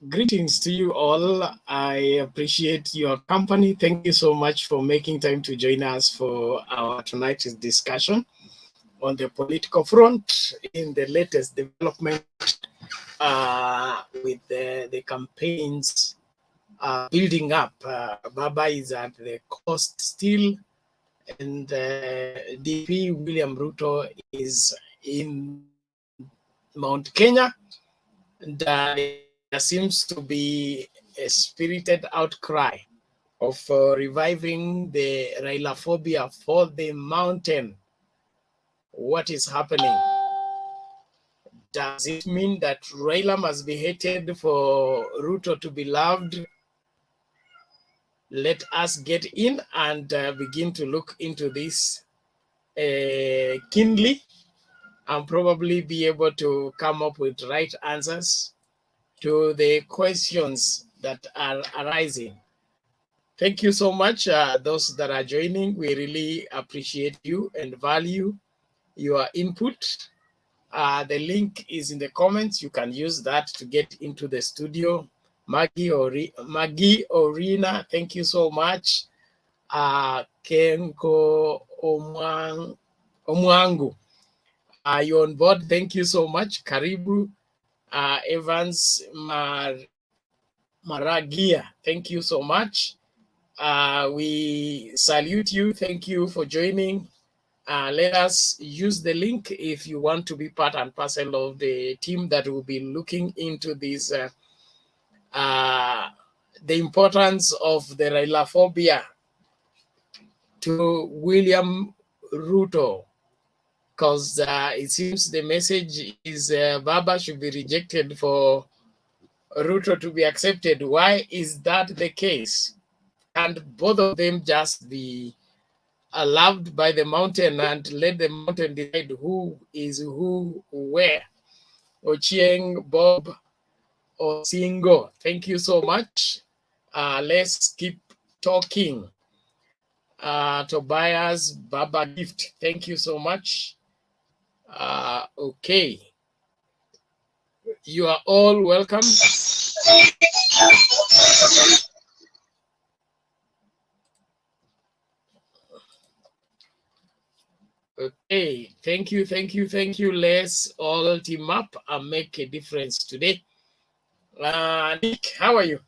Greetings to you all. I appreciate your company. Thank you so much for making time to join us for our tonight's discussion on the political front in the latest development with the campaigns building up. Baba is at the coast still, and DP William Ruto is in Mount Kenya. And there seems to be a spirited outcry of reviving the Raila Phobia for the mountain. What is happening? Does it mean that Raila must be hated for Ruto to be loved? Let us get in and begin to look into this keenly and probably be able to come up with right answers to the questions that are arising. Thank you so much, those that are joining. We really appreciate you and value your input. The link is in the comments. You can use that to get into the studio. Maggie Orina, thank you so much. Kenko Omwangu, you're on board. Thank you so much. Karibu. Evans Maragia, thank you so much. We salute you. Thank you for joining. Let us use the link if you want to be part and parcel of the team that will be looking into this, the importance of the Raila Phobia to William Ruto, because it seems the message is Baba should be rejected for Ruto to be accepted. Why is that the case? And both of them just be loved by the mountain and let the mountain decide who is who where. Ochieng, Bob, Osingo, thank you so much. Let's keep talking. Tobias, Baba Gift, thank you so much. Okay. You are all welcome. Okay, thank you. Let's all team up and make a difference today. Nick, how are you?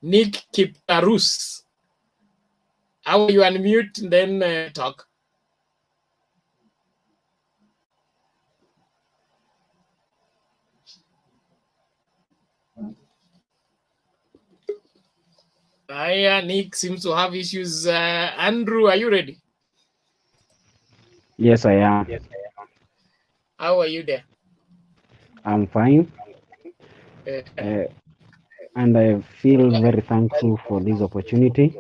Nick Kiptarus, how are you? Unmute, then talk. Nick seems to have issues. Andrew, are you ready? Yes, I am. How are you there? I'm fine. And I feel very thankful for this opportunity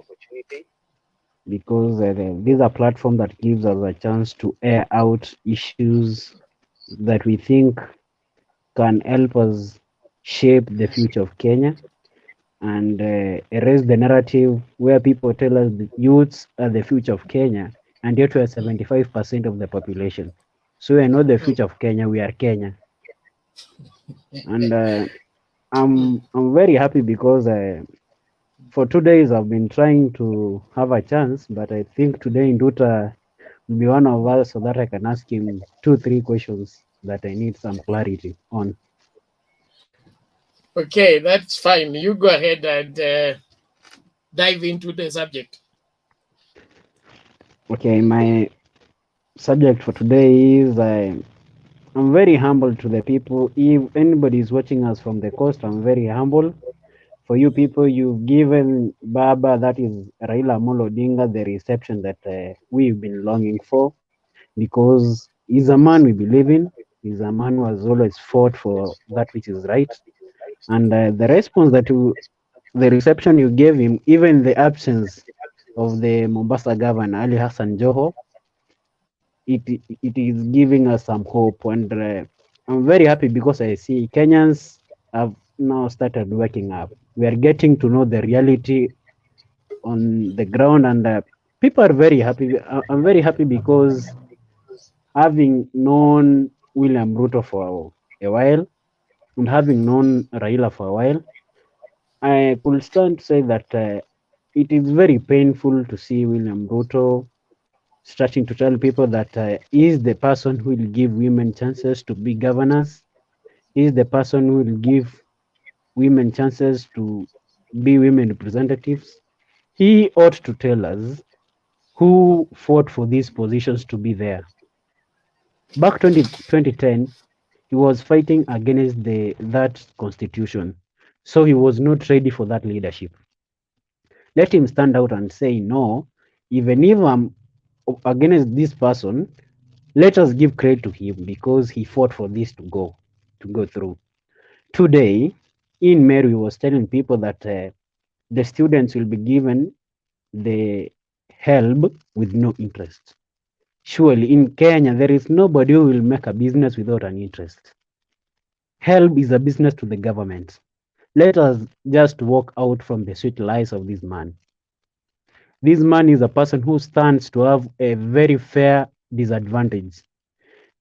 because this is a platform that gives us a chance to air out issues that we think can help us shape the future of Kenya and erase the narrative where people tell us the youths are the future of Kenya, and yet we are 75% of the population. So we are not the future of Kenya, we are Kenya. And I'm very happy because for 2 days I've been trying to have a chance, but I think today Nduta will be one of us so that I can ask him 2-3 questions that I need some clarity on. Okay, that's fine. You go ahead and dive into the subject. Okay, my subject for today is I'm very humble to the people. If anybody is watching us from the coast, I'm very humble. For you people, you've given Baba, that is Raila Amolo Odinga, the reception that we've been longing for, because he's a man we believe in. He's a man who has always fought for that which is right. And the response the reception you gave him, even the absence of the Mombasa governor, Ali Hassan Joho, it is giving us some hope. And I'm very happy because I see Kenyans have now started waking up. We are getting to know the reality on the ground, and People are very happy. I'm very happy because having known William Ruto for a while and having known Raila for a while, I could stand to say that it is very painful to see William Ruto starting to tell people that he is the person who will give women chances to be governors. He is the person who will give women chances to be women representatives. He ought to tell us who fought for these positions to be there. Back 2010, he was fighting against that constitution. So he was not ready for that leadership. Let him stand out and say, no, even if I'm against this person, let us give credit to him because he fought for this to go through. Today, in Mary was telling people that the students will be given the help with no interest. Surely in Kenya, there is nobody who will make a business without an interest. Help is a business to the government. Let us just walk out from the sweet lies of this man. This man is a person who stands to have a very fair disadvantage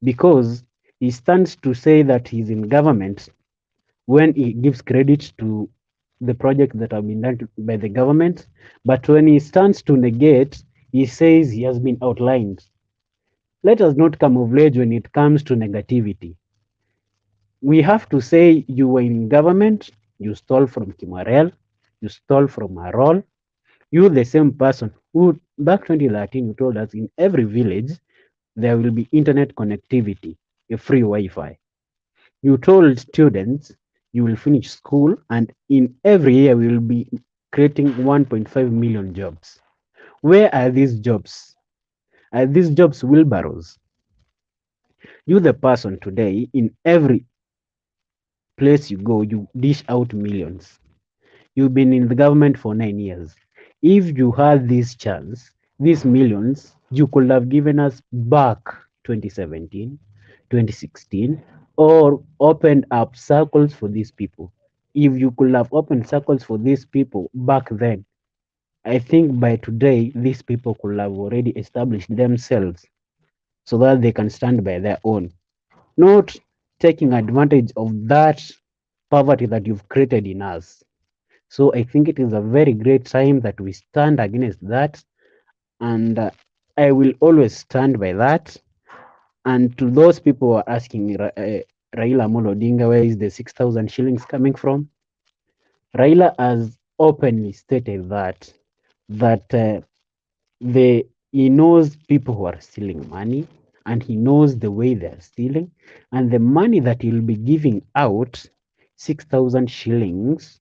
because he stands to say that he's in government when he gives credit to the projects that have been done by the government, but when he stands to negate, he says he has been outlined. Let us not camouflage when it comes to negativity. We have to say you were in government, you stole from Kimarel, you stole from Marol, you the same person who back 2013 you told us in every village there will be internet connectivity, a free Wi-Fi. You told students you will finish school and in every year we will be creating 1.5 million jobs. Where are these jobs? Are these jobs wheelbarrows? You the person today in every place you go, you dish out millions. You've been in the government for 9 years. If you had this chance, these millions, you could have given us back 2017, 2016, or opened up circles for these people. If you could have opened circles for these people back then, I think by today, these people could have already established themselves so that they can stand by their own, not taking advantage of that poverty that you've created in us. So I think it is a very great time that we stand against that, and I will always stand by that. And to those people who are asking Raila Amolo Odinga, where is the 6,000 shillings coming from? Raila has openly stated that he knows people who are stealing money, and he knows the way they are stealing, and the money that he'll be giving out, 6,000 shillings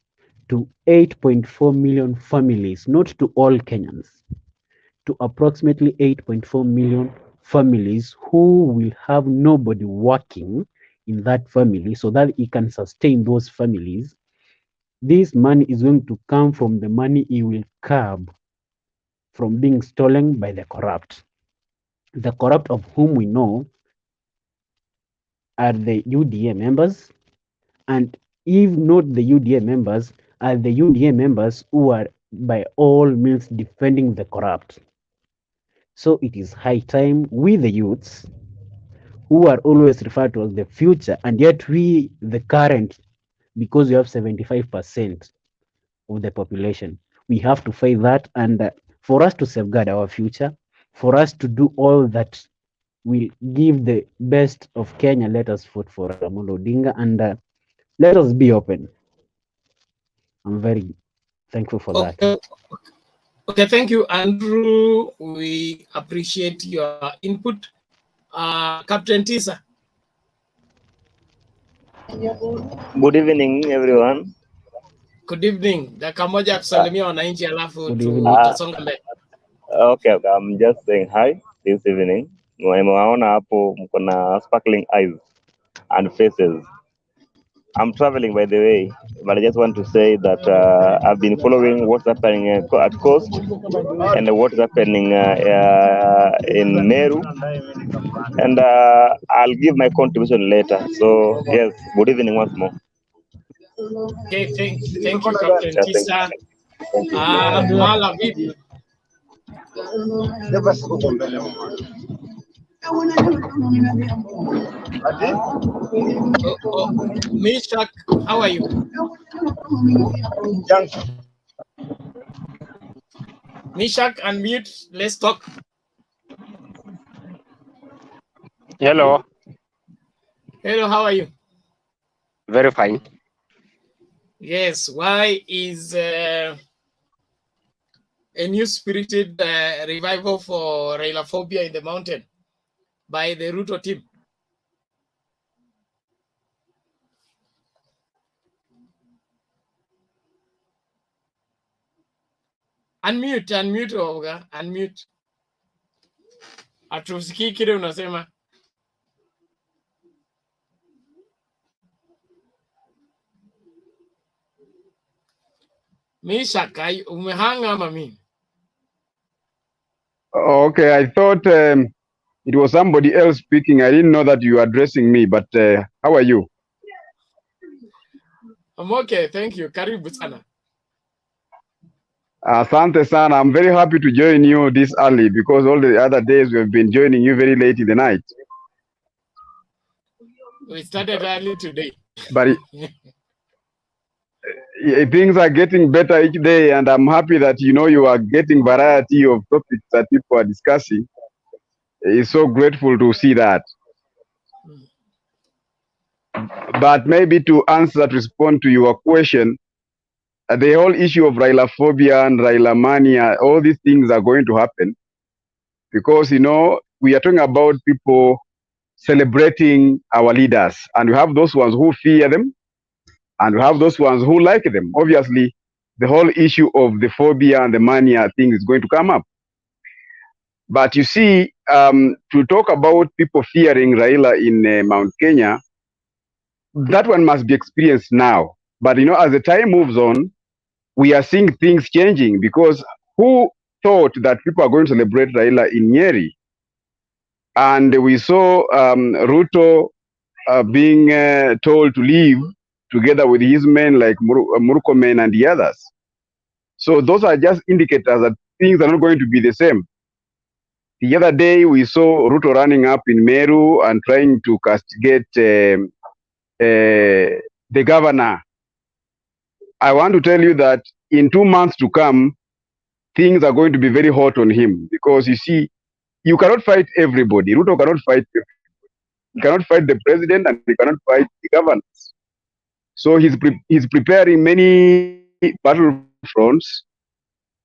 to 8.4 million families, not to all Kenyans, to approximately 8.4 million families who will have nobody working in that family so that he can sustain those families. This money is going to come from the money he will curb from being stolen by the corrupt. The corrupt of whom we know are the UDA members, and if not the UDA members, are the UDA members who are by all means defending the corrupt. So it is high time we, the youths, who are always referred to as the future, and yet we, the current, because we have 75% of the population, we have to fight that. And for us to safeguard our future, for us to do all that will give the best of Kenya, let us vote for Ramondo Odinga and let us be open. I'm very thankful for that. Okay, okay, thank you, Andrew. We appreciate your input. Captain Tisa. Good evening, everyone. Good evening. Dakika moja kusalimia wananchi alafu Good evening. tutasonga mbele. Okay, I'm just saying hi this evening. Nimewaona hapo mko na sparkling eyes and faces. I'm traveling by the way, but I just want to say that I've been following what's happening at Coast and what's happening in Meru, and I'll give my contribution later. So yes, good evening once more. Okay, thank you, Captain Yeah, Tisa. thank you. Mala vipi? Oh, Meshach, how are you? Meshach, unmute. Let's talk. Hello, Hello, how are you? very fine. Yes, why is a new spirited revival for Raila Phobia in the mountain by the Ruto team? Unmute Oga, unmute. Hatusikii kile unasema. Meshach, umehanga ama mimi? Okay, I thought it was somebody else speaking. I didn't know that you were addressing me, but how are you? I'm okay, thank you. Karibu sana. Asante sana. I'm very happy to join you this early because all the other days we have been joining you very late in the night. We started early today. But things are getting better each day, and I'm happy that you are getting variety of topics that people are discussing. It's so grateful to see that. But maybe to respond to your question, the whole issue of Raila phobia and Raila mania, all these things are going to happen because we are talking about people celebrating our leaders, and we have those ones who fear them, and we have those ones who like them. Obviously, the whole issue of the phobia and the mania thing is going to come up. But you see, to talk about people fearing Raila in Mount Kenya, that one must be experienced now. But as the time moves on, we are seeing things changing because who thought that people are going to celebrate Raila in Nyeri? And we saw Ruto being told to leave together with his men like Murkomen and the others. So those are just indicators that things are not going to be the same. The other day we saw Ruto running up in Meru and trying to castigate the governor. I want to tell you that in 2 months to come, things are going to be very hot on him because you see, you cannot fight everybody. Ruto cannot fight everybody. He cannot fight the president and he cannot fight the governors. So he's preparing many battlefronts,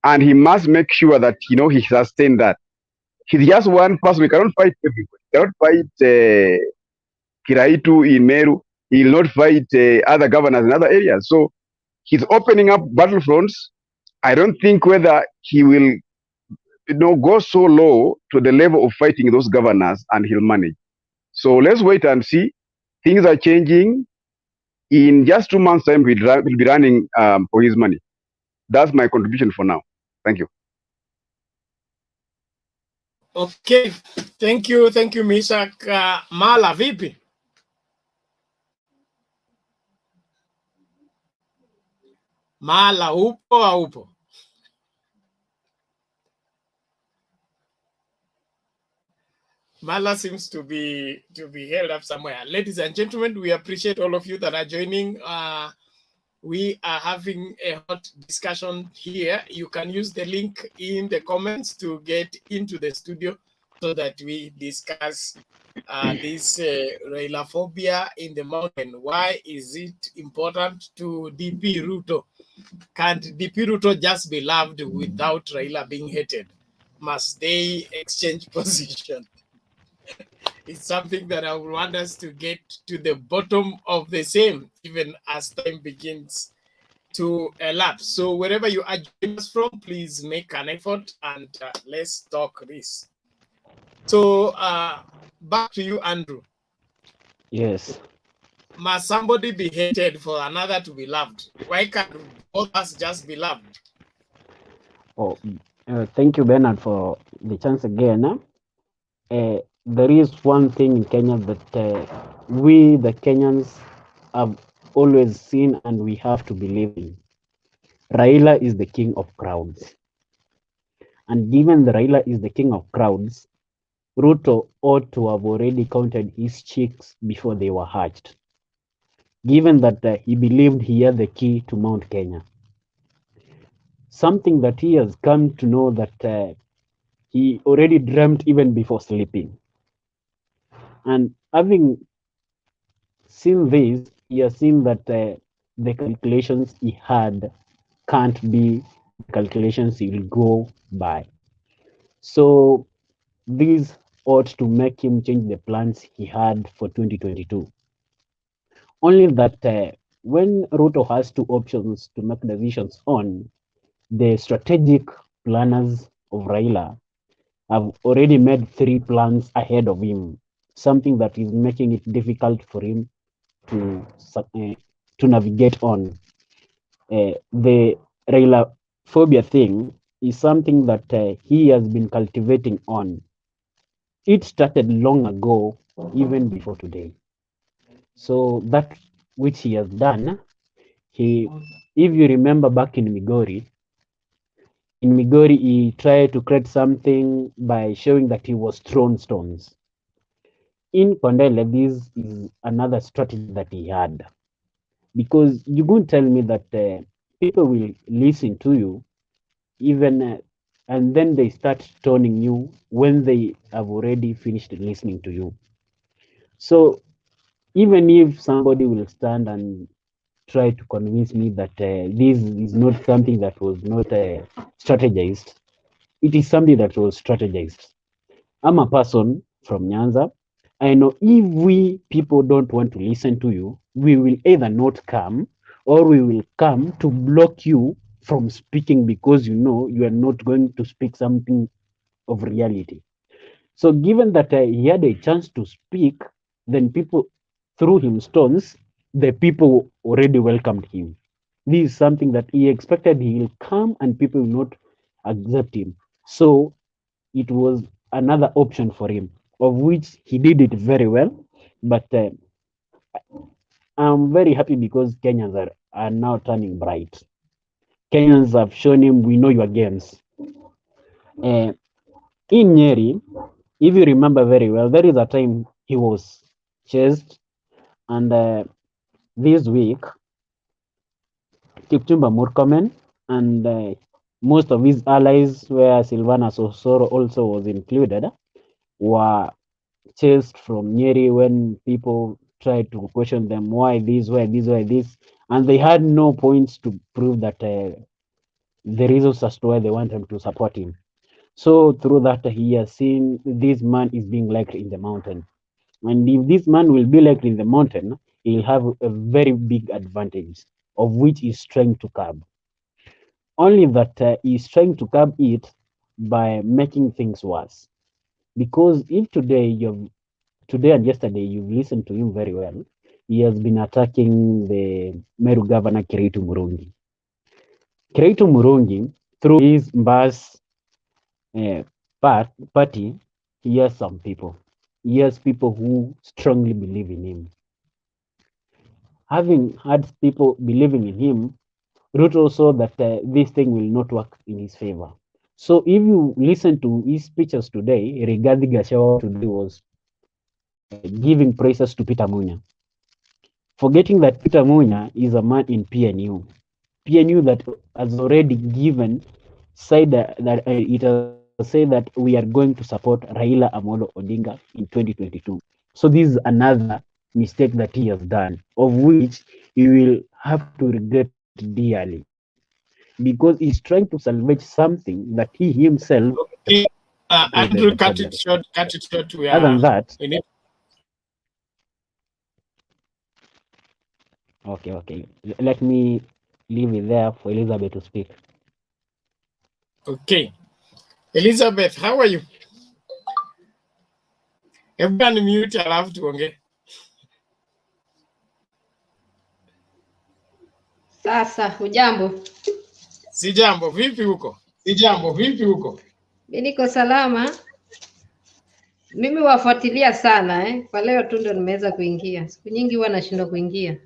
and he must make sure that he sustains that. He's just one person. He cannot fight everybody. He cannot fight Kiraitu in Meru. He will not fight other governors in other areas. So he's opening up battlefronts. I don't think whether he will go so low to the level of fighting those governors, and he'll manage. So let's wait and see. Things are changing. In just 2 months' time, he'll be running for his money. That's my contribution for now. Thank you. Okay, thank you Meshach. Mala, vipi? Mala, upo haupo? Mala seems to be held up somewhere. Ladies and gentlemen, we appreciate all of you that are joining. We are having a hot discussion here. You can use the link in the comments to get into the studio so that we discuss this Raila phobia in the mountain. Why is it important to DP Ruto? Can't DP Ruto just be loved without Raila being hated? Must they exchange position? It's something that I would want us to get to the bottom of the same, even as time begins to elapse. So wherever you are joining us from, please make an effort and let's talk this. So back to you, Andrew. Yes. Must somebody be hated for another to be loved? Why can't both us just be loved? Oh, thank you, Bernard, for the chance again. There is one thing in Kenya that we, the Kenyans, have always seen and we have to believe in. Raila is the king of crowds. And given that Raila is the king of crowds, Ruto ought to have already counted his chicks before they were hatched, given that he believed he had the key to Mount Kenya. Something that he has come to know that he already dreamt even before sleeping. And having seen this, he has seen that the calculations he had can't be the calculations he will go by. So these ought to make him change the plans he had for 2022. Only that when Ruto has two options to make decisions on, the strategic planners of Raila have already made 3 plans ahead of him, something that is making it difficult for him to navigate on. The Raila Phobia thing is something that he has been cultivating on. It started long ago, even before today. So that which he has done, if you remember back in Migori, he tried to create something by showing that he was thrown stones. In Kondele, this is another strategy that he had. Because you couldn't tell me that people will listen to you, even and then they start stoning you when they have already finished listening to you. So even if somebody will stand and try to convince me that this is not something that was not strategized, it is something that was strategized. I'm a person from Nyanza. I know if we people don't want to listen to you, we will either not come or we will come to block you from speaking because you know you are not going to speak something of reality. So given that he had a chance to speak, then people threw him stones, the people already welcomed him. This is something that he expected he will come and people will not accept him. So it was another option for him, of which he did it very well. But I'm very happy because Kenyans are now turning bright. Kenyans have shown him we know your games. In Nyeri, if you remember very well, there is a time he was chased, and this week, Kipchumba Murkomen and most of his allies, where Silvana Sosoro also was included, were chased from Nyeri when people tried to question them why this, why this, why this, and they had no points to prove that the reasons as to why they want him to support him. So through that, he has seen this man is being liked in the mountain. And if this man will be liked in the mountain, he'll have a very big advantage, of which he's trying to curb. Only that he's trying to curb it by making things worse. Because if today and yesterday you've listened to him very well, he has been attacking the Meru governor Kiritu Murungi. Kiritu Murungi, through his Mbas party, he has some people. He has people who strongly believe in him. Having had people believing in him, Ruto saw that this thing will not work in his favor. So if you listen to his speeches today, Rigathi Gachagua today was giving praises to Peter Munya, forgetting that Peter Munya is a man in PNU. PNU that has already given said that it has said that we are going to support Raila Amolo Odinga in 2022. So this is another mistake that he has done, of which he will have to regret dearly, because he's trying to salvage something that he himself Okay. Andrew, the cut problem. it short. Cut it short. We Other are than that, in it. okay. Let me leave it there for Elizabeth to speak. Okay. Elizabeth, how are you? Hebu unmute alafu tuongee. Sasa hujambo? Si jambo, vipi huko? Mimi niko salama. Mimi wafuatilia sana Kwa leo tu ndo nimeweza kuingia. Siku nyingi huwa nashindwa kuingia.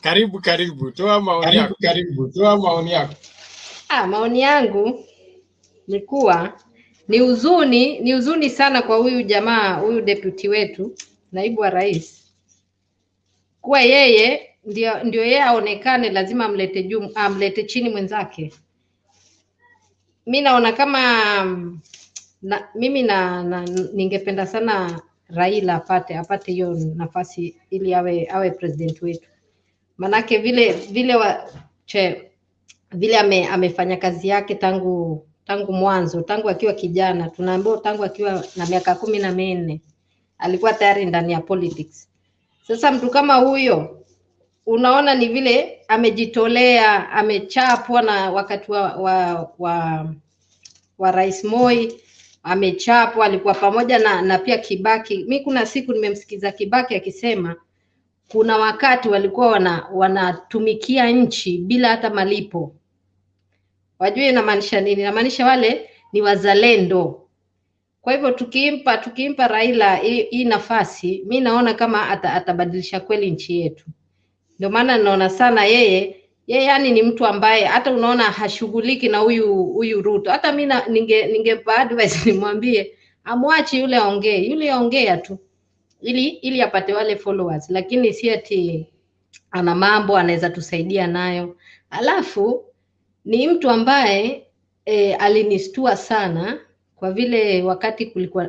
Karibu. Toa maoni yako. Maoni yangu ni kuwa ni huzuni sana kwa huyu jamaa, huyu deputy wetu, naibu wa rais, kuwa yeye ndio yeye aonekane, lazima amlete juu, amlete chini mwenzake. Mi naona kama mimi ningependa sana Raila apate hiyo nafasi ili awe president wetu, manake vile amefanya kazi yake tangu mwanzo, tangu akiwa kijana. Tunaambiwa tangu akiwa na miaka 14 alikuwa tayari ndani ya politics. Sasa mtu kama huyo, unaona ni vile amejitolea, amechapwa na wakati wa Rais Moi, amechapwa, alikuwa pamoja na pia Kibaki. Mi kuna siku nimemsikiza Kibaki akisema kuna wakati walikuwa wanatumikia nchi bila hata malipo. Wajue inamaanisha nini? Inamaanisha wale ni wazalendo. Kwa hivyo tukimpa Raila hii nafasi, mi naona kama atabadilisha kweli nchi yetu. Ndio maana naona sana yeye yani ni mtu ambaye hata unaona hashughuliki na huyu Ruto. Hata mimi ningepa advice nimwambie amwache yule aongea tu ili apate wale followers, lakini si ati ana mambo anaweza tusaidia nayo. Alafu ni mtu ambaye alinistua sana kwa vile wakati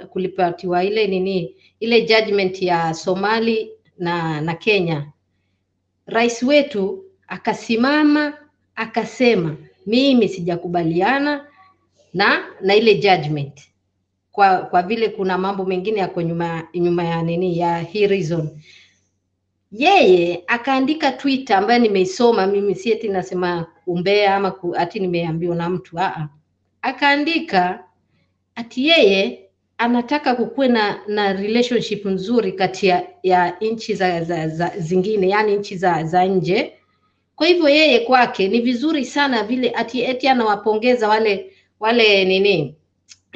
kulipatiwa ile judgment ya Somali na Kenya, rais wetu akasimama akasema mimi sijakubaliana na ile judgment kwa vile kuna mambo mengine yako nyuma ya hii reason. Yeye akaandika Twitter ambayo nimeisoma mimi, si eti nasema umbea ama ati nimeambiwa na mtu. Akaandika ati yeye anataka kukuwe na relationship nzuri kati ya nchi za zingine, yani nchi za nje. Kwa hivyo yeye kwake ni vizuri sana vile eti anawapongeza wale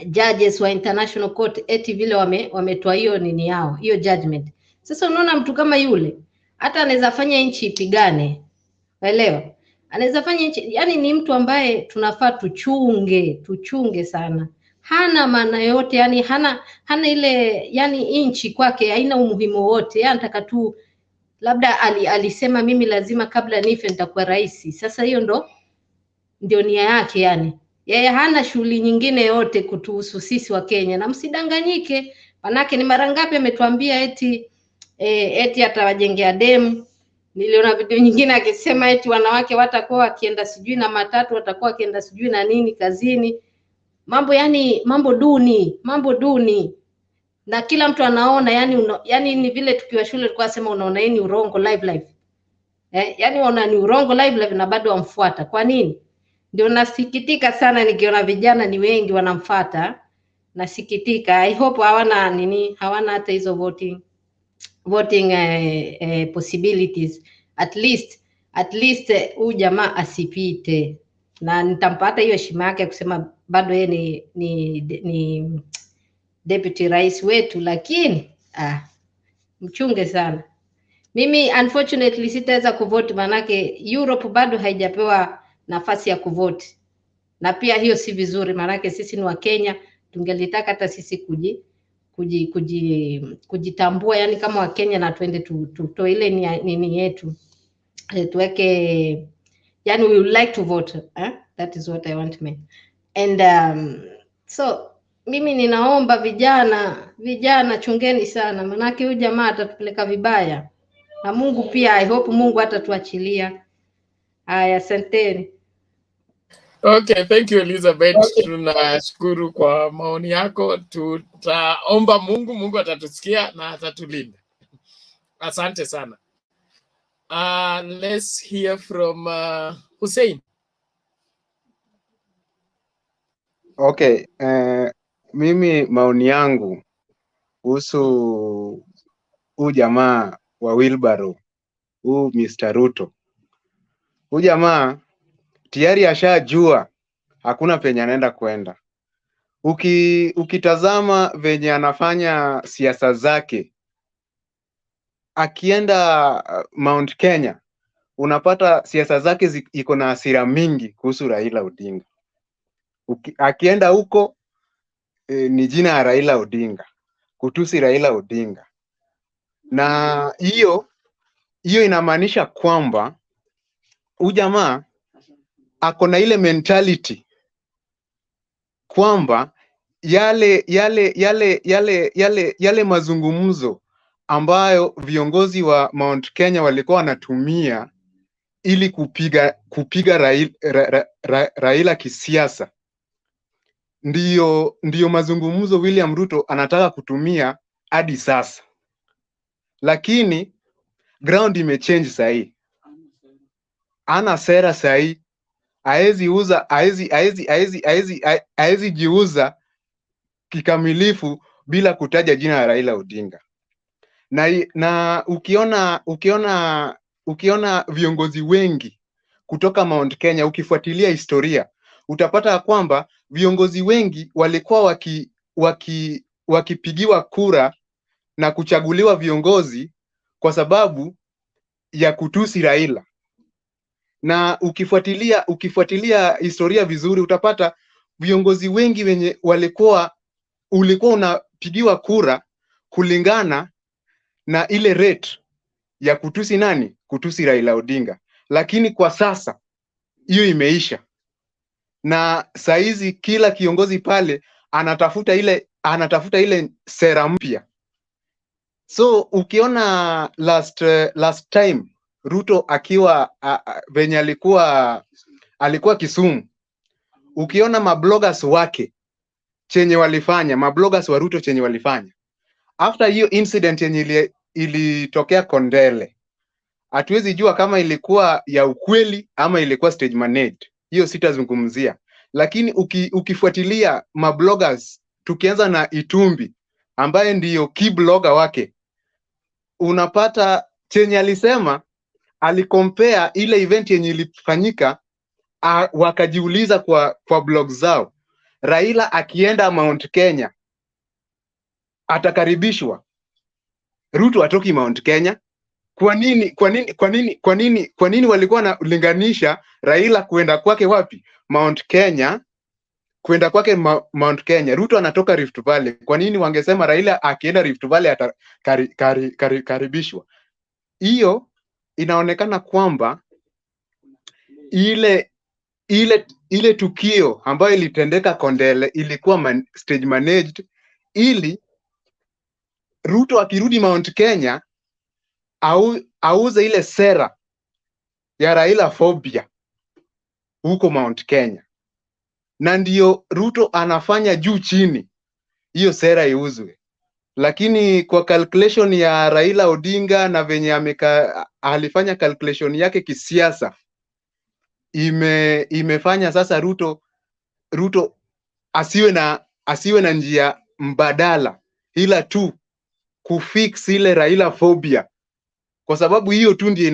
judges wa International Court, eti vile wametoa hiyo yao, hiyo judgment. Sasa unaona mtu kama yule hata anaweza fanya nchi ipigane, waelewa? Anaweza fanya nchi, yani ni mtu ambaye tunafaa tuchunge sana. Hana maana yote, yani hana ile, yani nchi kwake haina umuhimu wote. Yeye anataka tu labda alisema mimi lazima kabla nife nitakuwa rais. Sasa hiyo ndio nia yake, yani yeye hana shughuli nyingine yote kutuhusu sisi wa Kenya. Na msidanganyike, manake ni mara ngapi ametuambia eti atawajengea demu. Niliona video nyingine akisema eti wanawake watakuwa wakienda sijui na matatu, watakuwa wakienda sijui na nini kazini. Mambo duni. Na kila mtu anaona, yani ni vile tukiwa shule tulikuwa sema unaona hii ni urongo live. Yani unaona ni urongo live na bado wamfuata. Kwa nini? Ndio nasikitika sana nikiona vijana ni wengi wanamfuata. Nasikitika. I hope hawana hata hizo voting possibilities. At least huyu jamaa asipite, na nitampata hiyo heshima yake kusema bado yeye ni deputy rais wetu, lakini mchunge sana. Mimi unfortunately sitaweza kuvote, manake Europe bado haijapewa nafasi ya kuvote, na pia hiyo si vizuri, manake sisi ni wa Kenya, tungelitaka hata sisi kujitambua, yani kama wa Kenya, na tuende tutoe ile nini yetu, tuweke, yani we would like to vote, that is what I want me. And so mimi ninaomba vijana chungeni sana, manake huyu jamaa atatupeleka vibaya, na Mungu pia, I hope Mungu atatuachilia. Haya, asanteni. Okay, thank you Elizabeth. Tunashukuru kwa maoni yako. Tutaomba Mungu atatusikia na atatulinda. Asante sana. Let's hear from Hussein. Okay, mimi maoni yangu kuhusu huu jamaa wa wheelbarrow, huu Mr. Ruto. Huu jamaa tayari ashajua hakuna penye anaenda kwenda. Ukitazama venye anafanya siasa zake, akienda Mount Kenya, unapata siasa zake iko na hasira mingi kuhusu Raila Odinga. akienda huko ni jina ya Raila Odinga, kutusi Raila Odinga, na hiyo inamaanisha kwamba huyu jamaa ako na ile mentality kwamba yale mazungumzo ambayo viongozi wa Mount Kenya walikuwa wanatumia ili kupiga Raila kisiasa, ndiyo mazungumzo William Ruto anataka kutumia hadi sasa, lakini ground imechange sahi. Ana sera sahi, haezi jiuza kikamilifu bila kutaja jina la Raila Odinga. Na ukiona viongozi wengi kutoka Mount Kenya, ukifuatilia historia, utapata kwamba viongozi wengi walikuwa wakipigiwa kura na kuchaguliwa viongozi kwa sababu ya kutusi Raila. Na ukifuatilia historia vizuri, utapata viongozi wengi wenye ulikuwa unapigiwa kura kulingana na ile rate ya kutusi nani? Kutusi Raila Odinga. Lakini kwa sasa hiyo imeisha, na saizi kila kiongozi pale anatafuta ile sera mpya. So ukiona last time Ruto akiwa venye alikuwa Kisumu, ukiona mabloggers wake mabloggers wa Ruto chenye walifanya after hiyo incident yenye ilitokea Kondele, hatuwezi jua kama ilikuwa ya ukweli ama ilikuwa stage managed, hiyo sitazungumzia. Lakini ukifuatilia mabloggers, tukianza na Itumbi ambaye ndiyo key blogger wake, unapata chenye alisema, alicompare ile event yenye ilifanyika, wakajiuliza kwa blog zao, Raila akienda Mount Kenya atakaribishwa, Ruto atoki Mount Kenya. Kwa nini walikuwa wanalinganisha Raila kuenda kwake wapi? Mount Kenya, kwenda kwake Mount Kenya. Ruto anatoka Rift Valley. Kwa nini wangesema Raila akienda Rift Valley atakaribishwa? Hiyo inaonekana kwamba ile tukio ambayo ilitendeka Kondele ilikuwa stage managed, ili Ruto akirudi Mount Kenya auze ile sera ya Raila Phobia huko Mount Kenya, na ndio Ruto anafanya juu chini hiyo sera iuzwe. Lakini kwa calculation ya Raila Odinga na venye alifanya calculation yake kisiasa, imefanya sasa Ruto asiwe na njia mbadala ila tu kufix ile Raila Phobia, kwa sababu hiyo tu ndio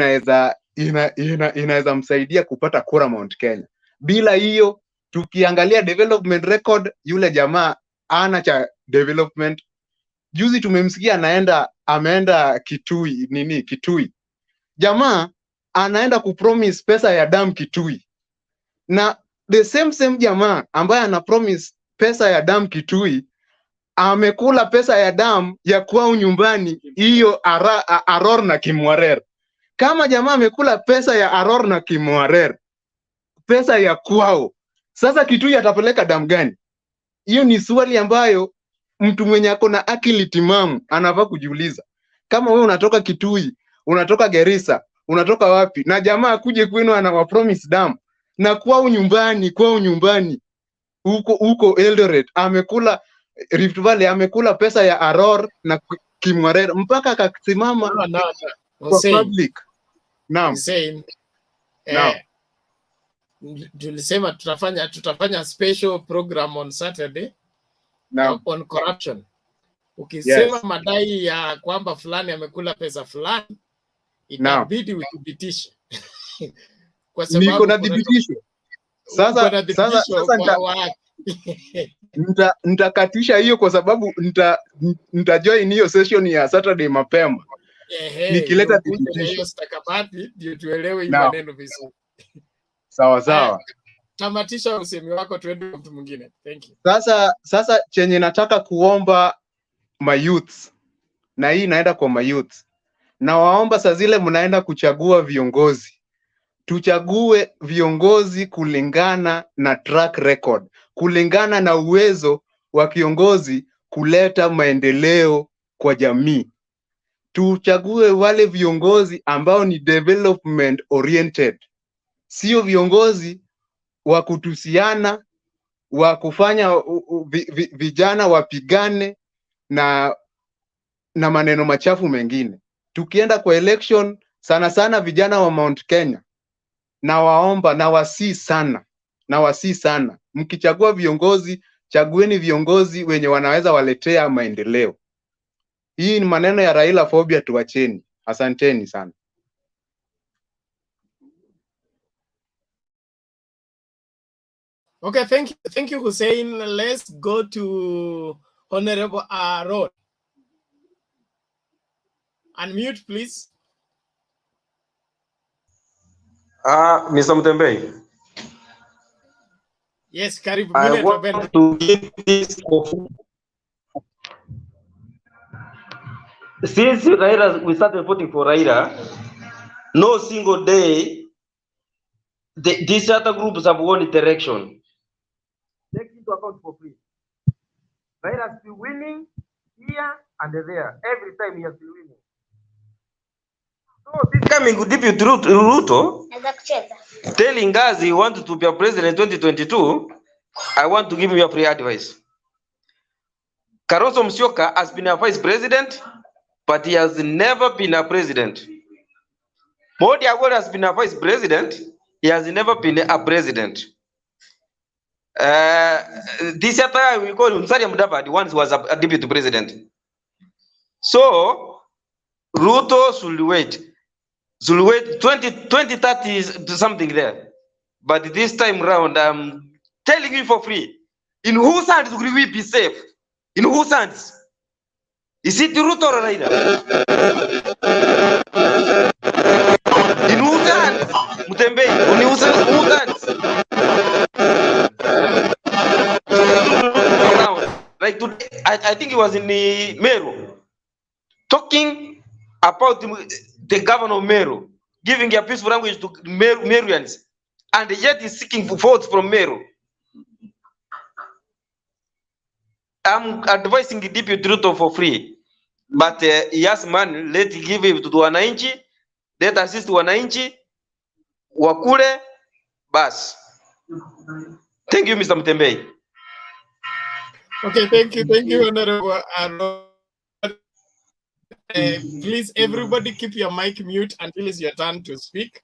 inaweza msaidia kupata kura Mount Kenya. Bila hiyo, tukiangalia development record, yule jamaa ana cha development. Juzi tumemsikia ameenda Kitui. Jamaa anaenda kupromise pesa ya dam Kitui, na the same jamaa ambaye ana promise pesa ya dam Kitui amekula pesa ya dam ya kwao nyumbani, hiyo Aror na Kimwarer. Kama jamaa amekula pesa ya Aror na Kimwarer, pesa ya kwao, sasa Kitui atapeleka dam gani? Hiyo ni swali ambayo mtu mwenye ako na akili timamu anafaa kujiuliza. Kama wewe unatoka Kitui, unatoka Gerisa, unatoka wapi, na jamaa akuje kwenu ana promise dam, na kwao nyumbani huko Eldoret amekula, Rift Valley amekula pesa ya Aror na Kimwarer mpaka akasimama kwa public. Naam. Tulisema tutafanya special program on Saturday on corruption. Ukisema madai ya kwamba fulani amekula pesa fulani, itabidi uthibitishe. Kwa sababu niko na thibitisho. Sasa nitakatisha hiyo kwa sababu nitajoin hiyo session ya Saturday mapema. Nikileta thibitisho stakabadhi ndio tuelewe hii maneno vizuri. Sawa. tamatisha usemi wako, tuende kwa mtu mwingine. Thank you. Sasa chenye nataka kuomba mayouth, na hii inaenda kwa mayouth, na waomba saa zile mnaenda kuchagua viongozi, tuchague viongozi kulingana na track record, kulingana na uwezo wa kiongozi kuleta maendeleo kwa jamii. Tuchague wale viongozi ambao ni development oriented, sio viongozi wa kutusiana, wa kufanya vijana wapigane na maneno machafu mengine. Tukienda kwa election, sana sana vijana wa Mount Kenya, na waomba na wasii sana, mkichagua viongozi, chagueni viongozi wenye wanaweza waletea maendeleo. Hii ni maneno ya Raila Phobia, tuacheni. Asanteni sana. Okay, thank you Hussein. Let's go to Honorable Aaron. Unmute, please. Mr. Mutembei. Yes, karibu. I want to give this since Raila, we started voting for Raila, no single day these other groups have won direction. Take into account for free. Raila has been winning here and there. Every time he has been winning. So this coming good deputy Ruto telling us he wanted to be a president in 2022, I want to give him a free advice. Kalonzo Musyoka has been a vice president, but he has never been a president. Modi Awori has been a vice president, he has never been a president. This other we call Musalia Mudavadi once was a deputy president. So Ruto should wait 2030 something there. But this time round, I'm telling you for free, in whose hands will we be safe? In whose hands? Is it Ruto or Raila? In whose hands? Mutembei, in whose hands? Like today, I think he was in the Meru, talking about the governor of Meru, giving a peaceful language to Meruians, and yet he's seeking for votes from Meru. I'm advising the deputy Ruto for free, but he has money, let give it to wananchi, let assist wananchi, wakule, bas. Thank you, Mr. Mutembei. Okay, thank you, Honorable Aaron. Please, everybody keep your mic mute until it's your turn to speak,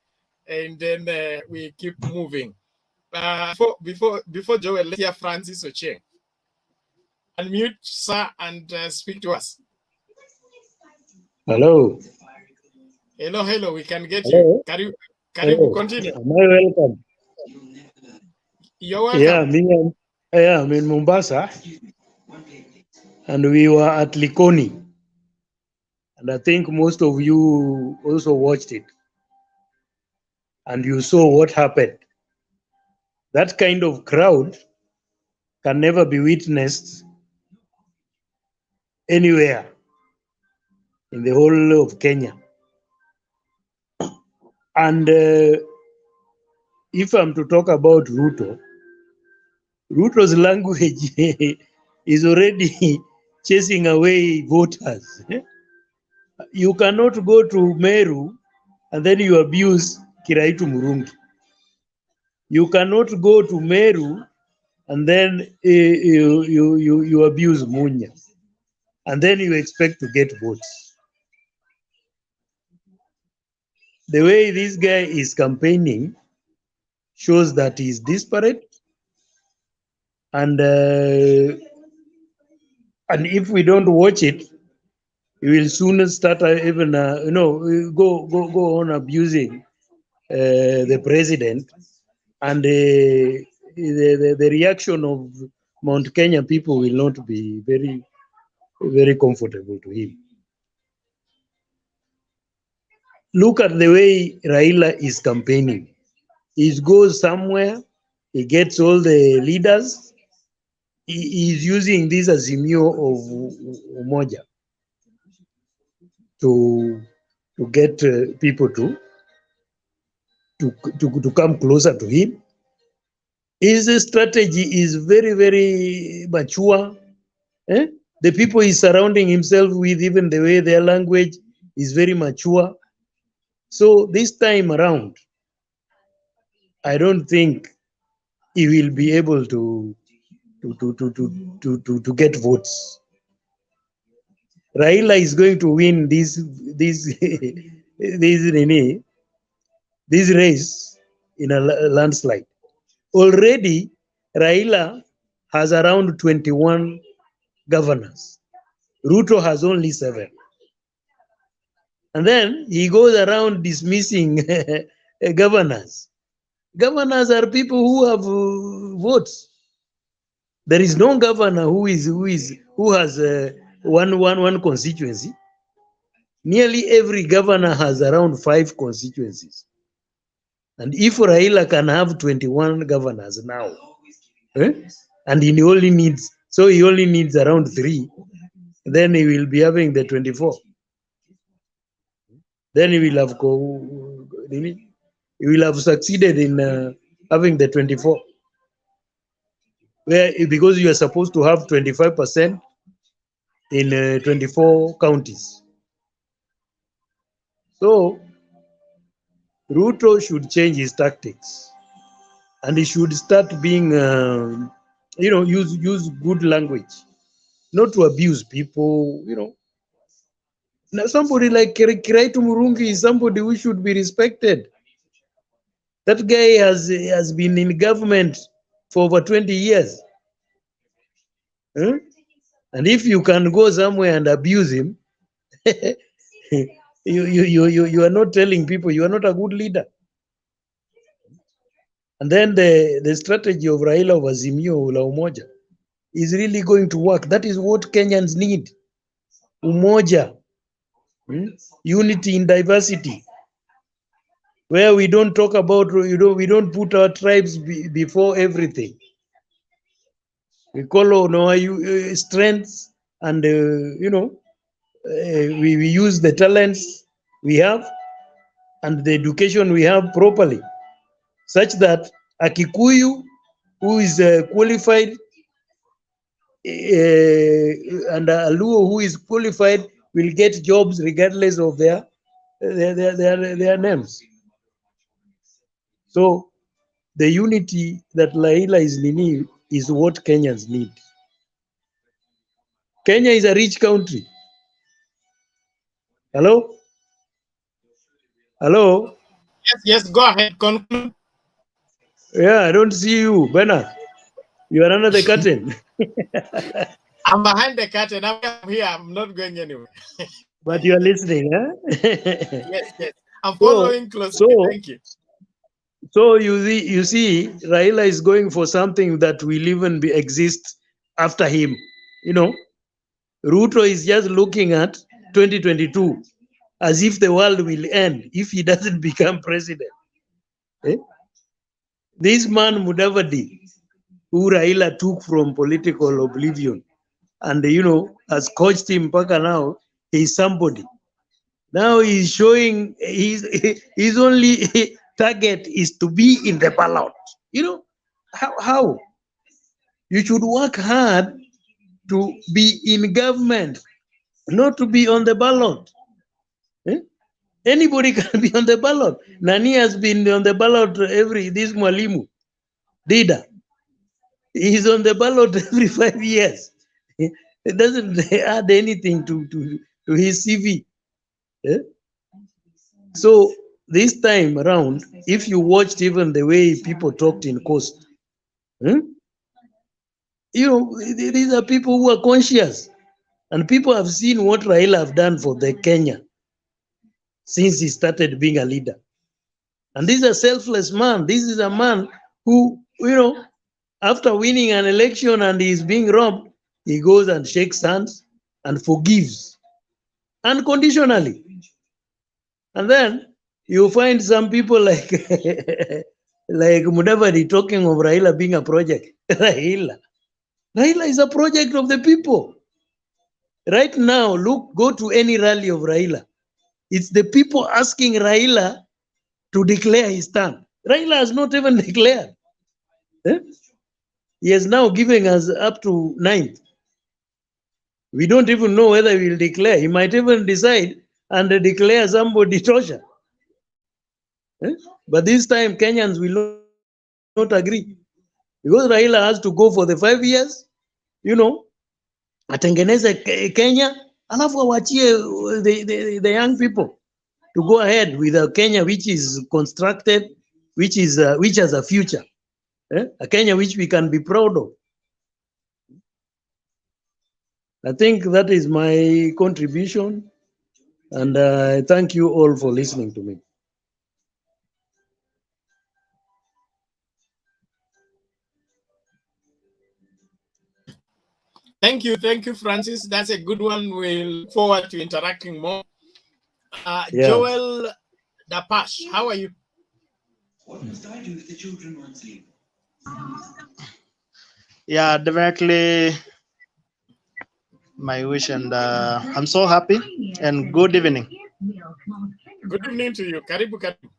and then we keep moving. Before Joel, let's hear Francis Ochieng. Unmute, sir, and speak to us. Hello. Hello, we can get you. Karibu, continue. Am I welcome? You're welcome. Yeah, I'm in Mombasa, and we were at Likoni, and I think most of you also watched it, and you saw what happened. That kind of crowd can never be witnessed anywhere in the whole of Kenya. And if I'm to talk about Ruto's language is already chasing away voters. You cannot go to Meru and then you abuse Kiraitu Murungi. You cannot go to Meru and then you abuse Munya, and then you expect to get votes. The way this guy is campaigning shows that he's desperate, and if we don't watch it, he will soon start even go on abusing the president, and the reaction of Mount Kenya people will not be very, very comfortable to him. Look at the way Raila is campaigning. He goes somewhere He gets all the leaders. He is using this Azimio of Umoja to get people to come closer to him. His strategy is very, very mature. The people he's surrounding himself with, even the way their language is very mature. So this time around, I don't think he will be able to get votes. Raila is going to win this race in a landslide. Already, Raila has around 21 governors. Ruto has only 7. And then he goes around dismissing governors. Governors are people who have votes. There is no governor who has one constituency. Nearly every governor has around 5 constituencies. And if Raila can have 21 governors now, and he only needs around 3, then he will be having the 24. Then he will have succeeded in having the 24. Because you are supposed to have 25% in 24 counties. So Ruto should change his tactics, and he should start being, use good language, not to abuse people. Now somebody like Kiraitu Murungi is somebody who should be respected. That guy has been in government for over 20 years. And if you can go somewhere and abuse him, you are not telling people, you are not a good leader. And then the strategy of Raila of Azimio la Umoja is really going to work. That is what Kenyans need. Umoja, unity in diversity, where we don't talk about, we don't put our tribes before everything. We call on our strengths, and we use the talents we have and the education we have properly, such that a Kikuyu who is qualified and a Luo who is qualified will get jobs regardless of their names. So the unity that Raila is needing is what Kenyans need. Kenya is a rich country. Hello? Hello? Yes, go ahead, conclude. Yeah, I don't see you, Bernard. You are under the curtain. I'm behind the curtain. I'm here. I'm not going anywhere. But you are listening, huh? Yes. I'm following closely. Thank you. So you see, Raila is going for something that will even exist after him. Ruto is just looking at 2022 as if the world will end if he doesn't become president. This man Mudavadi, who Raila took from political oblivion, and has coached him back now, he's somebody. Now he's showing his only target is to be in the ballot. How? You should work hard to be in government, not to be on the ballot. Anybody can be on the ballot. Nani has been on the ballot this Mwalimu, Dida. He's on the ballot every 5 years. It doesn't add anything to his CV. So this time around, if you watched even the way people talked in Coast, these are people who are conscious, and people have seen what Raila have done for the Kenya since he started being a leader. And this is a selfless man. This is a man who, after winning an election and he's being robbed, he goes and shakes hands and forgives unconditionally. And then you find some people like Like Mudavadi talking of Raila being a project. Raila is a project of the people. Right now, look, go to any rally of Raila. It's the people asking Raila to declare his stand. Raila has not even declared. Eh? He is now giving us up to 9th. We don't even know whether he will declare. He might even decide and declare somebody Tosha. Eh? But this time, Kenyans will not agree. Because Raila has to go for the 5 years, you know, atengeneze Kenya, alafu awachie the young people to go ahead with a Kenya which is constructed, which has a future, a Kenya which we can be proud of. I think that is my contribution, and I thank you all for listening to me. Thank you, Francis. That's a good one. We look forward to interacting more. Yeah. Joel Dapash, how are you? Yeah, definitely my wish, and I'm so happy. And good evening. Good evening to you. Karibu, karibu.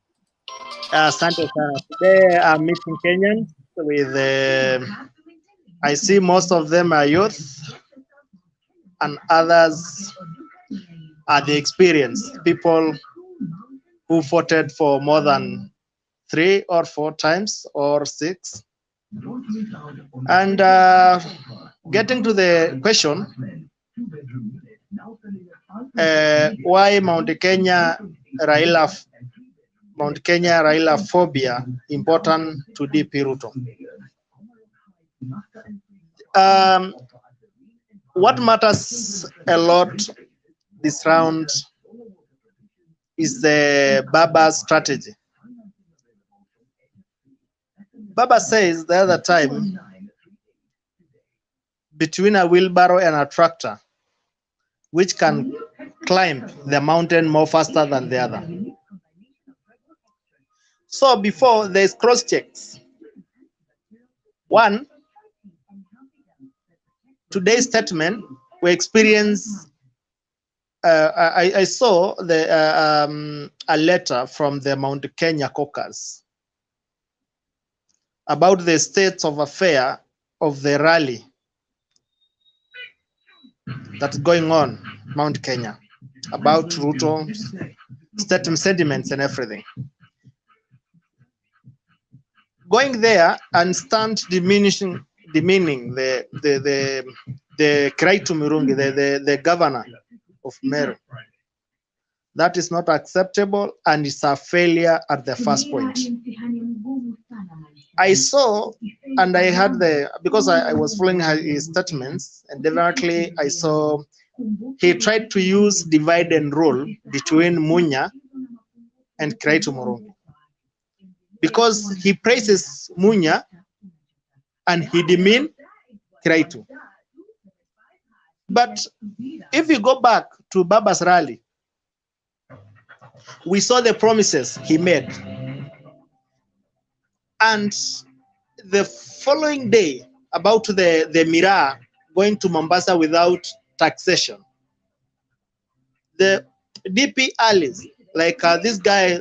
Asante sana. Today I'm meeting Kenyans with, I see most of them are youth, and others are the experienced people who voted for more than 3 or 4 times or 6. And getting to the question, why Mount Kenya Raila Phobia important to DP Ruto? What matters a lot this round is the Baba strategy. Baba says the other time, between a wheelbarrow and a tractor, which can climb the mountain more faster than the other. So before, there's cross checks. One, today's statement, we experience. I saw a letter from the Mount Kenya caucus about the state of affair of the rally that's going on Mount Kenya, about Ruto's sentiments and everything. Going there and start demeaning the Kiraitu Mirungi, the governor of Meru. That is not acceptable, and it's a failure at the first point. I saw, and I had because I was following his statements, and definitely I saw he tried to use divide and rule between Munya and Kiraitu Mirungi, because he praises Munya and he demeans Kiraitu. But if you go back to Baba's rally, we saw the promises he made. And the following day, about the Miraa going to Mombasa without taxation, the DP allies, like this guy,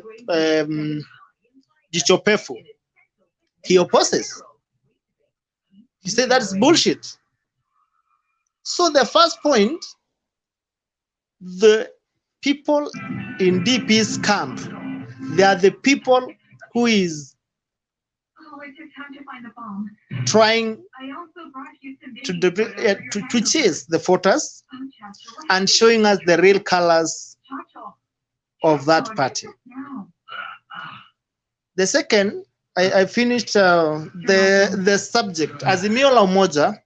Jichopefu, he opposes. He said that's bullshit. So the first point, the people in DP's camp, they are the people who is trying to chase the voters and showing us the real colors of that party. The second, I finished the subject Azimio la Umoja.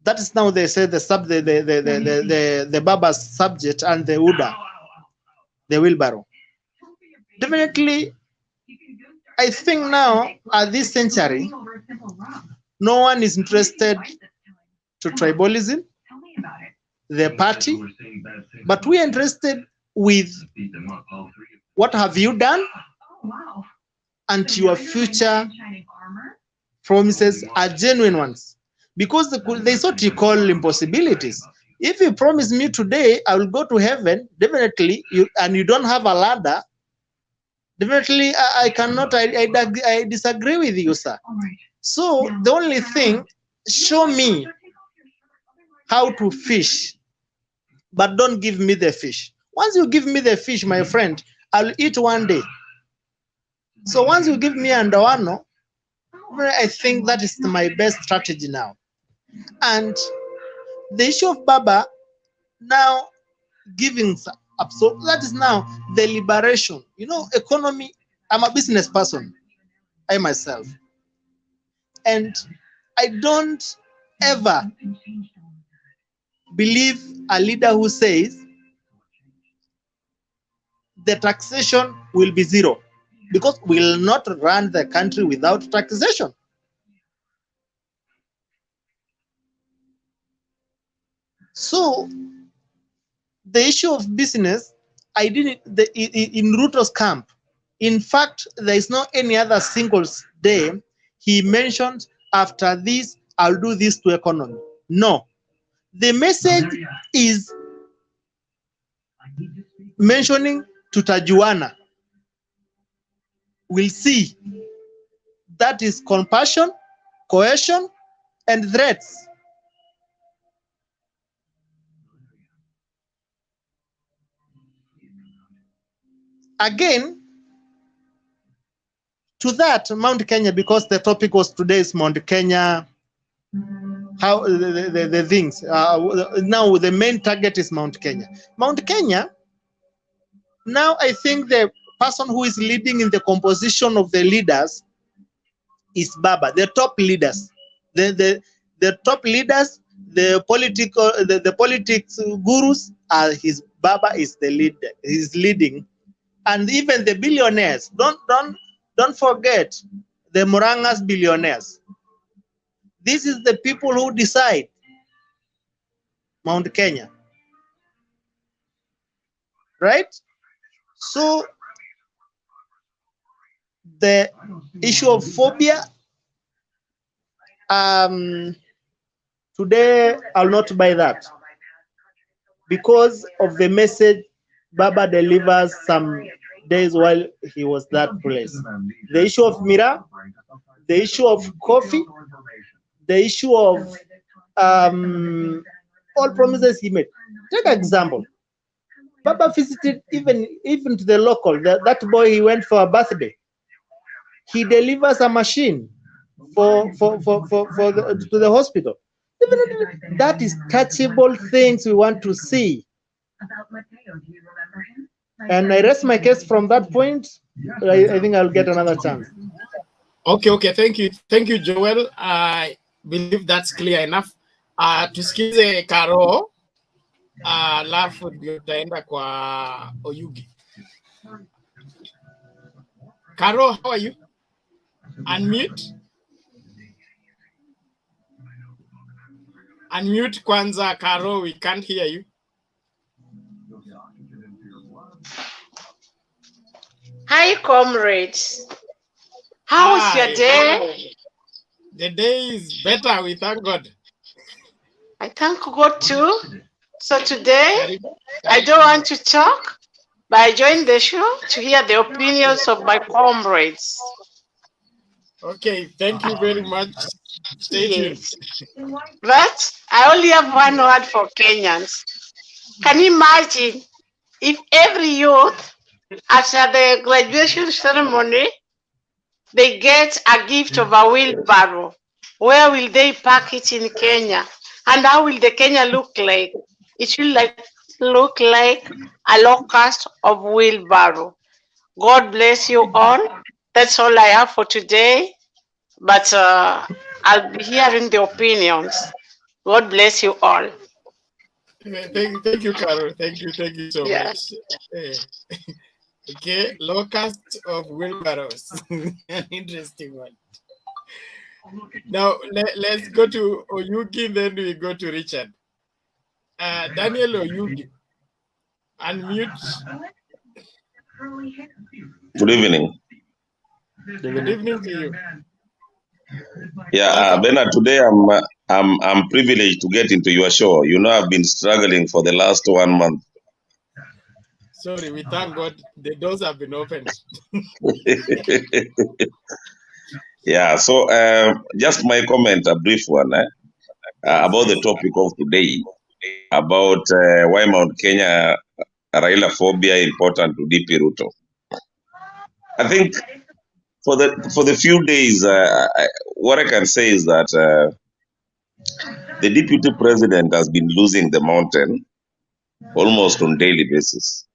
That is now they say the Baba's subject and the UDA, the wheelbarrow. Definitely, I think now at this century, no one is interested to tribalism, the party, but we are interested with what have you done and your future promises are genuine ones. Because there's what you call impossibilities. If you promise me today I will go to heaven, definitely, and you don't have a ladder, definitely I cannot, I disagree with you, sir. So the only thing, show me how to fish, but don't give me the fish. Once you give me the fish, my friend, I'll eat one day. So once you give me andawano, I think that is my best strategy now. And the issue of Baba now giving up, so that is now the liberation. You know, economy, I'm a business person, I myself, and I don't ever believe a leader who says the taxation will be zero, because we'll not run the country without taxation. So the issue of business, I didn't in Ruto's camp. In fact, there is not any other single day he mentioned after this I'll do this to economy. No, the message is mentioning tutajuana. We'll see. That is compassion, coercion, and threats. Again, to that, Mount Kenya, because the topic was today's Mount Kenya, how the things. Now the main target is Mount Kenya. Mount Kenya, now I think the person who is leading in the composition of the leaders is Baba, the top leaders. The top leaders, the politics gurus are his. Baba is the leader, he's leading. And even the billionaires, don't forget the Morangas billionaires. This is the people who decide Mount Kenya, right? So the issue of phobia, today I'll not buy that, because of the message Baba delivers some days while he was that place. The issue of Mira, the issue of coffee, the issue of all promises he made. Take an example. Baba visited even to the local, that boy, he went for a birthday. He delivers a machine to the hospital. That is touchable things we want to see. And I rest my case from that point. I think I'll get another chance. Okay, thank you, Joel. I believe that's clear enough. Tusikize Karo, alafu ndio tutaenda kwa Oyugi. Karo, how are you? Unmute. Unmute kwanza, Karo, we can't hear you. Hi, comrades. How was your day? The day is better, we thank God. I thank God too. So today, I don't want to talk, but I joined the show to hear the opinions of my comrades. Okay, thank you very much. Stay tuned. But I only have one word for Kenyans. Can you imagine if every youth, after the graduation ceremony, they get a gift of a wheelbarrow? Where will they park it in Kenya? And how will the Kenya look like? It will look like a locust of wheelbarrow. God bless you all. That's all I have for today. But I'll be hearing the opinions. God bless you all. Thank you, Carol. Thank you so much. Okay, locust of wheelbarrows. An interesting one. Now, let's go to Oyugi, then we go to Richard. Daniel Oyugi, unmute. Good evening. Good evening to you. Yeah, Welcome. Bernard, today I'm privileged to get into your show. You know, I've been struggling for the last 1 month. Sorry, we thank God the doors have been opened. Yeah, so just my comment, a brief one, about the topic of today, about why Mount Kenya Raila Phobia important to DP Ruto. I think for the few days, what I can say is that the deputy president has been losing the mountain almost on daily basis.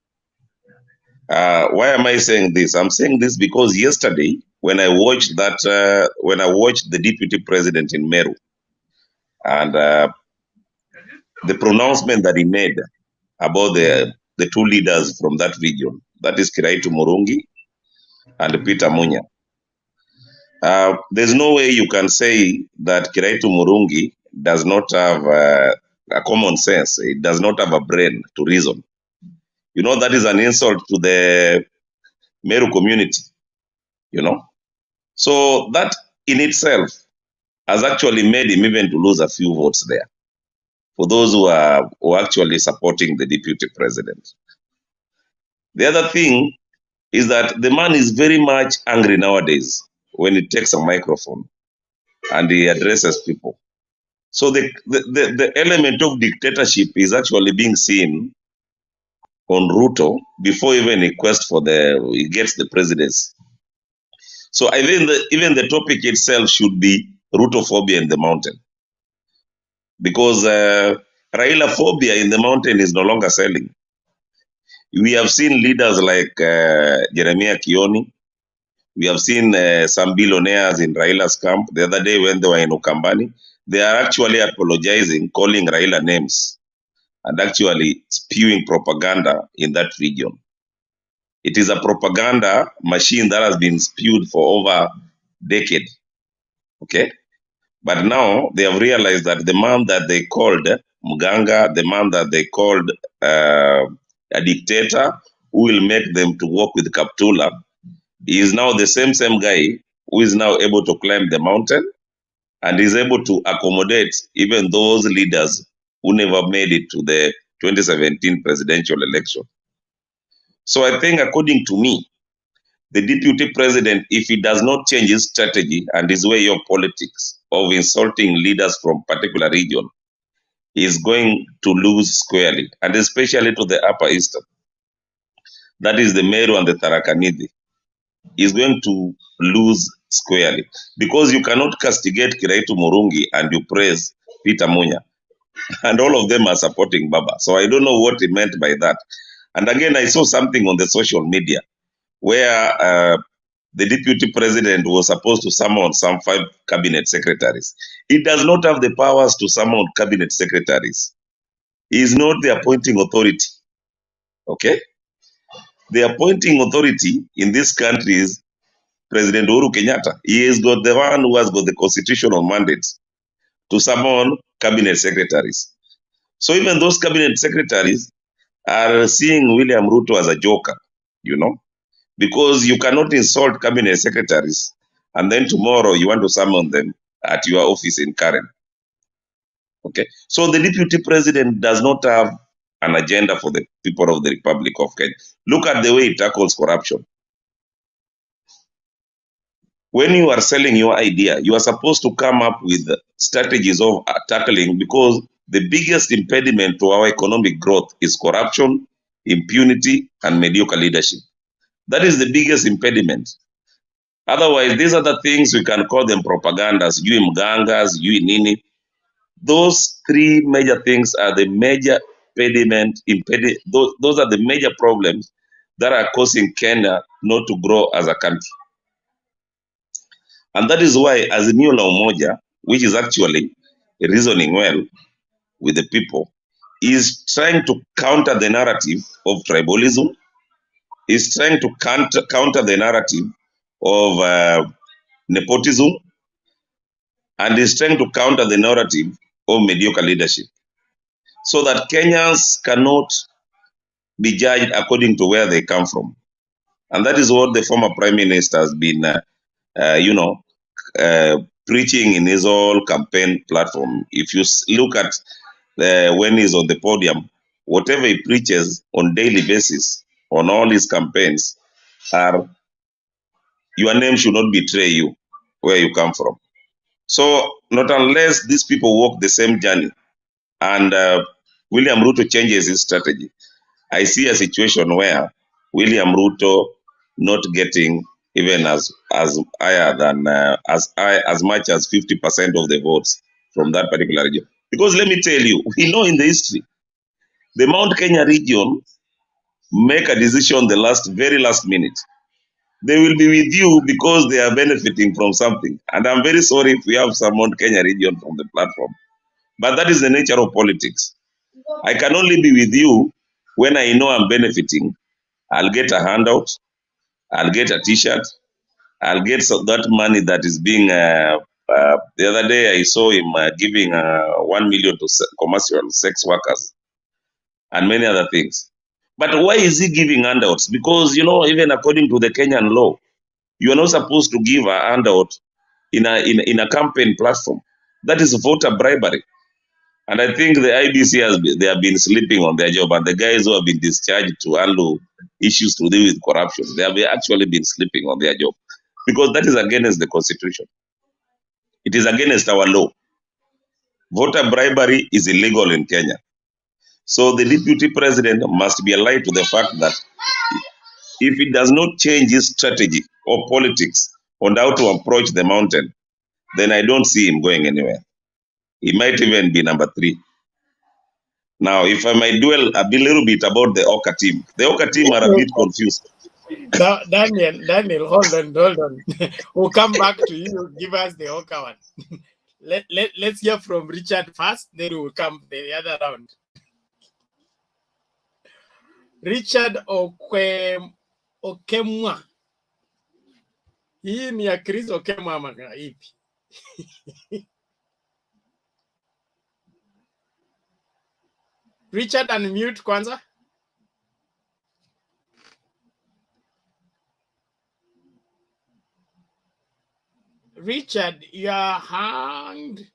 Why am I saying this? I'm saying this because yesterday, when I watched the deputy president in Meru and the pronouncement that he made about the two leaders from that region, that is Kiraitu Murungi and Peter Munya. There's no way you can say that Kiraitu Murungi does not have a common sense. It does not have a brain to reason. You know, that is an insult to the Meru community, you know. So that in itself has actually made him even to lose a few votes there for those who are actually supporting the deputy president. The other thing is that the man is very much angry nowadays when he takes a microphone and he addresses people. So the element of dictatorship is actually being seen on Ruto before even he gets the presidency. So I think even the topic itself should be Ruto phobia in the mountain, because Raila phobia in the mountain is no longer selling. We have seen leaders like Jeremiah Kioni. We have seen some billionaires in Raila's camp. The other day when they were in Ukambani, they are actually apologizing, calling Raila names, and actually spewing propaganda in that region. It is a propaganda machine that has been spewed for over a decade. Okay? But now they have realized that the man that they called Muganga, the man that they called a dictator who will make them to work with Kaptula, he is now the same guy who is now able to climb the mountain and is able to accommodate even those leaders who never made it to the 2017 presidential election. So I think, according to me, the deputy president, if he does not change his strategy and his way of politics of insulting leaders from particular region, he is going to lose squarely, and especially to the Upper Eastern. That is the Meru and the Tarakanidi. He is going to lose squarely because you cannot castigate Kiraitu Murungi and you praise Peter Munya, and all of them are supporting Baba. So I don't know what he meant by that. And again, I saw something on the social media where the deputy president was supposed to summon some 5 cabinet secretaries. He does not have the powers to summon cabinet secretaries. He is not the appointing authority. Okay? The appointing authority in this country is President Uhuru Kenyatta. He has got the one who has got the constitutional mandate to summon cabinet secretaries. So even those cabinet secretaries are seeing William Ruto as a joker, you know, because you cannot insult cabinet secretaries and then tomorrow you want to summon them at your office in Karen. Okay, so the deputy president does not have an agenda for the people of the Republic of Kenya. Look at the way he tackles corruption. When you are selling your idea, you are supposed to come up with strategies of tackling, because the biggest impediment to our economic growth is corruption, impunity, and mediocre leadership. That is the biggest impediment. Otherwise, these are the things we can call them propagandas, you mgangas, you nini. Those 3 major things are the major those are the major problems that are causing Kenya not to grow as a country. And that is why Azimio la Umoja, which is actually reasoning well with the people, is trying to counter the narrative of tribalism, is trying to counter the narrative of nepotism, and is trying to counter the narrative of mediocre leadership, so that Kenyans cannot be judged according to where they come from. And that is what the former prime minister has been you know, preaching in his whole campaign platform. If you look at when he's on the podium, whatever he preaches on daily basis on all his campaigns are, your name should not betray you where you come from. So not unless these people walk the same journey and William Ruto changes his strategy, I see a situation where William Ruto not getting even as higher than as much as 50% of the votes from that particular region. Because let me tell you, we know in the history, the Mount Kenya region make a decision the very last minute. They will be with you because they are benefiting from something. And I'm very sorry if we have some Mount Kenya region from the platform. But that is the nature of politics. I can only be with you when I know I'm benefiting. I'll get a handout, I'll get a t-shirt, I'll get that money that is being, the other day I saw him giving 1 million to commercial sex workers and many other things. But why is he giving handouts? Because, you know, even according to the Kenyan law, you are not supposed to give a handout in a campaign platform. That is voter bribery. And I think the IBC they have been sleeping on their job, and the guys who have been discharged to handle issues to do with corruption, they have actually been sleeping on their job, because that is against the constitution. It is against our law. Voter bribery is illegal in Kenya. So the deputy president must be alive to the fact that if he does not change his strategy or politics on how to approach the mountain, then I don't see him going anywhere. He might even be number 3. Now, if I might dwell a little bit about the Oka team. The Oka team are a bit confused. Daniel, hold on. We'll come back to you. Give us the Oka one. Let's hear from Richard first, then we'll come the other round. Richard Okemwa. Hii ni ya Chris Okemwa ama ipi? Richard, unmute kwanza. Richard, you are hanged.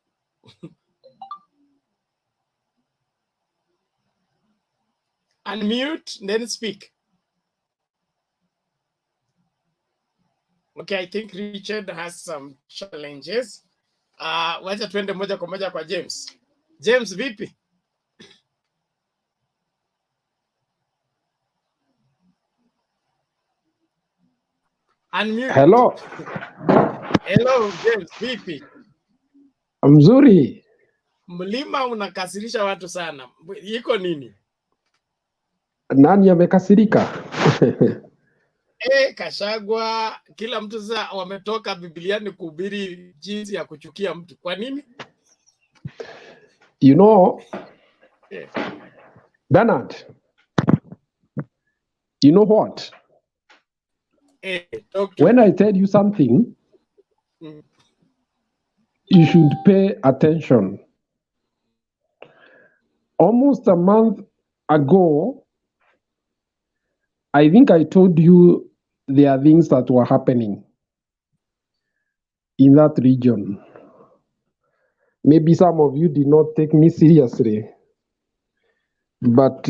Unmute, then speak. Okay, I think Richard has some challenges. Wacha tuende moja kwa moja kwa James. James, vipi? Unmute. Hello. Hello, James, vipi? Mzuri. Mlima unakasirisha watu sana. Iko nini? Nani amekasirika? Kashagwa, kila mtu sasa wametoka Biblia kuhubiri jinsi ya kuchukia mtu. Kwa nini? You know, Bernard, you know what? When I tell you something, you should pay attention. Almost a month ago, I think I told you there are things that were happening in that region. Maybe some of you did not take me seriously. But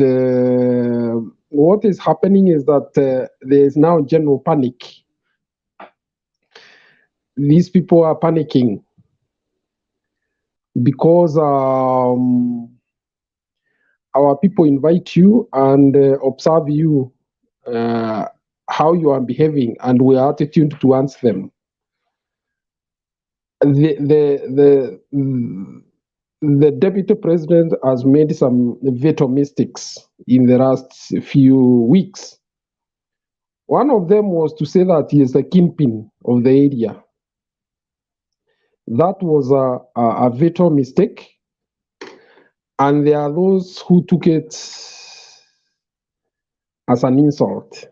what is happening is that there is now general panic. These people are panicking because our people invite you and observe you, how you are behaving, and we are attuned to answer them. The deputy president has made some veto mistakes in the last few weeks. One of them was to say that he is the kingpin of the area. That was a veto mistake. And there are those who took it as an insult,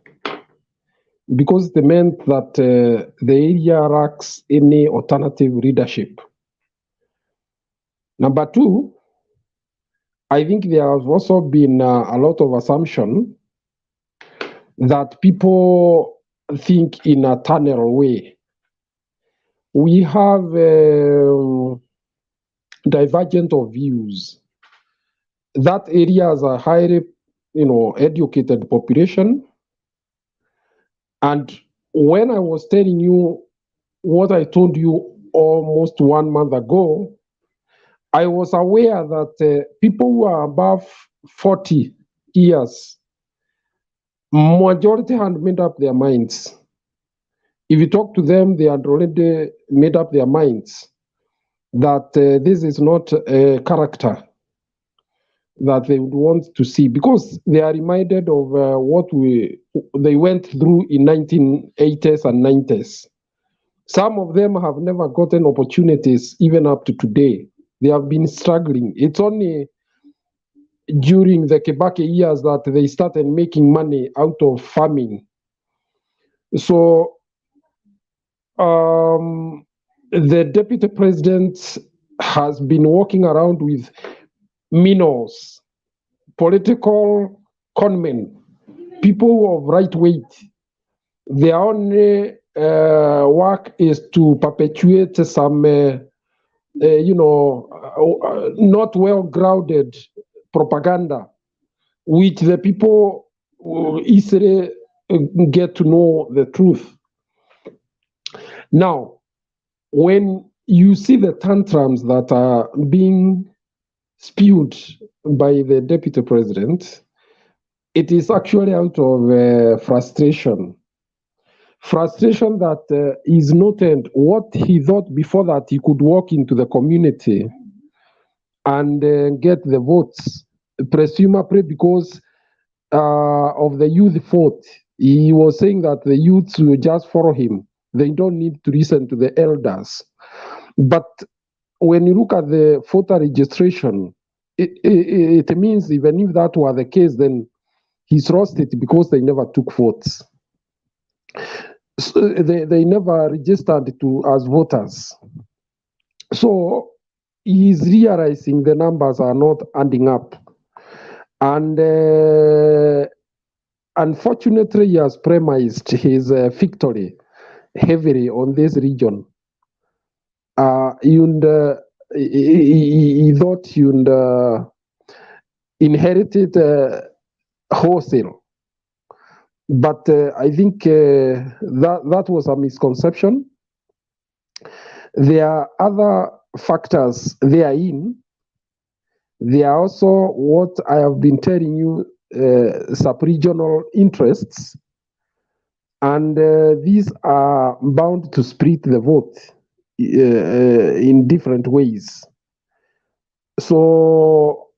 because they meant that the area lacks any alternative leadership. Number two, I think there has also been a lot of assumption that people think in a tunnel way, we have divergent of views. That area has a highly, educated population. And when I was telling you what I told you almost 1 month ago, I was aware that people who are above 40 years, majority had made up their minds. If you talk to them, they had already made up their minds that this is not a character that they would want to see, because they are reminded of what they went through in 1980s and 90s. Some of them have never gotten opportunities even up to today. They have been struggling. It's only during the Kibaki years that they started making money out of farming. So the deputy president has been walking around with minnows, political conmen, people of right weight. Their only work is to perpetuate some, not well-grounded propaganda, which the people will easily get to know the truth. Now, when you see the tantrums that are being spewed by the deputy president, it is actually out of frustration. Frustration that is noted what he thought before that he could walk into the community and get the votes, presumably because of the youth vote. He was saying that the youths will just follow him. They don't need to listen to the elders. But when you look at the voter registration, it means even if that were the case, then he's lost it because they never took votes. So they never registered as voters. So he's realizing the numbers are not adding up. And unfortunately, he has premised his victory heavily on this region. He thought he inherited wholesale. But I think that was a misconception. There are other factors therein. There are also what I have been telling you, sub-regional interests. And these are bound to split the vote in different ways. So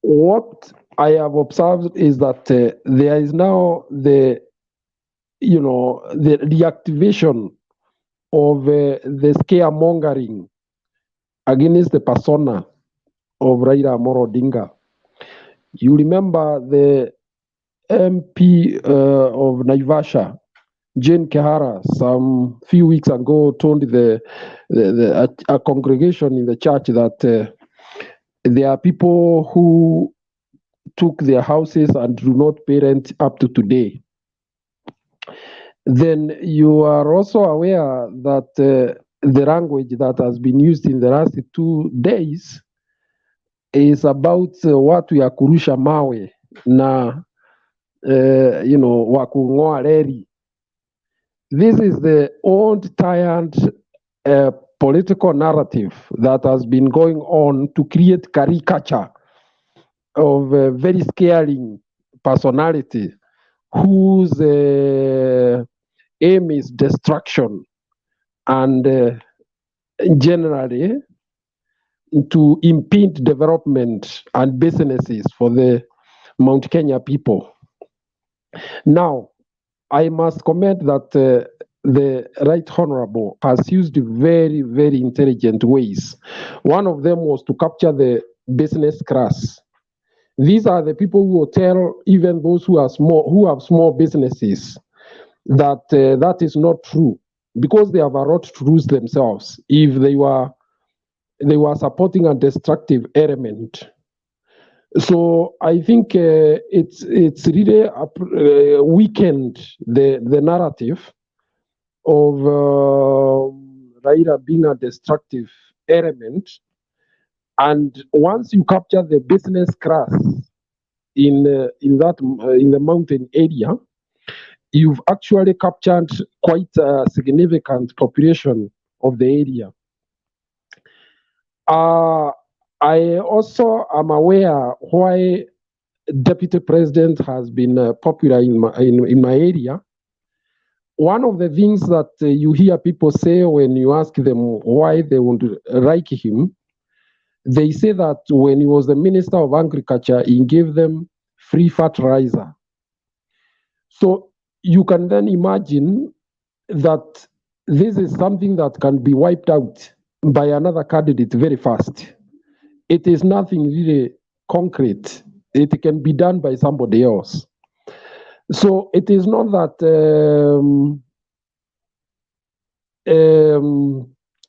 what I have observed is that there is now the reactivation of the scaremongering against the persona of Raila Amolo Odinga. You remember the MP of Naivasha, Jane Kehara, some few weeks ago told a congregation in the church that there are people who took their houses and do not pay rent up to today. Then you are also aware that the language that has been used in the last 2 days is about watu ya kurusha mawe na wakung'oa reli. This is the old tired political narrative that has been going on to create caricature of a very scaring personality whose aim is destruction and generally to impede development and businesses for the Mount Kenya people. Now, I must comment that the Right Honorable has used very, very intelligent ways. One of them was to capture the business class. These are the people who will tell even those who have small businesses that that is not true, because they have a lot to lose themselves if they were supporting a destructive element. So I think it's really weakened the narrative of Raila being a destructive element. And once you capture the business class in the mountain area, you've actually captured quite a significant population of the area. I also am aware why Deputy President has been popular in my area. One of the things that you hear people say when you ask them why they would like him, they say that when he was the Minister of Agriculture, he gave them free fertilizer. So you can then imagine that this is something that can be wiped out by another candidate very fast. It is nothing really concrete. It can be done by somebody else. So it is not that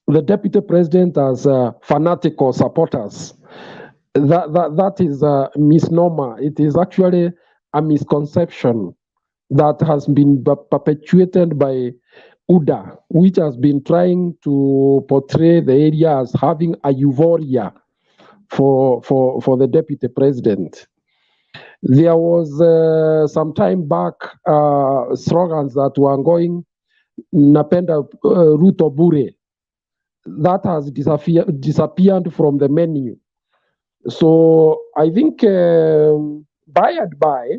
the Deputy President has fanatical supporters. That is a misnomer. It is actually a misconception that has been perpetuated by UDA, which has been trying to portray the area as having a euphoria for the Deputy President. There was some time back slogans that were going, Napenda Ruto Bure. That has disappeared from the menu. So I think by and by,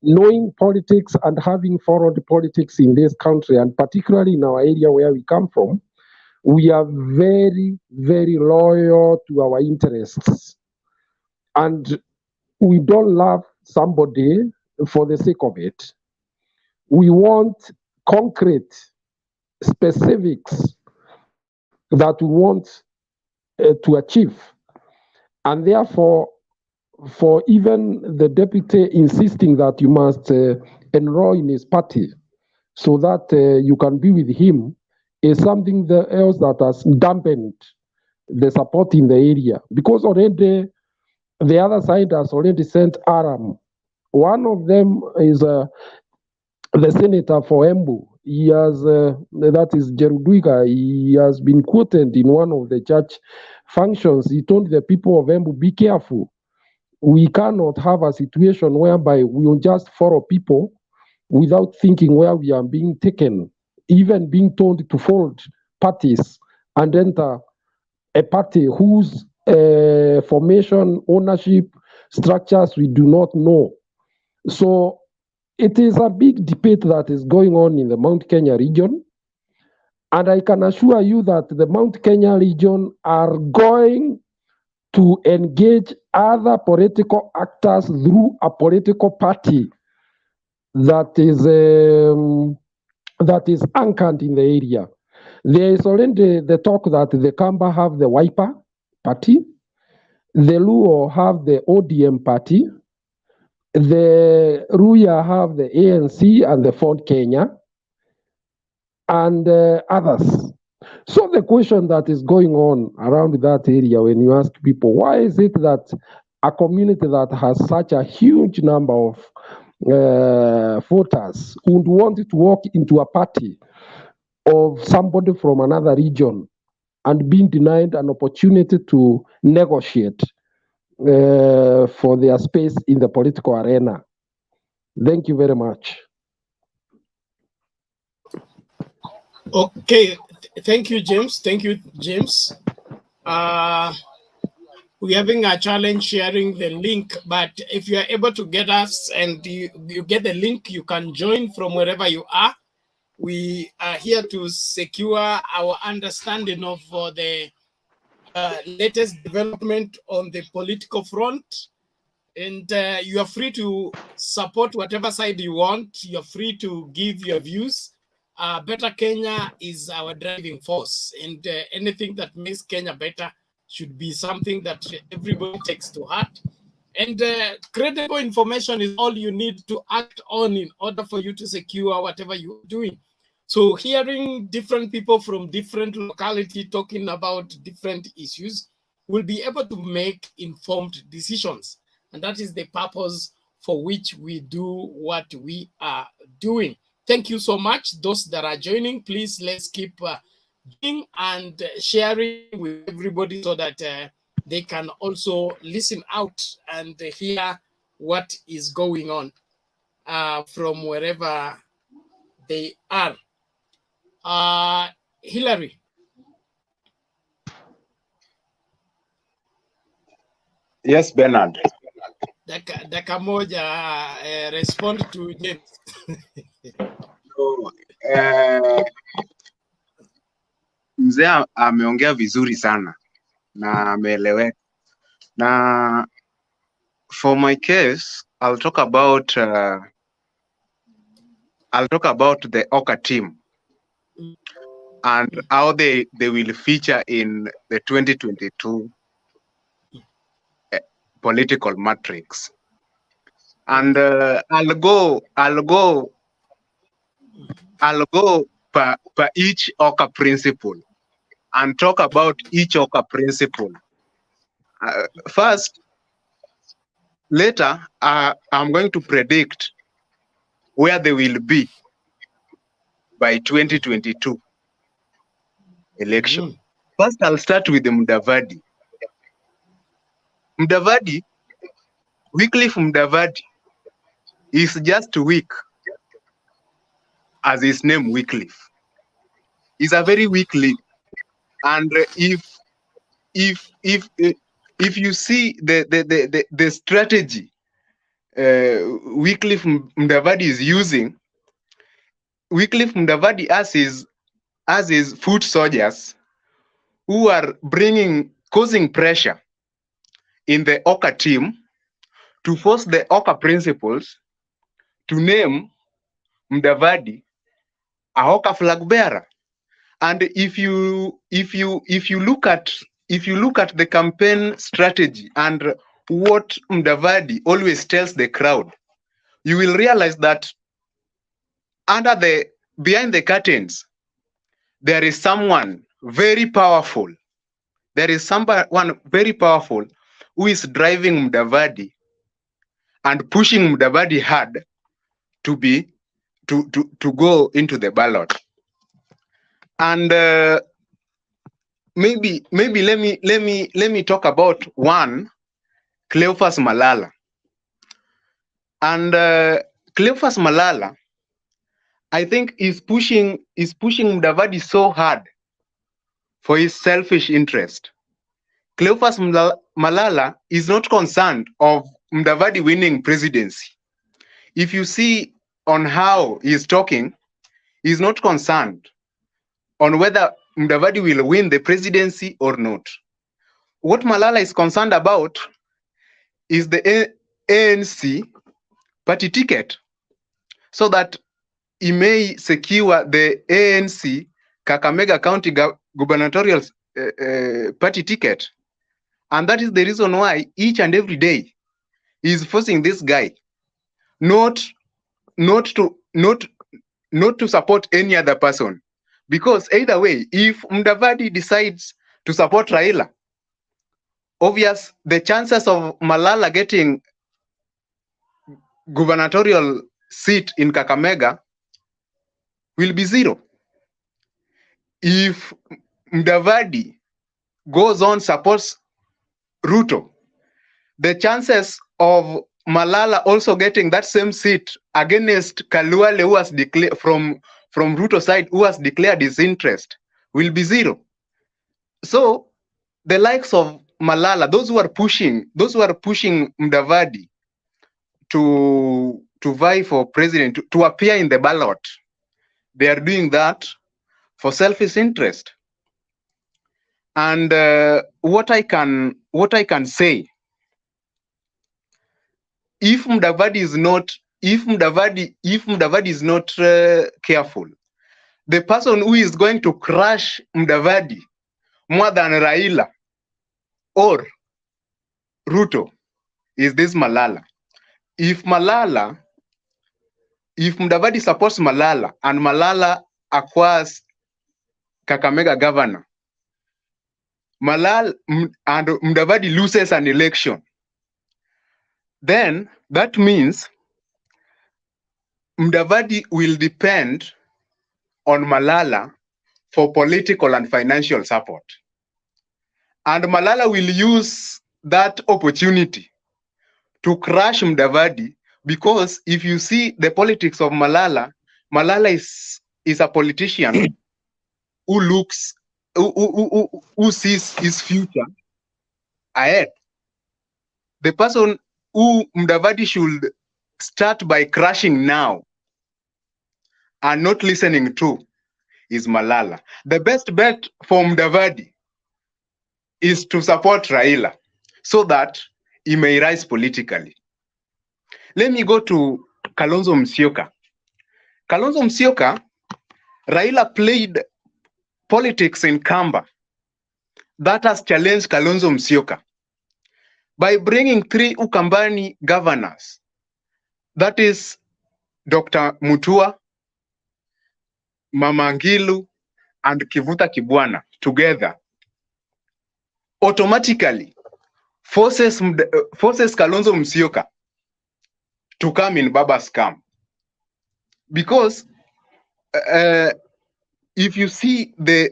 knowing politics and having followed politics in this country, and particularly in our area where we come from, we are very, very loyal to our interests. And we don't love somebody for the sake of it. We want concrete specifics that we want to achieve. And therefore, for even the deputy insisting that you must enroll in his party so that you can be with him is something else that has dampened the support in the area. Because already the other side has already sent Aram. One of them is the senator for Embu. He has, that is Jerudwiga, he has been quoted in one of the church functions. He told the people of Embu, be careful. We cannot have a situation whereby we will just follow people without thinking where we are being taken, even being told to fold parties and enter a party whose formation, ownership, structures we do not know. So it is a big debate that is going on in the Mount Kenya region. And I can assure you that the Mount Kenya region are going to engage other political actors through a political party that is anchored in the area. There is already the talk that the Kamba have the Wiper party, the Luo have the ODM party, the Ruya have the ANC and the Ford Kenya, and others. So the question that is going on around that area, when you ask people, why is it that a community that has such a huge number of voters would want to walk into a party of somebody from another region and being denied an opportunity to negotiate for their space in the political arena? Thank you very much. Okay, thank you, James. Thank you, James. We're having a challenge sharing the link, but if you are able to get us and you get the link, you can join from wherever you are. We are here to secure our understanding of the latest development on the political front. And you are free to support whatever side you want. You're free to give your views. Better Kenya is our driving force, and anything that makes Kenya better should be something that everybody takes to heart. And credible information is all you need to act on in order for you to secure whatever you're doing. So hearing different people from different locality talking about different issues will be able to make informed decisions. And that is the purpose for which we do what we are doing. Thank you so much. Those that are joining, please let's keep doing and sharing with everybody so that they can also listen out and hear what is going on from wherever they are. Hillary. Yes, Bernard. Daka moja, respond to James. So, mzee ameongea vizuri sana na ameeleweka. Na for my case, I'll talk about the Oka team and how they will feature in the 2022 political matrix. And I'll go per each Oka principle and talk about each Oka principle. First, later, I'm going to predict where they will be by 2022 election. First, I'll start with the Mudavadi. Mudavadi, Wycliffe Mudavadi, is just weak as his name Wycliffe. He's a very weak lead. And if you see the strategy Wycliffe Mudavadi is using, Wycliffe Mudavadi as his foot soldiers who are causing pressure in the Oka team to force the Oka principles to name Mudavadi a Oka flag bearer. And if you look at the campaign strategy and what Mudavadi always tells the crowd, you will realize that behind the curtains there is someone very powerful. There is someone very powerful who is driving Mudavadi and pushing Mudavadi hard to go into the ballot. And maybe let me talk about one, Cleophas Malala. And Cleophas Malala, I think, is pushing Mudavadi so hard for his selfish interest. Cleophas Malala is not concerned of Mudavadi winning presidency. If you see on how he is talking, he is not concerned on whether Mudavadi will win the presidency or not. What Malala is concerned about is the ANC party ticket, so that he may secure the ANC Kakamega County gubernatorial party ticket. And that is the reason why each and every day he is forcing this guy not to support any other person. Because either way, if Mudavadi decides to support Raila, obvious the chances of Malala getting gubernatorial seat in Kakamega will be zero. If Mudavadi goes on supports Ruto, the chances of Malala also getting that same seat against Kaluale, who has declared from Ruto side, who has declared his interest, will be zero. So the likes of Malala, those who are pushing Mudavadi to vie for president, to appear in the ballot, they are doing that for selfish interest. And what I can say, if Mudavadi is not careful, the person who is going to crush Mudavadi more than Raila or Ruto is this Malala. If Mudavadi supports Malala and Malala acquires Kakamega governor, Malala and Mudavadi loses an election, then that means Mudavadi will depend on Malala for political and financial support. And Malala will use that opportunity to crush Mudavadi, because if you see the politics of Malala, Malala is a politician who looks, who sees his future ahead. The person who Mudavadi should start by crushing now and not listening to is Malala. The best bet for Mudavadi is to support Raila so that he may rise politically. Let me go to Kalonzo Musyoka. Kalonzo Musyoka, Raila played politics in Kamba that has challenged Kalonzo Musyoka by bringing 3 Ukambani governors, that is Dr. Mutua, Mama Ngilu, and Kivuta Kibwana together, automatically forces Kalonzo Musyoka to come in Baba's camp. Because if you see the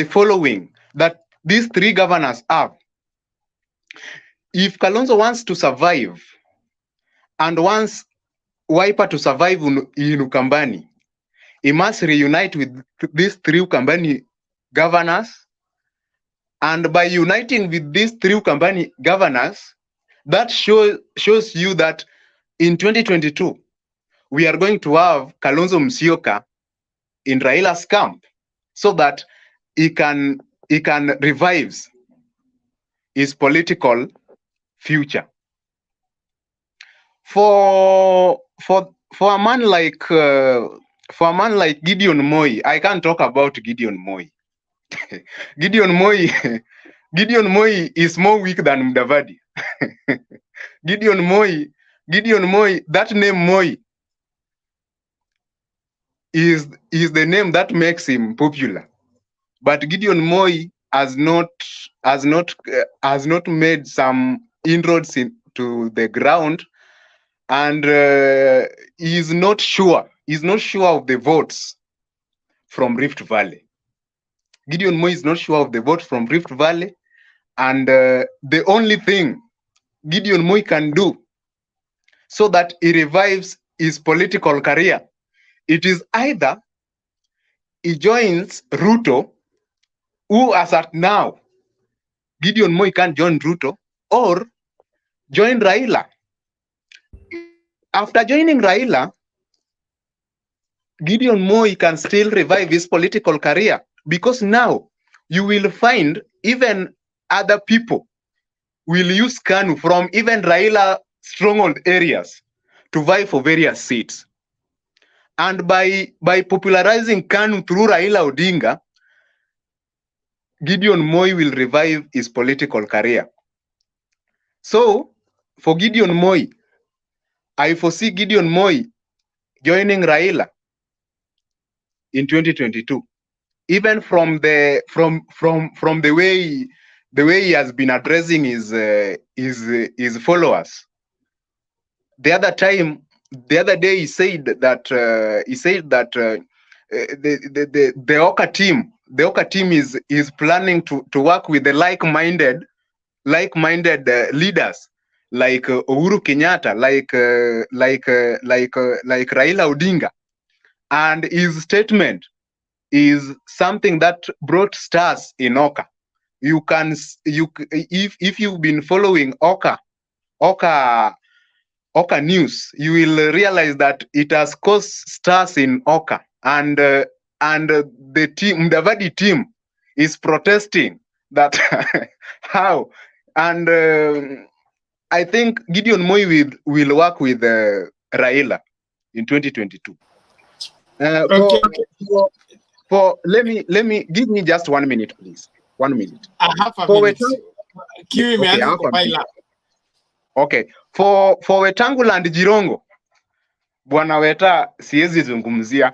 following that these 3 governors have, if Kalonzo wants to survive and wants Wiper to survive in Ukambani, he must reunite with these 3 Ukambani governors. And by uniting with these 3 Ukambani governors, that shows you that in 2022, we are going to have Kalonzo Musyoka in Raila's camp so that he can revive his political future. For a man like Gideon Moi, I can't talk about Gideon Moi. Gideon Moi is more weak than Mudavadi. Gideon Moi, that name Moi is the name that makes him popular. But Gideon Moi has not made some inroads into the ground, and he is not sure. He's not sure of the votes from Rift Valley. Gideon Moi is not sure of the votes from Rift Valley, and the only thing Gideon Moi can do so that he revives his political career, it is either he joins Ruto, who as at now, Gideon Moi can't join Ruto, or join Raila. After joining Raila, Gideon Moi can still revive his political career, because now you will find even other people will use KANU from even Raila stronghold areas to vie for various seats. And by popularizing KANU through Raila Odinga, Gideon Moi will revive his political career. So, for Gideon Moi, I foresee Gideon Moi joining Raila in 2022. Even from the way he has been addressing his followers. The other day he said that the Oka team is planning to work with the like-minded leaders like Uhuru Kenyatta, like Raila Odinga, and his statement is something that brought stars in Oka. If you've been following Oka news, you will realize that it has caused stars in Oka, and the team, Mudavadi team, is protesting that how, and I think Gideon Moi will work with Raila in 2022. Okay. Let me give me just 1 minute, please. 1 minute. I have a minute. Okay. For Wetangula and Jirongo, Bwana Weta siwezi zungumzia.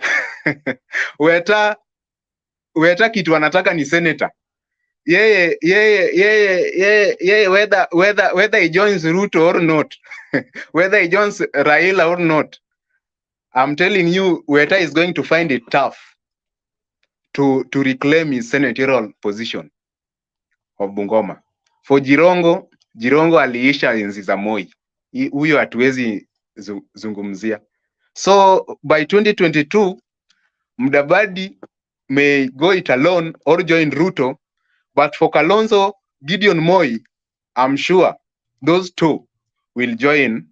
Weta kitu anataka ni senator. Yeye whether he joins Ruto or not, whether he joins Raila or not, I'm telling you, Weta is going to find it tough to reclaim his senatorial position of Bungoma. For Jirongo aliisha enzi za Moi. Huyo hatuwezi zungumzia. So by 2022, Mudavadi may go it alone or join Ruto, but for Kalonzo, Gideon Moi, I'm sure those two will join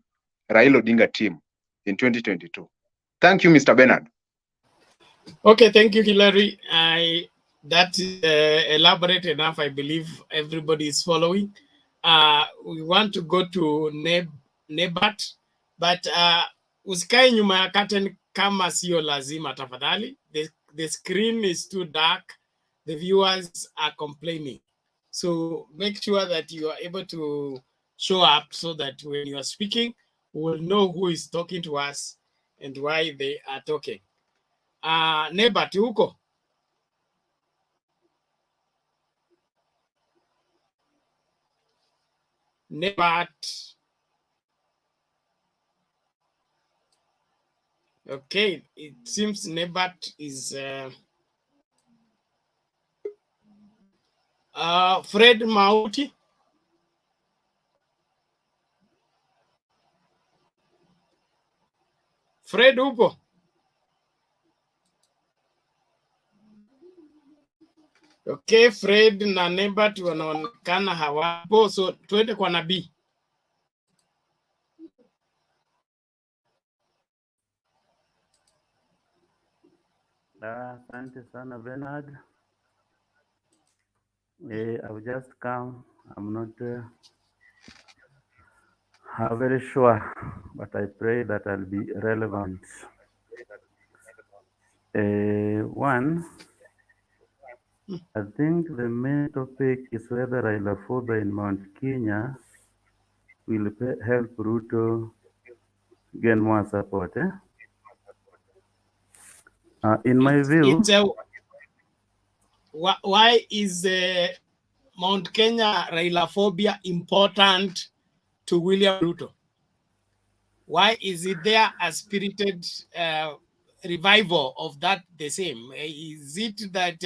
Raila Odinga team in 2022. Thank you, Mr. Bernard. Okay, thank you, Hilary. That is elaborate enough. I believe everybody is following. We want to go to Nebat, but usikae nyuma ya curtain kama sio lazima tafadhali. The screen is too dark. The viewers are complaining. So make sure that you are able to show up so that when you are speaking, we will know who is talking to us and why they are talking. Nebat huko? Nebat. Okay, it seems Nebat is Fred Mauti. Fred huko? Okay, Fred na Nebat wanaonekana hawapo, so tuende kwa Nabii. Asante sana Bernard. I've just come. I'm not very sure, but I pray that I'll be relevant. One, I think the main topic is whether Raila Phobia in Mount Kenya will help Ruto gain more support. In my view, why is Mount Kenya Raila Phobia important to William Ruto? Why is it there a spirited revival of that the same? Is it that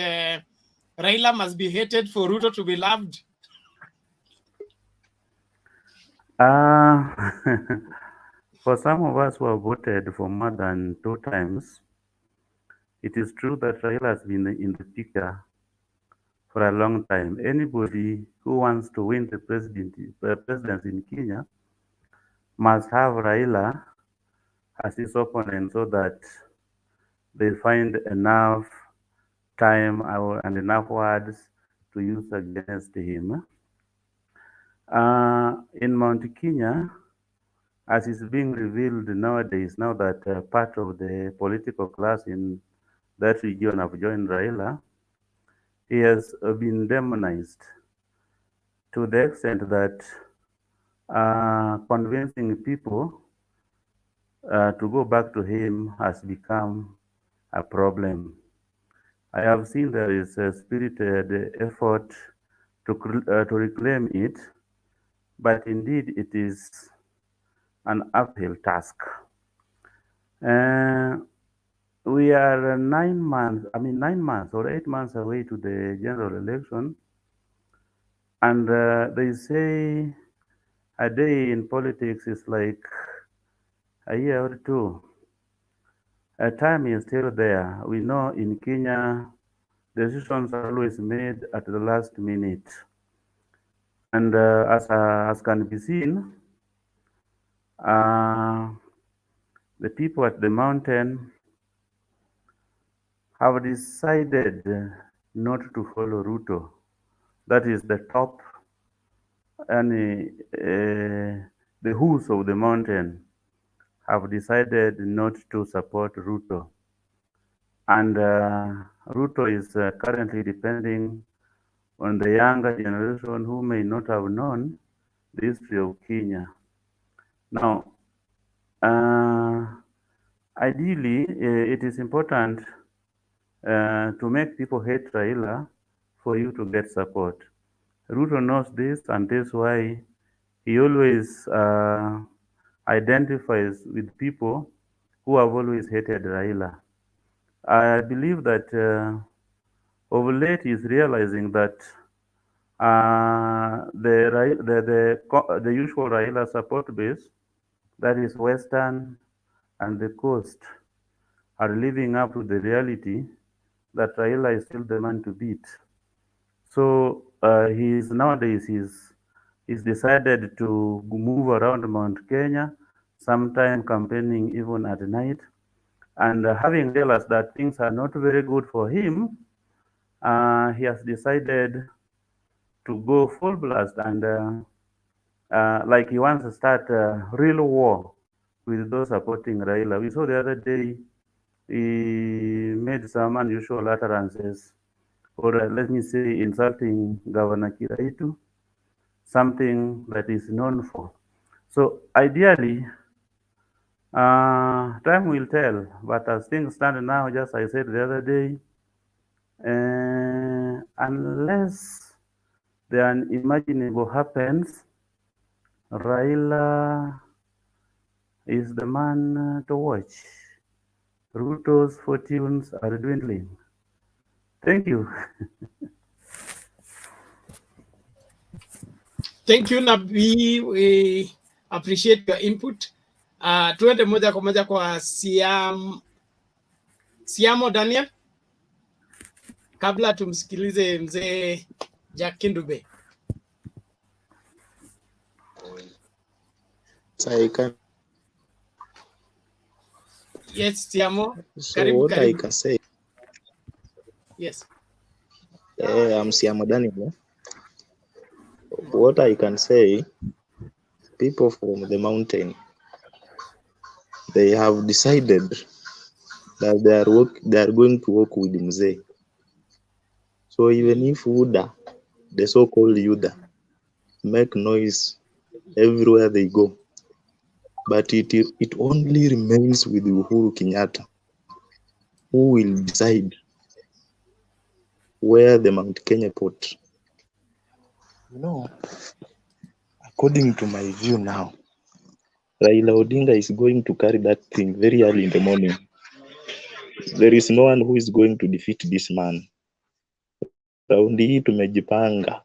Raila must be hated for Ruto to be loved? for some of us who have voted for more than 2 times, it is true that Raila has been in the picture for a long time. Anybody who wants to win the presidency in Kenya must have Raila as his opponent so that they find enough time and enough words to use against him. In Mount Kenya, as is being revealed nowadays, now that part of the political class in that region have joined Raila, he has been demonized to the extent that convincing people to go back to him has become a problem. I have seen there is a spirited effort to reclaim it, but indeed it is an uphill task. We are 9 months or 8 months away to the general election, and they say a day in politics is like a year or 2. Time is still there. We know in Kenya, decisions are always made at the last minute. And as can be seen, the people at the mountain have decided not to follow Ruto. That is the top, and the who's of the mountain have decided not to support Ruto. And Ruto is currently depending on the younger generation who may not have known the history of Kenya. Now, ideally, it is important to make people hate Raila for you to get support. Ruto knows this, and that's why he always identifies with people who have always hated Raila. I believe that Of late, he's realizing that the usual Raila support base, that is Western and the Coast, are living up to the reality that Raila is still the man to beat. So he's decided to move around Mount Kenya, sometime campaigning even at night, and having realized that things are not very good for him, he has decided to go full blast and like he wants to start a real war with those supporting Raila. We saw the other day he made some unusual utterances, or let me say insulting Governor Kiraitu, something that is known for. So ideally, time will tell, but as things stand now, just I said the other day, unless the unimaginable happens, Raila is the man to watch. Ruto's fortunes are dwindling. Thank you. Thank you Nabii, we appreciate your input. Tuende moja kwa moja kwa Siamo Daniel kabla tumsikilize mzee Jack Kindube. Yes, Siamo. So what I can say, yes. I'm Siamo Daniel. What I can say, people from the mountain, they have decided that they are going to work with Mzee. So even if Uda, the so-called Yuda, make noise everywhere they go, but it only remains with Uhuru Kenyatta, who will decide where the Mount Kenya port. You know, according to my view now, Raila Odinga is going to carry that thing very early in the morning. There is no one who is going to defeat this man. Raundi hii tumejipanga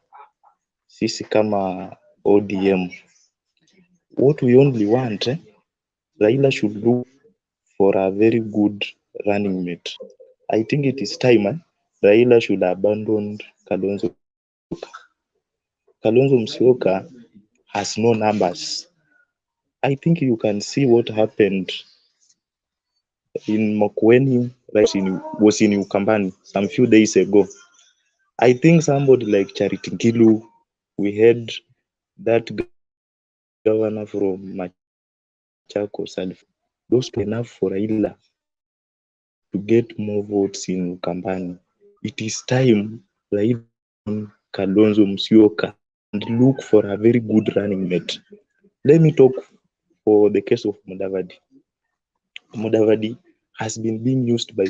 sisi kama ODM. What we only want, Raila should look for a very good running mate. I think it is time Raila should abandon Kalonzo. Kalonzo Musyoka has no numbers. I think you can see what happened in Mokweni, was in Ukambani some few days ago. I think somebody like Charity Ngilu, we had that governor from Machakos, and those were enough for Raila to get more votes in Ukambani. It is time Raila Kalonzo Musyoka and look for a very good running mate. Let me talk for the case of Mudavadi. Mudavadi has been being used by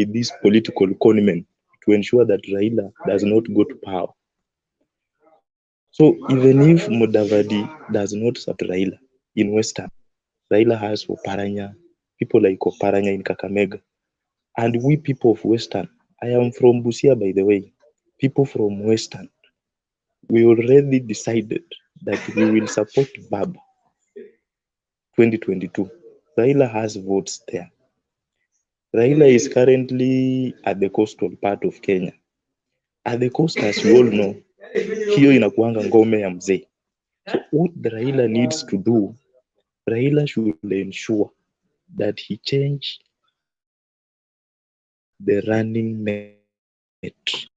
these political conmen to ensure that Raila does not go to power. So even if Mudavadi does not support Raila in Western, Raila has Oparanya, people like Oparanya in Kakamega, and we people of Western. I am from Busia, by the way. People from Western, we already decided that we will support Baba 2022. Raila has votes there. Raila is currently at the coastal part of Kenya. At the coast, as you all know, hiyo inakuanga ngome ya mzee. So what the Raila needs to do, Raila should ensure that he change the running mate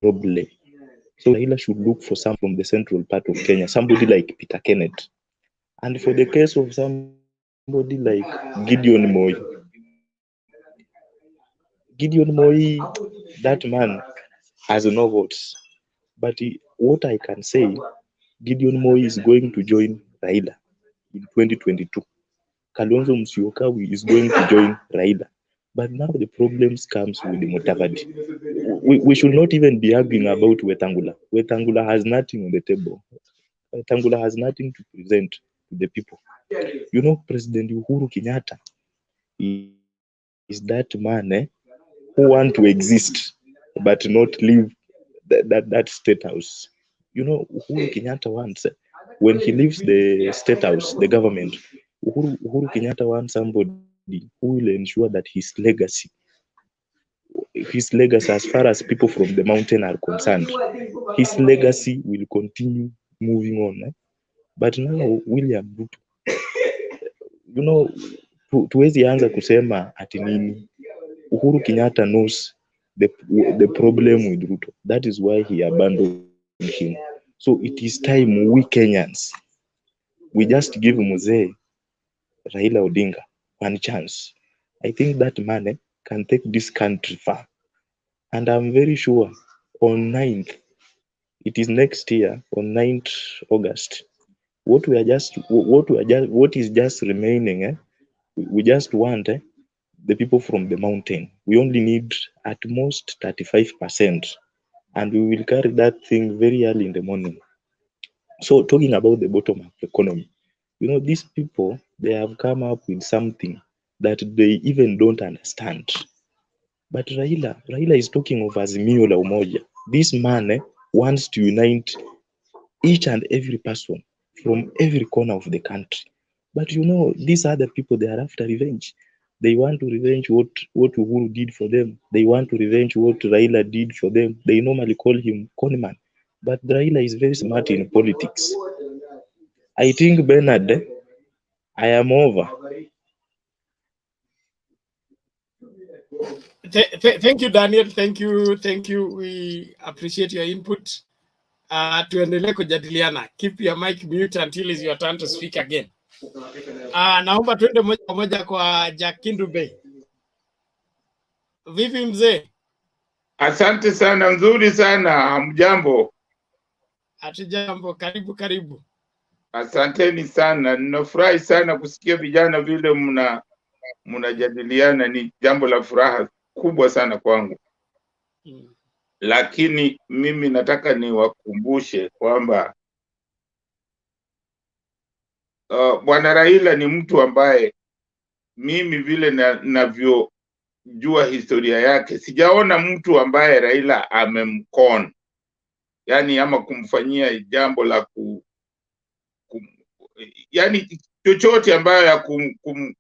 problem. So Raila should look for some from the central part of Kenya, somebody like Peter Kenneth. And for the case of somebody like Gideon Moi, that man has no votes. But what I can say, Gideon Moi is going to join Raila in 2022. Kalonzo Musyoka is going to join Raila. But now the problems comes with the Mudavadi. We should not even be arguing about Wetangula. Wetangula has nothing on the table. Wetangula has nothing to present to the people. You know, President Uhuru Kenyatta is that man who want to exist but not leave that state house. You know, Uhuru Kenyatta wants, when he leaves the state house, the government, Uhuru Kenyatta wants somebody who will ensure that his legacy as far as people from the mountain are concerned, his legacy will continue moving on. But now William Ruto, you know, tuwezi anza kusema ati nini. Uhuru Kenyatta knows the problem with Ruto. That is why he abandoned him. So it is time we Kenyans, we just give Mzee Raila Odinga one chance. I think that man can take this country far. And I'm very sure on 9th, it is next year, on 9th August, what is just remaining, we just want the people from the mountain. We only need at most 35%, and we will carry that thing very early in the morning. So talking about the bottom-up economy, you know, these people, they have come up with something that they even don't understand. But Raila is talking of Azimio la Umoja. This man wants to unite each and every person from every corner of the country. But you know, these other people, they are after revenge. They want to revenge what Uhuru did for them. They want to revenge what Raila did for them. They normally call him conman. But Raila is very smart in politics. I think, Bernard, I am over. Thank you, Daniel. Thank you. We appreciate your input. Tuendelee kujadiliana. Keep your mic mute until it's your turn to speak again. Naomba tuende moja kwa moja kwa Jakindu Bey. Vipi mzee? Asante sana, nzuri sana. Hamjambo? Hatujambo, karibu. Asanteni sana, ninafurahi sana kusikia vijana vile mnajadiliana, ni jambo la furaha kubwa sana kwangu. Lakini mimi nataka niwakumbushe kwamba Bwana Raila ni mtu ambaye mimi vile navyojua historia yake, sijaona mtu ambaye Raila amemkona, yani ama kumfanyia jambo la yani chochote ambayo ya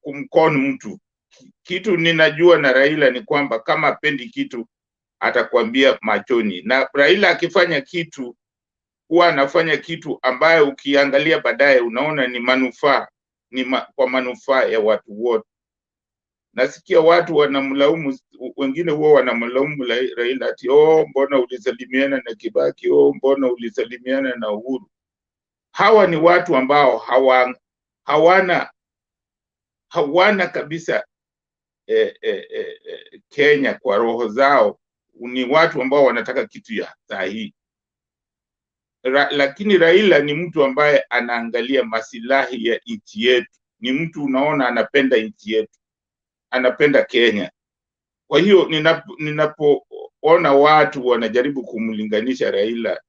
kumkon mtu. Kitu ninajua na Raila ni kwamba kama apendi kitu atakwambia machoni, na Raila akifanya kitu huwa anafanya kitu ambayo ukiangalia baadaye unaona ni manufaa, kwa manufaa ya watu wote. Nasikia watu wanamlaumu, wengine huwa wanamlaumu Raila ati mbona ulisalimiana na Kibaki, mbona ulisalimiana na Uhuru. Hawa ni watu ambao hawana kabisa Kenya kwa roho zao. Ni watu ambao wanataka kitu ya sahihi. Lakini Raila ni mtu ambaye anaangalia masilahi ya nchi yetu. Ni mtu unaona anapenda nchi yetu, anapenda Kenya. Kwa hiyo ninapoona watu wanajaribu kumlinganisha Raila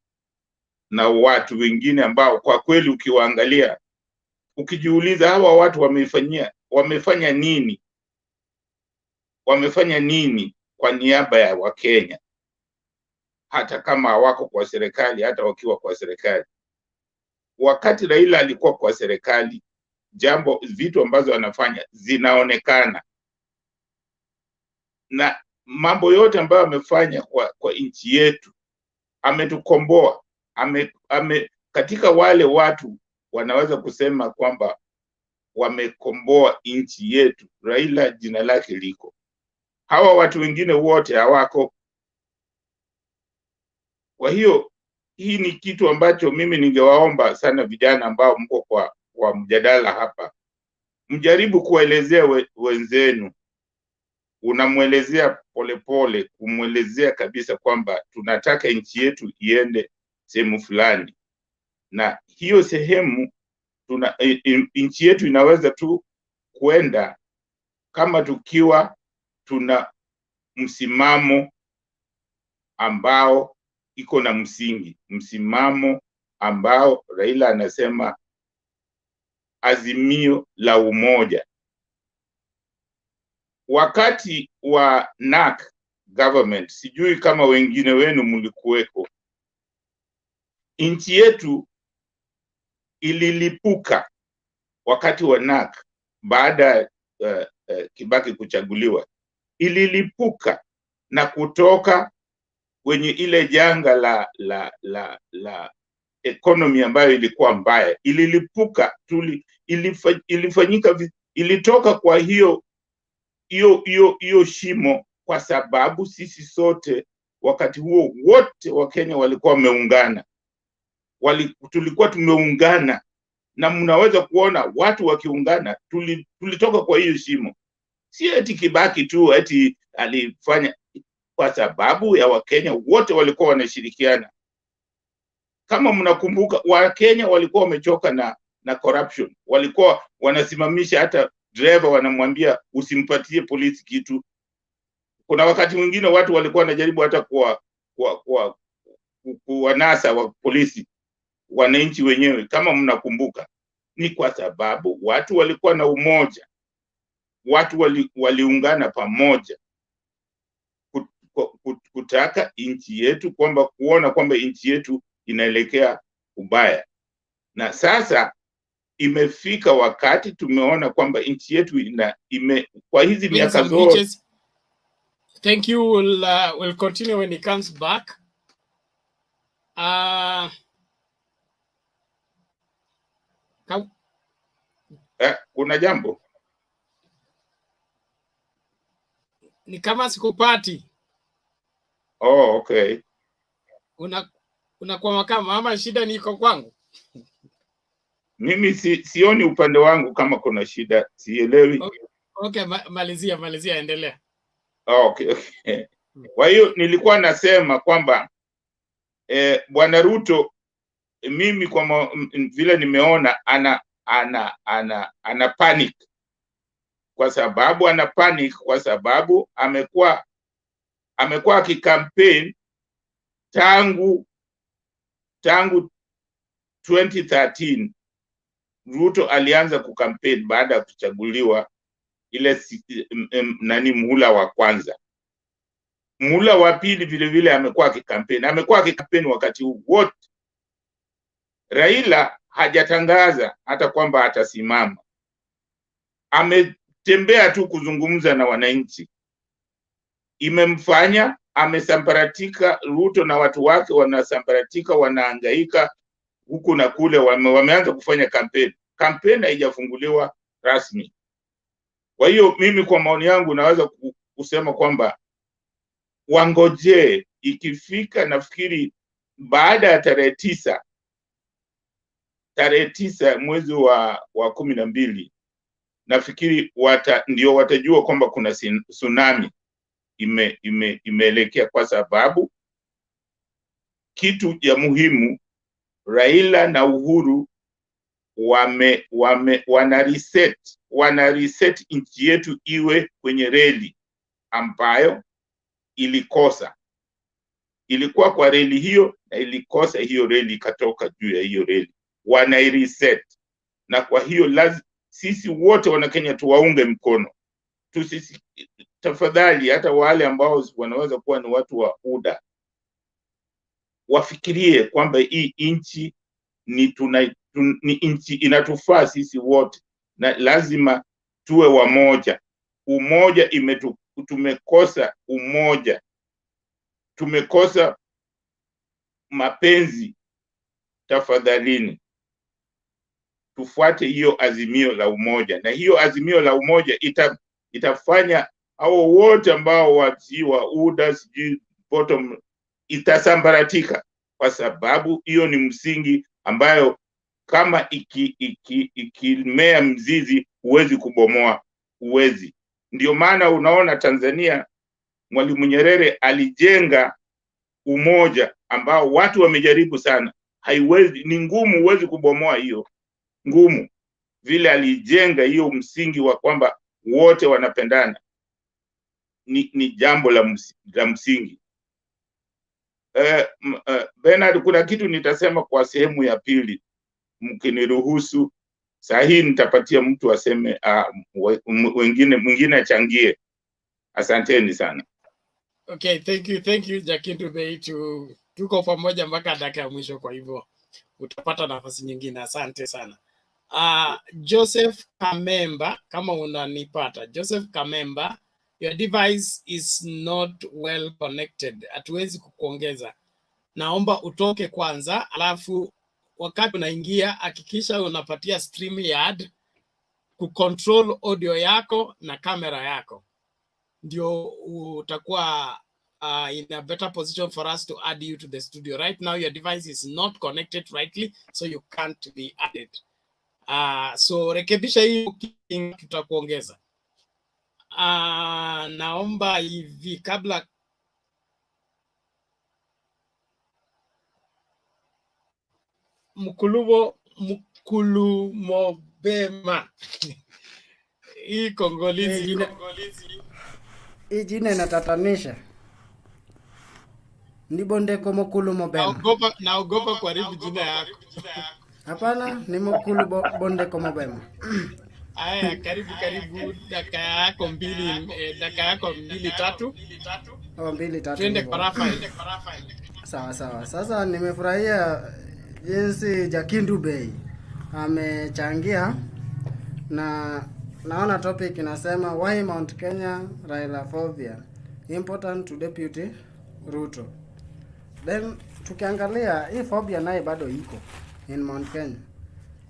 na watu wengine ambao kwa kweli ukiwaangalia, ukijiuliza hawa watu wamefanya nini kwa niaba ya Wakenya, hata kama hawako kwa serikali, hata wakiwa kwa serikali. Wakati Raila alikuwa kwa serikali, vitu ambazo anafanya zinaonekana, na mambo yote ambayo amefanya kwa nchi yetu, ametukomboa. Katika wale watu wanaweza kusema kwamba wamekomboa nchi yetu, Raila jina lake liko. Hawa watu wengine wote hawako. Kwa hiyo hii ni kitu ambacho mimi ningewaomba sana vijana ambao mko kwa mjadala hapa, mjaribu kuelezea wenzenu. Unamwelezea polepole, kumwelezea kabisa kwamba tunataka nchi yetu iende sehemu fulani, na hiyo sehemu nchi yetu inaweza tu kwenda kama tukiwa tuna msimamo ambao iko na msimamo ambao Raila anasema azimio la umoja. Wakati wa NAK government, sijui kama wengine wenu mlikuweko, nchi yetu ililipuka wakati wa NAK baada Kibaki kuchaguliwa, ililipuka na kutoka kwenye ile janga la economy ambayo ilikuwa mbaya, ililipuka ilifanyika, ilitoka kwa hiyo shimo, kwa sababu sisi sote wakati huo wote wa Kenya walikuwa wameungana, tulikuwa tumeungana, na mnaweza kuona watu wakiungana, tulitoka kwa hiyo shimo. Si eti Kibaki tu eti alifanya, kwa sababu ya Wakenya wote walikuwa wanashirikiana. Kama mnakumbuka, Wakenya walikuwa wamechoka na corruption, walikuwa wanasimamisha hata driver, wanamwambia usimpatie polisi kitu. Kuna wakati mwingine watu walikuwa wanajaribu hata kuwanasa wa polisi, wananchi wenyewe, kama mnakumbuka. Ni kwa sababu watu walikuwa na umoja, watu waliungana pamoja kutaka nchi yetu, kuona kwamba nchi yetu inaelekea ubaya. Na sasa imefika wakati tumeona kwamba nchi yetu kwa hizi miaka zote. Thank you. We'll continue when he comes back. Kuna jambo ni kama sikupati. Oh, okay. Unakuwa kama ama shida niko kwangu? Mimi sioni upande wangu kama kuna shida, sielewi. Okay, malizia, endelea. Okay. Kwa hiyo nilikuwa nasema kwamba Bwana Ruto, mimi kwa vile nimeona ana panic, kwa sababu amekuwa akikampeni tangu 2013. Ruto alianza kukampeni baada ya kuchaguliwa ile muhula wa kwanza. Muhula wa pili vile vile amekuwa akikampeni wakati wote. Raila hajatangaza hata kwamba atasimama, ametembea tu kuzungumza na wananchi. Imemfanya amesambaratika. Ruto na watu wake wanasambaratika, wanahangaika huku na kule, wameanza kufanya kampeni haijafunguliwa rasmi. Kwa hiyo mimi kwa maoni yangu naweza kusema kwamba wangojee, ikifika nafikiri baada ya tarehe 9 mwezi wa 12, nafikiri ndio watajua kwamba kuna tsunami imeelekea, kwa sababu kitu ya muhimu, Raila na Uhuru wana reset nchi yetu iwe kwenye reli ambayo ilikosa. Ilikuwa kwa reli hiyo na ilikosa, hiyo reli ikatoka juu ya hiyo reli, wana reset. Na kwa hiyo sisi wote wana Kenya tuwaunge mkono. Tafadhali, hata wale ambao wanaweza kuwa ni watu wa UDA wafikirie kwamba hii nchi ni nchi inatufaa sisi wote, na lazima tuwe wamoja. Umoja tumekosa umoja, tumekosa mapenzi. Tafadhalini tufuate hiyo azimio la umoja, na hiyo azimio la umoja itafanya hao wote ambao wa UDA bottom itasambaratika, kwa sababu hiyo ni msingi ambayo kama ikimea mzizi huwezi kubomoa, huwezi. Ndio maana unaona Tanzania, Mwalimu Nyerere alijenga umoja ambao watu wamejaribu sana, haiwezi, ni ngumu, huwezi kubomoa hiyo, ngumu. Vile alijenga hiyo msingi wa kwamba wote wanapendana, ni jambo la msingi. Bernard, kuna kitu nitasema kwa sehemu ya pili, mkiniruhusu. Saa hii nitapatia mtu aseme, mwingine achangie. Asanteni sana. Okay, thank you Jakindu Bei, tuko pamoja mpaka dakika ya mwisho, kwa hivyo utapata nafasi nyingine. Asante sana. Joseph Kamemba, kama unanipata. Joseph Kamemba, your device is not well connected. Hatuwezi kukuongeza. Naomba utoke kwanza, alafu wakati unaingia hakikisha unapatia StreamYard kucontrol audio yako na kamera yako, ndio utakuwa in a better position for us to add you to the studio. Right now your device is not connected rightly, so you can't be added. So rekebisha hiyo, tutakuongeza. Naomba hivi kabla Mkulumobema hii Kongolizi hii jina inatatanisha. Ni Bondeko Mkulumobema. Naogopa kuharibu jina yako. Hapana, ni Bondeko Mobema. Aya, karibu dakika yako mbili tatu. Mbili tatu. Twende kwa Rafael. Sawa. Sasa nimefurahia jinsi Jakindu Bei amechangia, na naona topic inasema why Mount Kenya Raila Phobia important to Deputy Ruto. Then tukiangalia hii phobia naye bado iko in Mount Kenya.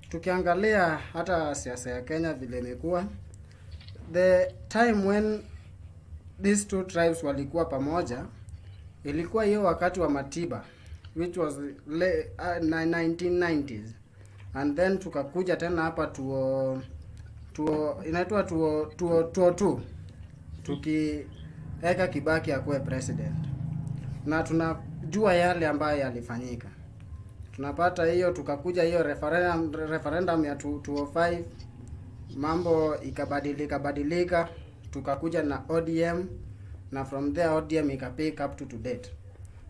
Tukiangalia hata siasa ya Kenya vile imekuwa, the time when these two tribes walikuwa pamoja ilikuwa hiyo wakati wa Matiba, which was 1990s, and then tukakuja tena hapa inaitwa 202 tukiweka Kibaki akuwe president, na tunajua yale ambayo yalifanyika. Tunapata hiyo, tukakuja hiyo referendum ya 205, mambo ikabadilika, tukakuja na ODM, na from there ODM ikapick up to date.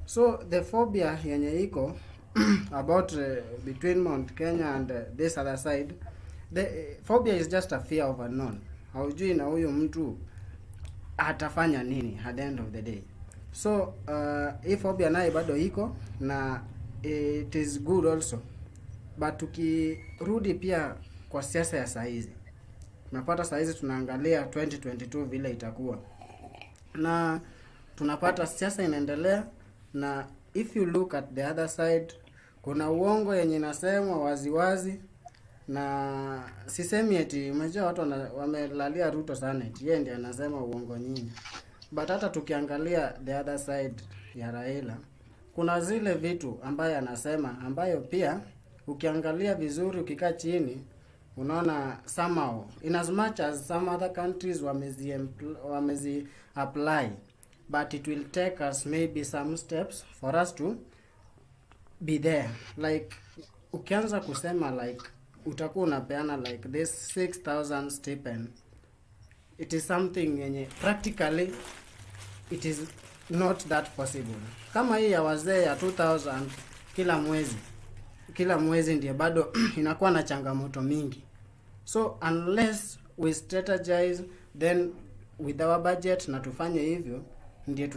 So the phobia yenye iko about between Mount Kenya and this other side, the phobia is just a fear of unknown. Haujui na huyo mtu atafanya nini at the end of the day. So hii phobia naye bado iko, na it is good also, but tukirudi pia kwa siasa ya saizi, tunapata saizi tunaangalia 2022 vile itakuwa, na tunapata siasa inaendelea, na if you look at the other side, kuna uongo yenye inasemwa waziwazi, na sisemi eti umejua watu wamelalia Ruto sana eti yeye ndiye anasema uongo nyingi, but hata tukiangalia the other side ya Raila, kuna zile vitu ambayo anasema ambayo pia ukiangalia vizuri, ukikaa chini, unaona somehow in as much as some other countries wamezi apply, but it will take us maybe some steps for us to be there. Like ukianza kusema like utakuwa unapeana like this 6,000 stipend, it is something yenye practically it is not that possible. Kama hii ya wazee ya 2,000 kila mwezi ndiye bado inakuwa na changamoto mingi. So unless we strategize then with our budget na tufanye hivyo, ndiye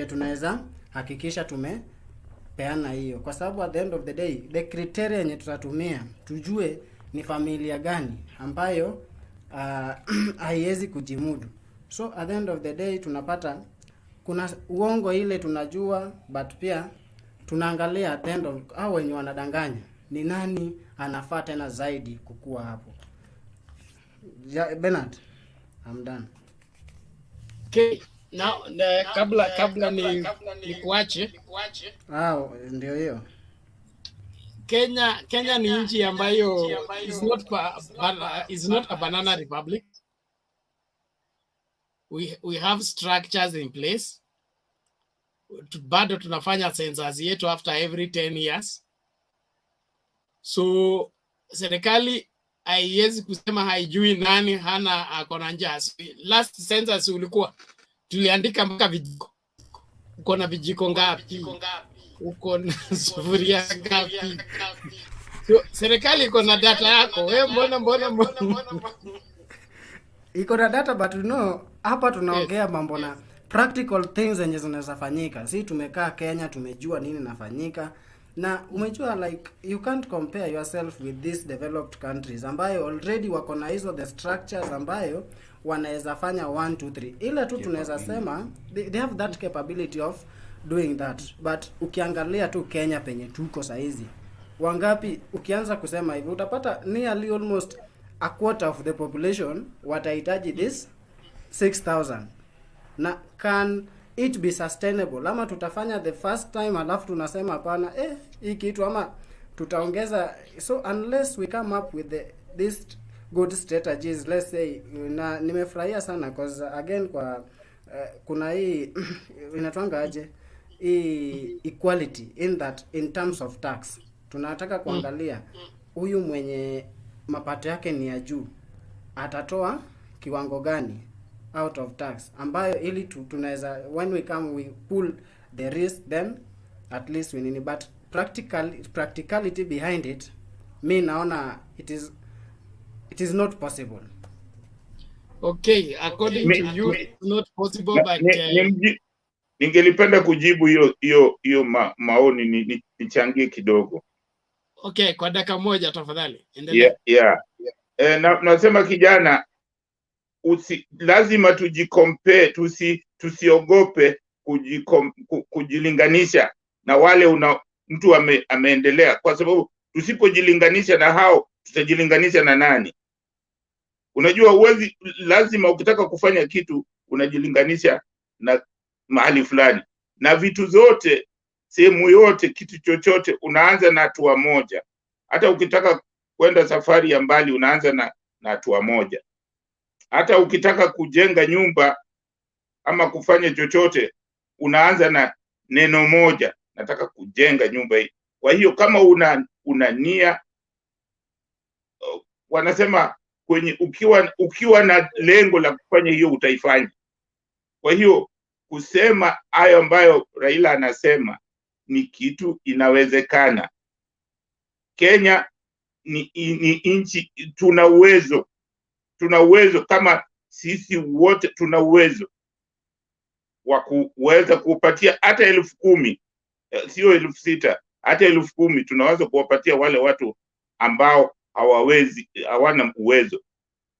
tunaweza hakikisha tumepeana hiyo, kwa sababu at the end of the day the criteria yenye tutatumia tujue ni familia gani ambayo haiwezi kujimudu. So at the end of the day tunapata kuna uongo ile tunajua, but pia tunaangalia at the end of hao wenye wanadanganya ni nani anafaa tena zaidi kukua hapo. Bernard, I'm done. Okay, now kabla ni kuache. Ndio hiyo. Kenya ni nchi ambayo is not a banana republic. We have structures in place. Bado tunafanya census yetu after every 10 years. So serikali haiwezi kusema haijui nani hana akona njaa. Last census ulikuwa tuliandika mpaka vijiko. Uko na vijiko ngapi? Uko na sufuria ngapi? So serikali iko na data yako. Wewe mbona iko na data, but hapa tunaongea mambo na practical things zenye zinaweza fanyika. Si tumekaa Kenya tumejua nini nafanyika, na umejua like you can't compare yourself with these developed countries ambayo already wako na hizo the structures ambayo wanaweza fanya 1 2 3. Ile tu tunaweza sema they have that capability of doing that, but ukiangalia tu Kenya penye tuko saizi, wangapi ukianza kusema hivi utapata nearly almost a quarter of the population watahitaji this 6,000. Na can it be sustainable? Ama tutafanya the first time alafu tunasema hapana, hii kitu, ama tutaongeza. So unless we come up with this good strategies, let's say, na nimefurahia sana cause again kwa kuna hii inatwanga aje hii equality in terms of tax. Tunataka kuangalia huyu mwenye mapato yake ni ya juu atatoa kiwango gani out of tax, ambayo ili tunaweza when we come we pull the risk, then at least we nini, but practicality behind it, mi naona it is not possible. Okay, according to you it's not possible, but ningelipenda kujibu hiyo maoni, nichangie kidogo. Okay, kwa dakika moja tafadhali. Endelea. Yeah. Nasema kijana, lazima tujicompare, tusiogope kujilinganisha na wale mtu ameendelea, kwa sababu tusipojilinganisha na hao tutajilinganisha na nani? Unajua lazima ukitaka kufanya kitu unajilinganisha na mahali fulani, na vitu zote, sehemu yote, kitu chochote unaanza na hatua moja. Hata ukitaka kwenda safari ya mbali unaanza na hatua moja. Hata ukitaka kujenga nyumba ama kufanya chochote unaanza na neno moja, nataka kujenga nyumba hii. Kwa hiyo kama una nia, wanasema ukiwa na lengo la kufanya hiyo utaifanya. Kwa hiyo kusema hayo ambayo Raila anasema ni kitu inawezekana. Kenya ni nchi, tuna uwezo kama sisi wote tuna uwezo wa kuweza kupatia hata 10,000, sio 6,000, hata 10,000 tunaweza kuwapatia wale watu ambao hawana uwezo.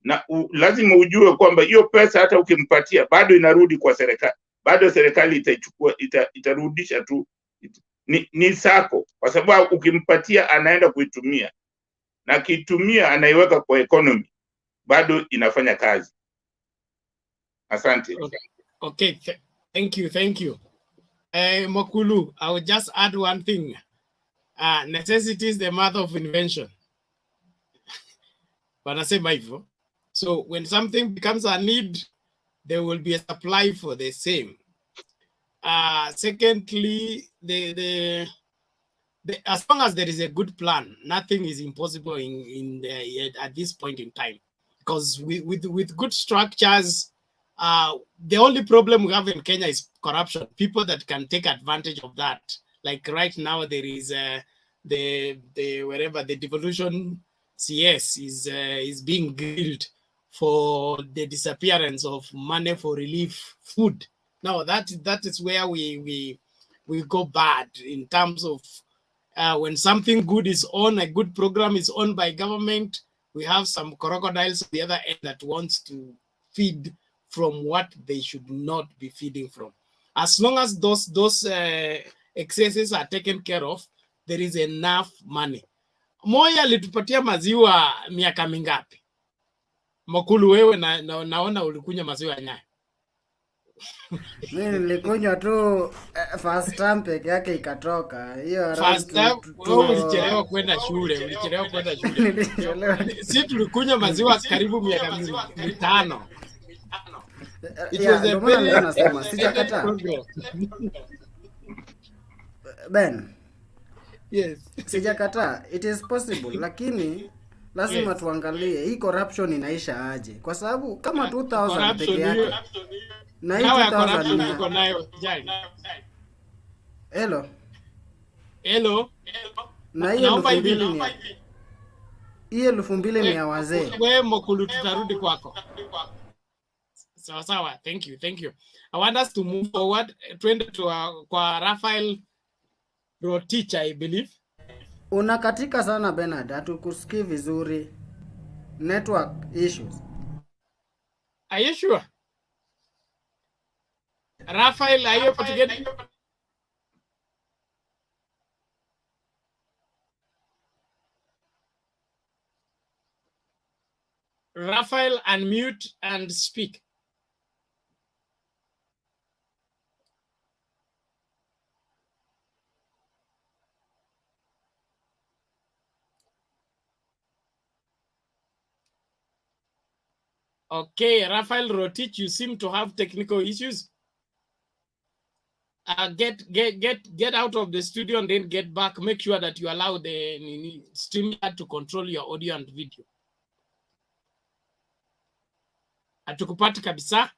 Na lazima ujue kwamba hiyo pesa hata ukimpatia bado inarudi kwa serikali, bado serikali itachukua, itarudisha tu, ni sako, kwa sababu ukimpatia anaenda kuitumia, na kitumia anaiweka kwa economy, bado inafanya kazi. Asante. Okay. Thank you. Makulu, I will just add one thing. Necessity is the mother of invention. Wanasema hivyo. So when something becomes a need, there will be a supply for the same. Secondly, as long as there is a good plan, nothing is impossible at this point in time. Because with good structures, the only problem we have in Kenya is corruption. People that can take advantage of that. Like right now, there is the devolution CS is being grilled for the disappearance of money for relief food. Now that is where we go bad in terms of when something good is on, a good program is on by government, we have some crocodiles on the other end that wants to feed from what they should not be feeding from. As long as those excesses are taken care of, there is enough money. Moi alitupatia maziwa miaka mingapi? Makulu, wewe naona ulikunywa maziwa Nyayo. Mimi nilikunywa tu first time peke yake ikatoka. Hiyo first time ulichelewa kwenda shule, Sisi tulikunywa maziwa karibu miaka 5. It was a very nasema sijakataa. Ben. Yes. Sijakataa. It is possible, lakini lazima tuangalie hii corruption inaisha aje, kwa sababu kama 2000 peke yake na hii 2000 iko nayo jani. Hello. Na hiyo 2000 ni ya wazee. Wewe Makulu, tutarudi kwako. Sawa. Thank you. I want us to move forward. Twende to kwa Raphael Rotich, I believe. Unakatika sana Bernard, hatukusikii vizuri. Network issues. Are you sure? Raphael, are you able to get me? Raphael, unmute and speak. Okay, Raphael Rotich, you seem to have technical issues. Get out of the studio and then get back. Make sure that you allow the StreamYard to control your audio and video. Hatukupati kabisa.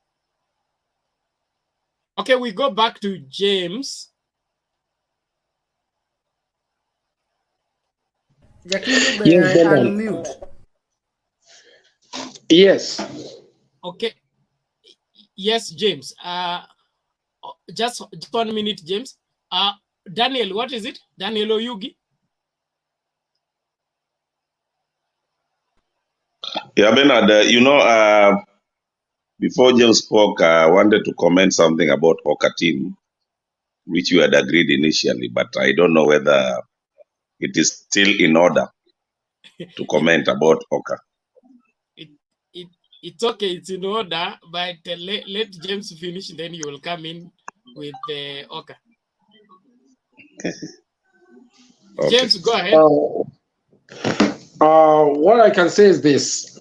Okay, we go back to James. Jakilu, Yes, Bernard. unmute. Yes. Okay. Yes, James. Just 1 minute, James. Daniel, what is it? Daniel Oyugi? Yeah, Bernard, before James spoke, I wanted to comment something about Oka team, which you had agreed initially, but I don't know whether it is still in order to comment about Oka. It's okay, it's in order, but let James finish, then you will come in with the Oka. Okay. James, go ahead. What I can say is this.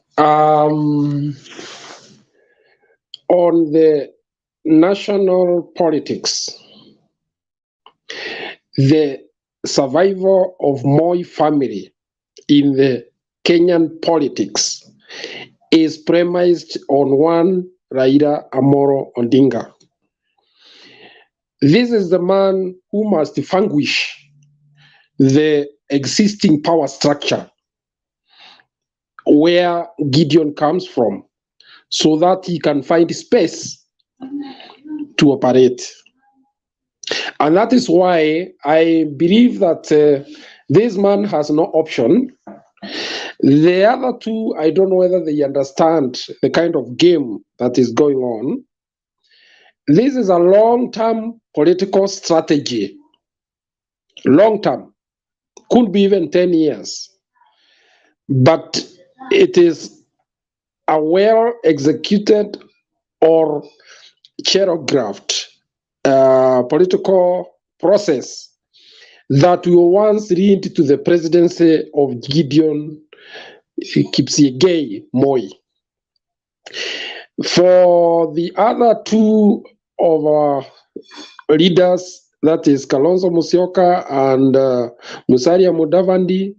On the national politics, the survival of Moi family in the Kenyan politics is premised on one Raila Amolo Odinga. This is the man who must vanquish the existing power structure where Gideon comes from, so that he can find space to operate. And that is why I believe that this man has no option. The other two, I don't know whether they understand the kind of game that is going on. This is a long-term political strategy. Long-term. Could be even 10 years. But it is a well-executed or choreographed political process that will once lead to the presidency of Gideon Kipsigei Moi. For the other two of our leaders, that is Kalonzo Musyoka and Musalia Mudavadi,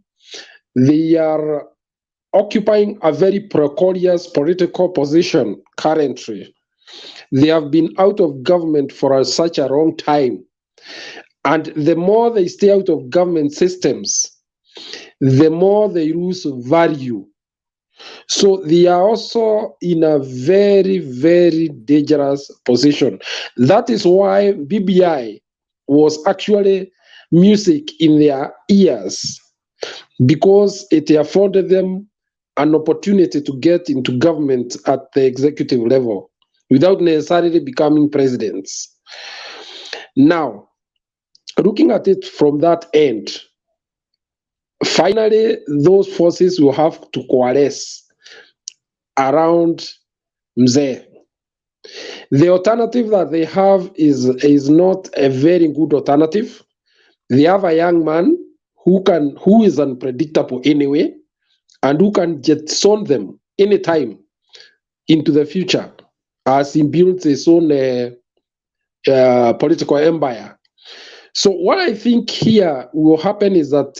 they are occupying a very precarious political position currently. They have been out of government for such a long time. And the more they stay out of government systems, the more they lose value. So they are also in a very, very dangerous position. That is why BBI was actually music in their ears, because it afforded them an opportunity to get into government at the executive level without necessarily becoming presidents. Now, looking at it from that end, finally, those forces will have to coalesce around Mzee. The alternative that they have is not a very good alternative. They have a young man who is unpredictable anyway, and who can jettison them anytime into the future as he builds his own political empire. So what I think here will happen is that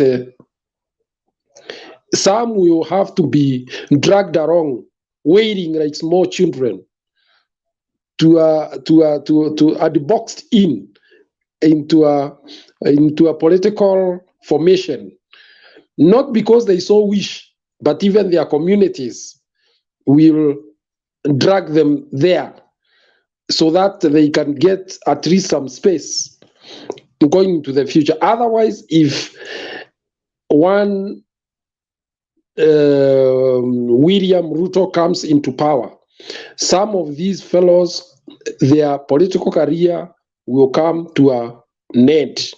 some will have to be dragged along, waiting like small children, to be boxed into a political formation, not because they so wish, but even their communities will drag them there so that they can get at least some space going into the future. Otherwise, if one William Ruto comes into power, some of these fellows, their political career will come to a end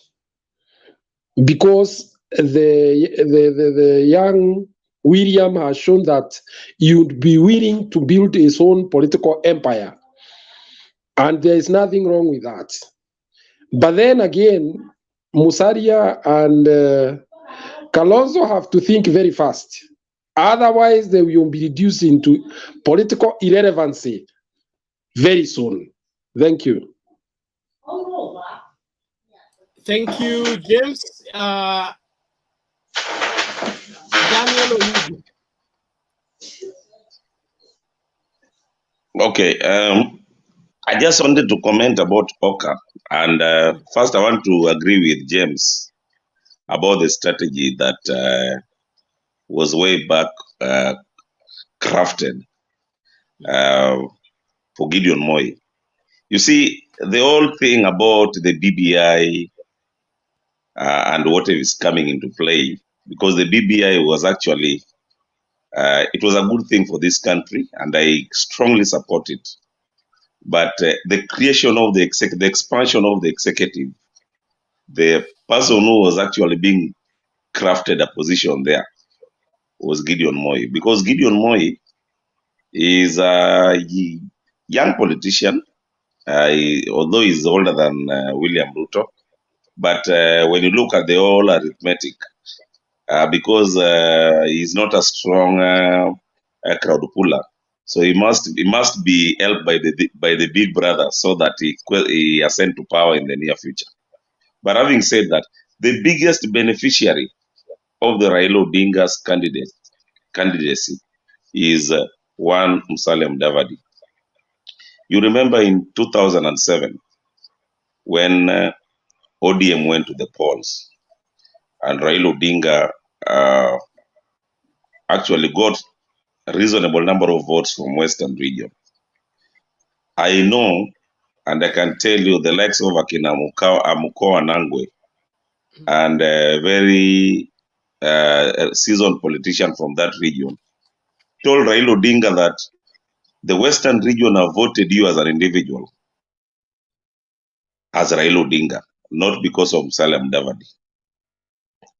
because the young William has shown that he would be willing to build his own political empire, and there is nothing wrong with that. But then again, Musalia and Kalonzo have to think very fast. Otherwise, they will be reduced into political irrelevancy very soon. Thank you. Thank you, James. Daniel Oyugi. Okay. I just wanted to comment about Oka. And first, I want to agree with James about the strategy that was way back crafted for Gideon Moi. You see, the whole thing about the BBI and what is coming into play, because the BBI was actually, it was a good thing for this country, and I strongly support it. But the creation of the expansion of the executive, the person who was actually being crafted a position there was Gideon Moi, because Gideon Moi is a young politician, although he's older than William Ruto. But when you look at the whole arithmetic, because he's not a strong crowd puller, so he must be helped by the big brother so that he ascend to power in the near future. But having said that, the biggest beneficiary of the Raila Odinga's candidacy is one Musalia Mudavadi. You remember in 2007 when ODM went to the polls and Raila Odinga actually got a reasonable number of votes from Western region. I know, and I can tell you, the likes of Akina Amukoa Nangwe and a very seasoned politician from that region told Raila Odinga that the Western region have voted you as an individual, as Raila Odinga, not because of Musalia Mudavadi.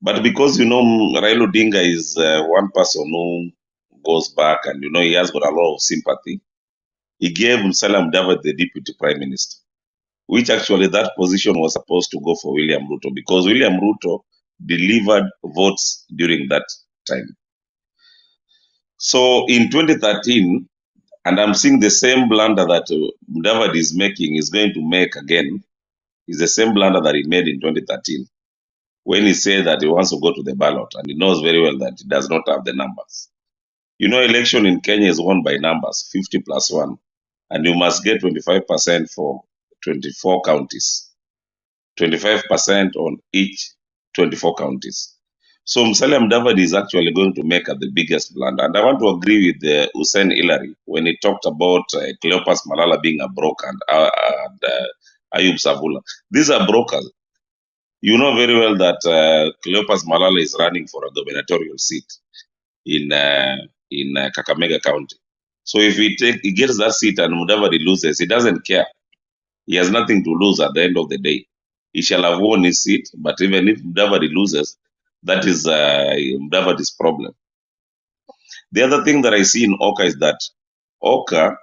But because, Raila Odinga is one person who goes back and, he has got a lot of sympathy, he gave Musalia Mudavadi the deputy prime minister, which actually that position was supposed to go for William Ruto because William Ruto delivered votes during that time. So in 2013, and I'm seeing the same blunder that Mudavadi is making, is going to make again, is the same blunder that he made in 2013 when he said that he wants to go to the ballot and he knows very well that he does not have the numbers. Election in Kenya is won by numbers, 50 plus 1, and you must get 25% for 24 counties, 25% on each 24 counties. So Musalia Mudavadi is actually going to make the biggest blunder. And I want to agree with Hussein Hillary when he talked about Cleopas Malala being a broker and Ayub Savula. These are brokers. You know very well that Cleopas Malala is running for a gubernatorial seat in Kakamega County. So if he gets that seat and Mudavadi loses, he doesn't care. He has nothing to lose at the end of the day. He shall have won his seat, but even if Mudavadi loses, that is Mudavadi's problem. The other thing that I see in Oka is that Oka,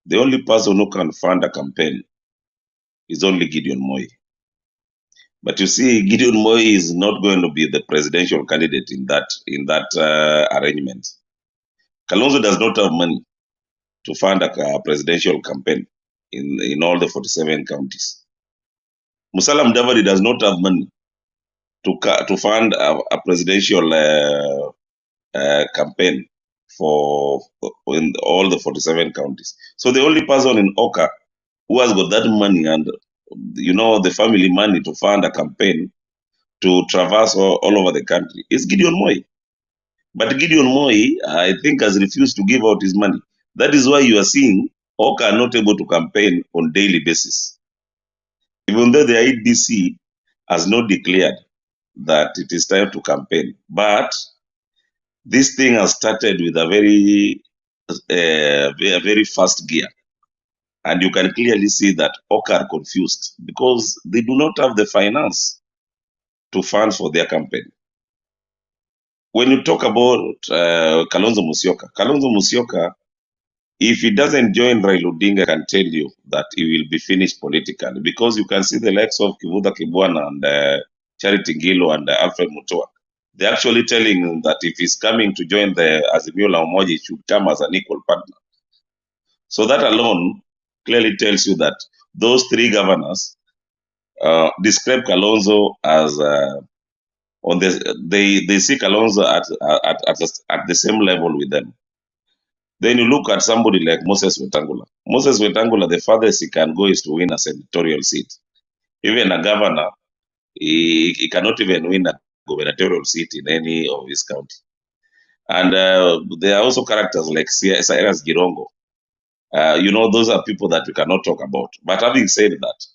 the only person who can fund a campaign is only Gideon Moi. But you see, Gideon Moi is not going to be the presidential candidate in that arrangement. Kalonzo does not have money to fund a presidential campaign in all the 47 counties. Musalia Mudavadi does not have money to fund a presidential campaign in all the 47 counties. So the only person in Oka who has got that money and the family money to fund a campaign to traverse all over the country is Gideon Moi. But Gideon Moi, I think, has refused to give out his money. That is why you are seeing Oka are not able to campaign on daily basis. Even though the IDC has not declared that it is time to campaign. But this thing has started with a very fast gear. And you can clearly see that Oka are confused because they do not have the finance to fund for their campaign. When you talk about Kalonzo Musyoka, if he doesn't join Raila Odinga, I can tell you that he will be finished politically because you can see the likes of Kivuda Kibwana and Charity Ngilo and Alfred Mutua. They're actually telling him that if he's coming to join the Azimio la Umoja, he should come as an equal partner. So that alone clearly tells you that those three governors describe Kalonzo as on this. They see Kalonzo at the same level with them. Then you look at somebody like Moses Wetangula. Moses Wetangula, the farthest he can go is to win a senatorial seat. Even a governor, he cannot even win a gubernatorial seat in any of his county. And there are also characters like Cyrus Girongo. Those are people that we cannot talk about. But having said that,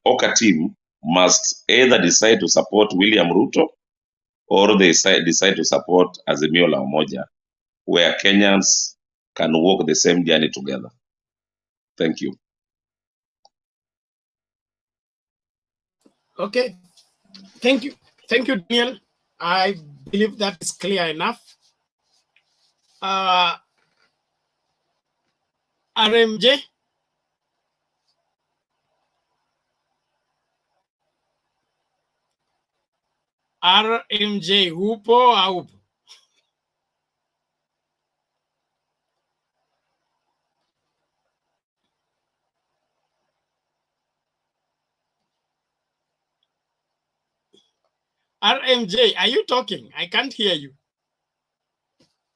Oka team must either decide to support William Ruto or they decide to support Azimio la Umoja, where Kenyans can walk the same journey together. Thank you. Okay, thank you, Daniel. I believe that is clear enough. RMJ. RMJ, upo au? RMJ, are you talking? I can't hear you.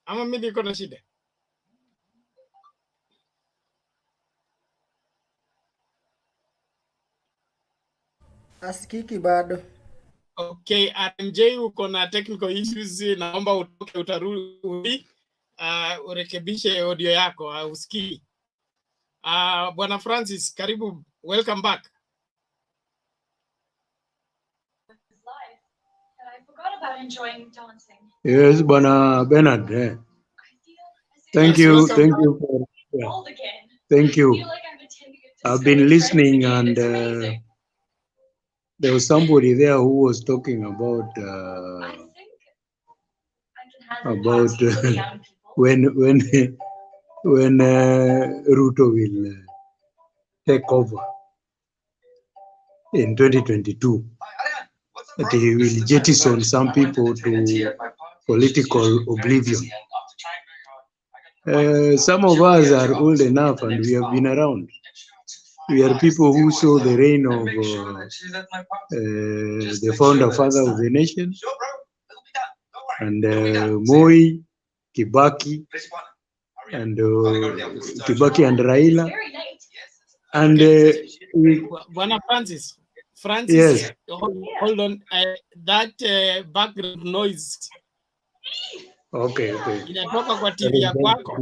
Ama mimi niko na shida. Asikiki bado. Okay, RMJ uko na technical issues, naomba utoke utarudi urekebishe audio yako, usikii. Bwana Francis, karibu, welcome back. Yes, Bwana Bernard. Thank Yes, you. welcome. Thank you. Thank you. I've been listening, and there was somebody there who was talking about when Ruto will take over in 2022, that he will jettison some people to political oblivion. Some of us are old enough and we have been around. We are people who saw the reign of the founder father of the nation, and Moi, Kibaki, and Raila. And Bwana Francis, yes, hold on. That background noise. Okay. Inatoka kwa TV ya kwako.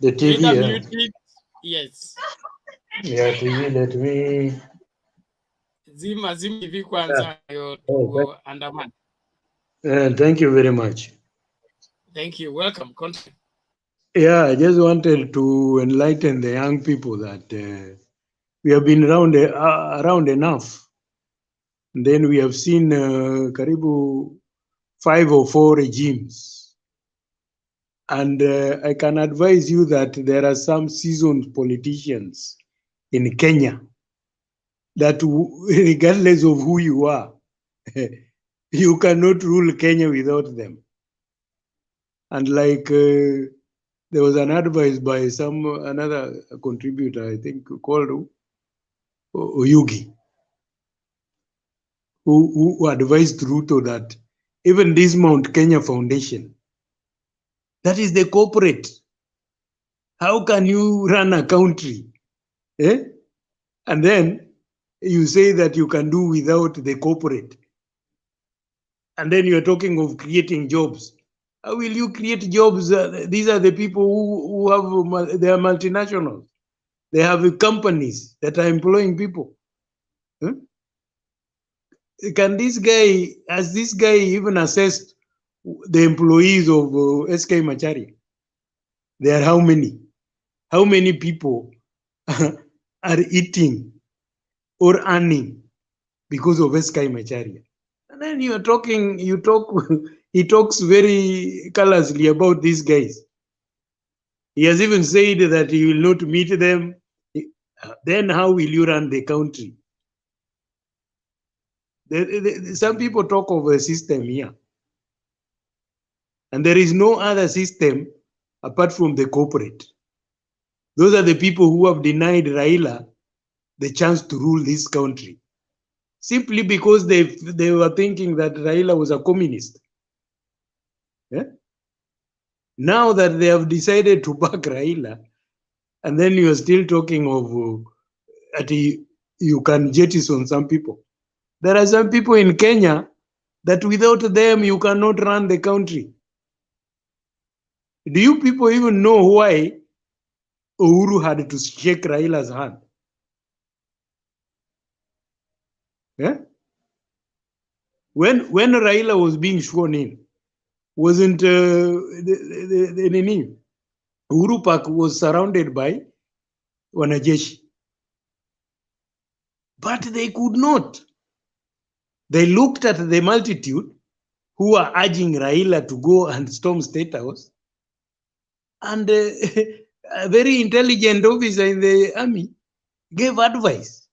The TV. Mute it. Yes. Yeah, TV. Let me. Zima TV kwanza andamana. Thank you very much. Thank you. Welcome. Continue. Yeah, I just wanted to enlighten the young people that we have been around enough. And then we have seen karibu 5 or 4 regimes. And I can advise you that there are some seasoned politicians in Kenya that regardless of who you are, you cannot rule Kenya without them. And like there was an advice by another contributor, I think, called Oyugi, who advised Ruto that even this Mount Kenya Foundation, that is the corporate. How can you run a country? And then you say that you can do without the corporate. And then you're talking of creating jobs. How will you create jobs? These are the people who have, they are multinationals. They have companies that are employing people. Huh? Can this guy, has this guy even assessed the employees of SK Machari? There are how many? How many people are eating or earning because of SK Machari? And then you are talking, he talks very callously about these guys. He has even said that he will not meet them. Then how will you run the country? Some people talk of a system here. And there is no other system apart from the corporate. Those are the people who have denied Raila the chance to rule this country, simply because they were thinking that Raila was a communist. Yeah? Now that they have decided to back Raila, and then you are still talking of that you can jettison some people. There are some people in Kenya that without them you cannot run the country. Do you people even know why Uhuru had to shake Raila's hand? Yeah? When Raila was being sworn in, wasn't the Nini? Uhuru Park was surrounded by wanajeshi, but they could not. They looked at the multitude who are urging Raila to go and storm State House, and a very intelligent officer in the army gave advice.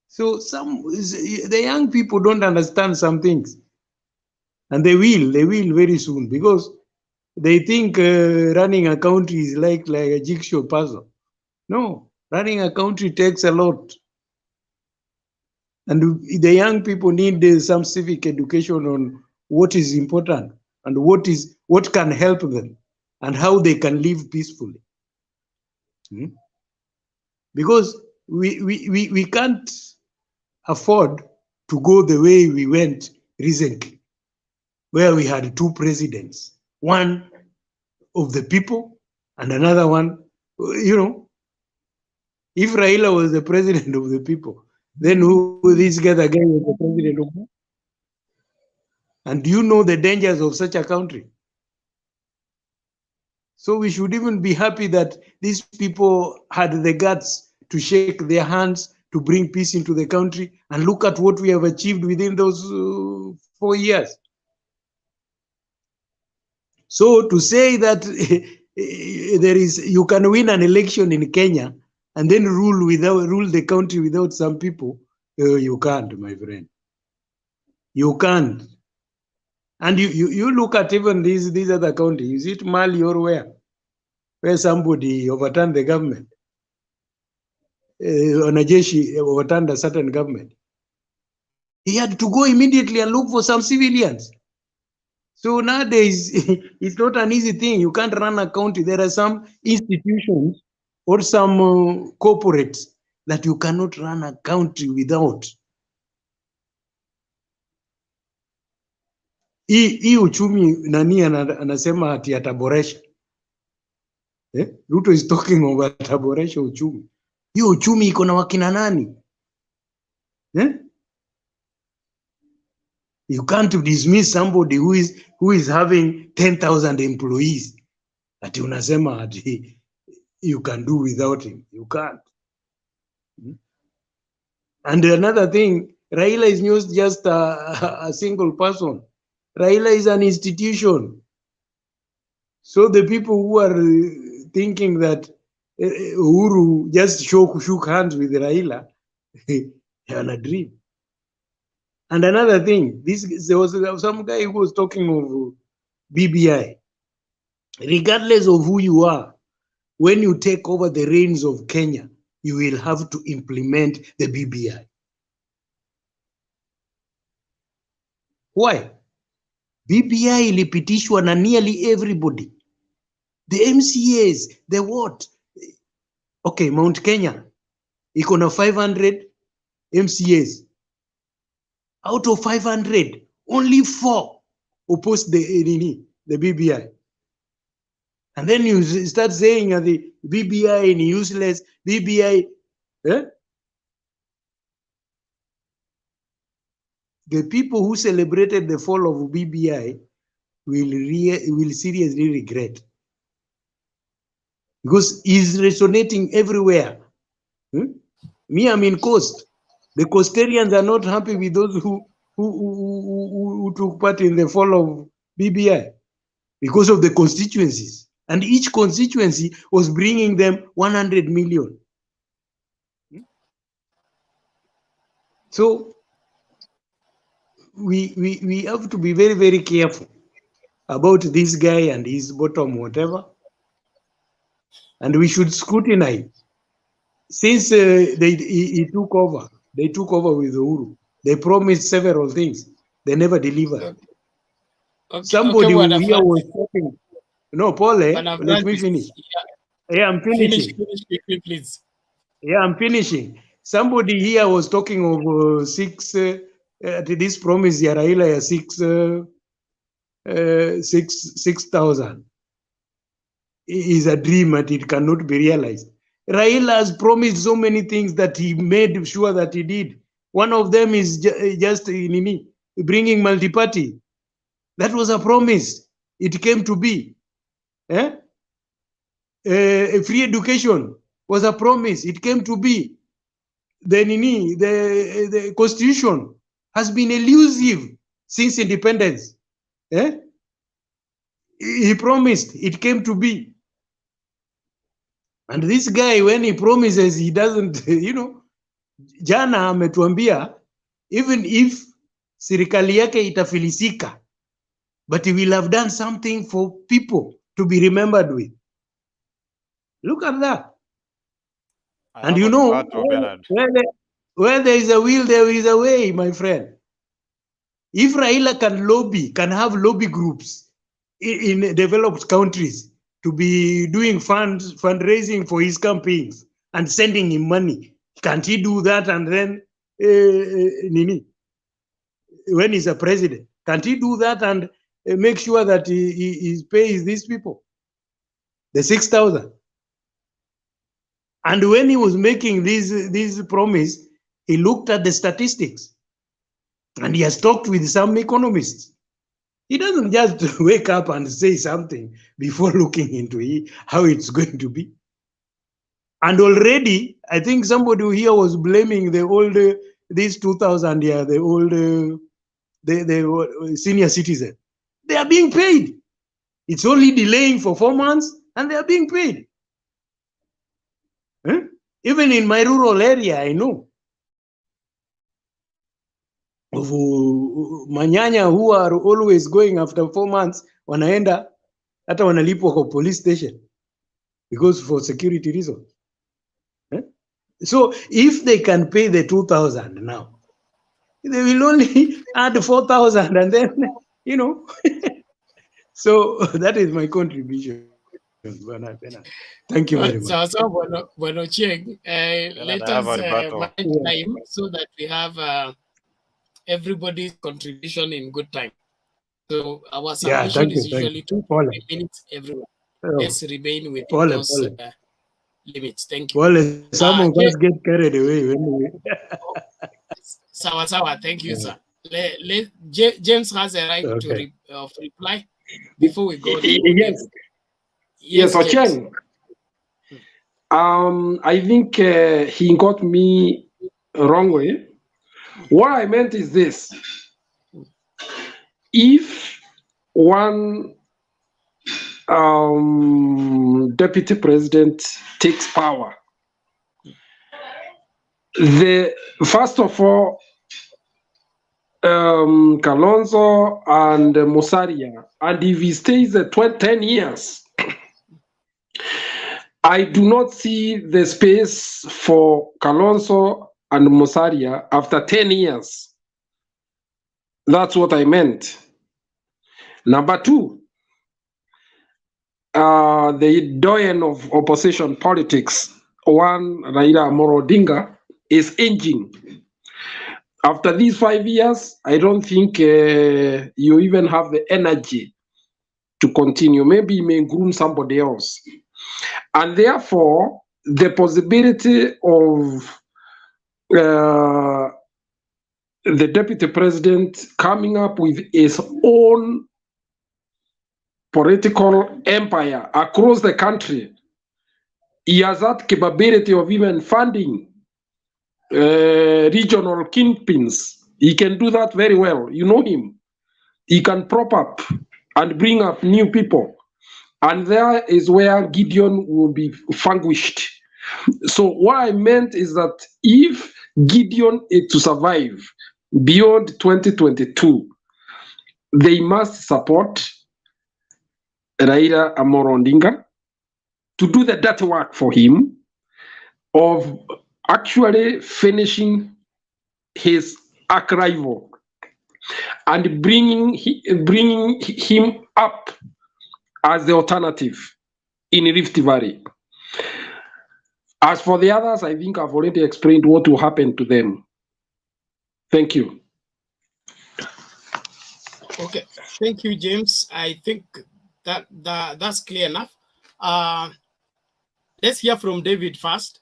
So the young people don't understand some things, and they will very soon, because they think running a country is like a jigsaw puzzle. No, running a country takes a lot. And the young people need some civic education on what is important and what can help them and how they can live peacefully. Because we can't afford to go the way we went recently, where we had two presidents, one of the people and another one, if Raila was the president of the people, then who this guy again was the president of who? And do you know the dangers of such a country? So we should even be happy that these people had the guts to shake their hands to bring peace into the country, and look at what we have achieved within those 4 years. So to say that you can win an election in Kenya and then rule the country without some people, you can't, my friend. You can't. And you look at even these other counties. Is it Mali or where somebody overturned the government? Wanajeshi overturned a certain government. He had to go immediately and look for some civilians. So nowadays, it's not an easy thing. You can't run a country. There are some institutions or some corporates that you cannot run a country without. Hii uchumi nani anasema ati ataboresha. Ruto is talking of ataboresha uchumi. Hiyo uchumi iko na wakina nani? You can't dismiss somebody who is having 10,000 employees. Ati unasema ati you can do without him. You can't. And another thing, Raila is not just a single person. Raila is an institution. So the people who are thinking that Uhuru just shook hands with Raila, they're on a dream. And another thing, there was some guy who was talking of BBI. Regardless of who you are, when you take over the reins of Kenya, you will have to implement the BBI. Why? BBI ilipitishwa na nearly everybody. The MCAs, the what? Okay, Mount Kenya, iko na 500 MCAs. Out of 500, only 4 oppose the BBI. And then you start saying the BBI is useless, BBI. The people who celebrated the fall of BBI will seriously regret, because it's resonating everywhere. Me, I'm in Coast. The Coastarians are not happy with those who took part in the fall of BBI because of the constituencies. And each constituency was bringing them 100 million. So we have to be very, very careful about this guy and his bottom whatever. And we should scrutinize. Since he took over, they took over with Uhuru. They promised several things. They never delivered. Somebody here was talking. No, Paul, let me finish. Yeah, I'm finishing. Finish quickly, please. Yeah, I'm finishing. Somebody here was talking of this promise, Raila, 6,000 is a dream and it cannot be realized. Raila has promised so many things that he made sure that he did. One of them is just bringing multi-party. That was a promise. It came to be. Free education was a promise. It came to be. The constitution has been elusive since independence. He promised. It came to be. And this guy, when he promises, he doesn't, jana ametuambia, even if serikali yake itafilisika, but he will have done something for people to be remembered with. Look at that. And where there is a will, there is a way, my friend. If Raila can have lobby groups in developed countries to be doing fundraising for his campaigns and sending him money, can't he do that? And then when he's a president, can't he do that and make sure that he pays these people the 6,000? And when he was making this promise, he looked at the statistics and he has talked with some economists. He doesn't just wake up and say something before looking into how it's going to be. And already, I think somebody here was blaming the old, these 2,000 here, the old, the senior citizen. They are being paid. It's only delaying for 4 months and they are being paid. Even in my rural area, I know of manyanya who are always going after 4 months, wanaenda hata wanalipwa kwa police station because for security reasons. So if they can pay the 2,000 now, they will only add 4,000 and then, so that is my contribution. Thank you very much. So bueno, Cheng, let us mind time so that we have everybody's contribution in good time. So our submission is usually 2 minutes everyone. Let's remain within those limits. Thank you. Some of us get carried away when we... Sawa, thank you, sir. James has a right to reply before we go. Yes, Ocheng. I think he got me wrongly. What I meant is this: if one deputy president takes power, first of all, Kalonzo and Musalia, and if he stays 10 years, I do not see the space for Kalonzo and Musalia after 10 years. That's what I meant. Number two, the doyen of opposition politics, one Raila Amolo Odinga, is aging. After these 5 years, I don't think you even have the energy to continue. Maybe you may groom somebody else. And therefore, the possibility of the deputy president coming up with his own political empire across the country, he has that capability of even funding regional kingpins. He can do that very well. You know him. He can prop up and bring up new people. And there is where Gideon will be vanquished. So what I meant is that if Gideon is to survive beyond 2022, they must support Raila Amolo Odinga to do the dirty work for him of actually finishing his arch rival and bringing him up as the alternative in Rift Valley. As for the others, I think I've already explained what will happen to them. Thank you. Okay, thank you, James. I think that's clear enough. Let's hear from David first.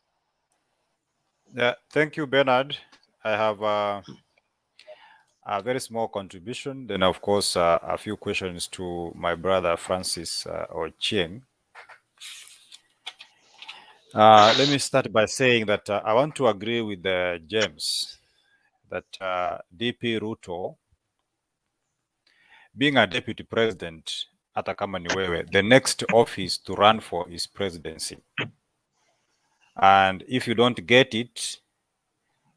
Yeah, thank you, Bernard. I have a very small contribution. Then, of course, a few questions to my brother Francis or Chieng. Let me start by saying that I want to agree with James that DP Ruto, being a deputy president, hata kama ni wewe, the next office to run for is presidency. And if you don't get it,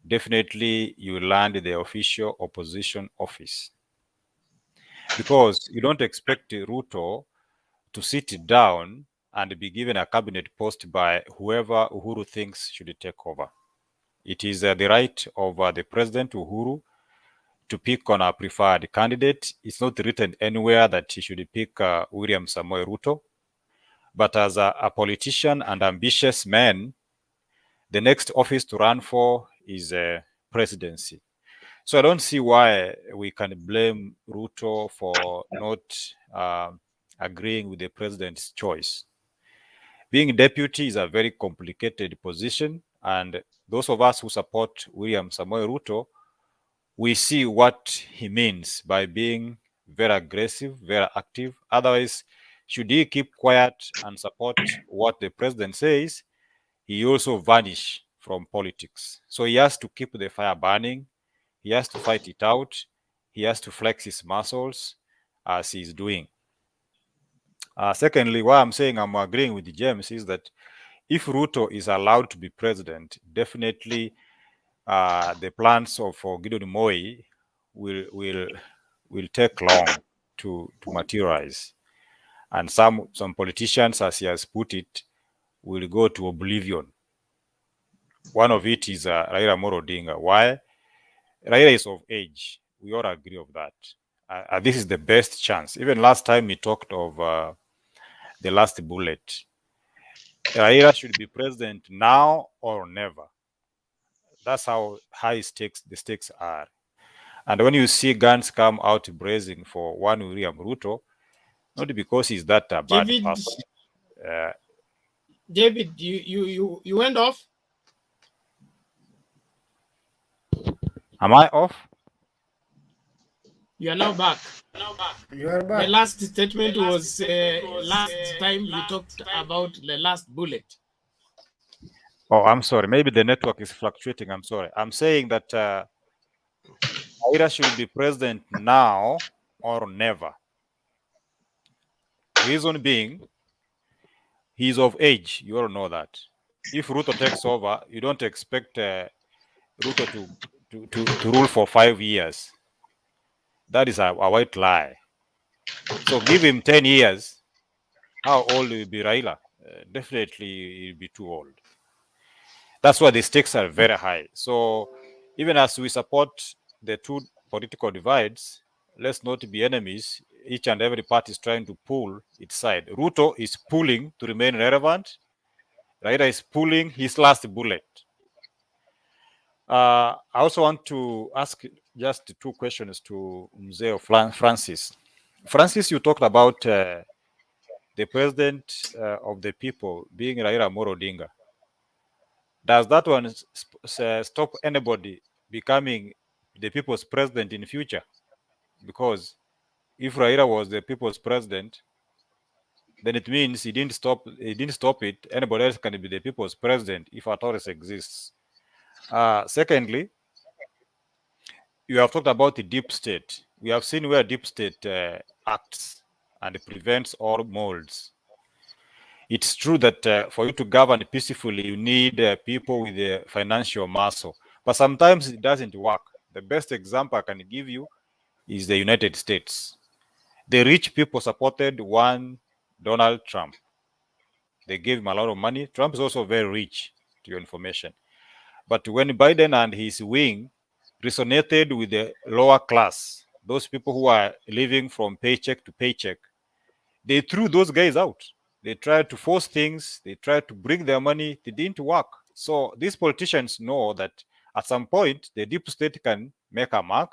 definitely you land the official opposition office. Because you don't expect Ruto to sit down and be given a cabinet post by whoever Uhuru thinks should take over. It is the right of the president, Uhuru, to pick on a preferred candidate. It's not written anywhere that he should pick William Samoei Ruto. But as a politician and ambitious man, the next office to run for is presidency. So I don't see why we can blame Ruto for not agreeing with the president's choice. Being deputy is a very complicated position, and those of us who support William Samoei Ruto, we see what he means by being very aggressive, very active. Otherwise, should he keep quiet and support what the president says, he also vanish from politics. So he has to keep the fire burning. He has to fight it out. He has to flex his muscles as he's doing. Secondly, why I'm saying I'm agreeing with James is that if Ruto is allowed to be president, definitely the plans for Gideon Moi will take long to materialize. And some politicians, as he has put it, will go to oblivion. One of it is Raila Amolo Odinga. Why? Raila is of age. We all agree of that. This is the best chance. Even last time we talked of the last bullet. Raila should be president now or never. That's how high the stakes are. And when you see guns come out blazing for one William Ruto, not because he's that a bad person. David, you went off? Am I off? You are now back. You are back. The last statement was last time you talked about the last bullet. Oh, I'm sorry. Maybe the network is fluctuating. I'm sorry. I'm saying that Raila should be president now or never. Reason being, he's of age. You all know that. If Ruto takes over, you don't expect Ruto to rule for 5 years. That is a white lie. So give him 10 years. How old will be Raila? Definitely he'll be too old. That's why the stakes are very high. So even as we support the two political divides, let's not be enemies. Each and every party is trying to pull its side. Ruto is pulling to remain relevant. Raila is pulling his last bullet. I also want to ask just two questions to Mzee Francis. Francis, you talked about the president of the people being Raila Amolo Odinga. Does that one stop anybody becoming the people's president in future? Because if Raila was the people's president, then it means he didn't stop it. Anybody else can be the people's president if a Taurus exists. Secondly, you have talked about the deep state. We have seen where deep state acts and prevents all molds. It's true that for you to govern peacefully, you need people with the financial muscle. But sometimes it doesn't work. The best example I can give you is the United States. The rich people supported one Donald Trump. They gave him a lot of money. Trump is also very rich, to your information. But when Biden and his wing resonated with the lower class, those people who are living from paycheck to paycheck, they threw those guys out. They tried to force things. They tried to bring their money. It didn't work. So these politicians know that at some point, the deep state can make a mark.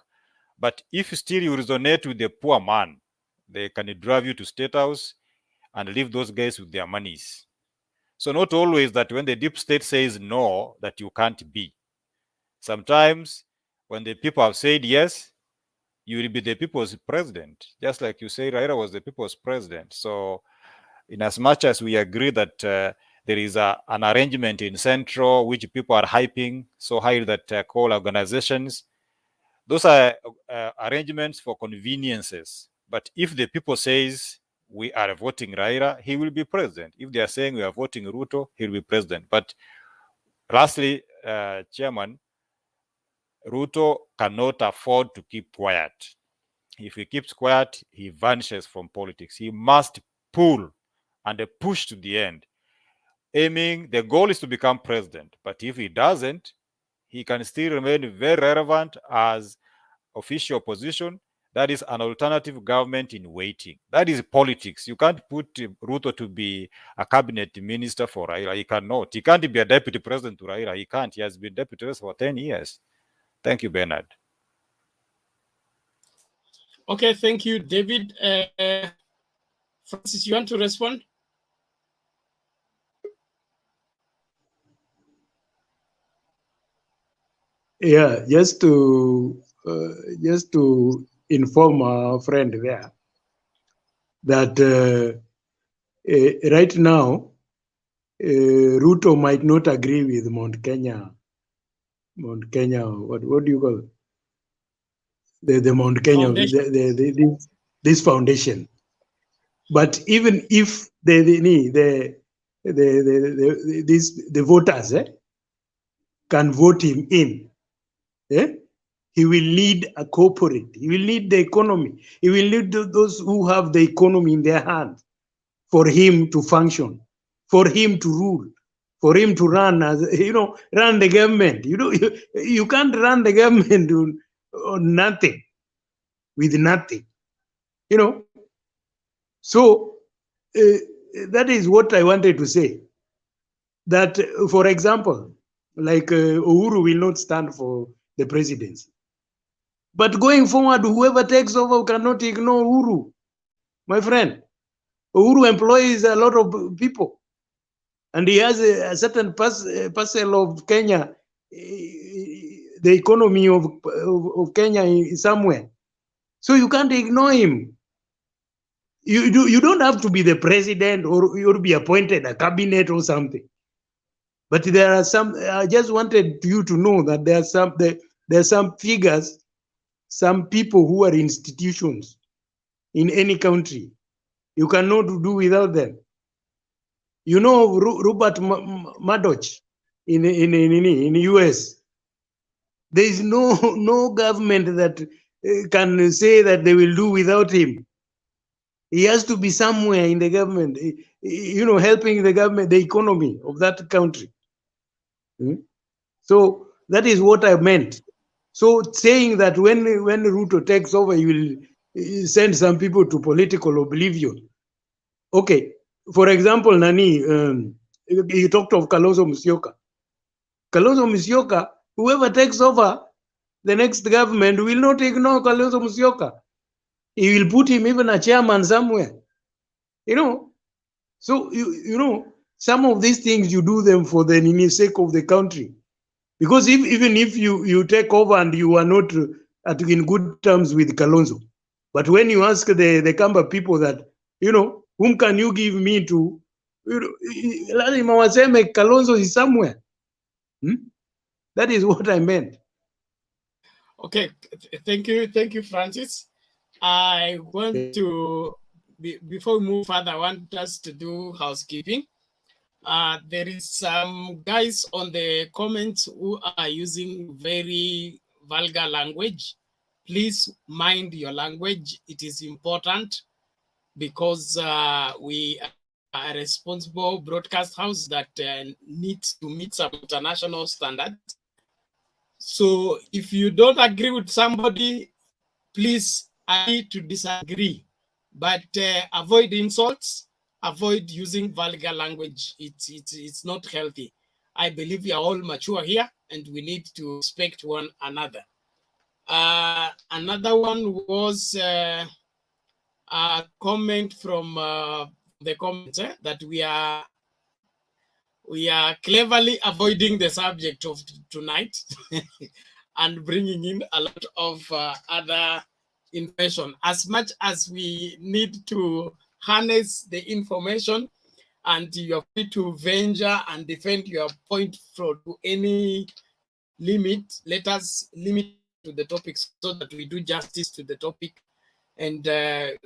But if still you resonate with the poor man, they can drive you to State House and leave those guys with their monies. So not always that when the deep state says no, that you can't be. Sometimes when the people have said yes, you will be the people's president. Just like you say, Raila was the people's president. So in as much as we agree that there is an arrangement in Central, which people are hyping so high that call organizations, those are arrangements for conveniences. But if the people says we are voting Raila, he will be president. If they are saying we are voting Ruto, he will be president. But lastly, Chairman, Ruto cannot afford to keep quiet. If he keeps quiet, he vanishes from politics. He must pull and push to the end. The goal is to become president. But if he doesn't, he can still remain very relevant as official position. That is an alternative government in waiting. That is politics. You can't put Ruto to be a cabinet minister for Raila. He cannot. He can't be a deputy president to Raila. He can't. He has been deputy president for 10 years. Thank you, Bernard. Okay, thank you, David. Francis, you want to respond? Yeah, just to inform our friend there that right now Ruto might not agree with Mount Kenya. What do you call it? The Mount Kenya, this foundation. But even if the voters can vote him in, he will lead a corporate. He will lead the economy. He will lead those who have the economy in their hands for him to function, for him to rule, for him to run run the government. You can't run the government on nothing, with nothing. So that is what I wanted to say. That, for example, like Uhuru will not stand for the presidency. But going forward, whoever takes over cannot ignore Uhuru, my friend. Uhuru employs a lot of people, and he has a certain parcel of Kenya, the economy of Kenya is somewhere. So you can't ignore him. You don't have to be the president or be appointed a cabinet or something. But there are some. I just wanted you to know that there are some figures, some people who are institutions in any country. You cannot do without them. You know Rupert Murdoch in the US. There is no government that can say that they will do without him. He has to be somewhere in the government, helping the government, the economy of that country. So that is what I meant. So saying that when Ruto takes over, he will send some people to political oblivion. Okay, for example, Nani, you talked of Kalonzo Musyoka. Kalonzo Musyoka whoever takes over the next government will not ignore Kalonzo Musyoka. He will put him even a chairman somewhere. You know, so you know, some of these things you do them for the sake of the country. Because even if you take over and you are not in good terms with Kalonzo, but when you ask the Kamba people that, you know, whom can you give me to, lazima waseme Kalonzo is somewhere. That is what I meant. Okay, thank you, Francis. I want to, before we move further, I want us to do housekeeping. There is some guys on the comments who are using very vulgar language. Please mind your language. It is important because we are a responsible broadcast house that needs to meet some international standards. So if you don't agree with somebody, please agree to disagree, but avoid insults, avoid using vulgar language. It's not healthy. I believe we are all mature here and we need to respect one another. Another one was a comment from the comments that we are cleverly avoiding the subject of tonight and bringing in a lot of other information. As much as we need to harness the information, and you're free to venture and defend your point to any limit, let us limit to the topic so that we do justice to the topic. And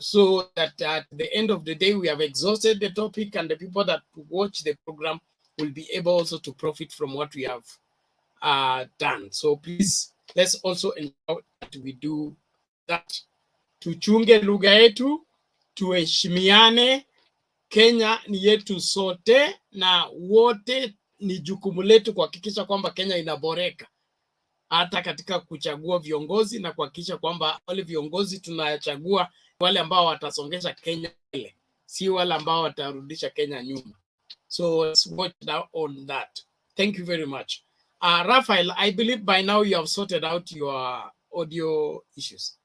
so that at the end of the day, we have exhausted the topic, and the people that watch the program will be able also to profit from what we have done. So please, let's also ensure that we do that. Tuchunge lugha yetu, tuheshimiane. Kenya ni yetu sote, na wote ni jukumu letu kuhakikisha kwamba Kenya inaboreka, hata katika kuchagua viongozi na kuhakikisha kwamba wale viongozi tunachagua wale ambao watasongesha Kenya mbele, si wale ambao watarudisha Kenya nyuma. So let's watch out on that. Thank you very much. Raphael, I believe by now you have sorted out your audio issues.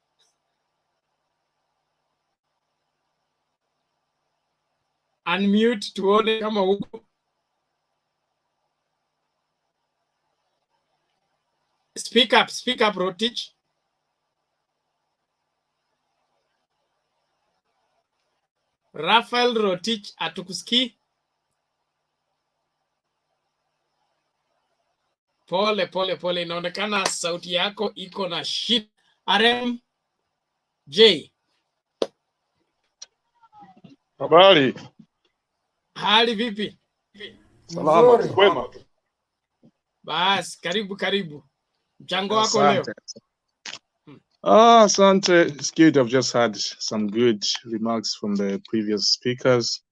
Unmute tuone kama huko. Speak up, Rotich. Raphael Rotich atukusikii. Pole, inaonekana sauti yako iko na shida. RM J. Habari. Hali vipi? Salama, kwema. Bas, karibu. Mchango wako leo. Asante. It's good. I've just had some good remarks from the previous speakers.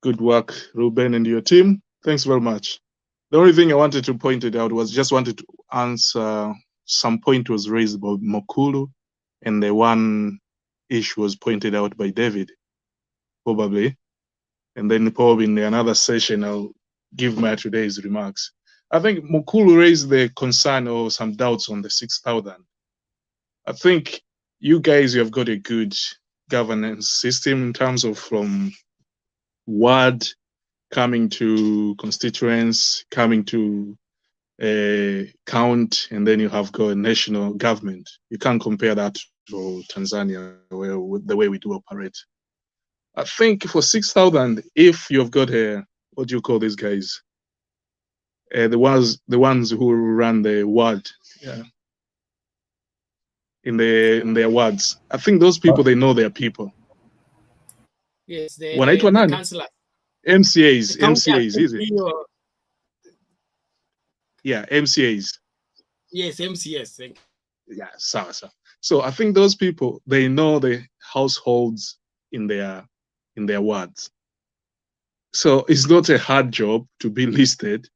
Good work, Ruben and your team. Thanks very much. The only thing I wanted to point it out was just wanted to answer some point was raised about Mokulu, and the one issue was pointed out by David, probably. And then probably in another session, I'll give my today's remarks. I think Mokulu raised the concern or some doubts on the 6,000. I think you guys, you have got a good governance system in terms of from ward coming to constituents, coming to count, and then you have got a national government. You can't compare that to Tanzania, where the way we do operate. I think for 6,000, if you've got a, what do you call these guys? The ones who run the ward, in their wards. I think those people, they know their people. Yes, the councillor. MCAs, is it? Yeah, MCAs. Yes, MCAs. Yeah, so I think those people, they know the households in their wards. So it's not a hard job to be listed,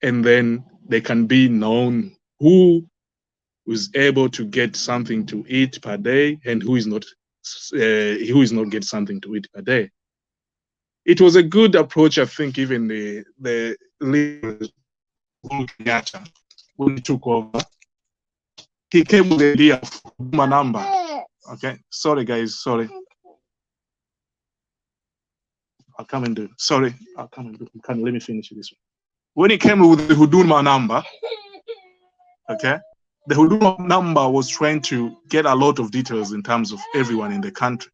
and then they can be known who is able to get something to eat per day and who is not get something to eat per day. It was a good approach, I think. Even the leader Kenyatta when he took over, he came with the idea of my number. Okay, sorry guys, sorry. I'll come and do. Sorry, I'll come and do. Let me finish this one. When he came with the Huduma number, okay, the Huduma number was trying to get a lot of details in terms of everyone in the country.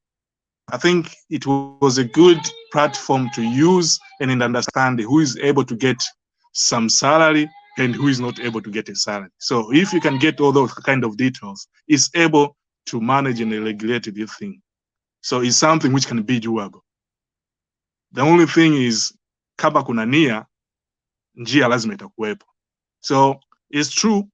I think it was a good platform to use and understand who is able to get some salary and who is not able to get a salary. So if you can get all those kind of details, it's able to manage and regulate this thing. So it's something which can be doable. The only thing is, kama kuna nia, njia lazima itakuwepo. So it's true,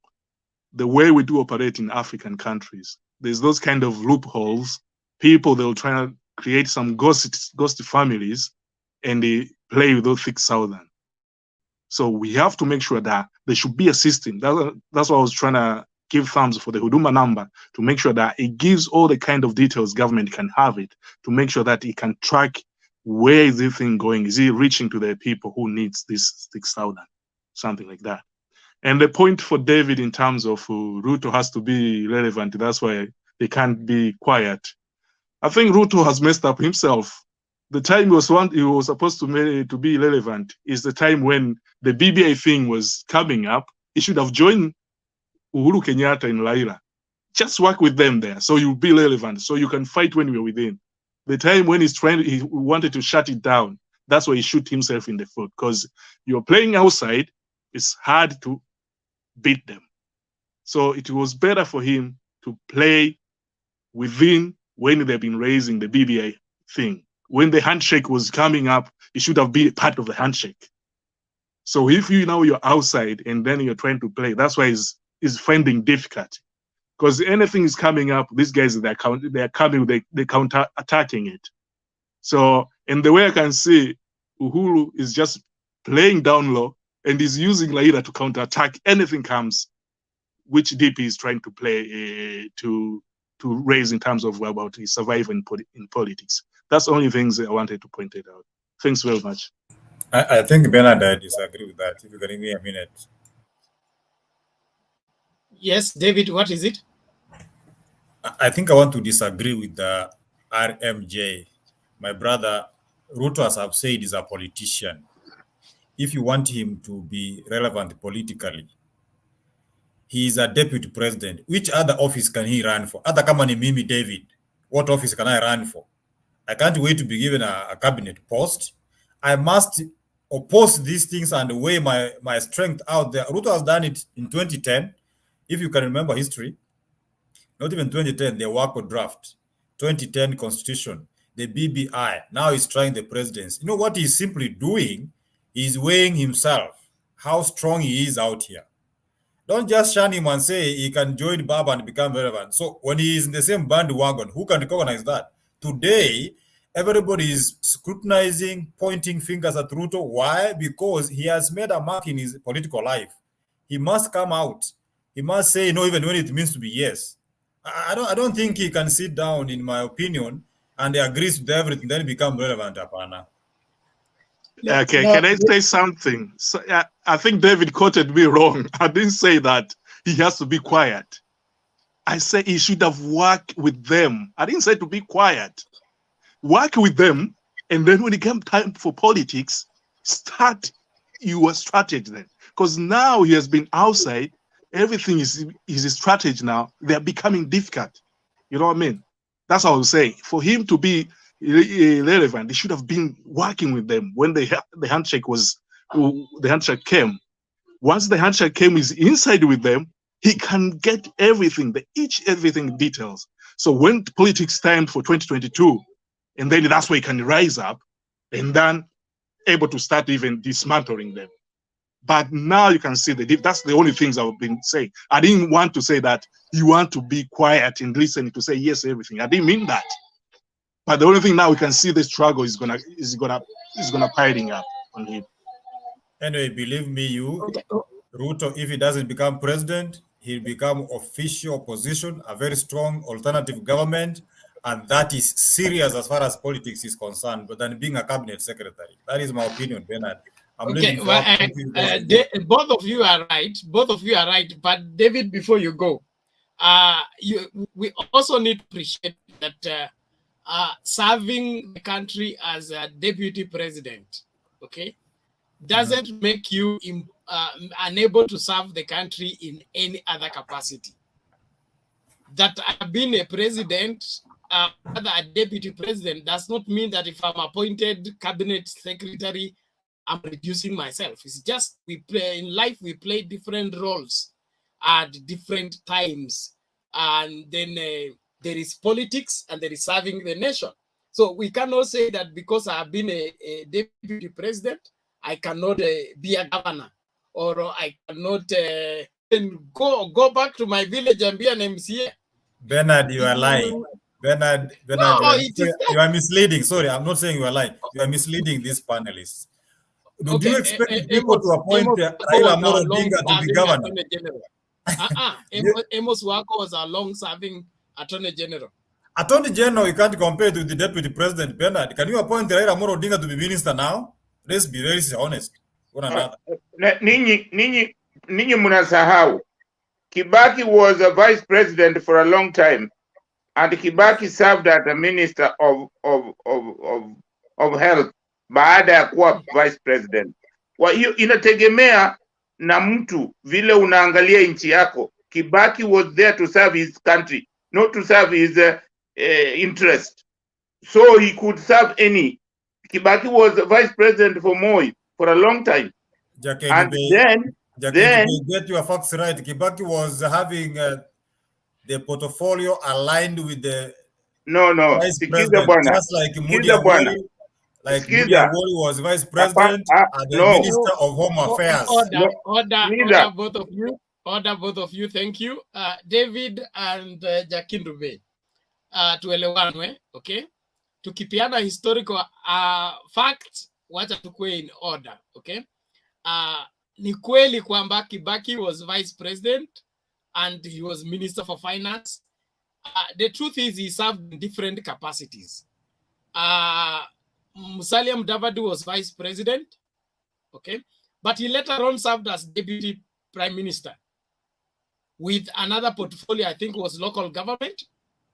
the way we do operate in African countries, there's those kind of loopholes. People, they'll try to create some ghost families and they play with those thick southern. So we have to make sure that there should be a system. That's why I was trying to give thumbs for the Huduma number, to make sure that it gives all the kind of details government can have it, to make sure that it can track where is this thing going? Is it reaching to the people who needs this 6,000? Something like that. And the point for David in terms of Ruto has to be relevant. That's why they can't be quiet. I think Ruto has messed up himself. The time he was supposed to be relevant is the time when the BBI thing was coming up. He should have joined Uhuru Kenyatta and Raila. Just work with them there, so you'll be relevant, so you can fight when we're within. The time when he wanted to shut it down, that's why he shoot himself in the foot, because you're playing outside, it's hard to beat them. So it was better for him to play within when they've been raising the BBI thing. When the handshake was coming up, he should have been part of the handshake. So if you're outside and then you're trying to play, that's why he's finding difficult. Because anything is coming up, these guys, they're counter attacking it. So, and the way I can see, Uhuru is just playing down low and is using Raila to counter attack anything comes, which DP is trying to play to raise in terms of about his survival in politics. That's the only things I wanted to point it out. Thanks very much. I think Bernard, I disagree with that. If you can give me a minute. Yes, David, what is it? I think I want to disagree with the RMJ. My brother, Ruto, as I've said, is a politician. If you want him to be relevant politically, he is a deputy president. Which other office can he run for? Other company, Mimi David, what office can I run for? I can't wait to be given a cabinet post. I must oppose these things and weigh my strength out there. Ruto has done it in 2010. If you can remember history, not even 2010, the WACO draft, 2010 constitution, the BBI, now he's trying the presidency. You know what he's simply doing? He's weighing himself, how strong he is out here. Don't just shun him and say he can join Baba and become relevant. So when he is in the same bandwagon, who can recognize that? Today, everybody is scrutinizing, pointing fingers at Ruto. Why? Because he has made a mark in his political life. He must come out. He must say no, even when it means to be yes. I don't think he can sit down, in my opinion, and he agrees with everything, then become relevant, Apana. Okay, can I say something? So, I think David quoted me wrong. I didn't say that he has to be quiet. I said he should have worked with them. I didn't say to be quiet. Work with them, and then when it came time for politics, start your strategy then. Because now he has been outside, everything is a strategy now. They're becoming difficult. You know what I mean? That's what I was saying. For him to be relevant, he should have been working with them when the handshake came. Once the handshake came, he's inside with them, he can get everything, everything details. So when politics time for 2022, and then that's where he can rise up and then able to start even dismantling them. But now you can see that's the only things I've been saying. I didn't want to say that you want to be quiet and listen to say yes everything. I didn't mean that. But the only thing now we can see the struggle is gonna piling up on him. Anyway, believe me, Ruto, if he doesn't become president, he'll become official opposition, a very strong alternative government, and that is serious as far as politics is concerned, but than being a cabinet secretary. That is my opinion, Bernard. I'm Okay, leaving for well, talk to you guys again. both of you are right. Both of you are right. But David, before you go, we also need to appreciate that serving the country as a deputy president, okay, doesn't make you unable to serve the country in any other capacity. That I've been a president, rather a deputy president, does not mean that if I'm appointed cabinet secretary, I'm reducing myself. It's just we play in life, we play different roles at different times. And then there is politics and there is serving the nation. So we cannot say that because I have been a deputy president, I cannot be a governor, or I cannot go back to my village and be an MCA. Bernard, you are lying. Bernard, No, you are misleading. Sorry, I'm not saying you are lying. You are misleading these panelists. Do you expect people to appoint Raila Amolo Odinga to be governor? Amos Wako was a long-serving attorney general. Attorney General, you can't compare to the deputy president. Bernard, can you appoint Raila Amolo Odinga to be minister now? Let's be very honest. One another. Ninyi mnasahau Kibaki was a vice president for a long time, and Kibaki served as a minister of health baada ya kuwa vice president. Kwa hiyo inategemea na mtu vile unaangalia nchi yako. Kibaki was there to serve his country, not to serve his interest. So he could serve any. Kibaki was a vice president for Moi for a long time. And then get your facts right. Kibaki was having the portfolio aligned with the vice president, just like Mudi Awori. Like Mudi Awori was vice president and the minister of home affairs. Order, both of you. Order, both of you. Thank you, David and Jakindube. Tuelewanwe, okay? Tukipiana historical facts, wacha tukue in order, okay? Ni kweli kwamba Kibaki was vice president and he was minister for finance. The truth is he served in different capacities. Musalia Mudavadi was vice president, okay? But he later on served as deputy prime minister with another portfolio, I think was local government.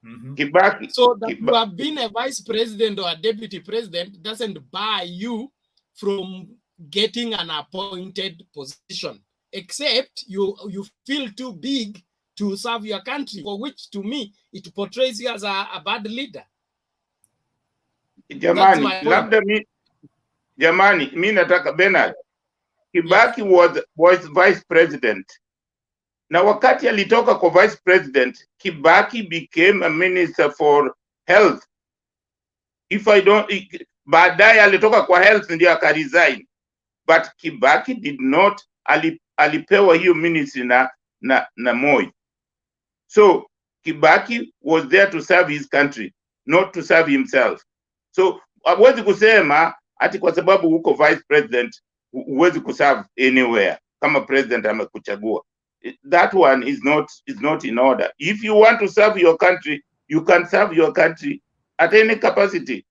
Kibaki. So that you have been a vice president or a deputy president doesn't bar you from getting an appointed position, except you feel too big to serve your country, for which to me it portrays you as a bad leader. Jamani, mi nataka Bernard. Kibaki was vice president. Na wakati alitoka kwa vice president, Kibaki became a minister for health. Baadaye alitoka kwa health ndio akaresign. But Kibaki did not, alipewa hiyo ministry na Moi. So Kibaki was there to serve his country, not to serve himself. So huwezi kusema ati kwa sababu uko vice president huwezi kuserve anywhere kama president amekuchagua. That one is not in order. If you want to serve your country, you can serve your country at any capacity.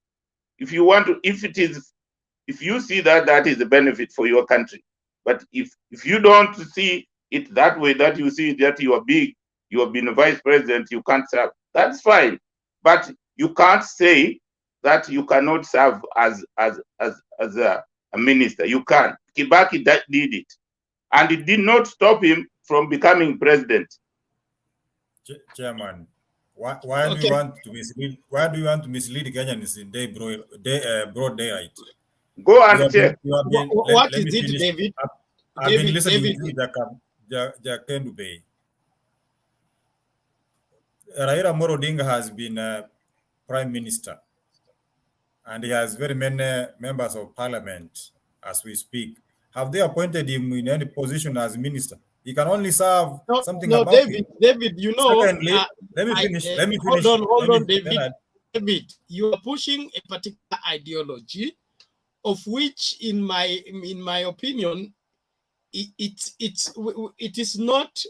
If you want to, if you see that is a benefit for your country. But if you don't see it that way, that you see that you are big, you have been a vice president, you can't serve, that's fine. But you can't say that you cannot serve as a minister. You can. Kibaki did it. And it did not stop him from becoming president. Chairman, why do you want to mislead? Why do you want to mislead Kenyans in broad daylight? Go and check. What is it, David? I've been listening to you, Jakindube. Raila Amolo Odinga has been prime minister, and he has very many members of parliament as we speak. Have they appointed him in any position as minister? He can only serve something about David, him. David, you know. Secondly, let me finish. Hold on, David. David, you are pushing a particular ideology, of which, in my opinion, it is not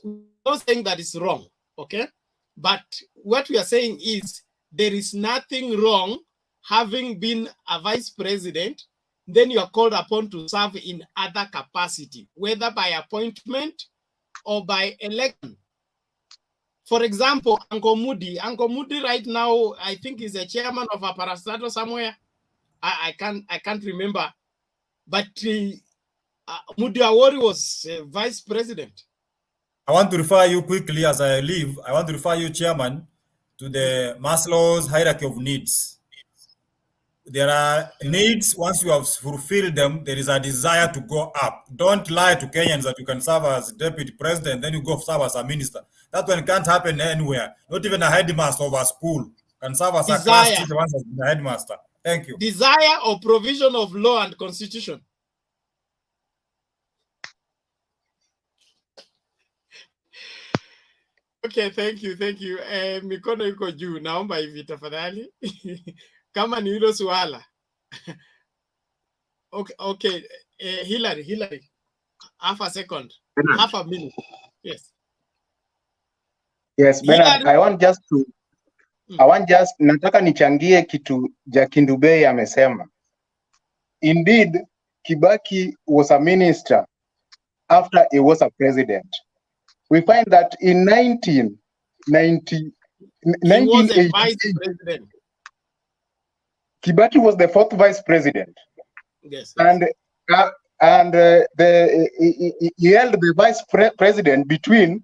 saying that it's wrong, okay? But what we are saying is there is nothing wrong having been a vice president, then you are called upon to serve in other capacity, whether by appointment or by election. For example, Uncle Moody right now, I think is a chairman of a parastatal somewhere. I can't remember, but Moody Awori was vice president. I want to refer you quickly as I leave. I want to refer you, Chairman, to the Maslow's hierarchy of needs. There are needs, once you have fulfilled them, there is a desire to go up. Don't lie to Kenyans that you can serve as deputy president, then you go serve as a minister. That one can't happen anywhere. Not even a headmaster of a school can serve as a class teacher once has been a headmaster. Thank you. Desire or provision of law and constitution. Okay, thank you. Mikono iko juu, naomba hivi tafadhali. Kama ni hilo swala. Okay. Hillary. Half a second. Half a minute. Yes. Yes, Bernard, I want just nataka nichangie kitu Kindubei amesema. Indeed, Kibaki was a minister after he was a president. We find that in 1988, he was a vice president. Kibaki was the 4th vice president. Yes. And he held the vice president between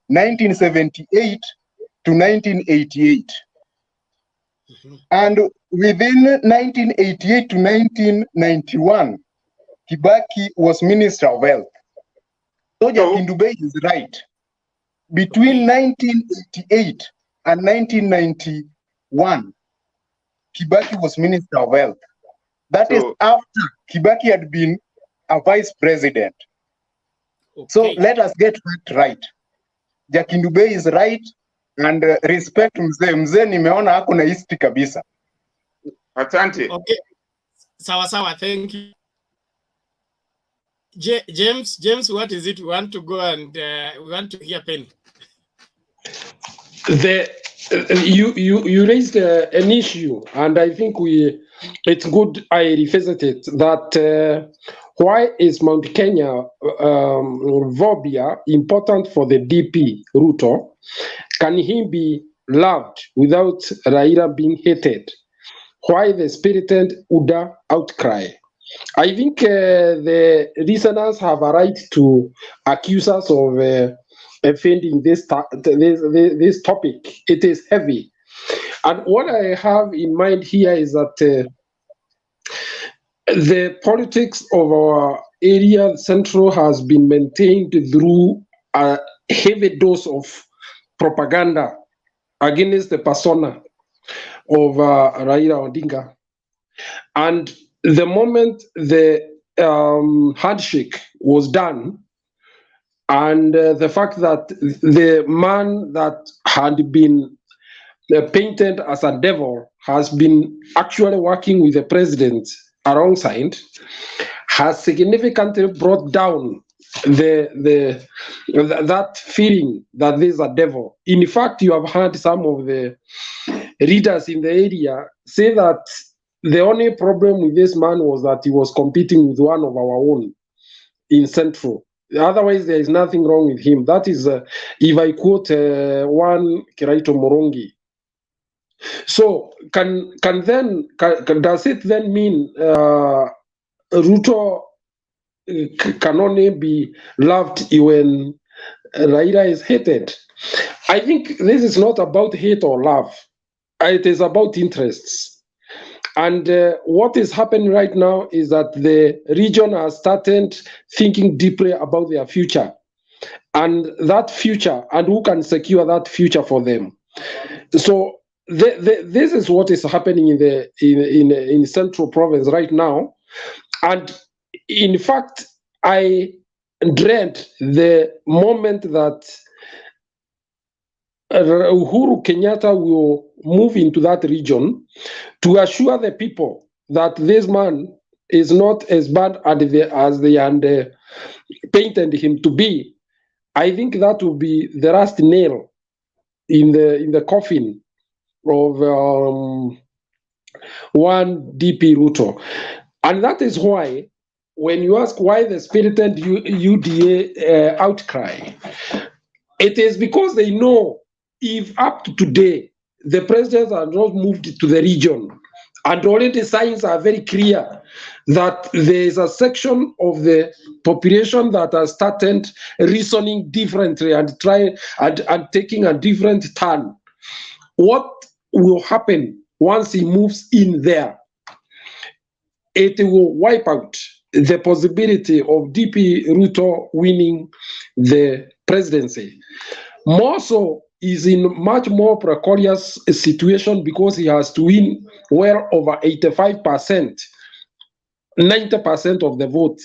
1978 to 1988. And within 1988 to 1991, Kibaki was Minister of Health. So Kindubei is right. Between 1988 and 1991, Kibaki was Minister of Health. That is after Kibaki had been a vice president. Okay. So let us get that right. Kindubei is right, and respect mzee. Mzee nimeona hako na history kabisa. Asante. Okay. Sawa, thank you. James, what is it? We want to go and we want to hear Penny. You raised an issue, and I think it's good I revisited that. Why is Mount Kenya Phobia important for the DP Ruto? Can he be loved without Raila being hated? Why the spirited UDA outcry? I think the listeners have a right to accuse us of offending this topic. It is heavy. And what I have in mind here is that the politics of our area central has been maintained through a heavy dose of propaganda against the persona of Raila Odinga. And the moment the handshake was done, and the fact that the man that had been painted as a devil has been actually working with the president alongside, has significantly brought down that feeling that there's a devil. In fact, you have heard some of the readers in the area say that the only problem with this man was that he was competing with one of our own in Central. Otherwise, there is nothing wrong with him. That is, if I quote one Kiraito Morongi. So, does it then mean Ruto can only be loved when Raila is hated? I think this is not about hate or love. It is about interests. And what is happening right now is that the region has started thinking deeply about their future. And that future, and who can secure that future for them. So this is what is happening in Central Province right now. And in fact, I dread the moment that Uhuru Kenyatta will move into that region to assure the people that this man is not as bad as they had painted him to be. I think that will be the last nail in the coffin of one DP Ruto. And that is why, when you ask why the spirited UDA outcry, it is because they know if up to today the presidents are not moved to the region, and already signs are very clear that there is a section of the population that has started reasoning differently and and taking a different turn. What will happen once he moves in there? It will wipe out the possibility of DP Ruto winning the presidency. More so, is in much more precarious situation because he has to win well over 85%, 90% of the vote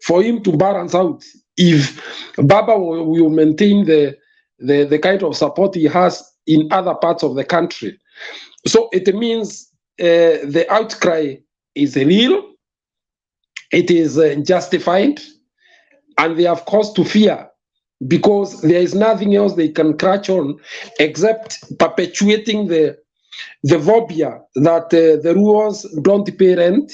for him to balance out. If Baba will maintain the kind of support he has in other parts of the country. So it means the outcry is real, it is justified, and they have cause to fear, because there is nothing else they can crouch on except perpetuating the phobia that the rulers don't pay rent.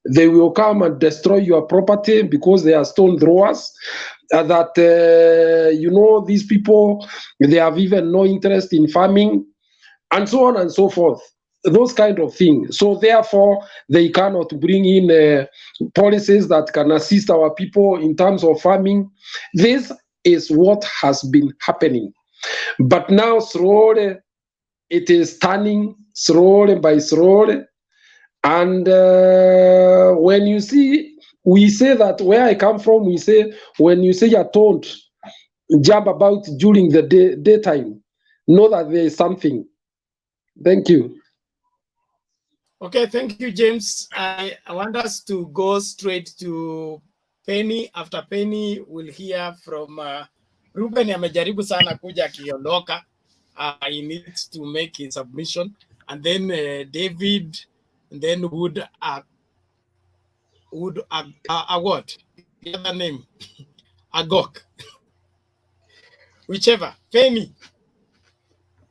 They will come and destroy your property because they are stone throwers. These people, they have even no interest in farming, and so on and so forth. Those kind of things. So therefore, they cannot bring in policies that can assist our people in terms of farming. This is what has been happening. But now slowly, it is turning slowly by slowly. And when you see, we say that where I come from, we say, when you say you're told, jump about during the daytime, know that there is something. Thank you. Okay, thank you, James. I want us to go straight to Penny. After Penny, we'll hear from Ruben. Amejaribu sana kuja akiondoka. He needs to make his submission. And then David, and then Wood, what? The other name? Agok. Whichever. Penny.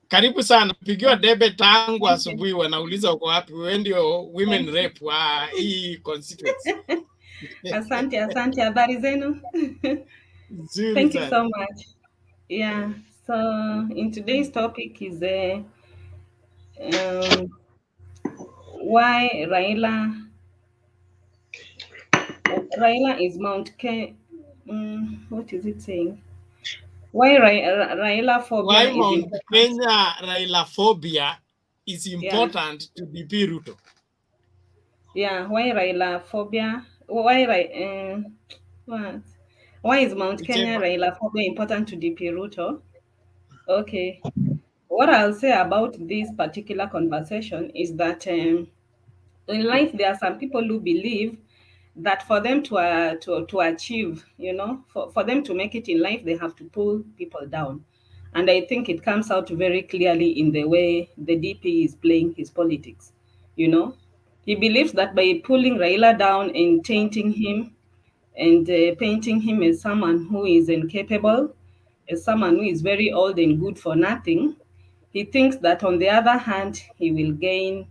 Karibu sana, pigiwa debe tangu asubuhi, wanauliza uko wapi. Wewe ndio women rep wa hii constituency. Asante, habari zenu? Thank you so much. Yeah, so in today's topic is why Raila is Mount Kenya. What is it saying? Why Raila Phobia why is Mount important? Kenya Raila Phobia is important to DP Ruto. Yeah, why Raila Phobia? Why is Mount Kenya Raila Phobia important to DP Ruto? Okay. What I'll say about this particular conversation is that in life there are some people who believe that for them to achieve, for them to make it in life, they have to pull people down. And I think it comes out very clearly in the way the DP is playing his politics. He believes that by pulling Raila down and tainting him and painting him as someone who is incapable, as someone who is very old and good for nothing, he thinks that on the other hand, he will gain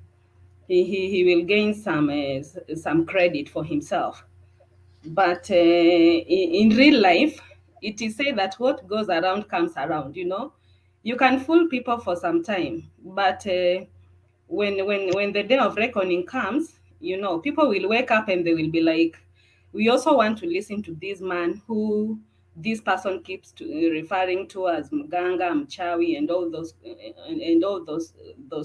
some credit for himself. But in real life, it is said that what goes around comes around. You can fool people for some time, but when the day of reckoning comes, people will wake up and they will be like, we also want to listen to this man who this person keeps referring to as Mganga, Mchawi, and all those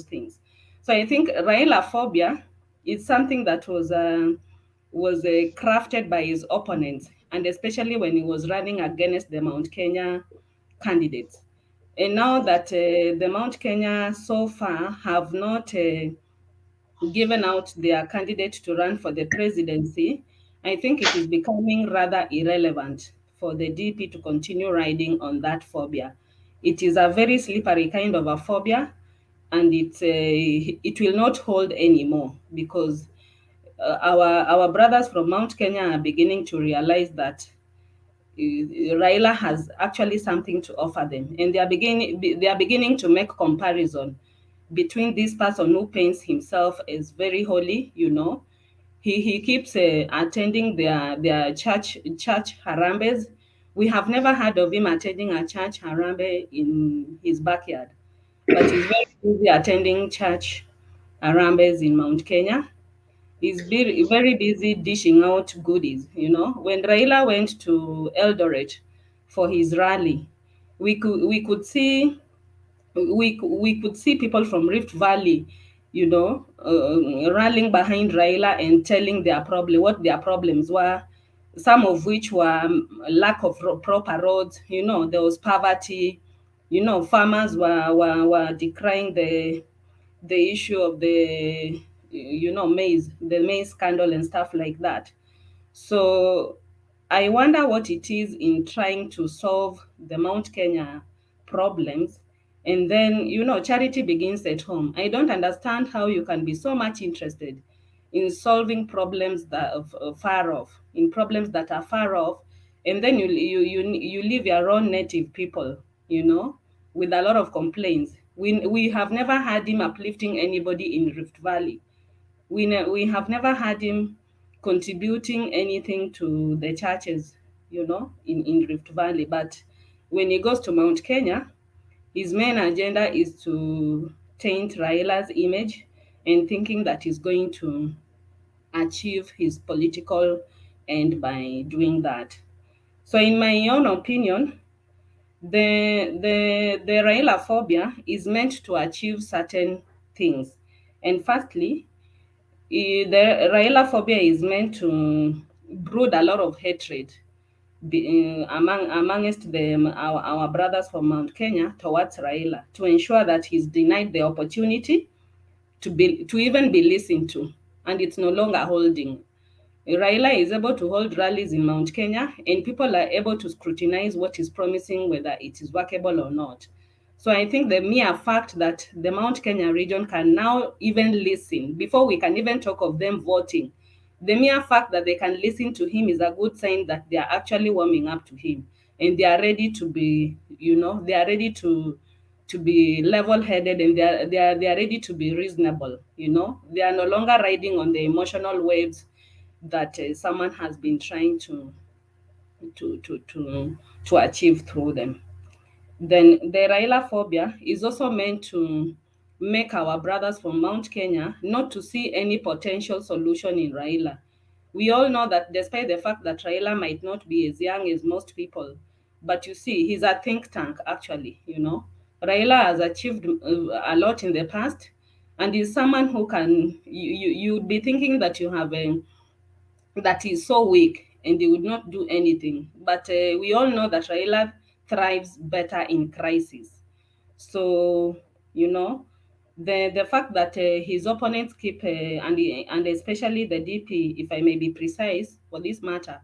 things. So I think Raila Phobia is something that was crafted by his opponents, and especially when he was running against the Mount Kenya candidates. And now that the Mount Kenya so far have not given out their candidate to run for the presidency, I think it is becoming rather irrelevant for the DP to continue riding on that phobia. It is a very slippery kind of a phobia, and it will not hold anymore, because our brothers from Mount Kenya are beginning to realize that Raila has actually something to offer them, and they are beginning to make comparison between this person who paints himself as very holy, He keeps attending their church harambes. We have never heard of him attending a church harambe in his backyard, but he's very busy attending church harambes in Mount Kenya. He's very busy dishing out goodies. When Raila went to Eldoret for his rally, we could see people from Rift Valley, rallying behind Raila and telling what their problems were, some of which were lack of proper roads. There was poverty. Farmers were decrying the issue of the maize scandal and stuff like that. So I wonder what it is in trying to solve the Mount Kenya problems. And then, charity begins at home. I don't understand how you can be so much interested in solving problems that are far off, in problems that are far off, and then you leave your own native people, with a lot of complaints. We have never had him uplifting anybody in Rift Valley. We have never had him contributing anything to the churches, in Rift Valley. But when he goes to Mount Kenya, his main agenda is to taint Raila's image and thinking that he's going to achieve his political end by doing that. So in my own opinion, the Raila phobia is meant to achieve certain things. And firstly, the Raila phobia is meant to brood a lot of hatred amongst our brothers from Mount Kenya towards Raila, to ensure that he's denied the opportunity to even be listened to, and it's no longer holding. Raila is able to hold rallies in Mount Kenya, and people are able to scrutinize what he's promising, whether it is workable or not. So I think the mere fact that the Mount Kenya region can now even listen, before we can even talk of them voting, the mere fact that they can listen to him is a good sign that they are actually warming up to him, and they are ready to be, they are ready to be level-headed, and they are ready to be reasonable. They are no longer riding on the emotional waves that someone has been trying to achieve through them. Then the Raila phobia is also meant to make our brothers from Mount Kenya not to see any potential solution in Raila. We all know that despite the fact that Raila might not be as young as most people, but you see, he's a think tank actually. Raila has achieved a lot in the past, and is someone who you'd be thinking that you have that is so weak and they would not do anything. But we all know that Raila thrives better in crisis. So, the fact that his opponents keep, and especially the DP, if I may be precise for this matter,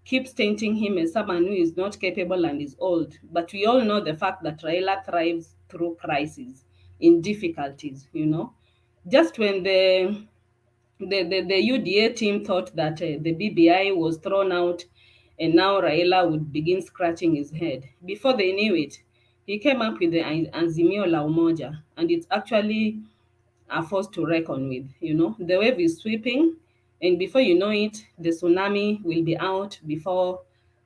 keeps tainting him as someone who is not capable and is old. But we all know the fact that Raila thrives through crises, in difficulties. Just when the UDA team thought that the BBI was thrown out and now Raila would begin scratching his head. Before they knew it, he came up with the Azimio la Umoja, and it's actually a force to reckon with. The wave is sweeping, and before you know it, the tsunami will be out before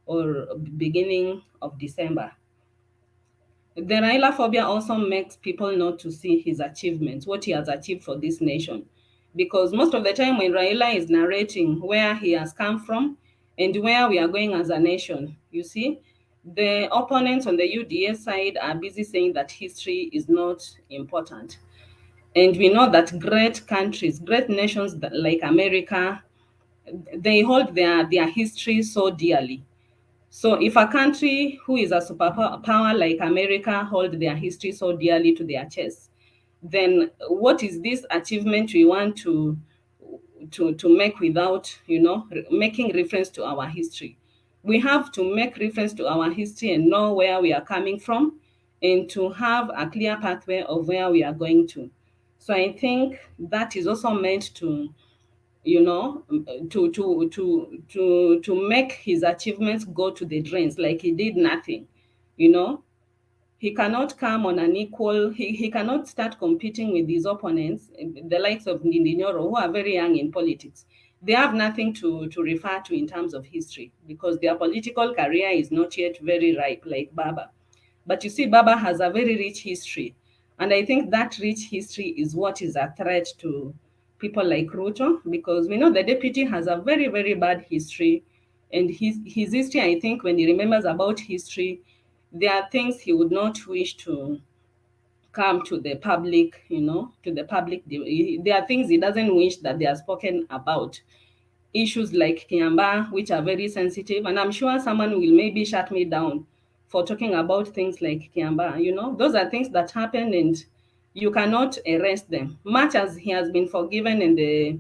or beginning of December. The Raila phobia also makes people not to see his achievements, what he has achieved for this nation. Because most of the time when Raila is narrating where he has come from and where we are going as a nation, you see, the opponents on the UDA side are busy saying that history is not important. And we know that great countries, great nations like America, they hold their history so dearly. So if a country who is a superpower like America hold their history so dearly to their chest, then what is this achievement we want to make without, making reference to our history? We have to make reference to our history and know where we are coming from, and to have a clear pathway of where we are going to. So I think that is also meant to, to make his achievements go to the drains, like he did nothing. He cannot come on an equal, he cannot start competing with his opponents, the likes of Ndindi Nyoro, who are very young in politics. they have nothing to refer to in terms of history because their political career is not yet very ripe like Baba. But you see, Baba has a very rich history. And I think that rich history is what is a threat to people like Ruto, because we know the deputy has a very, very bad history. And his history, I think, when he remembers about history, there are things he would not wish to come to the public, to the public. There are things he doesn't wish that they are spoken about. Issues like Kiamba, which are very sensitive, and I'm sure someone will maybe shut me down for talking about things like Kiamba. Those are things that happen and you cannot erase them. Much as he has been forgiven and the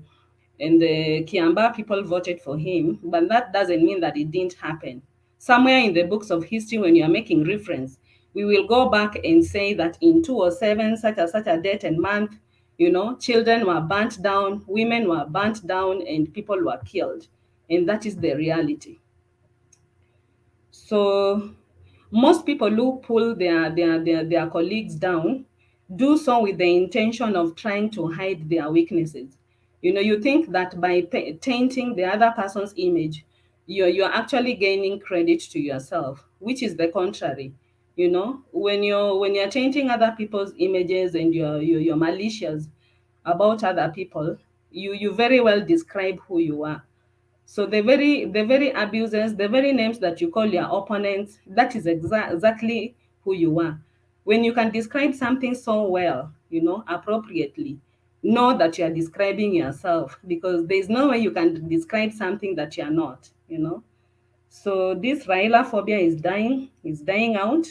Kiamba people voted for him, but that doesn't mean that it didn't happen. Somewhere in the books of history, when you are making reference, we will go back and say that in 207, such and such a date and month, children were burnt down, women were burnt down, and people were killed. And that is the reality. So most people who pull their colleagues down do so with the intention of trying to hide their weaknesses. You think that by tainting the other person's image, you're actually gaining credit to yourself, which is the contrary. When you're tainting other people's images and you're malicious about other people, you very well describe who you are. So the very abuses, the very names that you call your opponents, that is exactly who you are. When you can describe something so well, appropriately, know that you are describing yourself, because there's no way you can describe something that you are not. So this Raila phobia is dying out,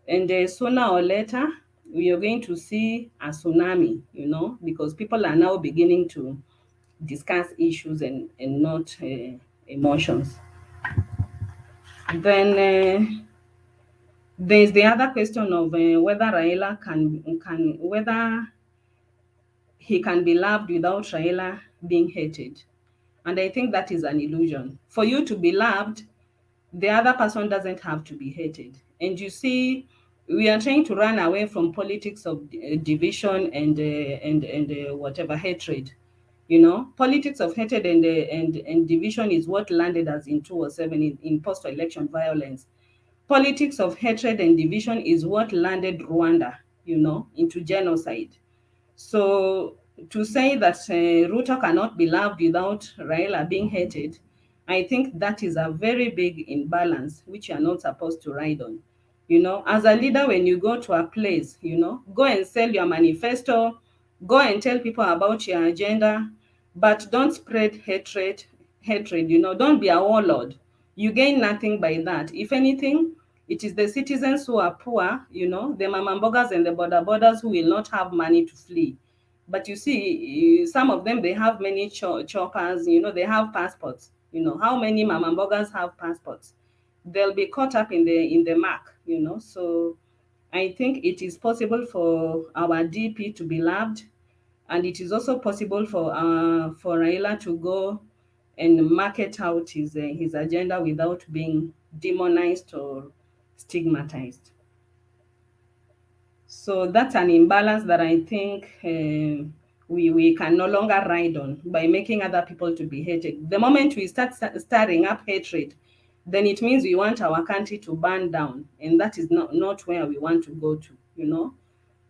and sooner or later we are going to see a tsunami, because people are now beginning to discuss issues and not emotions. Then there's the other question of whether Raila whether he can be loved without Raila being hated. And I think that is an illusion. For you to be loved, the other person doesn't have to be hated. And you see, we are trying to run away from politics of division and whatever hatred. Politics of hatred and division is what landed us in 2007 in post-election violence. Politics of hatred and division is what landed Rwanda, into genocide. So to say that Ruto cannot be loved without Raila being hated, I think that is a very big imbalance which you are not supposed to ride on. As a leader, when you go to a place, go and sell your manifesto, go and tell people about your agenda, but don't spread hatred, don't be a warlord. You gain nothing by that. If anything, it is the citizens who are poor, the mamambogas and the border borders who will not have money to flee. But you see, some of them, they have many choppers, they have passports. How many mamambogas have passports? They'll be caught up in the mark, So I think it is possible for our DP to be loved, and it is also possible for Raila to go and market out his agenda without being demonized or stigmatized. So that's an imbalance that I think we can no longer ride on by making other people to be hated. The moment we start stirring up hatred, then it means we want our country to burn down, and that is not where we want to go to.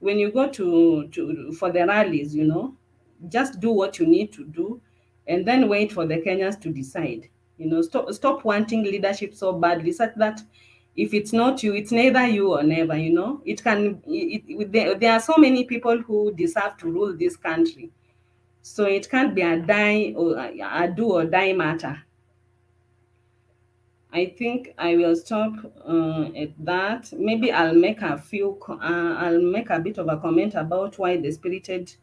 When you go to for the rallies, just do what you need to do, and then wait for the Kenyans to decide. Stop wanting leadership so badly, such that if it's not you, it's neither you or never. There are so many people who deserve to rule this country, so it can't be a die or a do or die matter. I think I will stop at that. Maybe I'll make I'll make a bit of a comment about why the spirited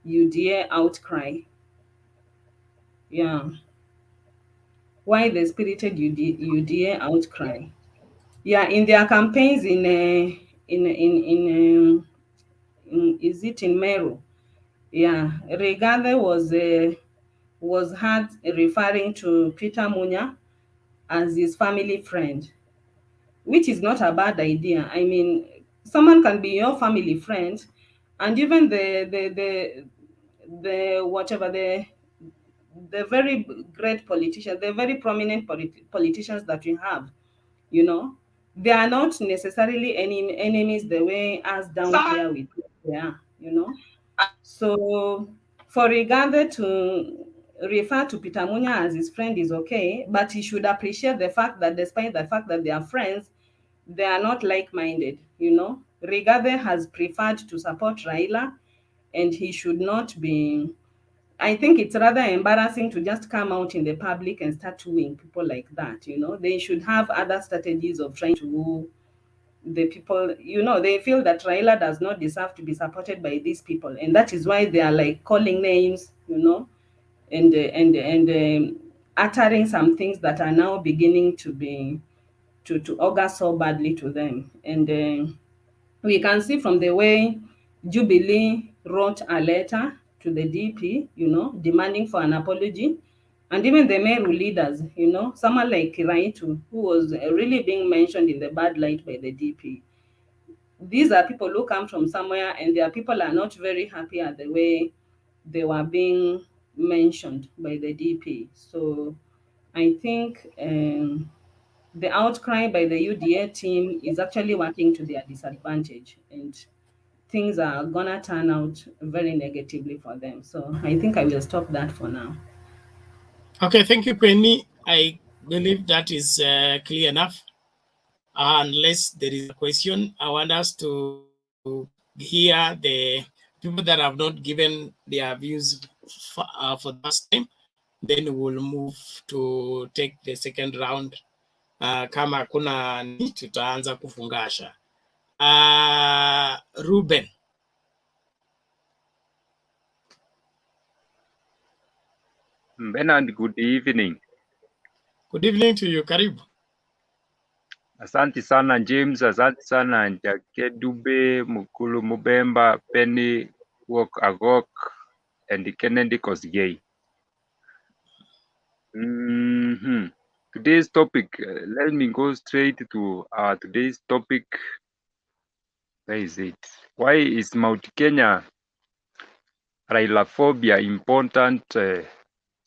UDA outcry. Yeah, why the spirited UDA outcry. Yeah, in their campaigns is it in Meru? Yeah, Regathe was heard referring to Peter Munya as his family friend, which is not a bad idea. I mean, someone can be your family friend, and even the whatever the very great politicians, the very prominent politicians that we have, you know, they are not necessarily enemies the way us down here we think they are, you know. So for Rigathi to refer to Peter Munya as his friend is okay, but he should appreciate the fact that despite the fact that they are friends, they are not like-minded, you know. Rigathi has preferred to support Raila, and he should not be. I think it's rather embarrassing to just come out in the public and start wooing people like that, you know. They should have other strategies of trying to woo the people, you know. They feel that Raila does not deserve to be supported by these people, and that is why they are like calling names, you know, and uttering some things that are now beginning to be to augur so badly to them. And we can see from the way Jubilee wrote a letter to the DP, you know, demanding for an apology. And even the Meru leaders, you know, someone like Kiraitu, who was really being mentioned in the bad light by the DP. These are people who come from somewhere, and their people are not very happy at the way they were being mentioned by the DP. So I think the outcry by the UDA team is actually working to their disadvantage, and things are gonna turn out very negatively for them. So I think I will stop that for now. Okay, thank you, Penny. I believe that is clear enough. Unless there is a question, I want us to hear the people that have not given their views for the first time. Then we'll move to take the second round. Kama kuna ni tutaanza kufungasha. Ruben. Bernard, good evening. Good evening to you. Karibu. Asante sana James, asante sana Njake Dube, Mukulu Mubemba, Penny Wok Agok, and Kennedy Kosgei. Today's topic, let me go straight to today's topic. Where is it? Why is Mount Kenya Raila Phobia important to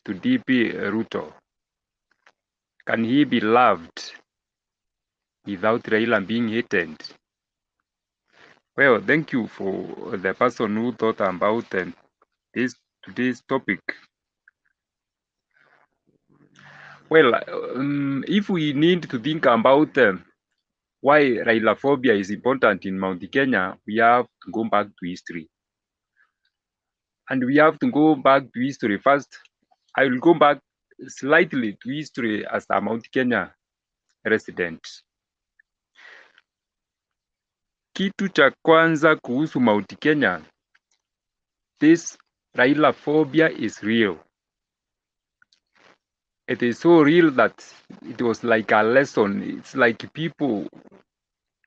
DP Ruto? Can he be loved without Raila being hated? Well, thank you for the person who thought about today's topic. Well, if we need to think about why Raila Phobia is important in Mount Kenya, we have to go back to history. And we have to go back to history first. I will go back slightly to history as a Mount Kenya resident. Kitu cha kwanza kuhusu Mount Kenya, this Raila Phobia is real. It is so real that it was like a lesson. It's like people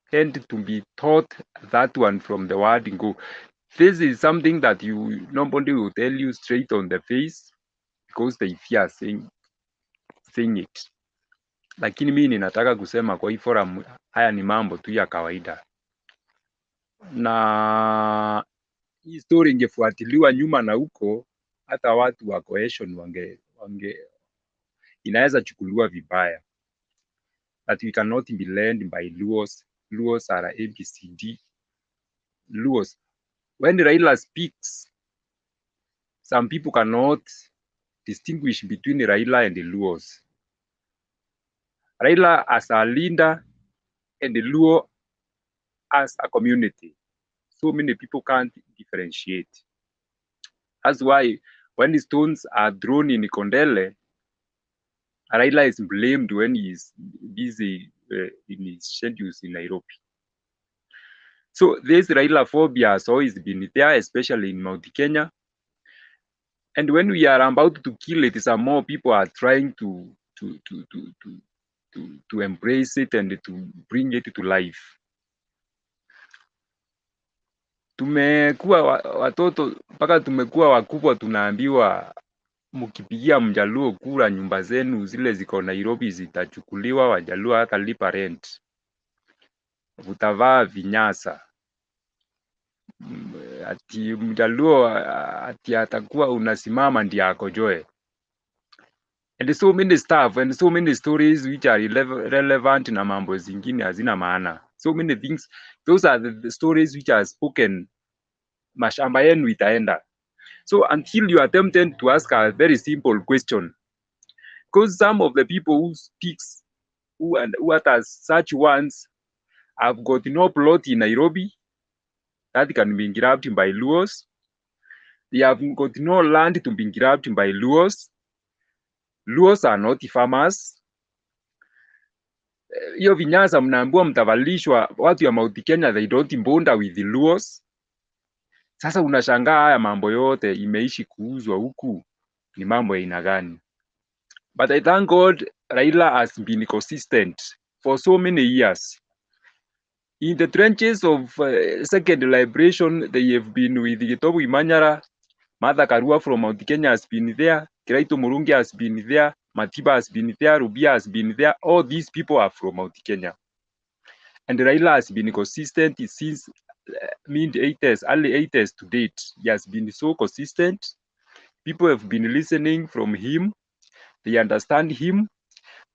tend to be taught that one from the word go. This is something that nobody will tell you straight on the face because they fear saying it. Lakini mimi ninataka kusema kwa hii forum, haya ni mambo tu ya kawaida, na hii story ingefuatiliwa nyuma na huko, hata watu wa cohesion inaweza chukuliwa vibaya, that we cannot be led by Luos. Luos are ABCD. Luos. When Raila speaks, some people cannot distinguish between Raila and the Luos. Raila as a leader and the Luo as a community. So many people can't differentiate. That's why when the stones are thrown in Kondele, Raila is blamed when he is busy in his schedules in Nairobi. So this Raila Phobia has always been there, especially in Mount Kenya. And when we are about to kill it, some more people are trying to embrace it and to bring it to life. Tumekuwa watoto mpaka tumekuwa wakubwa, tunaambiwa mkipigia Mjaluo kura, nyumba zenu zile ziko Nairobi zitachukuliwa, Wajaluo hata lipa rent, utavaa vinyasa. Ati Mjaluo ati atakuwa unasimama ndiye akojoe. and so many stuff and so many stories which are relevant na mambo zingine hazina maana. So many things, those are the stories which are spoken, mashamba yenu itaenda. So until you are tempted to ask a very simple question, because some of the people who speaks, who utters such ones, have got no plot in Nairobi that can be grabbed by Luos. They have got no land to be grabbed by Luos. Luos are not farmers. Hiyo vinyasa mnaambiwa mtavalishwa watu ya Mount Kenya, they don't bond with the Luos. Sasa unashangaa haya mambo yote imeishi kuuzwa huku, ni mambo ya aina gani? But I thank God Raila has been consistent for so many years. In the trenches of second liberation, they have been with Gitobu Imanyara. Martha Karua from Mount Kenya has been there. Kiraito Murungi has been there. Matiba has been there. Rubia has been there. All these people are from Mount Kenya. And Raila has been consistent since mid-80s, early 80s to date. He has been so consistent. People have been listening from him. They understand him.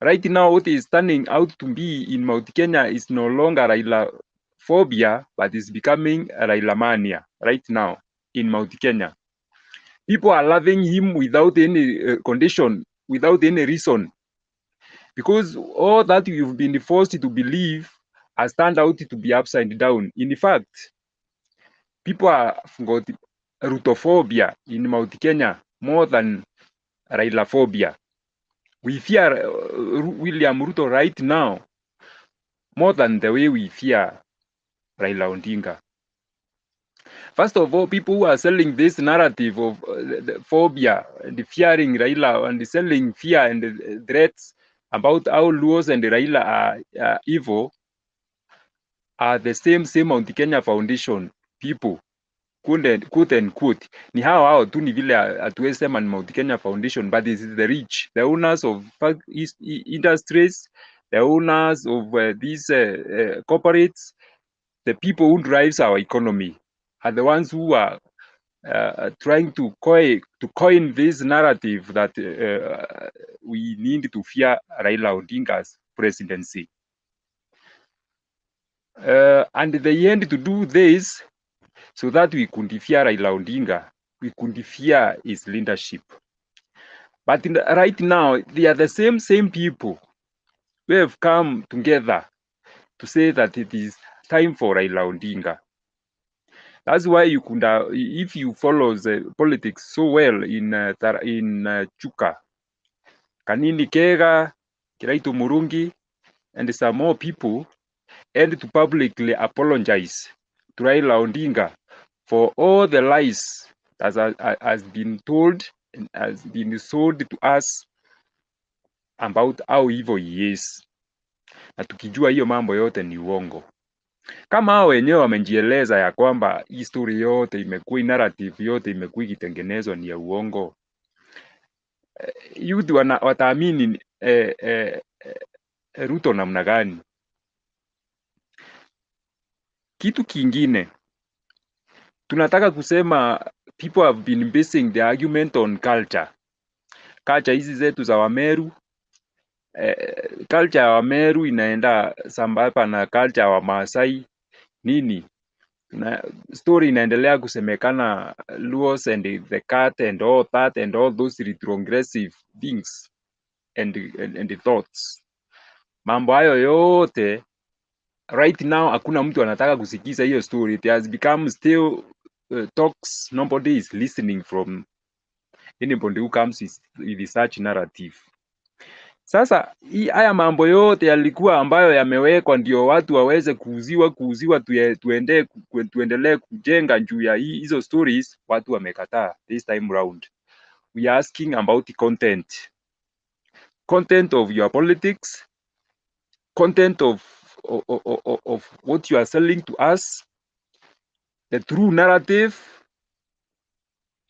Right now, what is turning out to be in Mount Kenya is no longer Raila Phobia, but is becoming Raila Mania right now in Mount Kenya. People are loving him without any condition, without any reason. Because all that you've been forced to believe has turned out to be upside down. In fact, people have got Ruto phobia in Mount Kenya more than Raila phobia. We fear William Ruto right now more than the way we fear Raila Odinga. First of all, people who are selling this narrative of the phobia and fearing Raila and selling fear and threats about how Luos and Raila are evil are the same Mount Kenya Foundation people, quote and quote. Ni hao tu ni vile hatuwezi sema ni Mount Kenya Foundation, but this is the rich, the owners of industries, the owners of these corporates, the people who drives our economy are the ones who are trying to coin this narrative that we need to fear Raila Odinga's presidency. And they end to do this so that we could fear Raila Odinga, we could fear his leadership. But right now, they are the same people who have come together to say that it is time for Raila Odinga. That's why you could, if you follow the politics so well in Chuka, Kanini Kega, Kiraito Murungi, and some more people, and to publicly apologize to Raila Odinga for all the lies that has been told and has been sold to us about how evil he is. Na tukijua hiyo mambo yote ni uongo. Kama hao wenyewe wamejieleza ya kwamba history yote imekuwa, narrative yote imekuwa ikitengenezwa ni ya uongo, youth wataamini Ruto namna gani? Kitu kingine tunataka kusema, people have been basing the argument on culture. Culture hizi zetu za Wameru, culture ya Wameru inaenda sambamba na culture ya Wamasai nini. Story inaendelea kusemekana Luos and the cat and all that and all those retrogressive things and thoughts. Mambo hayo yote right now hakuna mtu anataka kusikiza hiyo story. It has become still talks, nobody is listening from anybody who comes with such narrative. Sasa haya mambo yote yalikuwa ambayo yamewekwa ndio watu waweze kuuziwa tuendelee kujenga juu ya hizo stories. Watu wamekataa this time round. We are asking about the content of your politics, content of what you are selling to us, the true narrative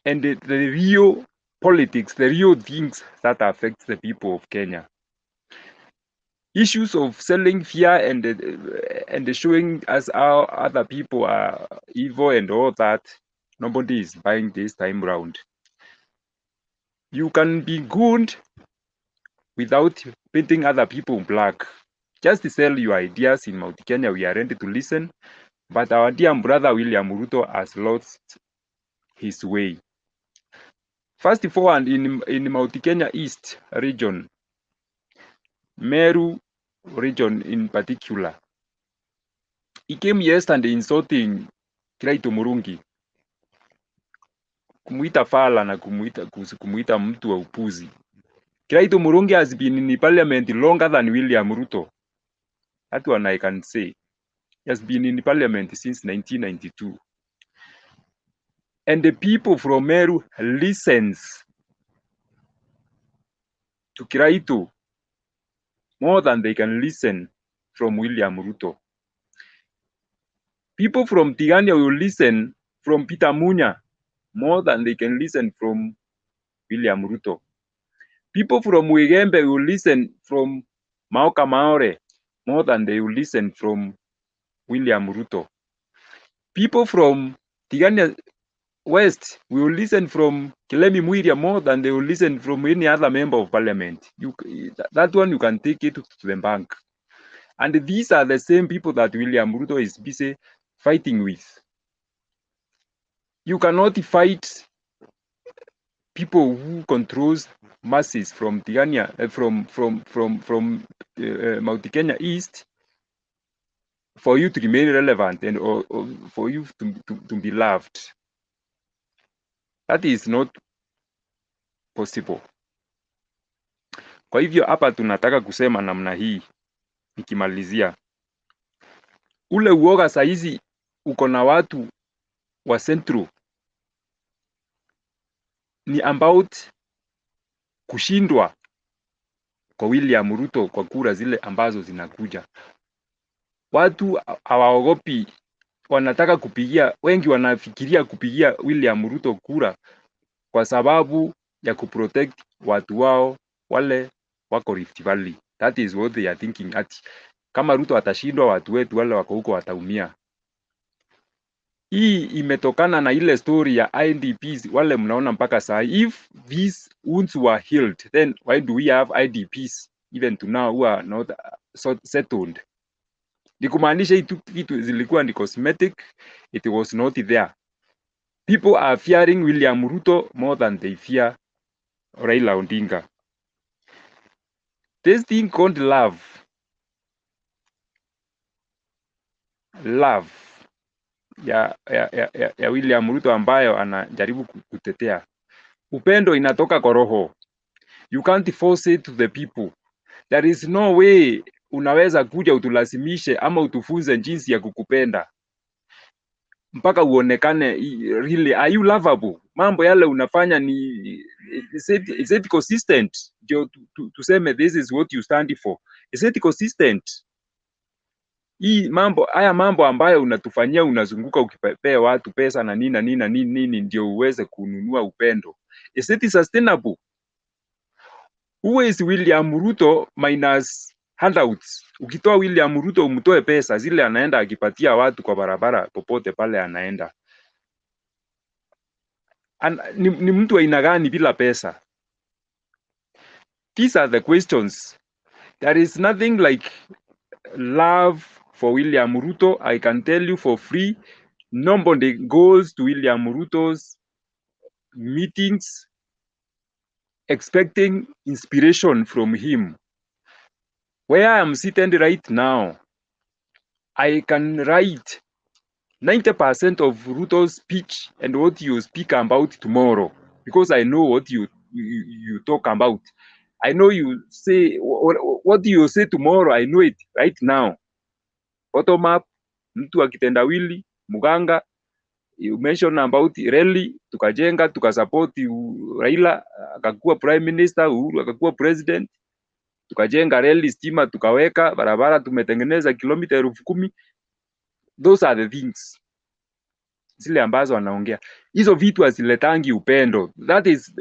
and the real politics, the real things that affect the people of Kenya. Issues of selling fear and showing us how other people are evil and all that, nobody is buying this time round. You can be good without painting other people black. Just sell your ideas in Mount Kenya. We are ready to listen. But our dear brother William Ruto has lost his way. First of all, in Mount Kenya East region, Meru region in particular, he came yesterday insulting Kiraitu Murungi, kumuita fala na kumuita mtu wa upuzi. Kiraitu Murungi has been in parliament longer than William Ruto. That one I can say. He has been in parliament since 1992. And the people from Meru listens to Kiraitu more than they can listen from William Ruto. People from Tigania will listen from Peter Munya more than they can listen from William Ruto. People from Wigembe will listen from Maoka Maore more than they will listen from William Ruto. People from Tigania West will listen from Kilemi Mwiria more than they will listen from any other member of parliament. That one you can take it to the bank. And these are the same people that William Ruto is busy fighting with. You cannot fight people who controls masses from Tigania, from Mount Kenya East, for you to remain relevant and or for you to be loved. That is not possible. Kwa hivyo hapa tunataka kusema namna hii, nikimalizia, ule uoga saizi uko na watu wa Central ni about kushindwa kwa William Ruto kwa kura zile ambazo zinakuja. Watu hawaogopi, wanataka kupigia, wengi wanafikiria kupigia William Ruto kura kwa sababu ya kuprotect watu wao wale wako Rift Valley. That is what they are thinking. Ati kama Ruto atashindwa, watu wetu wale wako huko wataumia. Hii imetokana na ile story ya IDPs wale mnaona mpaka saa. If these wounds were healed, then why do we have IDPs even to now who are not settled? Ni kumaanisha hii kitu zilikuwa ni cosmetic, it was not there. People are fearing William Ruto more than they fear Raila Odinga. This thing called love ya William Ruto ambayo anajaribu kutetea. Upendo inatoka kwa roho. You can't force it to the people. There is no way unaweza kuja utulazimishe ama utufunze jinsi ya kukupenda mpaka uonekane really are you lovable. Mambo yale unafanya ni is it consistent? Ndio tuseme this is what you stand for. Is it consistent? Haya mambo ambayo unatufanyia, unazunguka ukipea watu pesa na nini ndio uweze kununua upendo. Is it sustainable? Who is William Ruto minus handouts? Ukitoa William Ruto umtoe pesa zile anaenda akipatia watu kwa barabara popote pale anaenda. Ni mtu aina gani bila pesa? These are the questions. There is nothing like love for William Ruto. I can tell you for free, nobody goes to William Ruto's meetings expecting inspiration from him. Where I am seated right now, I can write 90% of Ruto's speech and what you speak about tomorrow, because I know what you talk about. I know you say what you say tomorrow. I know it right now. Bottom up, mtu akitendawili, Muganga, you mention about rally, tukajenga, tukasupport Raila, akakuwa prime minister, Uhuru akakuwa president, tukajenga rally, stima tukaweka, barabara tumetengeneza kilomita 10,000. Those are the things zile ambazo anaongea. Hizo vitu haziletangi upendo. That is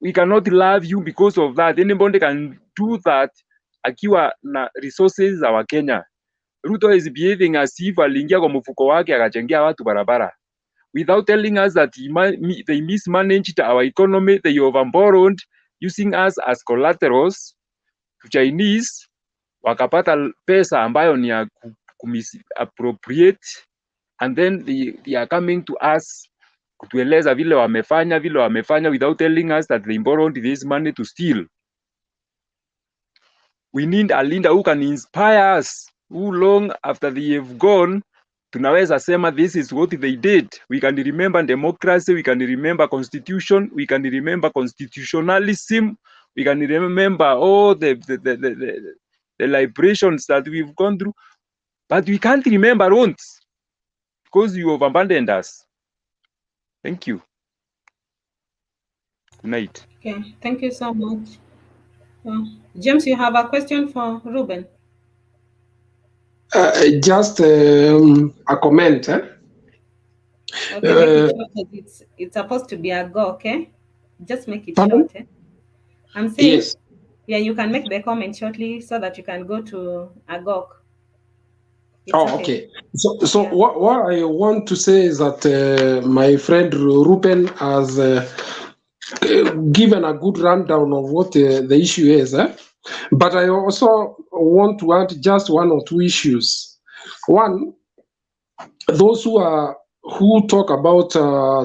we cannot love you because of that. Anybody can do that akiwa na resources za Wakenya. Ruto is behaving as if aliingia kwa mfuko wake akachengea watu barabara without telling us that they mismanaged our economy, they overborrowed, using us as collaterals to Chinese, wakapata pesa ambayo ni ya appropriate, and then they are coming to us kutueleza vile wamefanya without telling us that they borrowed this money to steal. We need a leader who can inspire us, who long after they have gone, tunaweza sema this is what they did. We can remember democracy, we can remember constitution, we can remember constitutionalism, we can remember all the liberations that we've gone through, but we can't remember once because you have abandoned us. Thank you. Good night. Okay, thank you so much. James, you have a question for Ruben? Just a comment. Okay, make it short, 'cause it's supposed to be a go, okay? Just make it Pardon? short. I'm saying, Yes. yeah, you can make the comment shortly so that you can go to Agok. It's Okay. So what I want to say is that my friend Ruben has given a good rundown of what the issue is. But I also want to add just one or two issues. One, those who talk about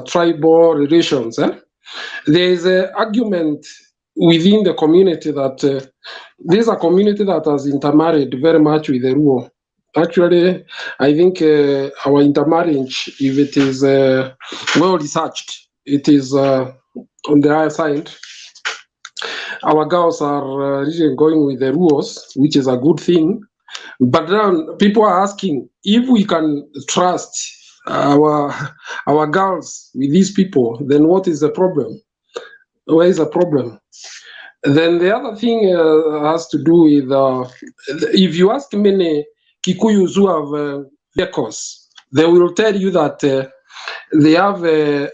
tribal relations, there is an argument within the community that there's a community that has intermarried very much with the Luo. Actually, I think our intermarriage, if it is well researched, it is on the higher side. Our girls are really going with the Luos, which is a good thing. But then people are asking if we can trust our girls with these people, then what is the problem? Where is the problem? Then the other thing has to do with if you ask many Kikuyus who have vehicles, they will tell you that they have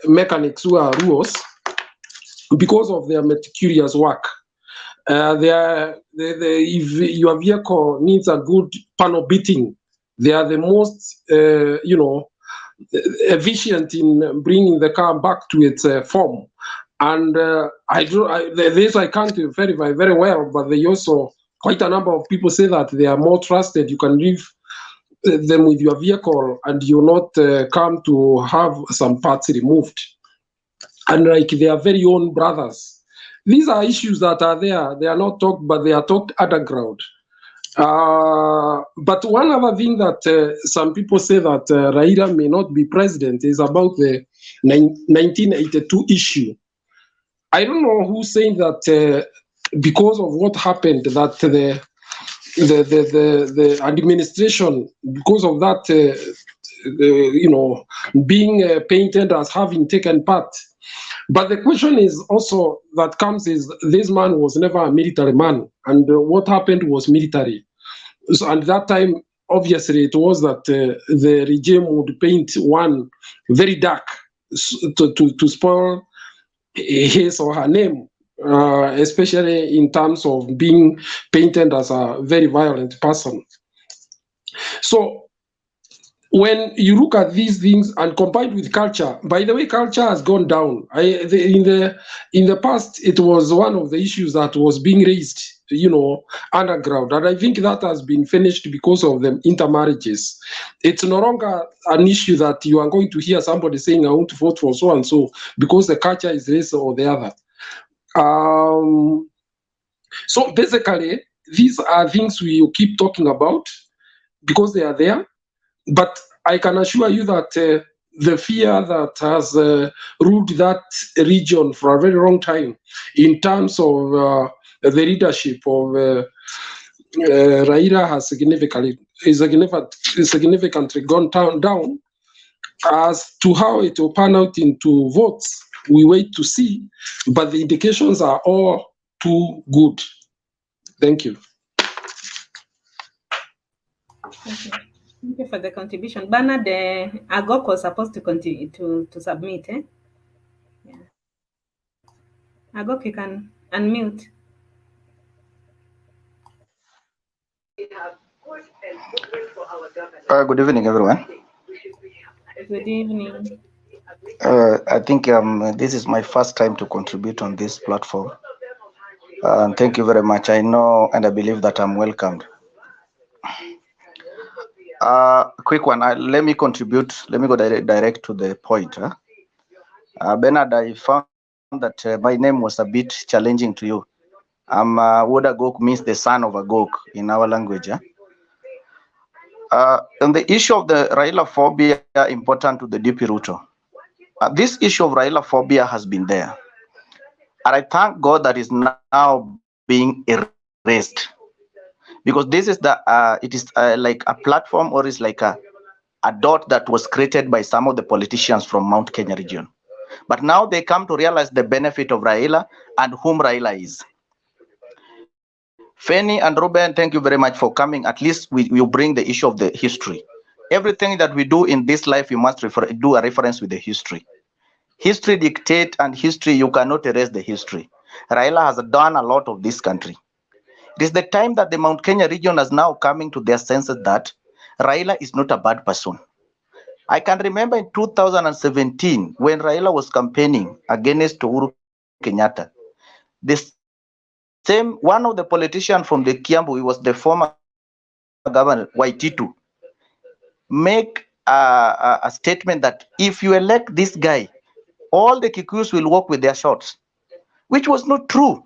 mechanics who are Luos because of their meticulous work. If your vehicle needs a good panel beating, they are the most, efficient in bringing the car back to its form. And this I can't verify very well, but they also, quite a number of people say that they are more trusted. You can leave them with your vehicle and you not come to have some parts removed. And like their very own brothers. These are issues that are there. They are not talked, but they are talked underground. But one other thing that some people say that Raila may not be president is about the 1982 issue. I don't know who's saying that because of what happened, that the administration, because of that, being painted as having taken part. But the question is also that comes is this man was never a military man, and what happened was military. So at that time, obviously, it was that the regime would paint one very dark to spoil his or her name, especially in terms of being painted as a very violent person. So when you look at these things and combined with culture, by the way, culture has gone down. In the past, it was one of the issues that was being raised, underground, and I think that has been finished because of the intermarriages. It's no longer an issue that you are going to hear somebody saying, "I want to vote for so and so," because the culture is this or the other. So basically, these are things we keep talking about because they are there. But I can assure you that the fear that has ruled that region for a very long time in terms of the leadership of Raila has significantly gone down. As to how it will pan out into votes, we wait to see, but the indications are all too good. Thank you. Okay. Thank you for the contribution. Bernard, Agok was supposed to continue to submit, eh? Yeah. Agok, you can unmute. Good evening, everyone. Good evening. I think this is my first time to contribute on this platform. Thank you very much. I know and I believe that I'm welcomed. Quick one. Let me contribute. Let me go direct to the point. Bernard, I found that my name was a bit challenging to you. Wodagok means the son of a gok in our language. On the issue of the Raila phobia important to the DP Ruto, this issue of Raila phobia has been there. And I thank God that is now being erased. Because this is it is like a platform, or is like a dot that was created by some of the politicians from Mount Kenya region. But now they come to realize the benefit of Raila and whom Raila is. Fanny and Ruben, thank you very much for coming. At least we bring the issue of the history. Everything that we do in this life, you must do a reference with the history. History dictate, and history, you cannot erase the history. Raila has done a lot of this country. It is the time that the Mount Kenya region is now coming to their senses that Raila is not a bad person. I can remember in 2017 when Raila was campaigning against Uhuru Kenyatta, the same one of the politicians from the Kiambu, he was the former governor Waititu, make a statement that if you elect this guy, all the Kikuyus will walk with their shorts, which was not true.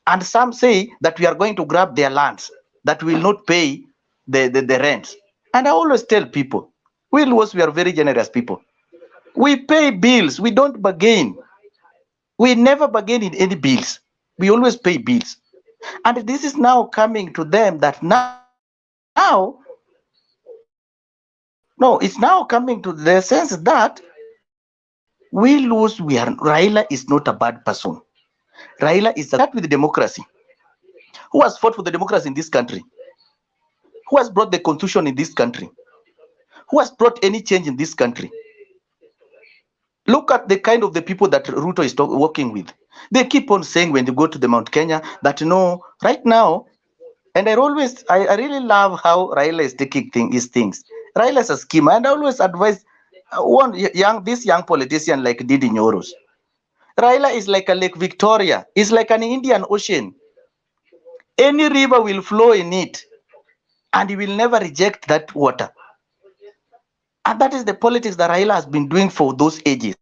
And some say that we are going to grab their lands, that will not pay the rent. And I always tell people, we are very generous people. We pay bills, we don't bargain. We never bargain in any bills. We always pay bills. And this is now coming to them that now, no, it's now coming to the sense that Raila is not a bad person. Raila is a with democracy. Who has fought for the democracy in this country? Who has brought the constitution in this country? Who has brought any change in this country? Look at the kind of the people that Ruto is working with. They keep on saying when they go to the Mount Kenya that no, right now, and I really love how Raila is taking his things. Raila is a schemer, and I always advise this young politician like Didi Nyoros. Raila is like a Lake Victoria. It's like an Indian Ocean. Any river will flow in it, and he will never reject that water. And that is the politics that Raila has been doing for those ages.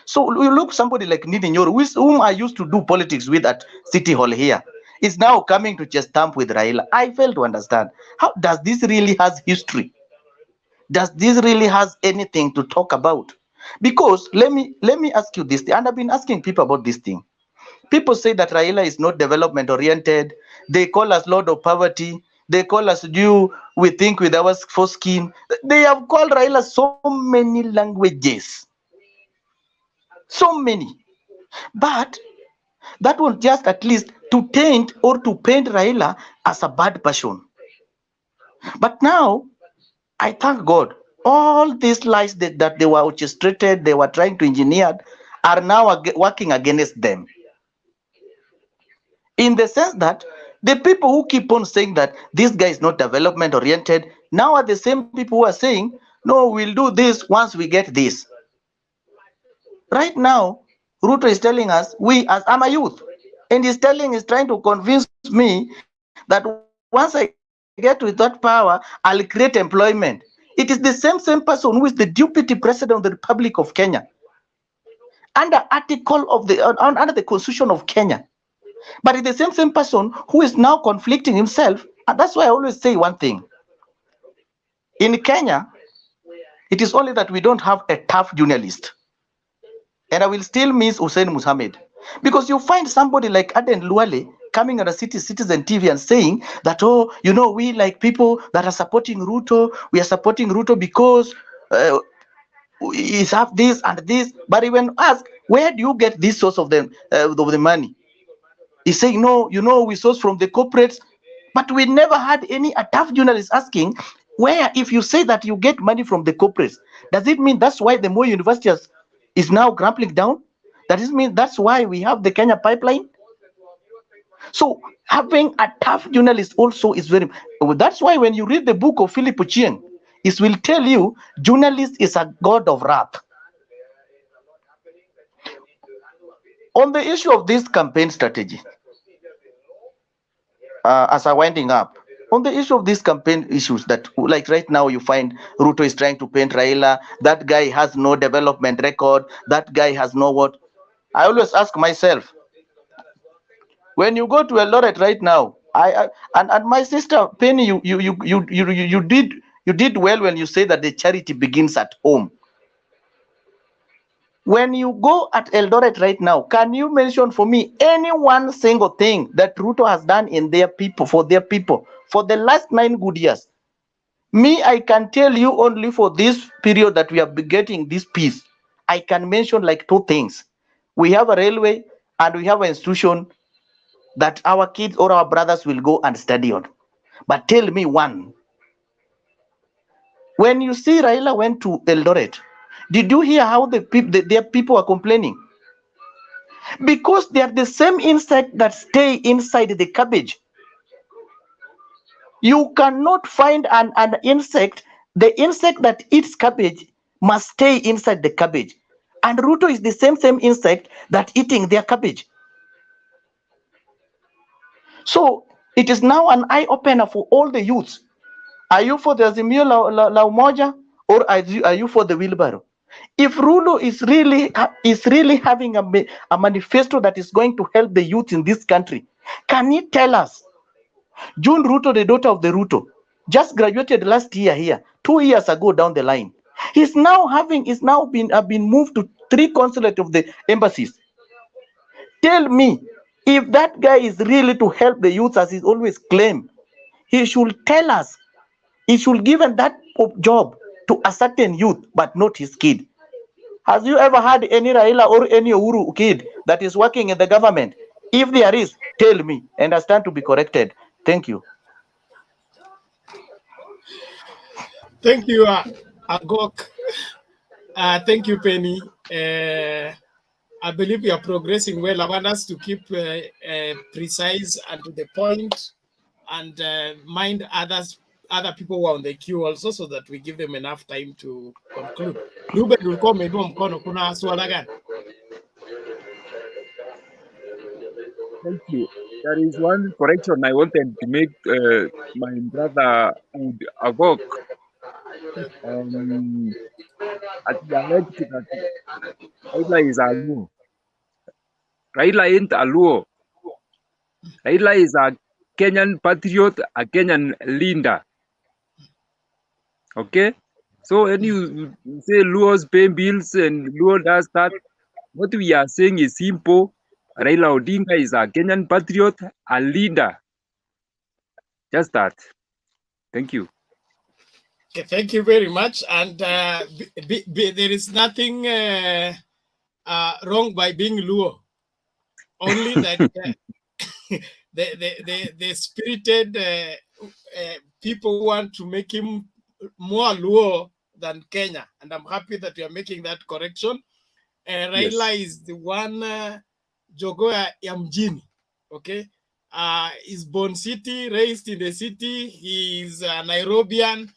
So we look somebody like Ndindi Nyoro, whom I used to do politics with at City Hall here, is now coming to just stamp with Raila. I fail to understand. How does this really has history? Does this really has anything to talk about? Because let me ask you this, and I've been asking people about this thing. People say that Raila is not development oriented. They call us Lord of Poverty. They call us Jew. We think with our foreskin. They have called Raila so many languages. So many. But that will just at least to taint or to paint Raila as a bad person. But now, I thank God, all these lies that they were orchestrated, they were trying to engineer, are now working against them. In the sense that the people who keep on saying that this guy is not development oriented, now are the same people who are saying, no, we'll do this once we get this. Right now, Ruto is telling us, I'm a youth, and he's trying to convince me that once I get to that power, I'll create employment. It is the same person who is the deputy president of the Republic of Kenya, under the Constitution of Kenya. But it's the same person who is now conflicting himself. And that's why I always say one thing. In Kenya, it is only that we don't have a tough journalist. And I will still miss Hussein Muhammad. Because you find somebody like Aden Luale coming on a Citizen TV and saying that, oh, we like people that are supporting Ruto. We are supporting Ruto because he's have this and this. But when asked, where do you get this source of the money? He's saying, no, we source from the corporates. But we never had any tough journalist asking, where, if you say that you get money from the corporates, does it mean that's why the Moi University is now grappling down? Does it mean that's why we have the Kenya pipeline? So having a tough journalist also is very, that's why when you read the book of Philip Ochieng, it will tell you journalist is a god of wrath. On the issue of this campaign strategy, as I'm winding up, on the issue of these campaign issues that, like right now, you find Ruto is trying to paint Raila. That guy has no development record. That guy has no what. I always ask myself, when you go to Eldoret right now, and my sister Penny, you did well when you say that the charity begins at home. When you go at Eldoret right now, can you mention for me any one single thing that Ruto has done in their people, for the last 9 good years? Me, I can tell you only for this period that we have been getting this peace, I can mention like 2 things. We have a railway and we have an institution that our kids or our brothers will go and study on. But tell me one. When you see Raila went to Eldoret, did you hear how their people are complaining? Because they are the same insect that stay inside the cabbage. You cannot find an insect, the insect that eats cabbage must stay inside the cabbage. And Ruto is the same insect that eating their cabbage. So it is now an eye-opener for all the youths. Are you for the Azimio la Umoja, or are you for the wheelbarrow? If Ruto is really having a manifesto that is going to help the youth in this country, can he tell us? June Ruto, the daughter of the Ruto, just graduated last year here, 2 years ago down the line. He's now been moved to 3 consulate of the embassies. Tell me, if that guy is really to help the youth as he always claim, he should tell us. He should give that job to a certain youth, but not his kid. Has you ever had any Raila or any Uhuru kid that is working in the government? If there is, tell me, and I stand to be corrected. Thank you. Thank you, Agok. Thank you, Penny. I believe you are progressing well. I want us to keep precise and to the point, and mind other people who are on the queue also, so that we give them enough time to conclude. Ruben will come and mkono, kuna swala gani? Thank you. There is one correction I wanted to make, my brother Ud Agok. At the alleged that Raila is a Luo. Raila ain't a Luo. Raila is a Kenyan patriot, a Kenyan leader. Okay? So when you say Luos pay bills and Luo does that, what we are saying is simple. Raila Odinga is a Kenyan patriot, a leader. Just that. Thank you. Okay, thank you very much. And there is nothing wrong by being Luo. Only that the spirited people want to make him more Luo than Kenya. And I'm happy that you are making that correction. Raila is the one Jogoya ya mjini. Okay? He's born city, raised in the city. He's a Nairobian.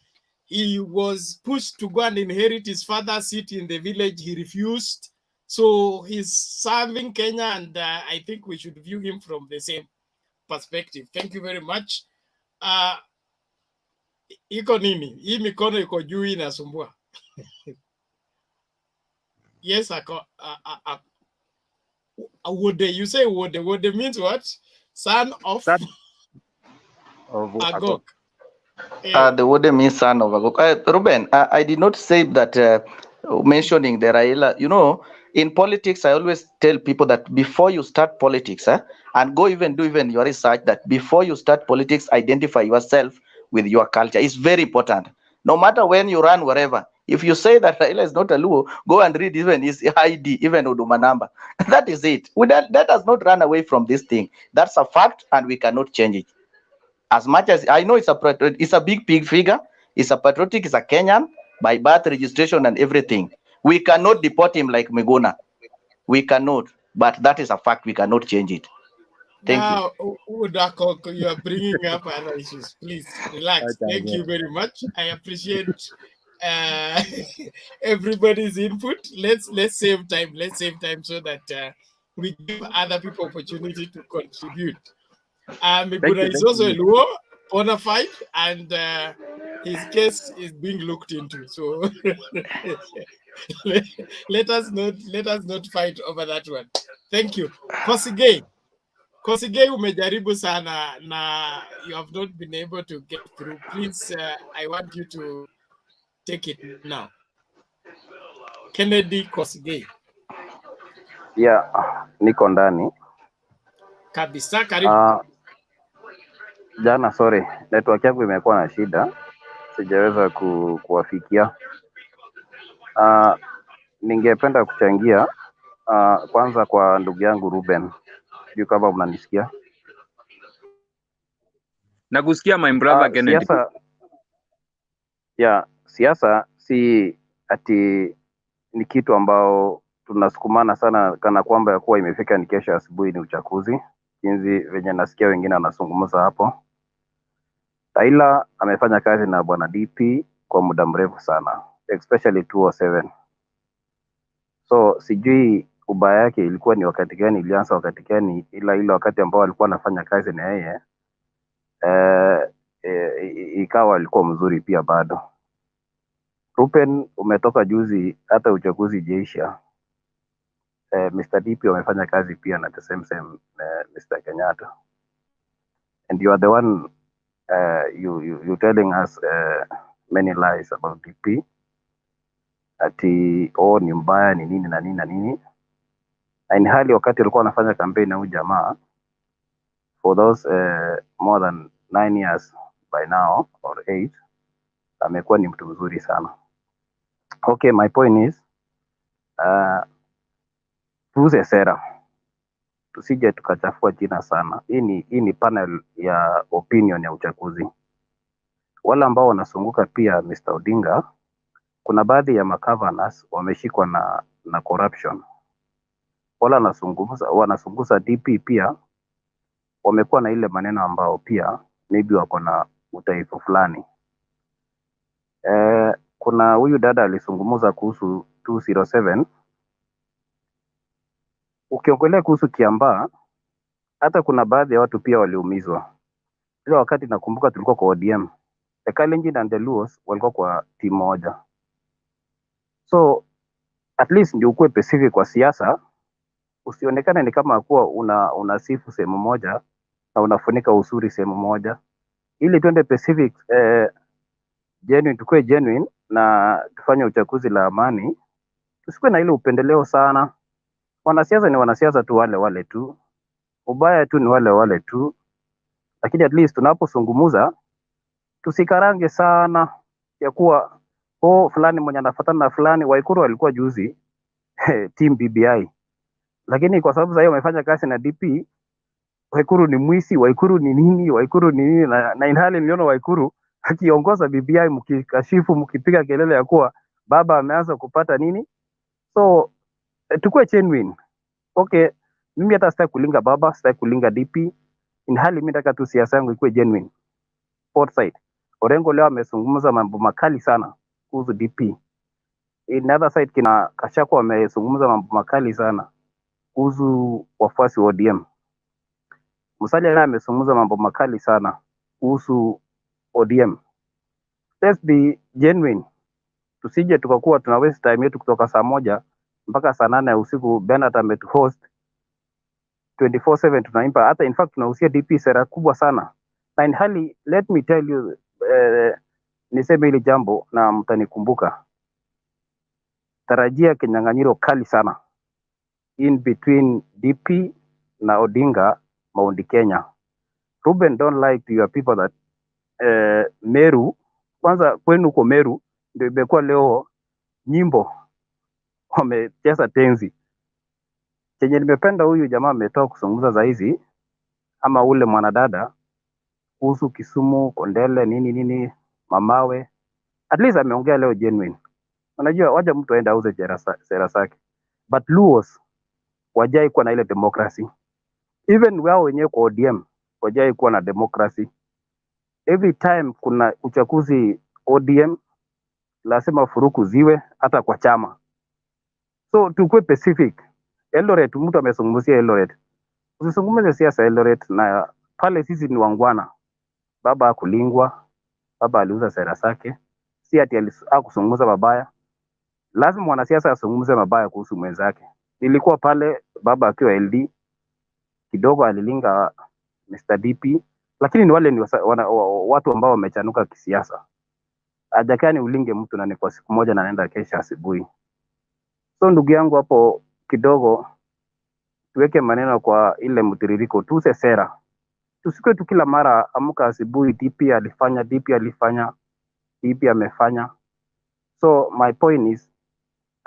He was pushed to go and inherit his father's seat in the village. He refused. So he's serving Kenya, and I think we should view him from the same perspective. Thank you very much. Iko nini? Hii mikono iko juu inasumbua. Yes, Wode. You say Wode. Wode means what? Son of Agok. The word means son of Agok. Ruben, I did not say that mentioning the Raila. You know, in politics, I always tell people that before you start politics, and do your research, that before you start politics, identify yourself with your culture. It's very important. No matter when you run, wherever. If you say that Raila is not a Luo, go and read even his ID, even Huduma number. That is it. That does not run away from this thing. That's a fact, and we cannot change it. As much as I know it's a big figure, it's a patriotic, it's a Kenyan by birth, registration, and everything. We cannot deport him like Miguna. We cannot, but that is a fact. We cannot change it. Thank you. Udakok, you are bringing up other issues. Please relax. Thank you very much. I appreciate everybody's input. Let's save time. Let's save time so that we give other people opportunity to contribute. Thank Miguna you, is thank also a you. Luo, bona fide, and his case is being looked into. So let us not fight over that one. Thank you. Kosigei umejaribu sana na you have not been able to get through. Please, I want you to take it now. Kennedy Kosigei. Yeah, niko ndani. Kabisa, karibu. Jana sorry, network yangu imekuwa na shida, sijaweza kuwafikia. Ningependa kuchangia kwanza kwa ndugu yangu Ruben, sijui kama mnanisikia. Nakusikia my brother Kennedy. Siasa si ati ni kitu ambao tunasukumana sana kana kwamba ya kuwa imefika ni kesho asubuhi ni uchaguzi. Jinsi venye nasikia wengine wanazungumza hapo. Raila amefanya kazi na bwana DP kwa muda mrefu sana, especially 207. So sijui ubaya yake ilikuwa ni wakati gani, ilianza wakati gani, ila ile wakati ambao alikuwa anafanya kazi na yeye ikawa alikuwa mzuri pia bado. Ruben umetoka juzi, hata uchaguzi jeisha. Mr. DP wamefanya kazi pia na the same Mr. Kenyatta. And you are the one you telling us many lies about DP. Ati ni mbaya ni nini na nini na nini. Na ni hali wakati alikuwa anafanya campaign na huyu jamaa for those more than 9 years by now or 8, amekuwa ni mtu mzuri sana. Okay, my point is tuuze sera, tusije tukachafua jina sana. Hii ni panel ya opinion ya uchaguzi. Wala ambao wanasunguka pia Mr. Odinga, kuna baadhi ya governors wameshikwa na corruption. Wala wanasunguza DP pia wamekuwa na ile maneno ambao pia maybe wako na utaifu fulani. Kuna huyu dada alisungumuza kuhusu 207. Ukiongelea kuhusu Kiambaa, hata kuna baadhi ya watu pia waliumizwa. Ile wakati nakumbuka tulikuwa kwa ODM, the Kalenjin and the Luos walikuwa kwa timu moja. So at least ndio ukue specific kwa siasa, usionekane ni kama kuwa unasifu sehemu moja na unafunika usuri sehemu moja. Ili tuende specific genuine, tukue genuine na tufanye uchaguzi la amani. Tusikuwe na ile upendeleo sana. Wanasiasa ni wanasiasa tu, wale tu. Ubaya tu ni wale tu. Lakini at least tunaposungumuza tusikarange sana ya kuwa fulani mwenye anafuatana na fulani. Waikuru walikuwa juzi team BBI. Lakini kwa sababu sasa hiyo wamefanya kazi na DP, Waikuru ni mwisi, Waikuru ni nini, Waikuru ni nini, na inhali niliona Waikuru akiongoza BBI mkikashifu, mkipiga kelele ya kuwa baba ameanza kupata nini. So tukue genuine. Okay, mimi hata sitaki kulinga baba, sitaki kulinga DP. Inhali mimi nataka tu siasa yangu ikuwe genuine. Both side. Orengo leo amezungumza mambo makali sana kuhusu DP. In other side kina Kashako wamezungumza mambo makali sana kuhusu wafuasi wa ODM. Musalia naye amezungumza mambo makali sana kuhusu ODM. Let's be genuine. Tusije tukakuwa tuna waste time yetu kutoka saa 1 mpaka saa 8 ya usiku. Bernard ametuhost 24/7 tunaimba. Hata in fact tunahusia DP sera kubwa sana. Na in hali, let me tell you, niseme hili jambo na mtanikumbuka. Tarajia kinyang'anyiro kali sana in between DP na Odinga Mount Kenya. Ruben don't like to your people that Meru, kwanza kwenu huko Meru ndio imekuwa leo nyimbo wamecheza tenzi. Chenye nimependa huyu jamaa ametoka kuzungumza za hizi ama ule mwanadada kuhusu Kisumu, Kondele, nini, Mamawe. At least ameongea leo genuine. Unajua waja mtu aenda auze sera zake. But Luos wajai kuwa na ile democracy. Even wao wenyewe kwa ODM wajai kuwa na democracy. Every time kuna uchaguzi ODM lazima furuku ziwe hata kwa chama. So tukue specific. Eldoret, mtu amezungumzia Eldoret. Usizungumze siasa Eldoret, na pale sisi ni wangwana. Baba hakulingwa, baba aliuza sera zake, si ati hakuzungumza mabaya. Lazima mwanasiasa azungumze mabaya kuhusu mwenzake. Nilikuwa pale baba akiwa LD, kidogo alilinga Mr. DP, lakini ni wale ni watu ambao wamechanuka kisiasa. Hajakani ulinge mtu na ni kwa siku moja na naenda kesha asubuhi. So ndugu yangu, hapo kidogo tuweke maneno kwa ile mtiririko, tuuse sera. Tusikwe tu kila mara amka asubuhi DP alifanya, DP alifanya, DP amefanya. So my point is,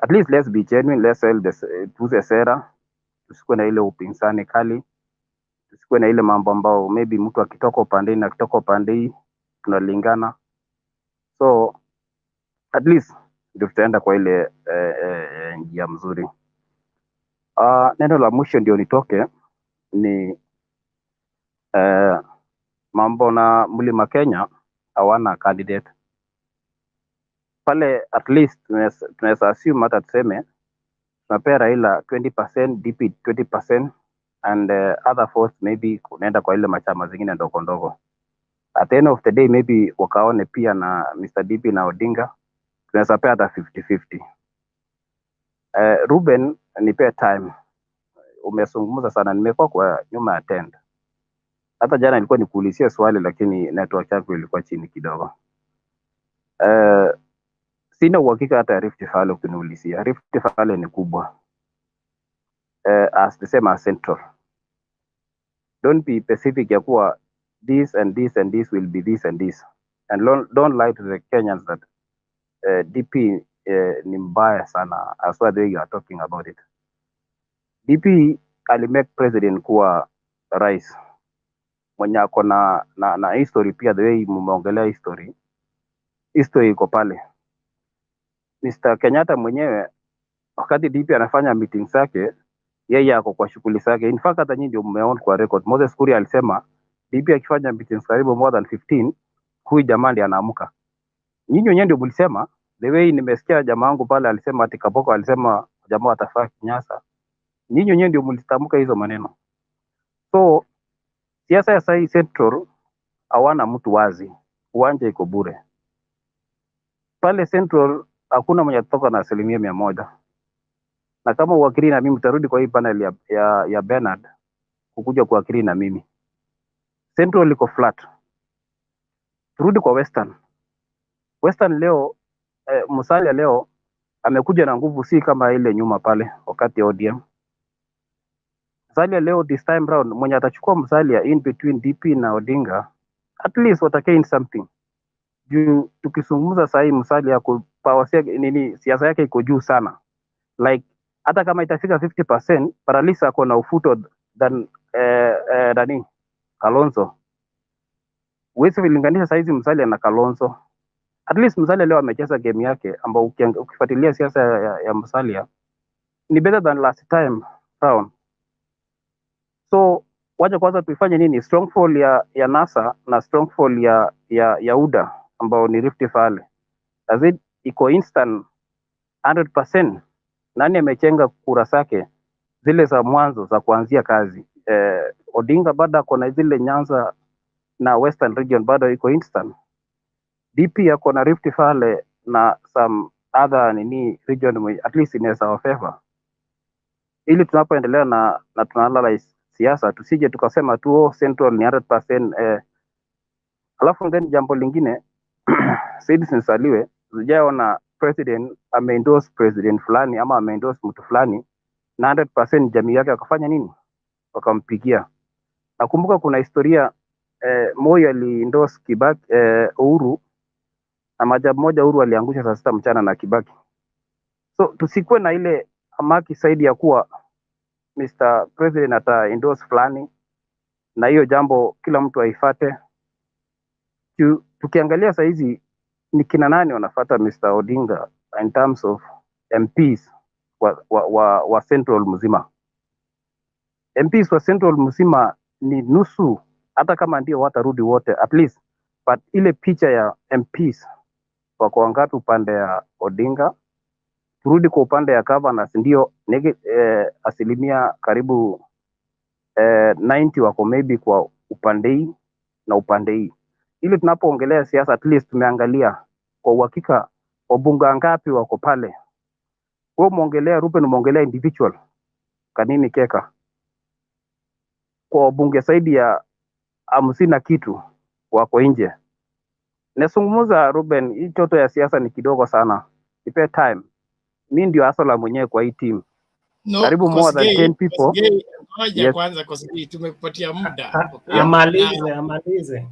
at least let's be genuine, let's sell this, tuuse sera. Tusikwe na ile upinzani kali. Tusikwe na ile mambo ambao maybe mtu akitoka upande na akitoka upande hii tunalingana. So at least ndio tutaenda kwa ile njia mzuri. Neno la mwisho ndio nitoke ni mambo na Mlima Kenya hawana candidate pale. At least tunaweza assume hata tuseme tunapea Raila 20%, DP 20%, and other force maybe kunaenda kwa ile machama zingine ndogo ndogo. At the end of the day maybe wakaone pia na Mr. DP na Odinga, tunaweza pea hata 50-50. Ruben, nipe time. Umezungumza sana, nimekuwa kwa nyuma ya tent. Hata jana nilikuwa nikuulizia swali lakini network yako ilikuwa chini kidogo. Sina uhakika hata Rift Valley ukiniulizia. Rift Valley ni kubwa. As the same as Central. Don't be specific ya kuwa this and this and this will be this and this. And don't lie to the Kenyans that DP ni mbaya sana as well the way you are talking about it. DP alimake president kuwa rais mwenye ako na history pia, the way mumeongelea history iko pale. Mr. Kenyatta mwenyewe wakati DP anafanya meeting zake, yeye ako kwa shughuli zake. In fact hata nyinyi ndio mmeona kwa record, Moses Kuria alisema DP akifanya meetings karibu more than 15, huyu jamaa ndiye anaamka. Nyinyi wenyewe ndio mlisema, the way nimesikia jamaa wangu pale alisema ati Kaboko alisema jamaa watafaa Kinyasa. Nyinyi wenyewe ndio mlitamka hizo maneno. So siasa ya sasa Central hawana mtu wazi, uwanja iko bure. Pale Central hakuna mwenye kutoka na 100%. Na kama uwakili na mimi utarudi kwa hii panel ya Bernard kukuja kuwakili na mimi. Central liko flat. Turudi kwa Western. Western leo Musalia leo amekuja na nguvu, si kama ile nyuma pale wakati ya ODM. Musalia leo this time round mwenye atachukua Musalia in between DP na Odinga, at least watakain something. Juu tukizungumza sasa hii Musalia kupower nini siasa yake iko juu sana. Like hata kama itafika 50%, paralisa ako na ufuto than Dani Kalonzo. Wewe ukilinganisha sasa hizi Musalia na Kalonzo, at least Musalia leo amecheza game yake ambao ukifuatilia siasa ya Musalia ni better than last time round. So wacha kwanza tuifanye nini, strong fall ya NASA na strong fall ya UDA ambao ni Rift Valley. Does it iko instant 100%? Nani amechenga kura zake zile za mwanzo za kuanzia kazi? Odinga bado ako na zile Nyanza na Western region bado iko instant. DP ako na Rift Valley na some other nini region at least inaweza wa favor. Ili tunapoendelea na tunaanalyze siasa tusije tukasema tu Central ni 100%. Alafu then jambo lingine citizens aliwe sijaona president ameendorse president fulani ama ameendorse mtu fulani na 100% jamii yake akafanya nini, wakampigia. Nakumbuka kuna historia Moi aliendorse Kibaki Uhuru, na majabu moja Uhuru aliangusha saa 6 mchana na Kibaki. So tusikuwe na ile hamaki saidi ya kuwa Mr. President ata endorse fulani na hiyo jambo kila mtu aifate. Tukiangalia saa hizi ni kina nani wanafuata Mr. Odinga in terms of MPs wa Central mzima. MPs wa Central mzima ni nusu, hata kama ndio watarudi wote at least, but ile picha ya MPs wako wangapi upande ya Odinga, Turudi kwa upande ya governance, ndio asilimia karibu 90 wako maybe kwa upande hii na upande hii. Ili tunapoongelea siasa, at least tumeangalia kwa uhakika wabunge ngapi wako pale. Wewe umeongelea Ruben, umeongelea individual Kanini Keka, kwa wabunge zaidi ya 50 na kitu wako nje. Nasungumuza Ruben, hii choto ya siasa ni kidogo sana. Ipe time. Mimi ndio asala mwenyewe kwa hii team. No, Karibu more than 10 people. Ngoja Yes. kwanza Kosgei, tumekupatia muda. Okay? Amalize.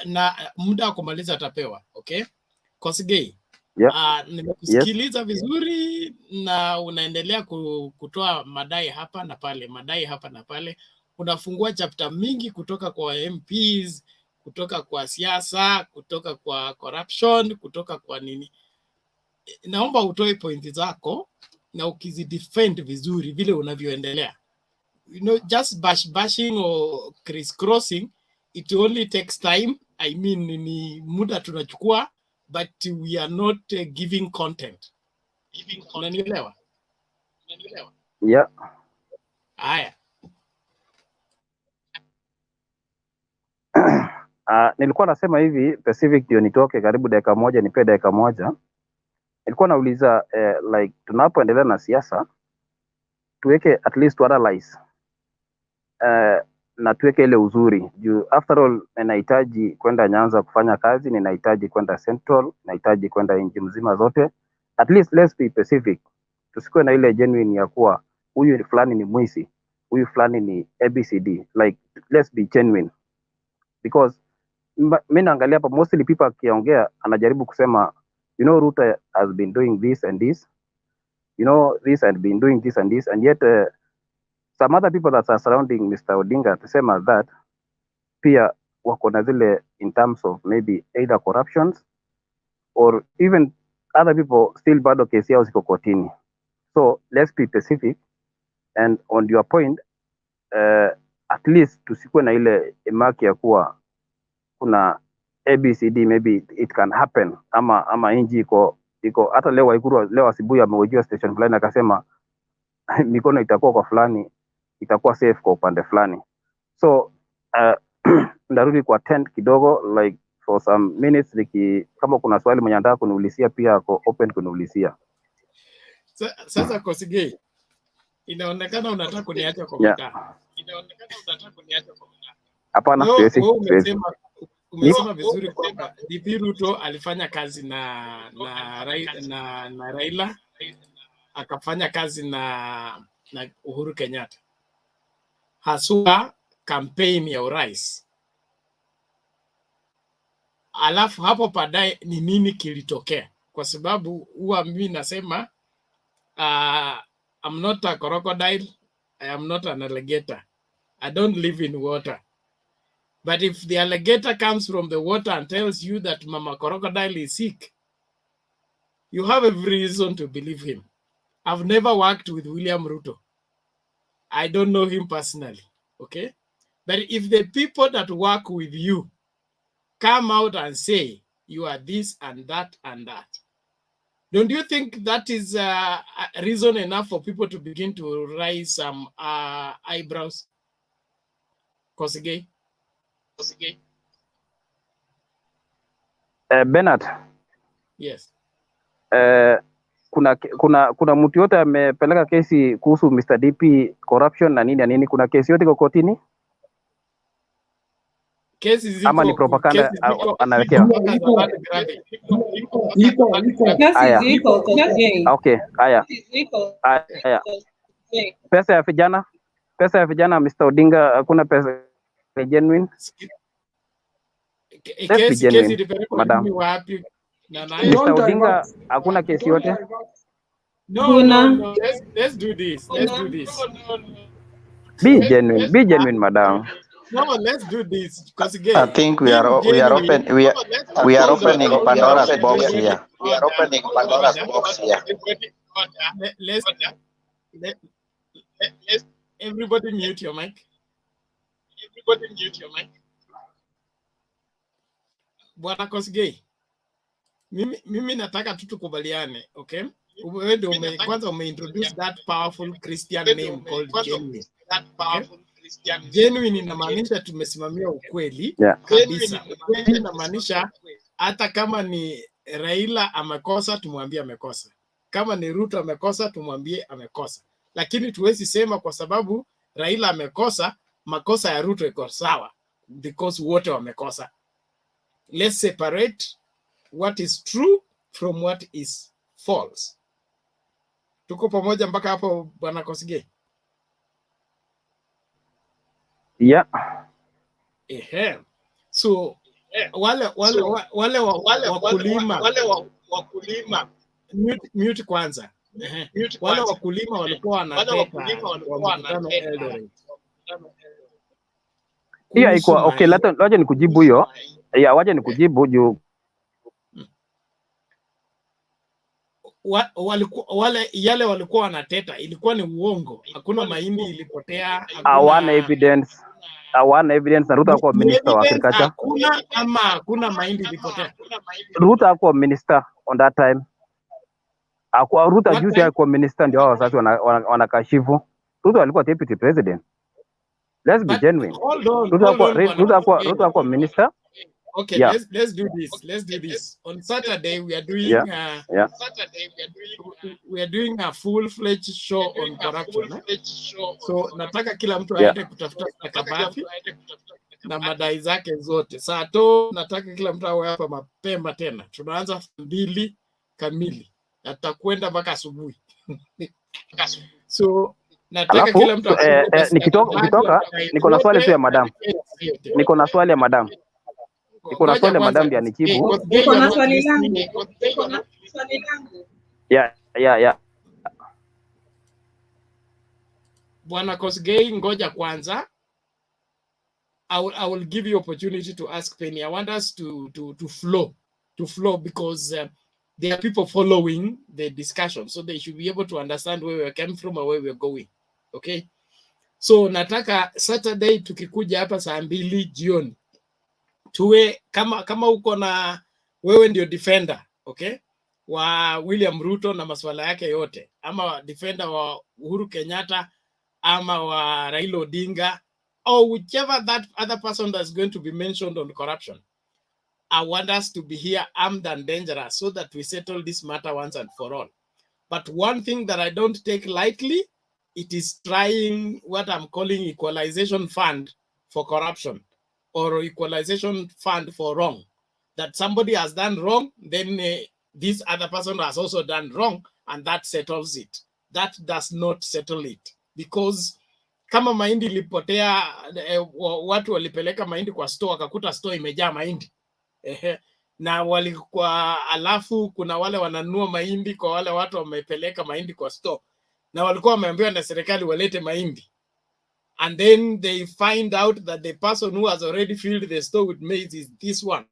Na muda wa kumaliza atapewa. Okay? Kosgei. Yeah. Nimekusikiliza vizuri na unaendelea kutoa madai hapa na pale. Unafungua chapter mingi kutoka kwa MPs, kutoka kwa siasa, kutoka kwa corruption, kutoka kwa nini. Naomba utoe pointi zako na ukizidefend vizuri vile unavyoendelea. You know, just bashing or crisscrossing, it only takes time. I mean, ni muda tunachukua, but we are not giving content. Unanielewa? Yeah. Haya. Nilikuwa nasema hivi Pacific ndio nitoke karibu dakika moja, nipe dakika moja. Nilikuwa nauliza like tunapoendelea na siasa tuweke at least to analyze na tuweke ile uzuri juu after all ninahitaji kwenda Nyanza kufanya kazi, ninahitaji kwenda Central, ninahitaji kwenda nchi mzima zote. At least let's be specific, tusikuwe na ile genuine ya kuwa huyu fulani ni mwizi, huyu fulani ni ABCD. Like let's be genuine, because mimi naangalia hapa mostly people akiongea anajaribu kusema you know Ruto has been doing this and this, you know this has been doing this and this, and yet some other people that are surrounding Mr. Odinga tusema that pia wako na zile in terms of maybe either corruptions or even other people still bado kesi yao ziko kotini. So let's be specific, and on your point at least tusikuwe na ile maki ya kuwa kuna ABCD, maybe it can happen ama inji iko hata leo Waiguru leo asubuhi amehojiwa station fulani akasema mikono itakuwa kwa fulani, itakuwa safe kwa upande fulani. So ndarudi kwa tent kidogo like for some minutes, kama kuna swali mwenye anataka kuniulizia pia ako open kuniulizia. Sasa Kosgei, inaonekana unataka kuniacha kwa mtaa. Hapana, siwezi. Umesema vizuri kwamba DP Ruto alifanya kazi na Raila, akafanya kazi na Uhuru Kenyatta, haswa campaign ya urais. Alafu hapo baadaye ni nini kilitokea? Kwa sababu huwa mimi nasema I'm not a crocodile, I am not an alligator. I don't live in water. But if the alligator comes from the water and tells you that Mama Crocodile is sick, you have every reason to believe him. I've never worked with William Ruto. I don't know him personally, okay? But if the people that work with you come out and say you are this and that and that, don't you think that is reason enough for people to begin to raise some eyebrows? Kosgei? Bernard. Yes. Kuna mtu yote amepeleka kesi kuhusu Mr. DP corruption na nini? Kuna kesi yote iko kotini? Kesi ziko, ama ni propaganda anawekewa? Okay, haya. Pesa ya vijana Mr. Odinga, hakuna pesa genuine. Kesi madam. Mr. Odinga hakuna kesi yote. No. Let's do this. Be genuine, madam. No, let's do this because again, I think we are opening Pandora's box here. Let's everybody mute your mic. Bwana Kosgei, mimi nataka tu tukubaliane, okay? kwanza umeintroduce that powerful Christian name called genuine. Okay? Genuine inamaanisha tumesimamia ukweli kabisa. Ukweli inamaanisha hata kama ni Raila amekosa, tumwambie amekosa. Kama ni Ruto amekosa, tumwambie amekosa. Lakini tuwezi sema kwa sababu Raila amekosa, makosa ya Ruto iko sawa, because wote wamekosa. Let's separate what is true from what is false. Tuko pamoja mpaka hapo Bwana Kosgei? Yeah. Ehe. So wale wakulima mute kwanza. Ehe. Wale wakulima walikuwa wanateta kwa mkutano Eldoret. Hiyo iko okay, wacha nikujibu hiyo. Yeah, wacha nikujibu juu yale walikuwa wanateta ilikuwa ni uongo. Hakuna mahindi ilipotea. Hawana evidence. Hawana evidence. Na Ruto hakuwa minister wa agriculture. Hakuna mahindi ilipotea. Ruto hakuwa minister on that time. Ruto juzi hakuwa minister, ndio wao sasa wanakashifu. Ruto alikuwa deputy president. Let's be genuine. Ruto hakuwa minister. Okay, yeah. Let's do this. Let's do this. On Saturday we are doing we are doing a full-fledged show on corruption. So nataka kila mtu aende kutafuta stakabadhi na madai zake zote. Saa to nataka kila mtu awe hapa mapema tena. Tunaanza 2 kamili. Tutakwenda mpaka asubuhi. So nataka kila mtu nikitoka niko na swali tu ya madam. Niko na swali ya madam. Niko na swali ya madam ya nijibu. Niko na swali langu. Yeah. Bwana Kosgei, ngoja kwanza. I will give you opportunity to ask Penny. I want us to flow because there are people following the discussion, so they should be able to understand where we're coming from or where we're going. Okay? So nataka Saturday tukikuja hapa saa 2 jioni. Tuwe kama uko na wewe ndio defender, okay? Wa William Ruto na masuala yake yote, ama defender wa Uhuru Kenyatta ama wa Raila Odinga, or whichever that other person that's going to be mentioned on corruption. I want us to be here armed and dangerous so that we settle this matter once and for all. But one thing that I don't take lightly, it is trying what I'm calling equalization fund for corruption, or equalization fund for wrong. That somebody has done wrong, then this other person has also done wrong, and that settles it. That does not settle it. Because kama mahindi ilipotea, watu walipeleka mahindi kwa store, wakakuta store imejaa mahindi. Na walikuwa alafu kuna wale wananunua mahindi kwa wale watu wamepeleka mahindi kwa store. Na walikuwa wameambiwa na serikali walete mahindi. And then they find out that the person who has already filled the store with maize is this one.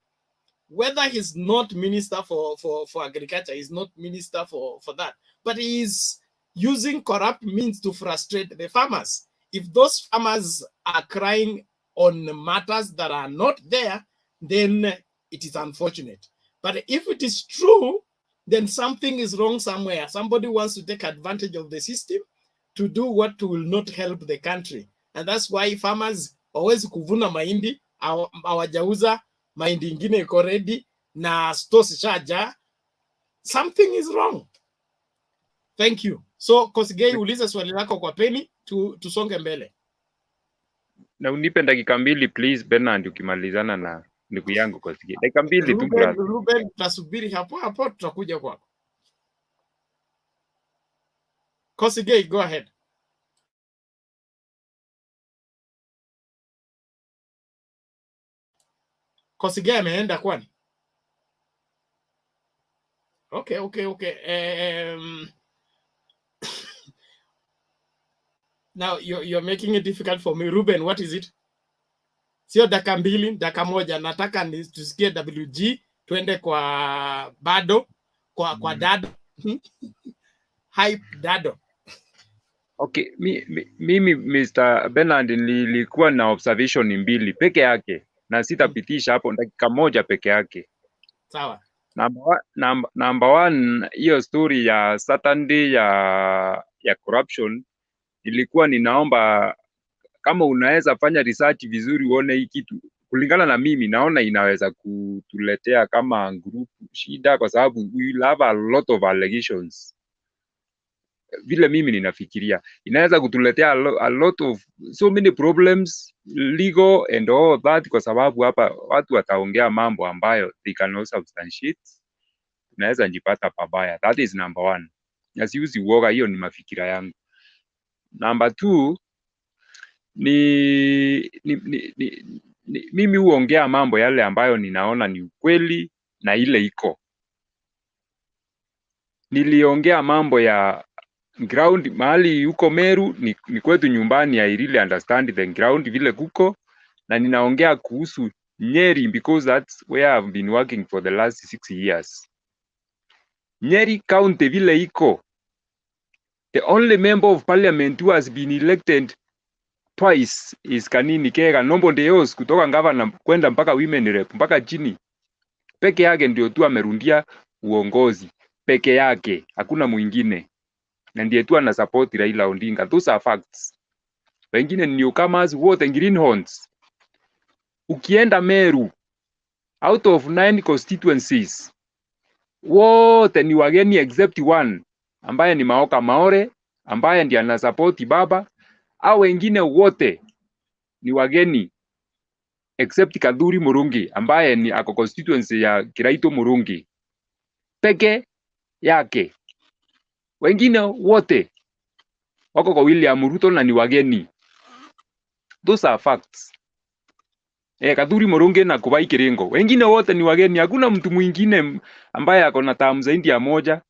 Whether he's not minister for agriculture, he's not minister for that, but he is using corrupt means to frustrate the farmers. If those farmers are crying on matters that are not there, then it is unfortunate. But if it is true, then something is wrong somewhere. Somebody wants to take advantage of the system to do what will not help the country. And that's why farmers always kuvuna mahindi, hawajauza mahindi ingine iko ready na stores shaja. Something is wrong. Thank you. So Kosgei, uliza swali lako kwa Penny, tusonge mbele. Na unipe dakika 2 please Bernard, ukimalizana na ndugu yangu Kosgei. Dakika 2 tu brother. Ruben, tutasubiri hapo tutakuja kwako. Kosgei, go ahead. Kosgei ameenda kwani? Okay. Now you're making it difficult for me. Ruben, what is it? Sio dakika 2, dakika 1. Nataka tusikie WG, tuende kwa bado kwa Dado. Hype Dado. Okay, mimi Mr. Bernard nilikuwa na observation 2 peke yake na sitapitisha hapo, dakika 1 peke yake. Sawa. Number one, hiyo story ya Saturday ya corruption, ilikuwa ninaomba kama unaweza fanya research vizuri uone hii kitu. Kulingana na mimi naona inaweza kutuletea kama group shida, kwa sababu we will have a lot of allegations. Vile mimi ninafikiria inaweza kutuletea a lot of so many problems legal and all that, kwa sababu hapa watu wataongea mambo ambayo they cannot substantiate, tunaweza njipata pabaya. That is number one. Nasiusi uoga, hiyo ni mafikira yangu. Number two, mimi huongea mambo yale ambayo ninaona ni ukweli na ile iko. Niliongea mambo ya ground mahali huko Meru, ni kwetu nyumbani. I really understand the ground vile kuko, na ninaongea kuhusu Nyeri because that's where I've been working for the last 6 years. Nyeri County vile iko, the only member of parliament who has been elected twice is Kanini Kega Nombo Deos, kutoka governor kwenda mpaka women rep mpaka chini. Peke yake ndio tu amerundia uongozi peke yake, hakuna mwingine, na ndiye tu ana support Raila Odinga. Those are facts. Wengine ni newcomers wote, greenhorns. Ukienda Meru, out of 9 constituencies wote ni wageni except one ambaye ni Maoka Maore ambaye ndiye ana support baba, au wengine wote ni wageni except Kadhuri Murungi ambaye ni ako constituency ya Kiraito Murungi peke yake. Wengine wote wako kwa William Ruto na ni wageni. Those are facts. Kadhuri Murungi na Kubai Kiringo, wengine wote ni wageni. Hakuna mtu mwingine ambaye ako na term zaidi ya moja.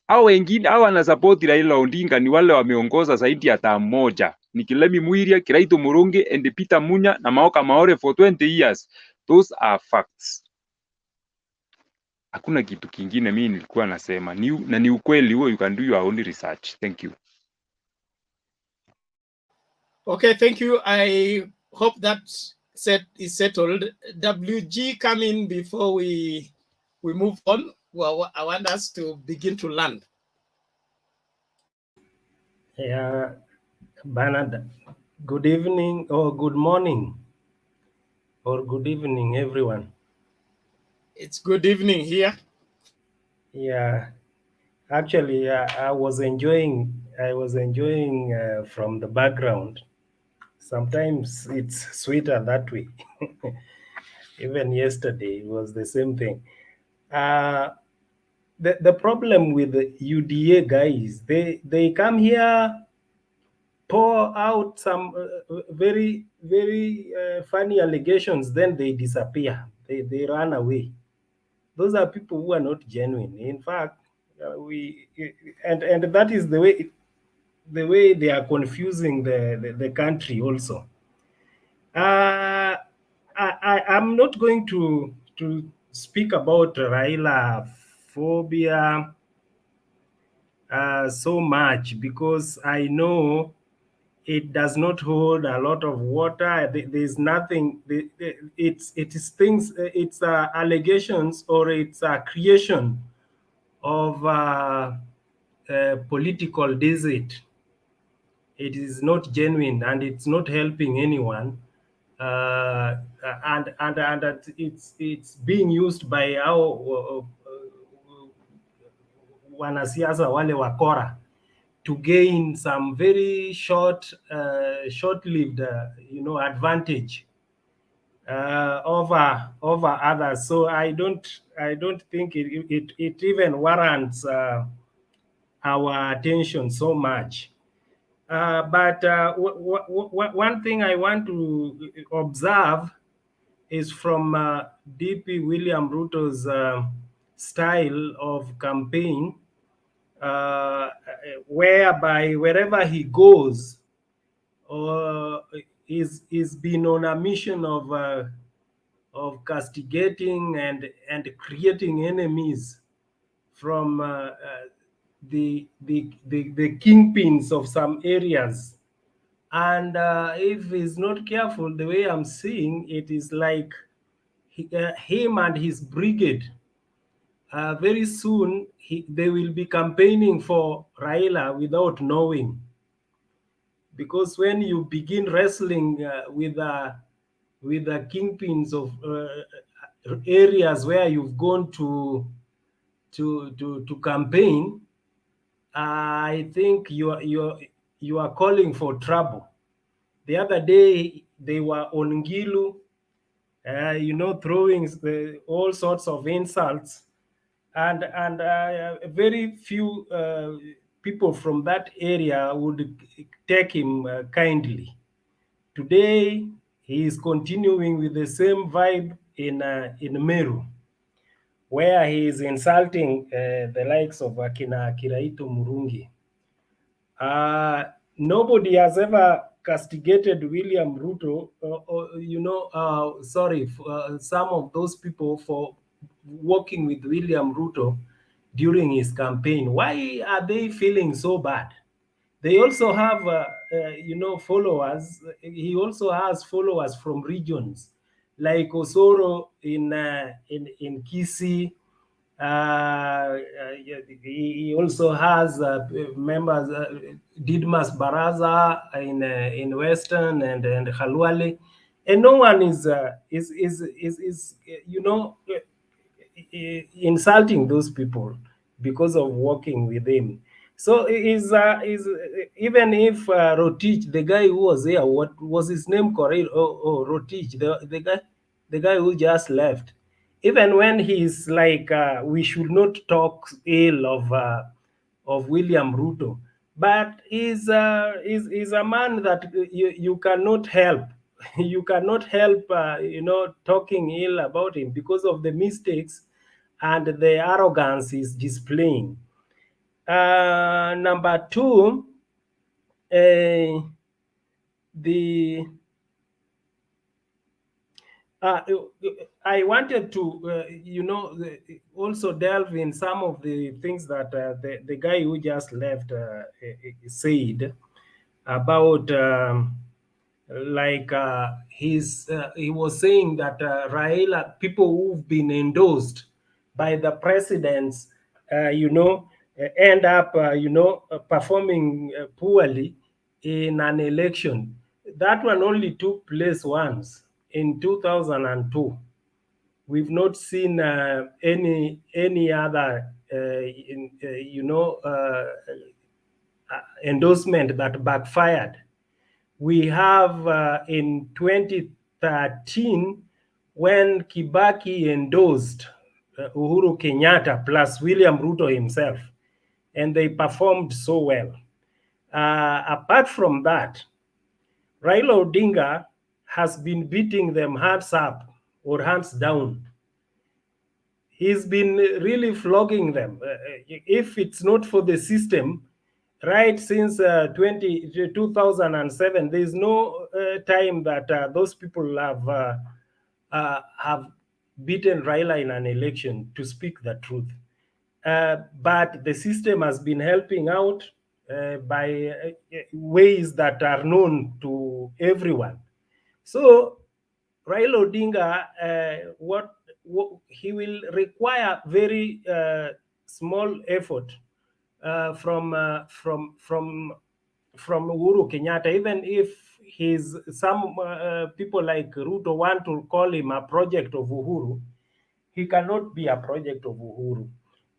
Au wengine au ana support Raila Odinga ni wale wameongoza zaidi ya term moja. Ni Kilemi Mwiria, Kiraito Murungi and Peter Munya na Maoka Maore for 20 years. Those are facts. Hakuna kitu kingine mimi nilikuwa nasema. Ni ukweli huo, you can do your own research. Thank you. Okay, thank you. I hope that is settled. WG, come in before we move on. Well, I want us to begin to land. Yeah, Bernard, good evening or good morning or good evening, everyone. It's good evening here. Yeah, actually, I was enjoying from the background. Sometimes it's sweeter that way. Even yesterday it was the same thing. The problem with the UDA guys, they come here, pour out some very funny allegations, then they disappear. They run away. Those are people who are not genuine. In fact, and that is the way they are confusing the country also. I'm not going to speak about Raila Phobia so much, because I know it does not hold a lot of water. There's nothing. It is things. It's allegations, or it's a creation of political desert. It is not genuine, and it's not helping anyone. And it's being used by our wanasiasa wale wakora to gain some very short-lived advantage over others. So I don't think it even warrants our attention so much. But one thing I want to observe is from DP William Ruto's style of campaign, whereby wherever he goes, is been on a mission of castigating and creating enemies from the kingpins of some areas. And if he's not careful, the way I'm seeing it is like him and his brigade very soon they will be campaigning for Raila without knowing. Because when you begin wrestling with the kingpins of areas where you've gone to campaign, I think you are calling for trouble. The other day they were on Ngilu, throwing all sorts of insults, and very few people from that area would take him kindly. Today he is continuing with the same vibe in Meru, where he is insulting the likes of Akina Kiraitu Murungi. Nobody has ever castigated William Ruto, some of those people for working with William Ruto during his campaign. Why are they feeling so bad? They also have, followers. He also has followers from regions like Osoro in Kisii. He also has members, Didmas Baraza in Western and Khalwale, and no one is insulting those people because of working with him. So is even if Rotich, the guy who was there, what was his name? Rotich, the guy who just left. Even when he's like, we should not talk ill of William Ruto, but is a man that you cannot help. You cannot help, talking ill about him because of the mistakes and the arrogance he's displaying. Number two, I wanted to, also delve in some of the things that the guy who just left said about, he was saying that Raila, people who've been endorsed by the presidents, end up, performing poorly in an election. That one only took place once in 2002. We've not seen any other, endorsement that backfired. We have in 2013 when Kibaki endorsed Uhuru Kenyatta plus William Ruto himself, and they performed so well. Apart from that, Raila Odinga has been beating them hands up or hands down. He's been really flogging them. If it's not for the system, right since 2007, there's no time that those people have beaten Raila in an election, to speak the truth. But the system has been helping out by ways that are known to everyone. So Raila Odinga, what he will require very small effort from Uhuru Kenyatta, even if some people like Ruto want to call him a project of Uhuru. He cannot be a project of Uhuru,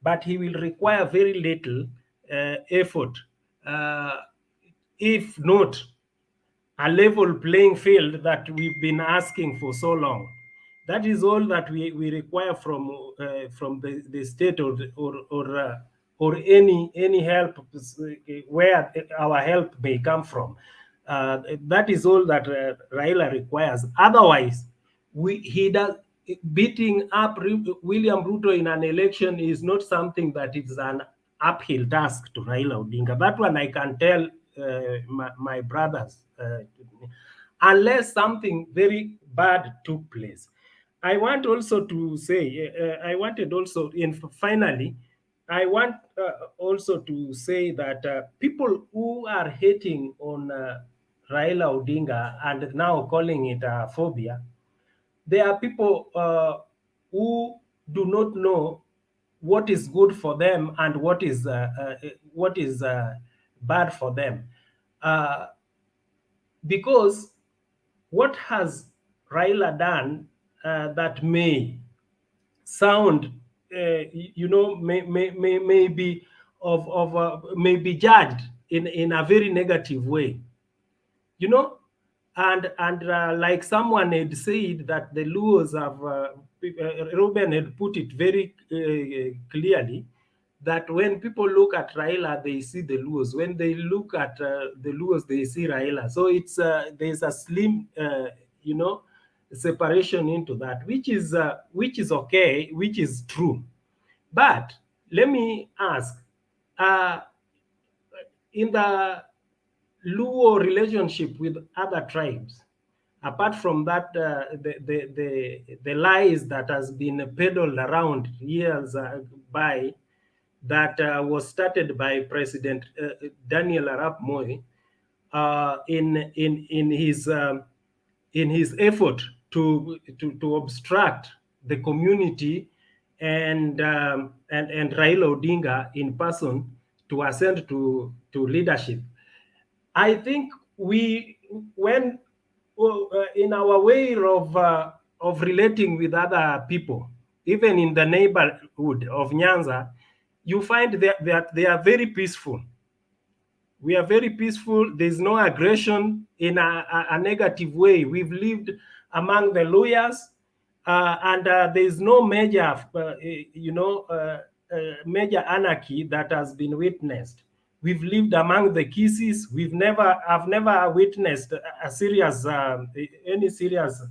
but he will require very little effort, if not a level playing field that we've been asking for so long. That is all that we require from the state or any help where our help may come from. That is all that Raila requires. Otherwise, he does. Beating up William Ruto in an election is not something that is an uphill task to Raila Odinga. That one I can tell my brothers, unless something very bad took place. I want also to say, finally, I want also to say that people who are hating on Raila Odinga and now calling it a phobia, there are people who do not know what is good for them and what is bad for them, because what has Raila done that may sound, may be may be judged in a very negative way, and like someone had said that the Luos have, Ruben had put it very clearly, that when people look at Raila, they see the Luos. When they look at the Luos, they see Raila. So it's there's a slim, separation into that, which is okay, which is true. But let me ask, in the Luo relationship with other tribes, apart from that, the lies that has been peddled around years by, that was started by President Daniel Arap Moi in his effort to obstruct the community and Raila Odinga in person to ascend to leadership. I think when in our way of relating with other people, even in the neighborhood of Nyanza, you find that they are very peaceful. We are very peaceful. There's no aggression in a negative way. We've lived among the lawyers, and there's no major, major anarchy that has been witnessed. We've lived among the Kisses. I've never witnessed a serious, any serious,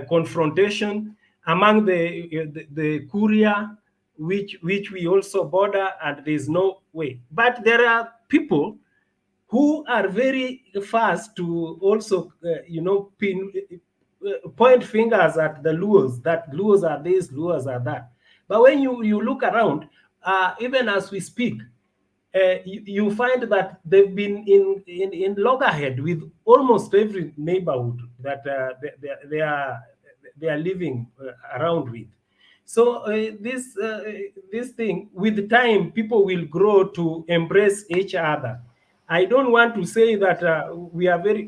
confrontation among the Kuria, which we also border, and there's no way. But there are people who are very fast to also, point fingers at the Luos, that Luos are this, Luos are that. But when you look around, even as we speak, you find that they've been in loggerhead with almost every neighborhood that they are living around with. So this thing, with time, people will grow to embrace each other. I don't want to say that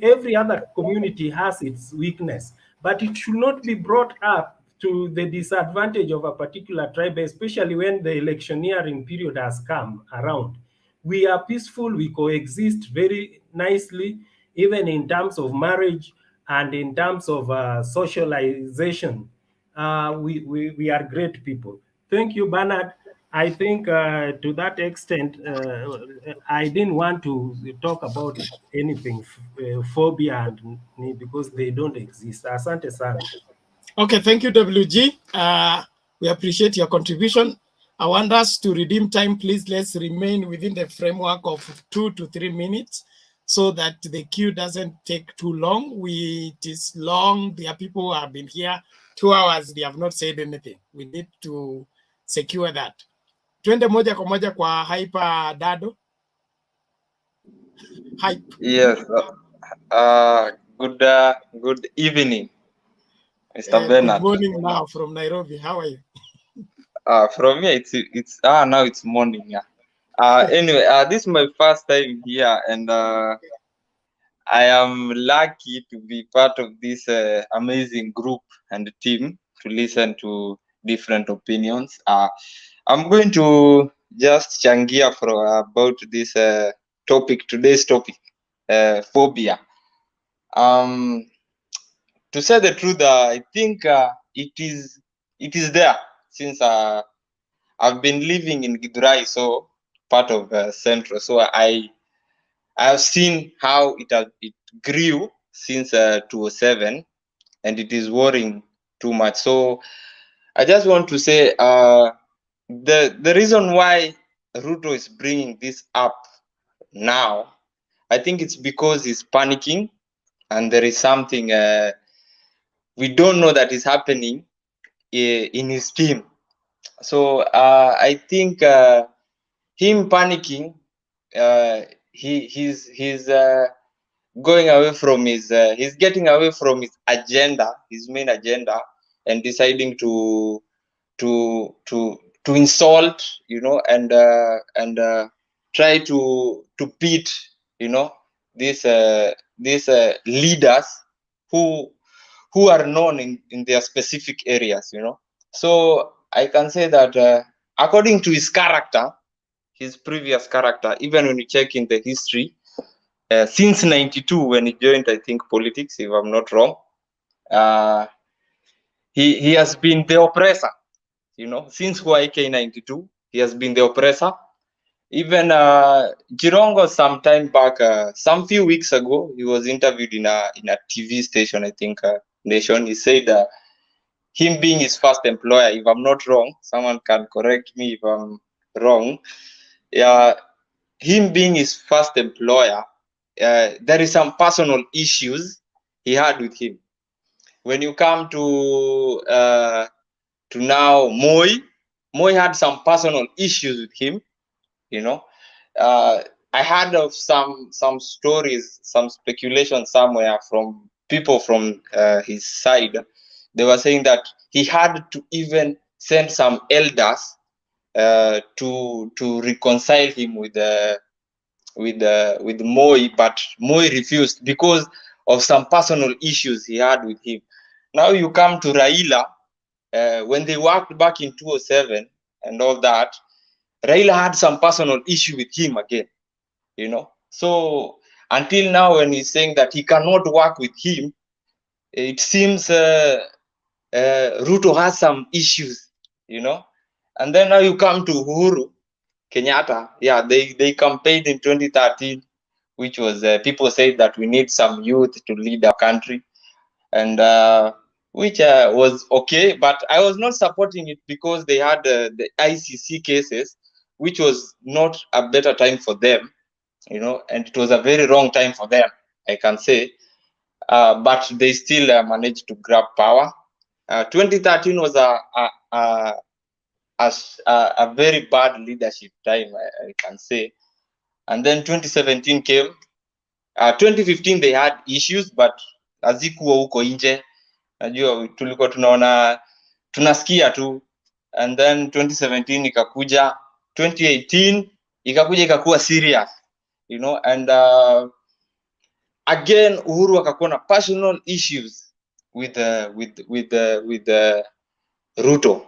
every other community has its weakness, but it should not be brought up to the disadvantage of a particular tribe, especially when the electioneering period has come around. We are peaceful, we coexist very nicely, even in terms of marriage and in terms of socialization. We are great people. Thank you, Bernard. I think to that extent, I didn't want to talk about anything phobia and because they don't exist. Asante sana. Okay, thank you, WG. We appreciate your contribution. I want us to redeem time. Please, let's remain within the framework of 2 to 3 minutes so that the queue doesn't take too long. It is long. There are people who have been here 2 hours. They have not said anything. We need to secure that. Twende moja kwa moja kwa Hyper Dado. Hype. Yes. Good evening, Mr. Bernard. Good morning now from Nairobi. How are you? From here, it's now it's morning. Yeah. Anyway, this is my first time here, and I am lucky to be part of this amazing group and team to listen to different opinions. I'm going to just changia about this topic, today's topic, phobia. To say the truth, I think it is there since I've been living in Githurai, so part of Central. So I have seen how it grew since 2007, and it is worrying too much. So I just want to say the reason why Ruto is bringing this up now, I think it's because he's panicking, and there is something we don't know that is happening in his team. So I think him panicking, he's going away from he's getting away from his agenda, his main agenda, and deciding to insult, and try to beat, these leaders who are known in their specific areas, So I can say that according to his character, his previous character, even when you check in the history, since 92 when he joined, I think, politics, if I'm not wrong, he has been the oppressor, since YK 92, he has been the oppressor. Even Jirongo some time back, some few weeks ago, he was interviewed in a TV station, I think, Nation. He said him being his first employer, if I'm not wrong, someone can correct me if I'm wrong. Him being his first employer, there is some personal issues he had with him. When you come to now Moi had some personal issues with him, I heard of some stories, some speculation somewhere from people from his side. They were saying that he had to even send some elders to reconcile him with Moi, but Moi refused because of some personal issues he had with him. Now you come to Raila, when they worked back in 2007 and all that, Raila had some personal issue with him again, So until now, when he's saying that he cannot work with him, it seems Ruto has some issues, And then now you come to Uhuru Kenyatta. Yeah, they campaigned in 2013, which was people said that we need some youth to lead our country, and which was okay, but I was not supporting it because they had the ICC cases, which was not a better time for them, and it was a very wrong time for them, I can say. But they still managed to grab power. 2013 was a very bad leadership time, I can say. And then 2017 came. 2015 they had issues, but hazikuwa huko nje. Najua tulikuwa tunasikia tu. And then 2017 ikakuja, 2018 ikakuwa serious, and again Uhuru akakuwa na personal issues with Ruto,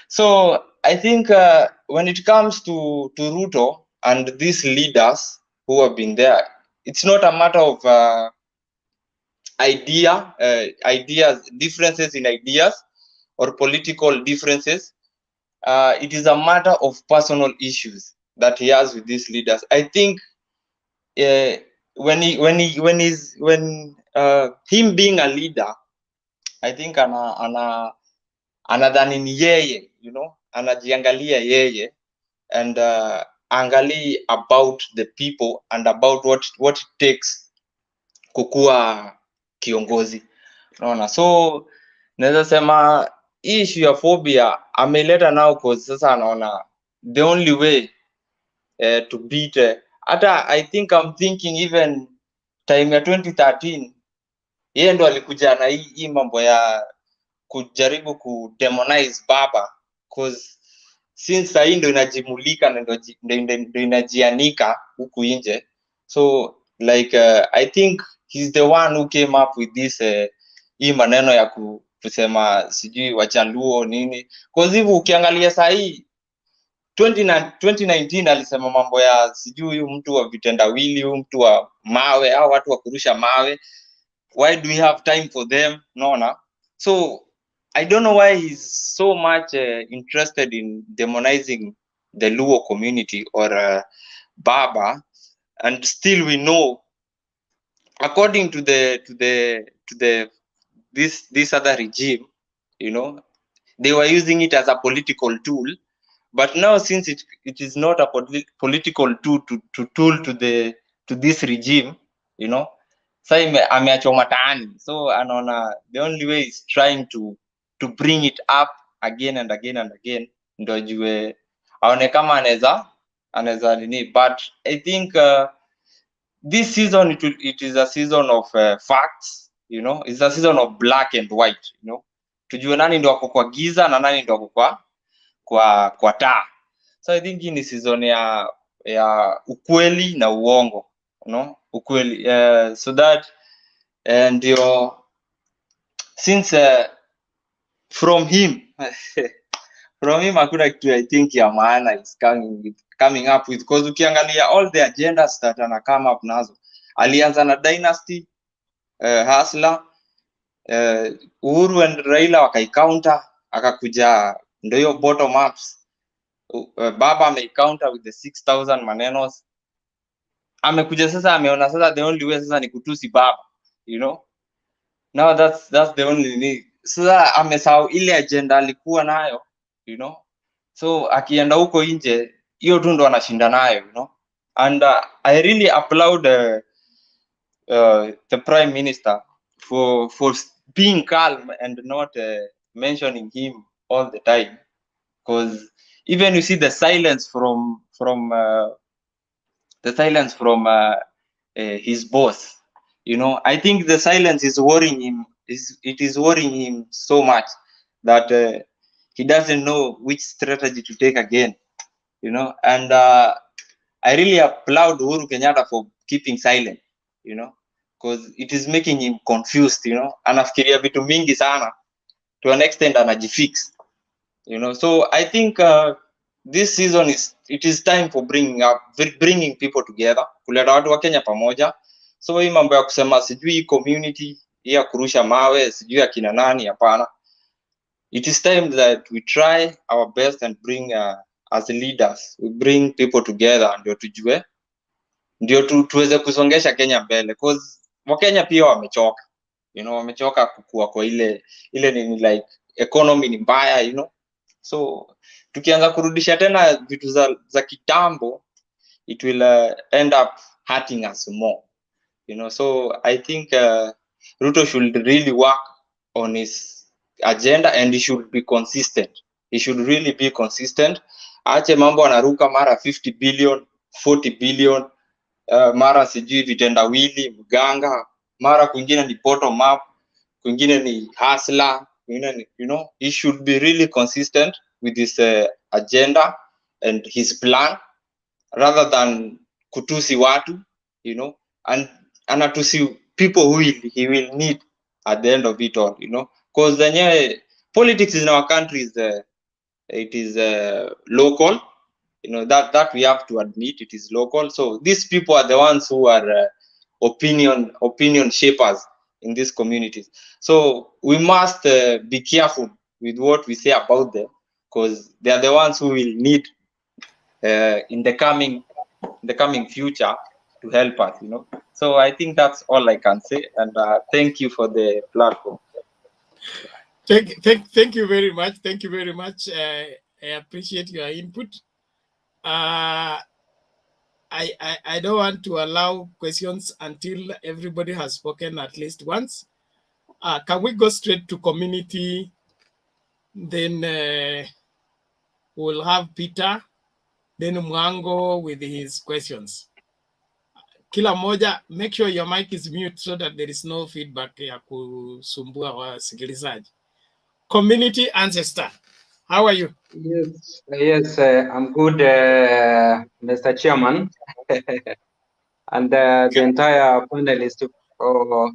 So I think when it comes to Ruto and these leaders who have been there, it's not a matter of ideas, differences in ideas or political differences. It is a matter of personal issues that he has with these leaders. I think when him being a leader, I think anadhani ni yeye, anajiangalia yeye, and angali about the people and about what it takes kukua kiongozi, unaona. So naweza sema hii issue ya phobia ameleta now cause sasa anaona the only way to beat hata I think I'm thinking even time ya 2013 yeye ndo alikuja na hii mambo ya kujaribu kudemonize baba, cause since hii ndo inajimulika na ndo inajianika huku nje. So like I think he's the one who came up with this hii maneno ya kusema sijui Wajaluo nini, cause hivyo ukiangalia saa hii 2019 alisema mambo ya sijui huyu mtu wa vitendawili, huyu mtu wa mawe au watu wa kurusha mawe, why do we have time for them, naona. So I don't know why he's so much interested in demonizing the Luo community or Baba, and still we know, according to this other regime, they were using it as a political tool, but now since it is not a political tool to this regime, sasa ameachwa mataani. So anaona the only way is trying to bring it up again and again and again, ndo ajue aone kama anaweza nini. But I think this season it is a season of facts, it's a season of black and white, tujue nani ndo ako kwa giza na nani ndo ako kwa taa. So I think hii ni season ya ukweli na uongo, ukweli, so that ndio since from him hakuna kitu I think ya maana is coming up with, because ukiangalia all the agendas that ana come up nazo, alianza na dynasty, hustler, Uhuru and Raila wakaikounter, akakuja ndio hiyo bottom ups, baba ameikounter with the 6000 manenos, amekuja sasa ameona sasa the only way sasa ni kutusi baba, now that's the only need. Sasa amesahau ile agenda alikuwa nayo, so akienda huko nje hiyo tu ndo anashinda nayo, and I really applaud the prime minister for being calm and not mentioning him all the time, because even you see the silence from his boss, I think the silence is worrying him. It is worrying him so much that he doesn't know which strategy to take again, and I really applaud Uhuru Kenyatta for keeping silent, because it is making him confused, anafikiria vitu mingi sana to an extent anajifix, so I think this season it is time for bringing people together, kuleta watu wa Kenya pamoja. So hii mambo ya kusema sijui community ya kurusha mawe sijui akina nani, hapana. It is time that we try our best and bring as leaders, we bring people together, ndio tujue, ndio tuweze kusongesha Kenya mbele, because Wakenya pia wamechoka, wamechoka kukua kwa ile ni like economy ni mbaya, so tukianza kurudisha tena vitu za kitambo, it will end up hurting us more, so I think Ruto should really work on his agenda and he should be consistent. He should really be consistent. Ache mambo anaruka mara 50 billion 40 billion, mara sijui vitendawili mganga, mara kwingine ni bottom up, kwingine ni hustler, kwingine ni, he should be really consistent with his agenda and his plan, rather than kutusi watu, and anatusi people who he will need at the end of it all, because the politics in our country is it is local, that we have to admit, it is local. So these people are the ones who are opinion shapers in these communities, so we must be careful with what we say about them, because they are the ones who will need in the coming future to help us, so I think that's all I can say, and thank you for the platform. Thank you very much. Thank you very much. I appreciate your input. I don't want to allow questions until everybody has spoken at least once. Can we go straight to community? Then we'll have Peter, then Mwango with his questions. Kila moja, make sure your mic is mute so that there is no feedback ya kusumbua wasikilizaji. Community ancestor, how are you? Yes, I'm good, Mr. Chairman, and the entire panelists for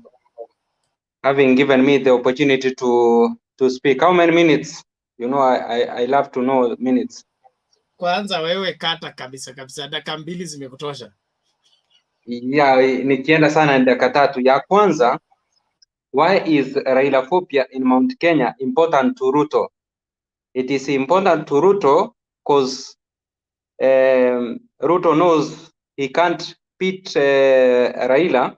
having given me the opportunity to speak. How many minutes? I love to know minutes. Kwanza wewe kata kabisa, dakika 2 zimekutosha. Yeah, nikienda sana dakika 3. Ya kwanza, why is Raila Phobia in Mount Kenya important to Ruto? It is important to Ruto because Ruto knows he can't beat Raila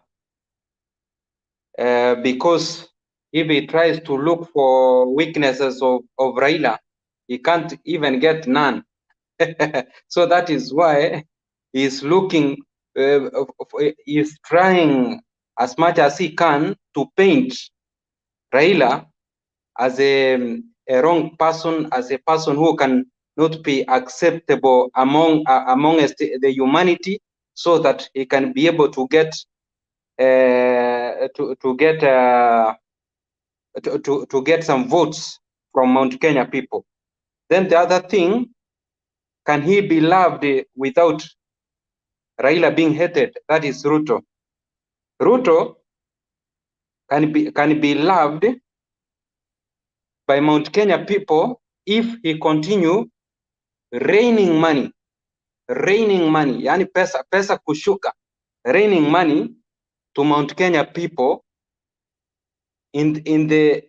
because if he tries to look for weaknesses of Raila, he can't even get none. So that is why he's looking, he's trying as much as he can to paint Raila as a wrong person, as a person who can not be acceptable amongst the humanity, so that he can be able to get to get some votes from Mount Kenya people. Then the other thing, can he be loved without Raila being hated? That is Ruto. Ruto can be loved by Mount Kenya people if he continue raining money, yani pesa kushuka, raining money to Mount Kenya people in the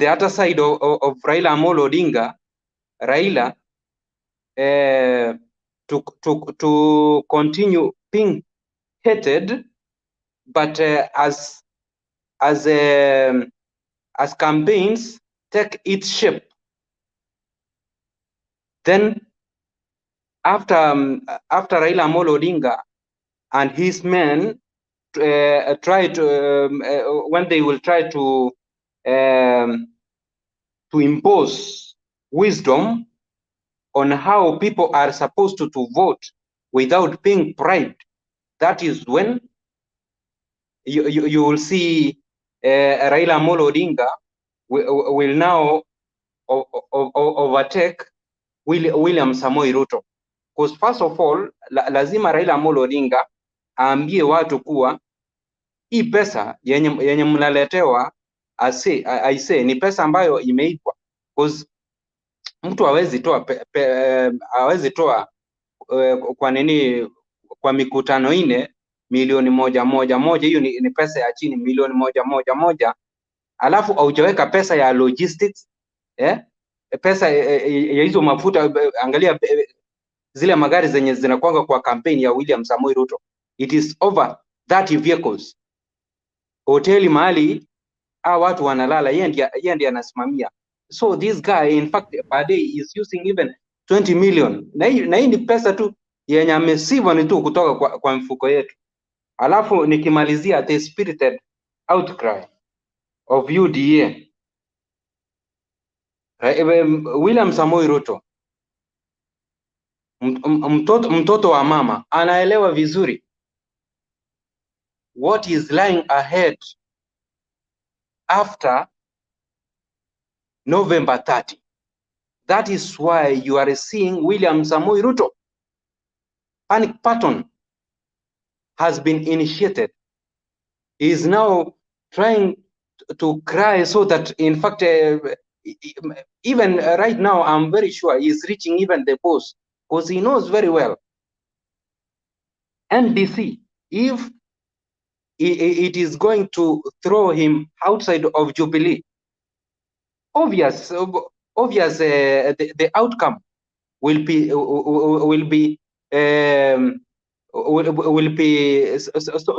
other side of Raila Amolo Odinga. Raila to continue being hated, but as campaigns take its shape, then after Raila Amolo Odinga and his men try to when they will try to impose wisdom on how people are supposed to vote without being bribed, that is when you will see Raila Amolo Odinga will now overtake William Samoei Ruto. Because first of all, lazima Raila Amolo Odinga aambie watu kuwa hii pesa yenye mnaletewa aise ni pesa ambayo imeibwa. Because mtu hawezi toa kwa nini, kwa mikutano ine milioni moja, hiyo ni pesa ya chini, milioni moja, alafu haujaweka pesa ya logistics, pesa ya hizo mafuta. Angalia zile magari zenye zinakwanga kwa kampeni ya William Samoei Ruto, it is over 30 vehicles. Hoteli mahali watu wanalala, yeye ndiye anasimamia. So this guy in fact per day is using even 20 million, na hii ni pesa tu yenye amesiva ni tu kutoka kwa mfuko yetu. Alafu nikimalizia, the spirited outcry of UDA. William Samoei Ruto, mtoto wa mama, anaelewa vizuri what is lying ahead after November 30. That is why you are seeing William Samoei Ruto panic pattern has been initiated. He is now trying to cry so that in fact even right now I'm very sure he is reaching even the boss, because he knows very well NDC, if it is going to throw him outside of Jubilee, obvious the outcome will be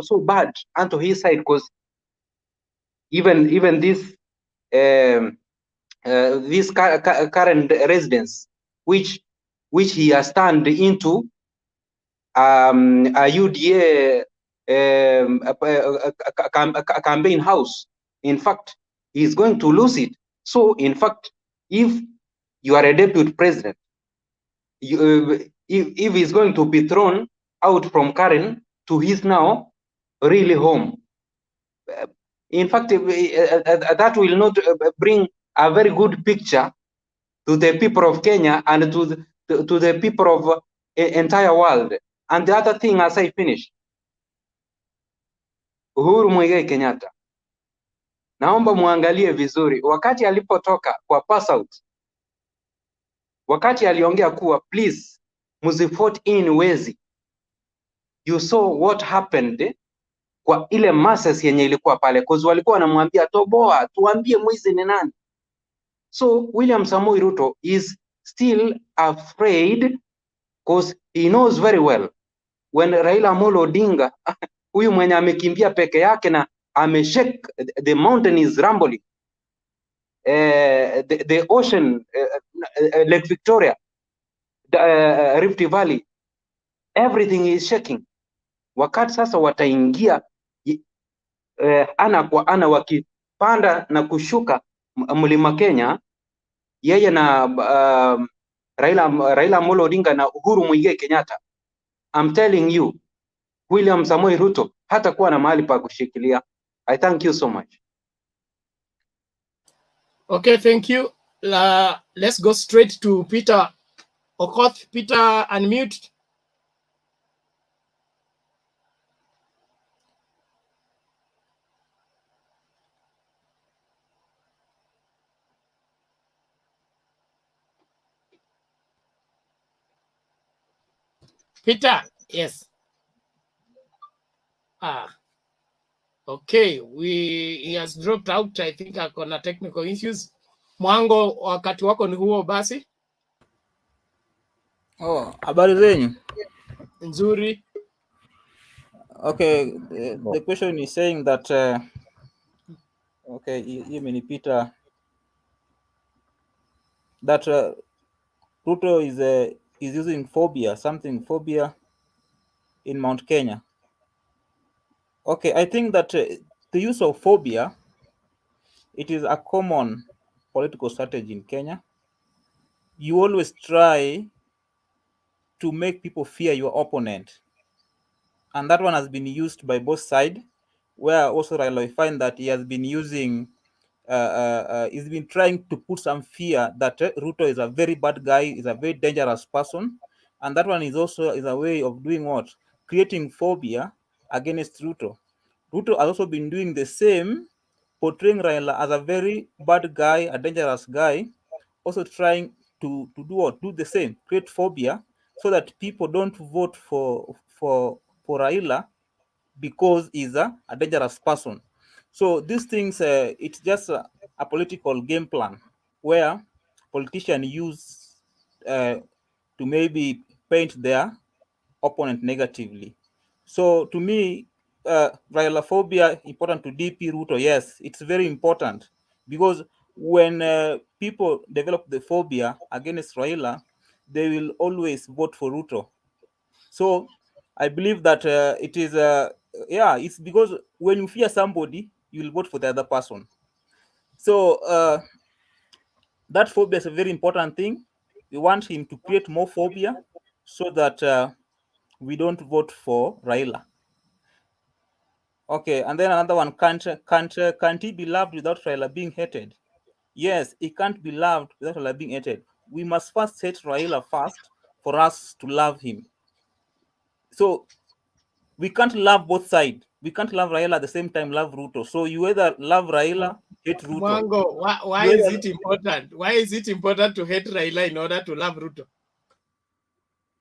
so bad onto his side, because even this these current residents which he has turned into a UDA campaign house, in fact he is going to lose it. So in fact, if you are a deputy president, if he's going to be thrown out from Karen to his now really home, in fact that will not bring a very good picture to the people of Kenya and to the people of entire world. And the other thing, as I finish, Uhuru Muigai Kenyatta, naomba muangalie vizuri wakati alipotoka kwa pass out, wakati aliongea kuwa please msivote in wezi, you saw what happened kwa ile masses yenye ilikuwa pale, because walikuwa wanamwambia toboa, tuambie mwizi ni nani. So William Samoei Ruto is still afraid, because he knows very well when Raila Amolo Odinga huyu mwenye amekimbia peke yake na ameshake, the mountain is rumbling, the ocean, Lake Victoria, Rift Valley, everything is shaking. Wakati sasa wataingia ana kwa ana, wakipanda na kushuka mlima Kenya, yeye na Raila Amolo Odinga na Uhuru Muigai Kenyatta, I'm telling you, William Samoei Ruto hata kuwa na mahali pa kushikilia. I thank you so much. Okay, thank you. let's go straight to Peter Okoth. Peter, unmute. Peter, yes. Okay, he has dropped out. I think akona technical issues. Mwango, wakati wako ni huo basi. Oh, habari zenyu? Nzuri. Okay, the question is saying that okay, hii imenipita that Ruto is using phobia, phobia in Mount Kenya. Okay, I think that the use of phobia, it is a common political strategy in Kenya. You always try to make people fear your opponent, and that one has been used by both sides. Where also Raila, I find that he has been using. He's been trying to put some fear that Ruto is a very bad guy, is a very dangerous person, and that one is also a way of doing what? Creating phobia against Ruto. Ruto has also been doing the same, portraying Raila as a very bad guy, a dangerous guy, also trying to do what? Do the same, create phobia, so that people don't vote for Raila because he's a dangerous person. So these things, it's just a political game plan where politicians use to maybe paint their opponent negatively. So to me, Raila Phobia important to DP Ruto. Yes, it's very important because when people develop the phobia against Raila, they will always vote for Ruto. So I believe that it is it's because when you fear somebody, you will vote for the other person. So that phobia is a very important thing. We want him to create more phobia so that we don't vote for Raila. Okay, and then another one, can't he be loved without Raila being hated? Yes, he can't be loved without Raila being hated. We must first hate Raila first for us to love him. So we can't love both sides. We can't love Raila at the same time love Ruto. So you either love Raila, hate Ruto. Mwango, why is it important? Why is it important to hate Raila in order to love Ruto?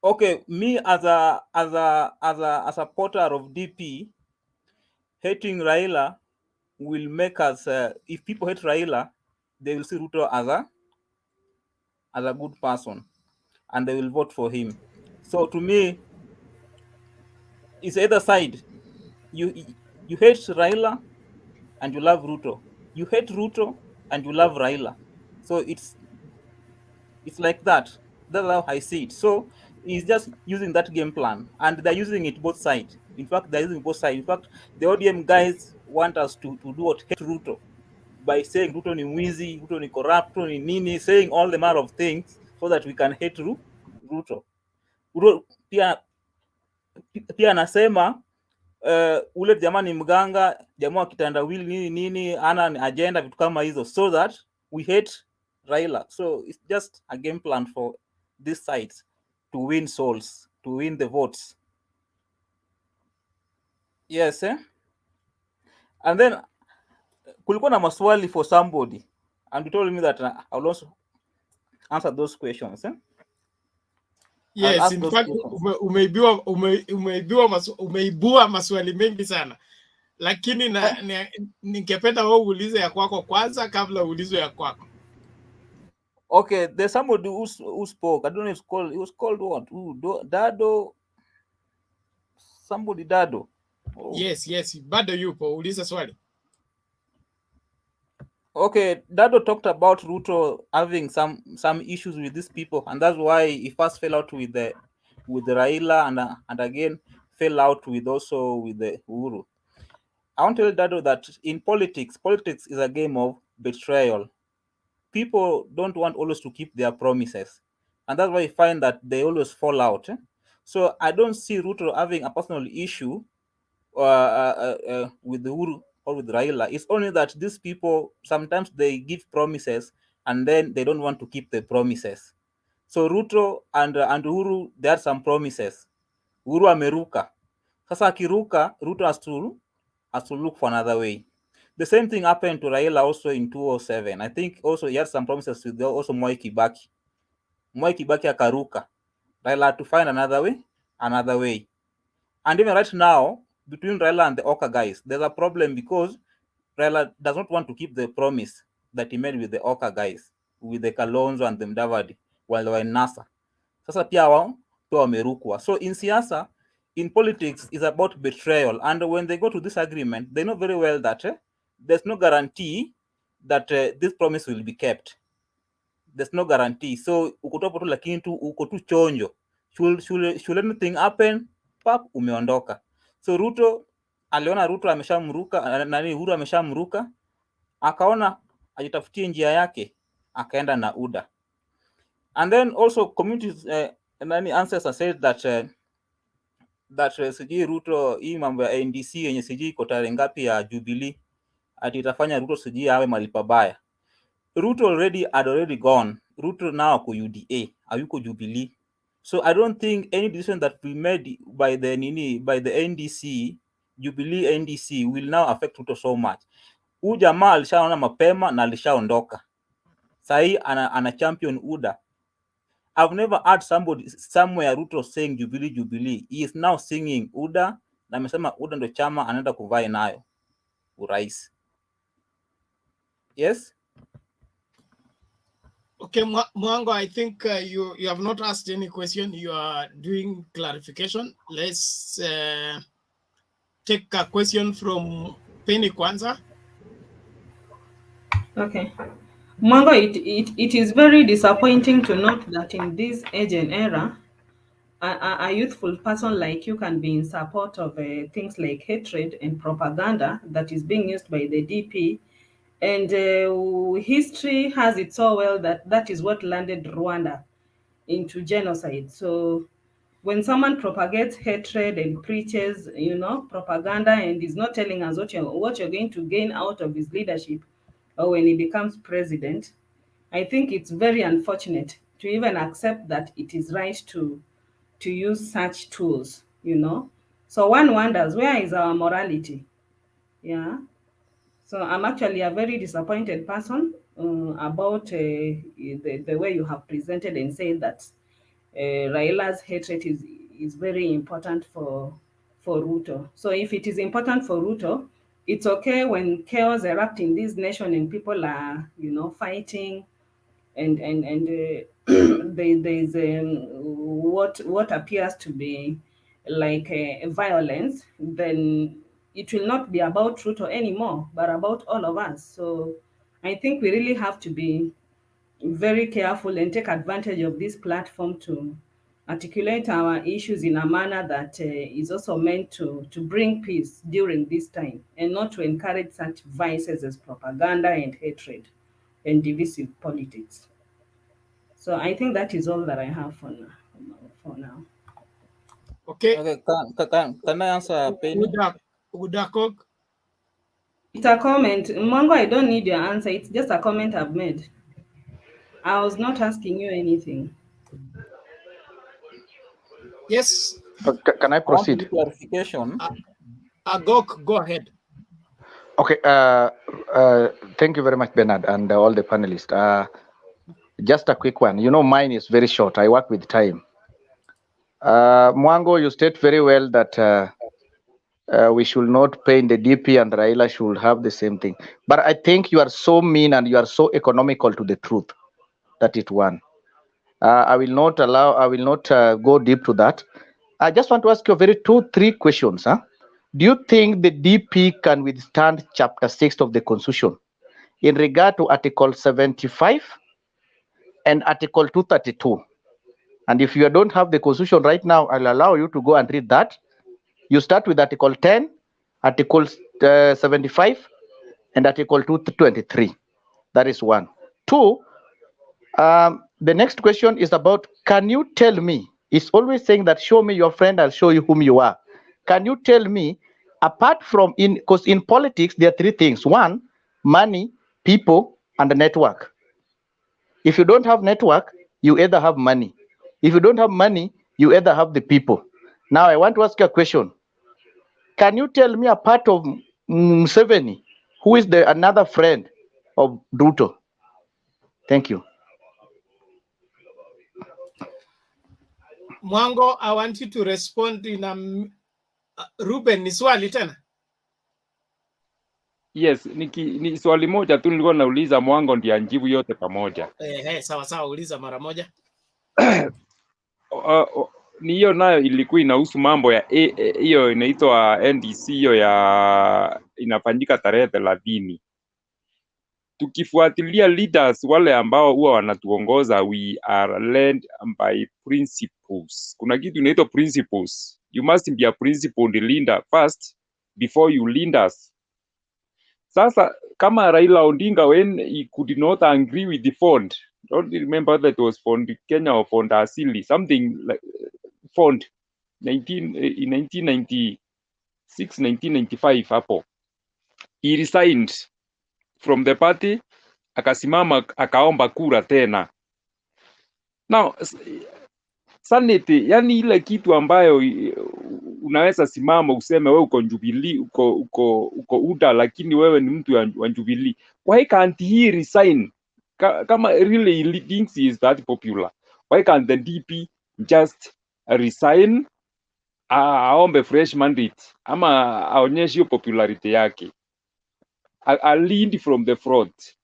Okay, me as a supporter of DP, hating Raila will make us. If people hate Raila, they will see Ruto as a good person, and they will vote for him. So to me, it's either side. You hate Raila and you love Ruto. You hate Ruto and you love Raila. So it's like that. That's how I see it. So he's just using that game plan, and they're using it both sides. In fact, they're using both sides. In fact, the ODM guys want us to do what? Hate Ruto by saying Ruto ni mwizi, Ruto ni corrupt, Ruto ni nini, saying all the manner of things so that we can hate Ruto. Ruto pia anasema ule jamaa ni mganga, jamaa wa kitandawili nini nini, ana agenda, vitu kama hizo, so that we hate Raila. So it's just a game plan for these sides to win souls, to win the votes. Yes, and then kulikuwa na maswali for somebody and you told me that I'll also answer those questions. Yes, in fact umeibua maswali mengi sana, lakini ningependa wewe uulize ya kwako kwanza kabla uulize ya kwako. Okay, there's somebody who spoke. I don't know if it was called what? Dado. Somebody Dado. Oh. Yes, bado yupo, uliza swali. Okay, Dado talked about Ruto having some issues with these people, and that's why he first fell out with the Raila and again fell out with the Uhuru. I want to tell Dado that in politics is a game of betrayal. People don't want always to keep their promises, and that's why you find that they always fall out. So I don't see Ruto having a personal issue with the Uhuru or with Raila. It's only that these people sometimes they give promises and then they don't want to keep the promises. So Ruto and Uhuru, there are some promises. Uhuru ameruka. Sasa akiruka, Ruto has to look for another way. The same thing happened to Raila also in 2007. I think also he had some promises with also Moi Kibaki. Moi Kibaki akaruka. Raila had to find another way. And even right now, between Raila and the Oka guys, there's a problem because Raila does not want to keep the promise that he made with the Oka guys, with the Kalonzo and the Mudavadi while they were in NASA. Sasa pia wao pia wamerukwa. So in siasa, in politics, is about betrayal. And when they go to this agreement, they know very well that there's no guarantee that this promise will be kept. There's no guarantee. So uko tu lakini tu uko tu chonjo. Should anything happen, pap umeondoka. So Ruto aliona Ruto ameshamruka, nani Uhuru ameshamruka, akaona ajitafutie njia yake, akaenda na UDA. And then also communities nani ancestors said that sijui Ruto hii mambo ya NDC yenye sijui iko tarehe ngapi ya Jubilee ati itafanya Ruto sijui awe mahali pabaya. Ruto had already gone. Ruto now ako UDA, hayuko Jubilee. So I don't think any decision that we made by the NDC, Jubilee NDC, will now affect Ruto so much. Huyu jamaa alishaona mapema na alishaondoka. Sahi ana champion UDA. I've never heard somebody somewhere Ruto saying Jubilee. He is now singing UDA na amesema UDA ndo chama anaenda kuvai nayo urais. Yes? Okay, Mwango, I think you have not asked any question. You are doing clarification. Let's take a question from Penny Kwanza. Okay. Mwango, it is very disappointing to note that in this age and era, a youthful person like you can be in support of things like hatred and propaganda that is being used by the DP. And history has it so well that is what landed Rwanda into genocide. So when someone propagates hatred and preaches, propaganda and is not telling us what you're going to gain out of his leadership or when he becomes president, I think it's very unfortunate to even accept that it is right to use such tools, So one wonders, where is our morality? Yeah. So I'm actually a very disappointed person about the way you have presented and said that Raila's hatred is very important for Ruto. So if it is important for Ruto, it's okay when chaos erupts in this nation and people are, fighting and there's what appears to be like violence, then it will not be about Ruto anymore, but about all of us. So I think we really have to be very careful and take advantage of this platform to articulate our issues in a manner that is also meant to bring peace during this time and not to encourage such vices as propaganda and hatred and divisive politics. So I think that is all that I have for now. Okay. Can I answer, Penny? Udakok. It's a comment. Mongo, I don't need your answer. It's just a comment I've made. I was not asking you anything. Yes. Can I proceed? Clarification. Agok, go ahead. Okay. Thank you very much, Bernard, and all the panelists. Just a quick one. Mine is very short. I work with time. Mwango, you state very well that we should not paint the DP and Raila should have the same thing. But I think you are so mean and you are so economical to the truth. That is one. I will not go deep to that. I just want to ask you three questions. Do you think the DP can withstand Chapter 6 of the Constitution in regard to Article 75 and Article 232? And if you don't have the Constitution right now, I'll allow you to go and read that. You start with Article 10, Article 75, and Article 223. That is one. Two, the next question is about, can you tell me, it's always saying that show me your friend, I'll show you whom you are. Can you tell me, apart from, because in politics, there are three things. One, money, people, and the network. If you don't have network, you either have money. If you don't have money, you either have the people. Now I want to ask you a question. Can you tell me a part of Museveni who is the another friend of Ruto? Thank you. Mwango, I want you to respond in Ruben, ni swali tena? Yes, ni swali moja tu nilikuwa nauliza Mwango ndiye anjibu yote pamoja. Sawa sawa, uliza mara moja. Ni hiyo nayo ilikuwa inahusu mambo ya hiyo inaitwa NDC, hiyo ya inafanyika tarehe 30. Tukifuatilia leaders wale ambao huwa wanatuongoza, we are led by principles. Kuna kitu inaitwa principles. You must be a principled leader first before you lead us. Sasa kama Raila Odinga, when he could not agree with the fund, don't remember that it was Fund Kenya or Fund Asili, something like fund in 1996, 1995 hapo, he resigned from the party, akasimama akaomba kura tena. Now sanity, yani ile kitu ambayo unaweza simama useme wewe uko Jubilee, uko UDA, lakini wewe ni mtu wa Jubilee. Why can't he resign? Kama really he thinks he is that popular, why can't the DP just resign, aombe fresh mandate, ama aonyeshe hiyo popularity yake, a lead from the front,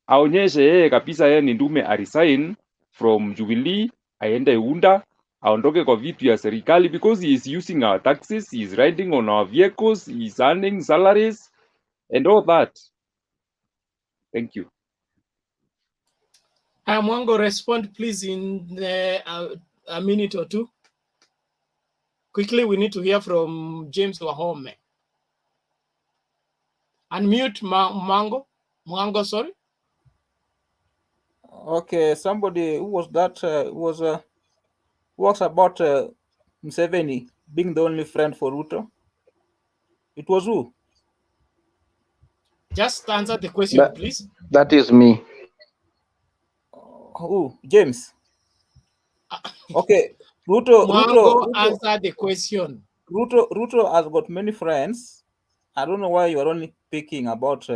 aonyeshe yeye kabisa yeye ni ndume, a resign from Jubilee, aende UNDA, aondoke kwa vitu ya serikali, because he is using our taxes, he is riding on our vehicles, he is earning salaries and all that. Thank you. Mwango, respond please in a minute or two. Quickly, we need to hear from James Wahome. Unmute Mwango. Mwango, sorry. Okay, somebody who was that was about Museveni being the only friend for Ruto. It was who? Just answer the question, please. That is me. Who? James. Okay, Ruto answer the question. Ruto has got many friends. I don't know why you are only picking about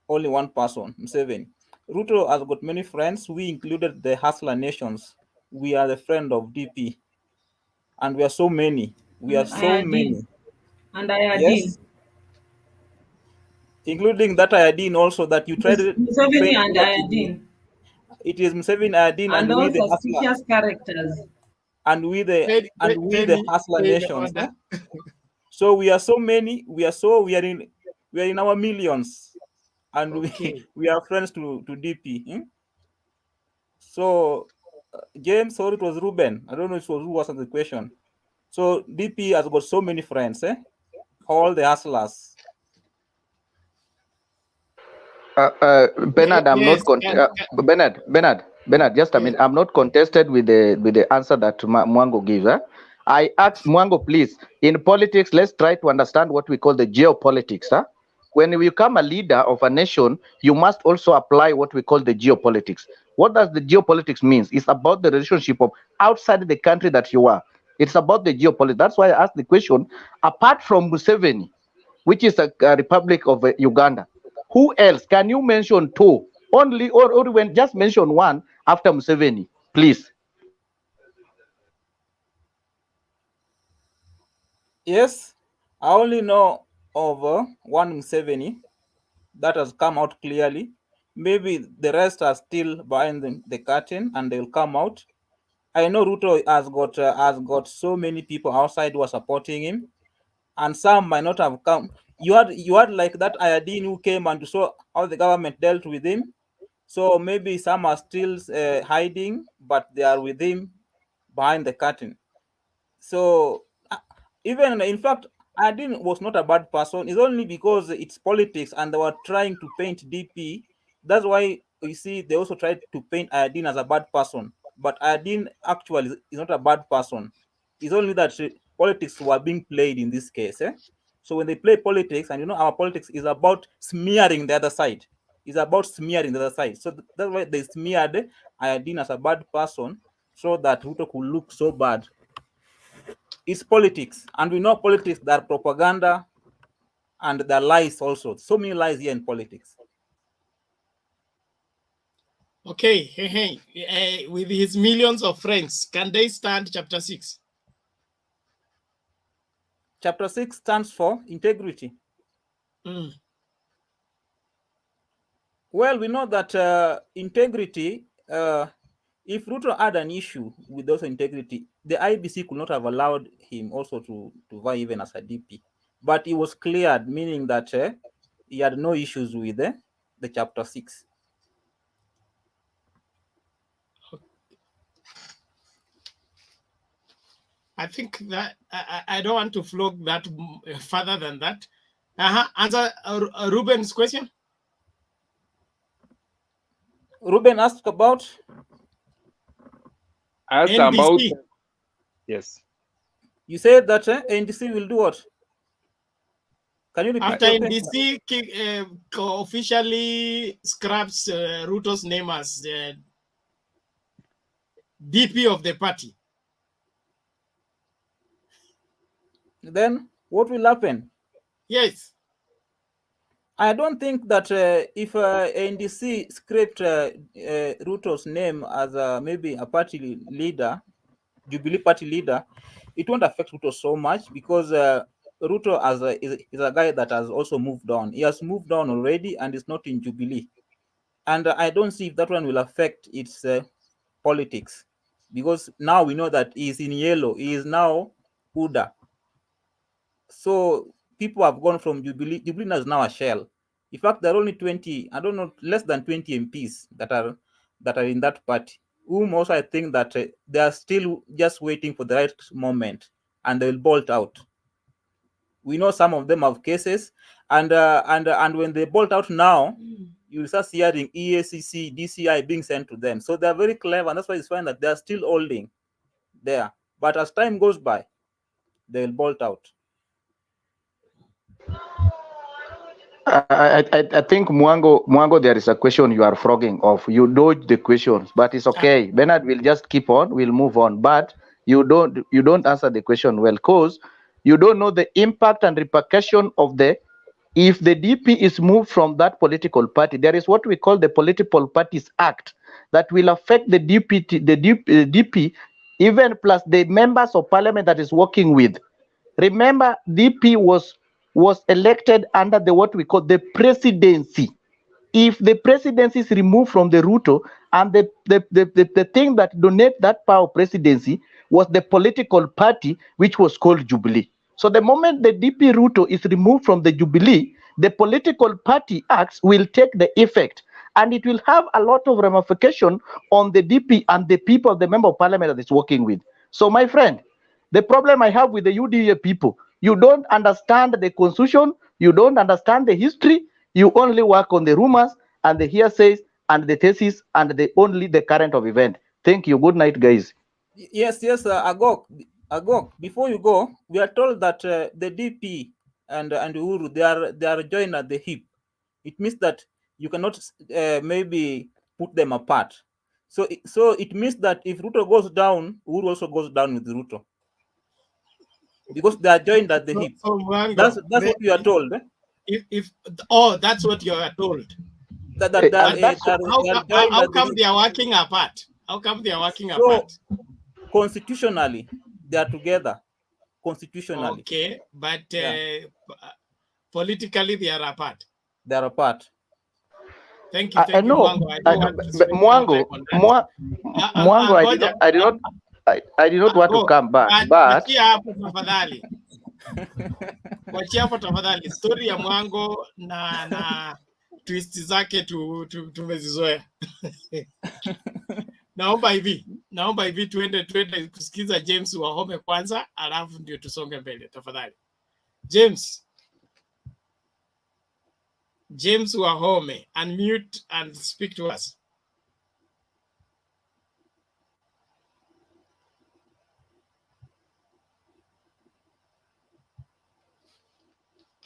only one person, Museveni. Ruto has got many friends. We included the Hustler Nations. We are the friend of DP. And we are so many. We are so many. And Ayadin. Yes. Including that Ayadin also that you tried to Museveni and Ayadin. It is Museveni, Ayadin, and we the suspicious characters. And we the Hustler Nations. So we are so many. We are in our millions, and we are friends to DP. So James, or it was Ruben. I don't know if it was who was on the question. So DP has got so many friends, all the hustlers. Bernard, I'm not Bernard, just a minute. I'm not contested with the answer that Mwango gives. I asked Mwango, please, in politics, let's try to understand what we call the geopolitics. When you become a leader of a nation, you must also apply what we call the geopolitics. What does the geopolitics mean? It's about the relationship of outside the country that you are. It's about the geopolitics. That's why I asked the question, apart from Museveni, which is a Republic of Uganda, who else? Can you mention two? Only, or when just mention one after Museveni, please. Yes, I only know of one Museveni that has come out clearly. Maybe the rest are still behind the curtain and they'll come out. I know Ruto has got so many people outside who are supporting him, and some might not have come. You had like that Ayadin who came and saw how the government dealt with him. So maybe some are still hiding, but they are with him behind the curtain. So even in fact, Ayadin was not a bad person. It's only because it's politics and they were trying to paint DP. That's why you see they also tried to paint Ayadin as a bad person. But Ayadin actually is not a bad person. It's only that politics were being played in this case. So when they play politics, and our politics is about smearing the other side. is about smearing the other side. So that's why they smeared Ayadin as a bad person, so that Ruto could look so bad. It's politics, and we know politics, there are propaganda and there are lies also. So many lies here in politics. Okay, with his millions of friends, can they stand chapter 6? Chapter 6 stands for integrity. Well, we know that integrity, if Ruto had an issue with those integrity, the IBC could not have allowed him also to vie even as a DP. But he was cleared, meaning that he had no issues with the chapter 6. I think that I don't want to flog that further than that. Answer Ruben's question. Ruben asked about? Asked NDC. about, yes. You said that NDC will do what? Can you repeat? After NDC officially scraps Ruto's name as DP of the party, then what will happen? Yes. I don't think that if NDC scraped Ruto's name as maybe a party leader, Jubilee party leader, it won't affect Ruto so much, because Ruto is a guy that has also moved on. He has moved on already and is not in Jubilee. And I don't see if that one will affect its politics, because now we know that he is in yellow. He is now UDA. So people have gone from Jubilee. Jubilee is now a shell. In fact, there are only 20, I don't know, less than 20 MPs that are in that party, whom also I think that they are still just waiting for the right moment, and they will bolt out. We know some of them have cases, and when they bolt out now, you will start hearing EACC, DCI being sent to them. So they are very clever, and that's why it's fine that they are still holding there. But as time goes by, they will bolt out. I think Mwango, there is a question you are frogging off. You dodge the questions, but it's okay. Bernard will just keep on. We'll move on. But you don't answer the question well, because you don't know the impact and repercussion of if the DP is moved from that political party. There is what we call the Political Parties Act that will affect the DP, even plus the members of parliament that is working with. Remember, DP was elected under what we call the presidency. If the presidency is removed from the Ruto, and the thing that donate that power presidency was the political party, which was called Jubilee. So the moment the DP Ruto is removed from the Jubilee, the political party acts will take the effect, and it will have a lot of ramification on the DP and the people, the member of parliament that is working with. So my friend, the problem I have with the UDA people, you don't understand the constitution, you don't understand the history, you only work on the rumors and the hearsays and the thesis and only the current of event. Thank you. Good night, guys. Yes, Agok. Before you go, we are told that the DP and Uhuru, they are joined at the hip. It means that you cannot maybe put them apart. So it means that if Ruto goes down, Uhuru also goes down with Ruto, because they are joined at the hip. That's what we are told. That's what you are told. How come they are working apart? How come they are working apart? Constitutionally, they are together. Constitutionally. Okay, but politically they are apart. They are apart. Thank you, Mwango. I don't want to spend Mwango, I did not want to come back, but wachia hapo tafadhali. Story ya Mwango na twist zake tumezizoea. Naomba hivi tuende kusikiza James Wahome kwanza, alafu ndio tusonge mbele tafadhali. James Wahome, unmute and speak to us.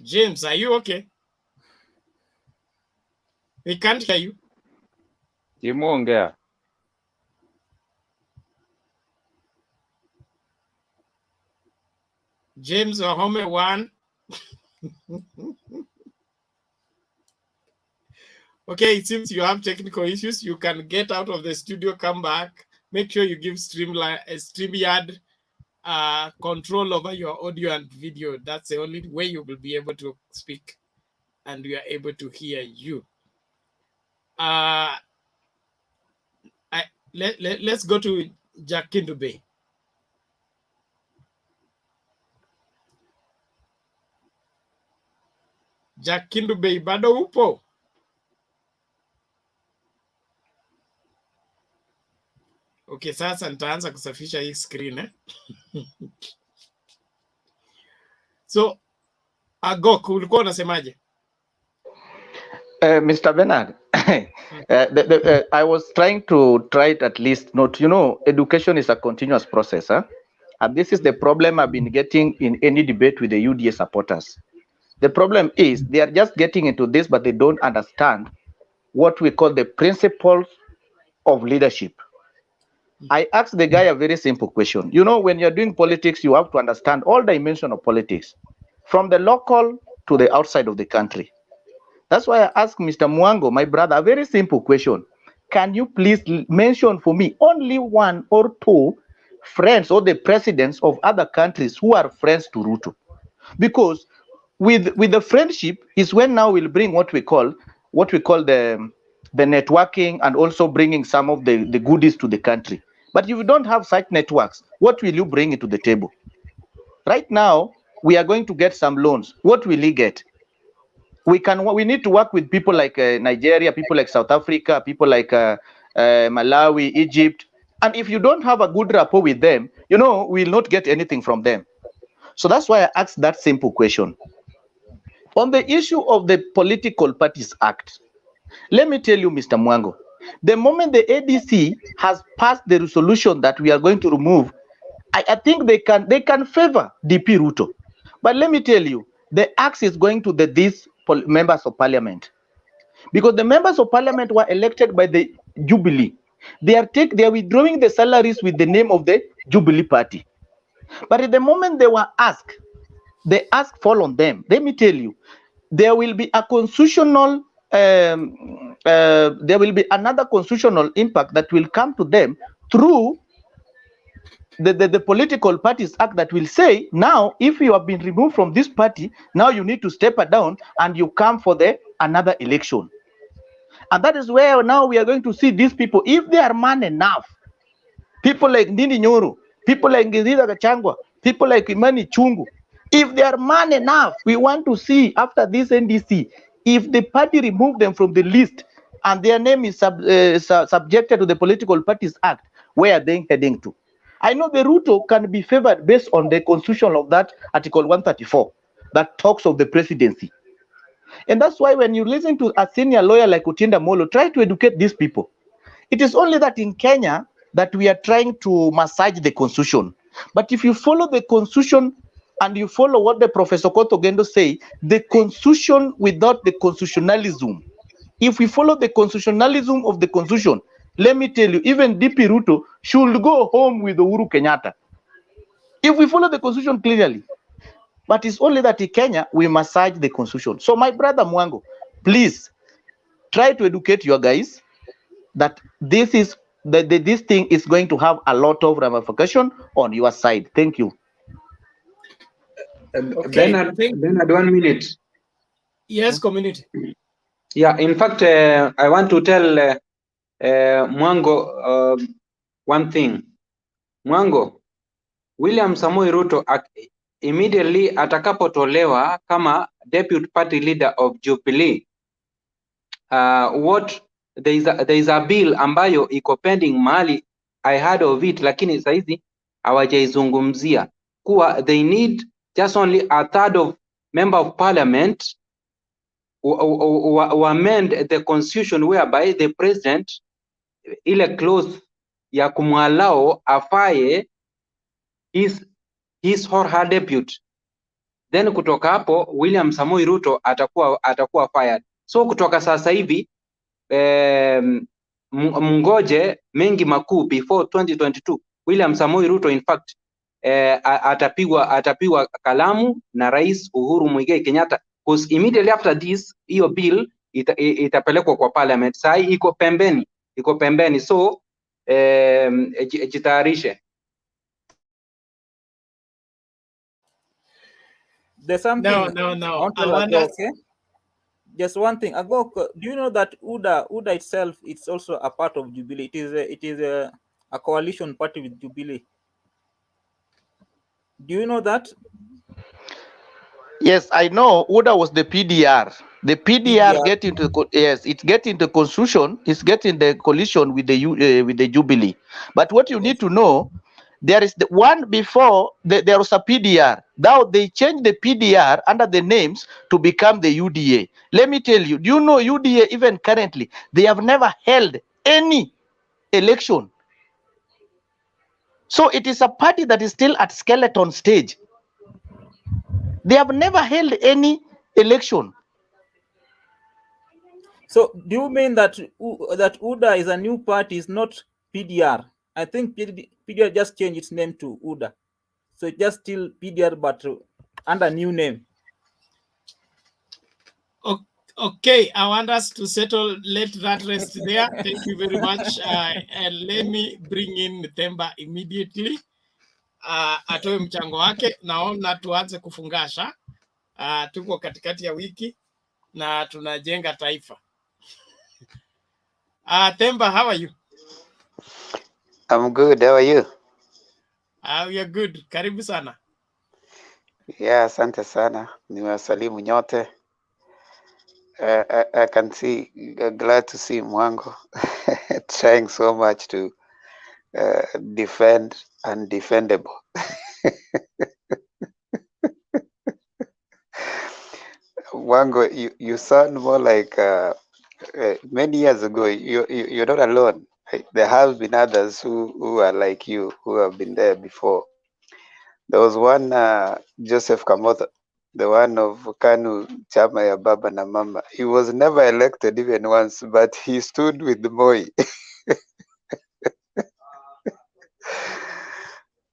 James, are you okay? We can't hear you. Ongea. James Wahome 1. Okay, it seems you have technical issues. You can get out of the studio, come back. Make sure you give StreamYard control over your audio and video. That's the only way you will be able to speak and we are able to hear you. Let's go to Jack Kindube. Jack Kindube, bado upo? Okay, sasa nitaanza kusafisha hii screen So, Agok, ulikuwa unasemaje? Mr. Bernard, I was trying to at least note, education is a continuous process. Huh? And this is the problem I've been getting in any debate with the UDA supporters. The problem is they are just getting into this, but they don't understand what we call the principles of leadership. I asked the guy a very simple question. When you're doing politics, you have to understand all dimensions of politics, from the local to the outside of the country. That's why I asked Mr. Mwango, my brother, a very simple question. Can you please mention for me only one or two friends or the presidents of other countries who are friends to Ruto? Because with the friendship is when now we'll bring what we call the networking and also bringing some of the goodies to the country. But if you don't have such networks, what will you bring into the table? Right now, we are going to get some loans. What will he get? We need to work with people like Nigeria, people like South Africa, people like Malawi, Egypt. And if you don't have a good rapport with them, we'll not get anything from them. So that's why I asked that simple question. On the issue of the Political Parties Act, let me tell you, Mr. Mwango, the moment the ADC has passed the resolution that we are going to remove, I think they can favor DP Ruto. But let me tell you, the axe is going to these members of parliament, because the members of parliament were elected by the Jubilee. They are withdrawing the salaries with the name of the Jubilee Party. But at the moment they were asked, the ask fall on them. Let me tell you, there will be a constitutional, there will be another constitutional impact that will come to them through the Political Parties Act that will say, now, if you have been removed from this party, now you need to step down and you come for another election. And that is where now we are going to see these people, if they are man enough, people like Ndindi Nyoro, people like Ngizira Gachangwa, people like Imani Chungu, if they are man enough, we want to see after this NDC, if the party remove them from the list and their name is subjected to the Political Parties Act, where are they heading to? I know the Ruto can be favored based on the constitution of that Article 134 that talks of the presidency. And that's why when you listen to a senior lawyer like Otienda Molo, try to educate these people. It is only that in Kenya that we are trying to massage the constitution. But if you follow the constitution and you follow what the Professor Koto Gendo say, the constitution without the constitutionalism, if we follow the constitutionalism of the constitution, let me tell you, even DP Ruto should go home with Uhuru Kenyatta. If we follow the constitution clearly. But it's only that in Kenya, we massage the constitution. So my brother Mwango, please try to educate your guys that this thing is going to have a lot of ramification on your side. Thank you. Okay, Bernard, 1 minute. Yes, community. Yeah, in fact, I want to tell Mwango one thing. Mwango, William Samoei Ruto immediately atakapotolewa kama deputy party leader of Jubilee, there is a bill ambayo iko pending mahali, I heard of it, lakini saizi hawajaizungumzia kuwa they need just only a third of member of parliament who amend the constitution whereby the president ile clause ya kumwalao afaye his or her deputy, then kutoka hapo William Samoei Ruto atakuwa fired. So kutoka sasa hivi mngoje mengi makuu before 2022. William Samoei Ruto in fact atapigwa kalamu na Rais Uhuru Muigai Kenyatta, because immediately after this hiyo bill itapelekwa kwa parliament. Sai iko pembeni, so jitayarishe. There's something No. I want to I tell want Agok, us. okay? Just one thing, Agok, do you know that UDA itself, it's also a part of Jubilee? It is a coalition party with Jubilee. Do you know that? Yes, I know. UDA was the PDR. The PDR get into it get into constitution. It's getting the coalition with the Jubilee. But what you need to know, there is the one before there was a PDR. Now they changed the PDR under the names to become the UDA. Let me tell you, do you know UDA even currently they have never held any election. So it is a party that is still at skeleton stage. They have never held any election. So do you mean that UDA is a new party, is not PDR? I think PDR just changed its name to UDA. So it's just still PDR but under new name. Okay, I want us to let that rest there. Thank you very much. And let me bring in Themba immediately. Atoe mchango wake. Naona tuanze kufungasha. Tuko katikati ya wiki na tunajenga taifa. Themba, how are you? I'm good. How are you? We are good. Karibu sana. Yeah, asante sana. Nimewasalimu nyote. I can see, glad to see Mwango trying so much to defend undefendable. Mwango, you sound more like many years ago. You're not alone. There have been others who are like you, who have been there before. There was one Joseph Kamotho, the one of Kanu chama ya baba na mama. He was never elected even once, but he stood with the Moi.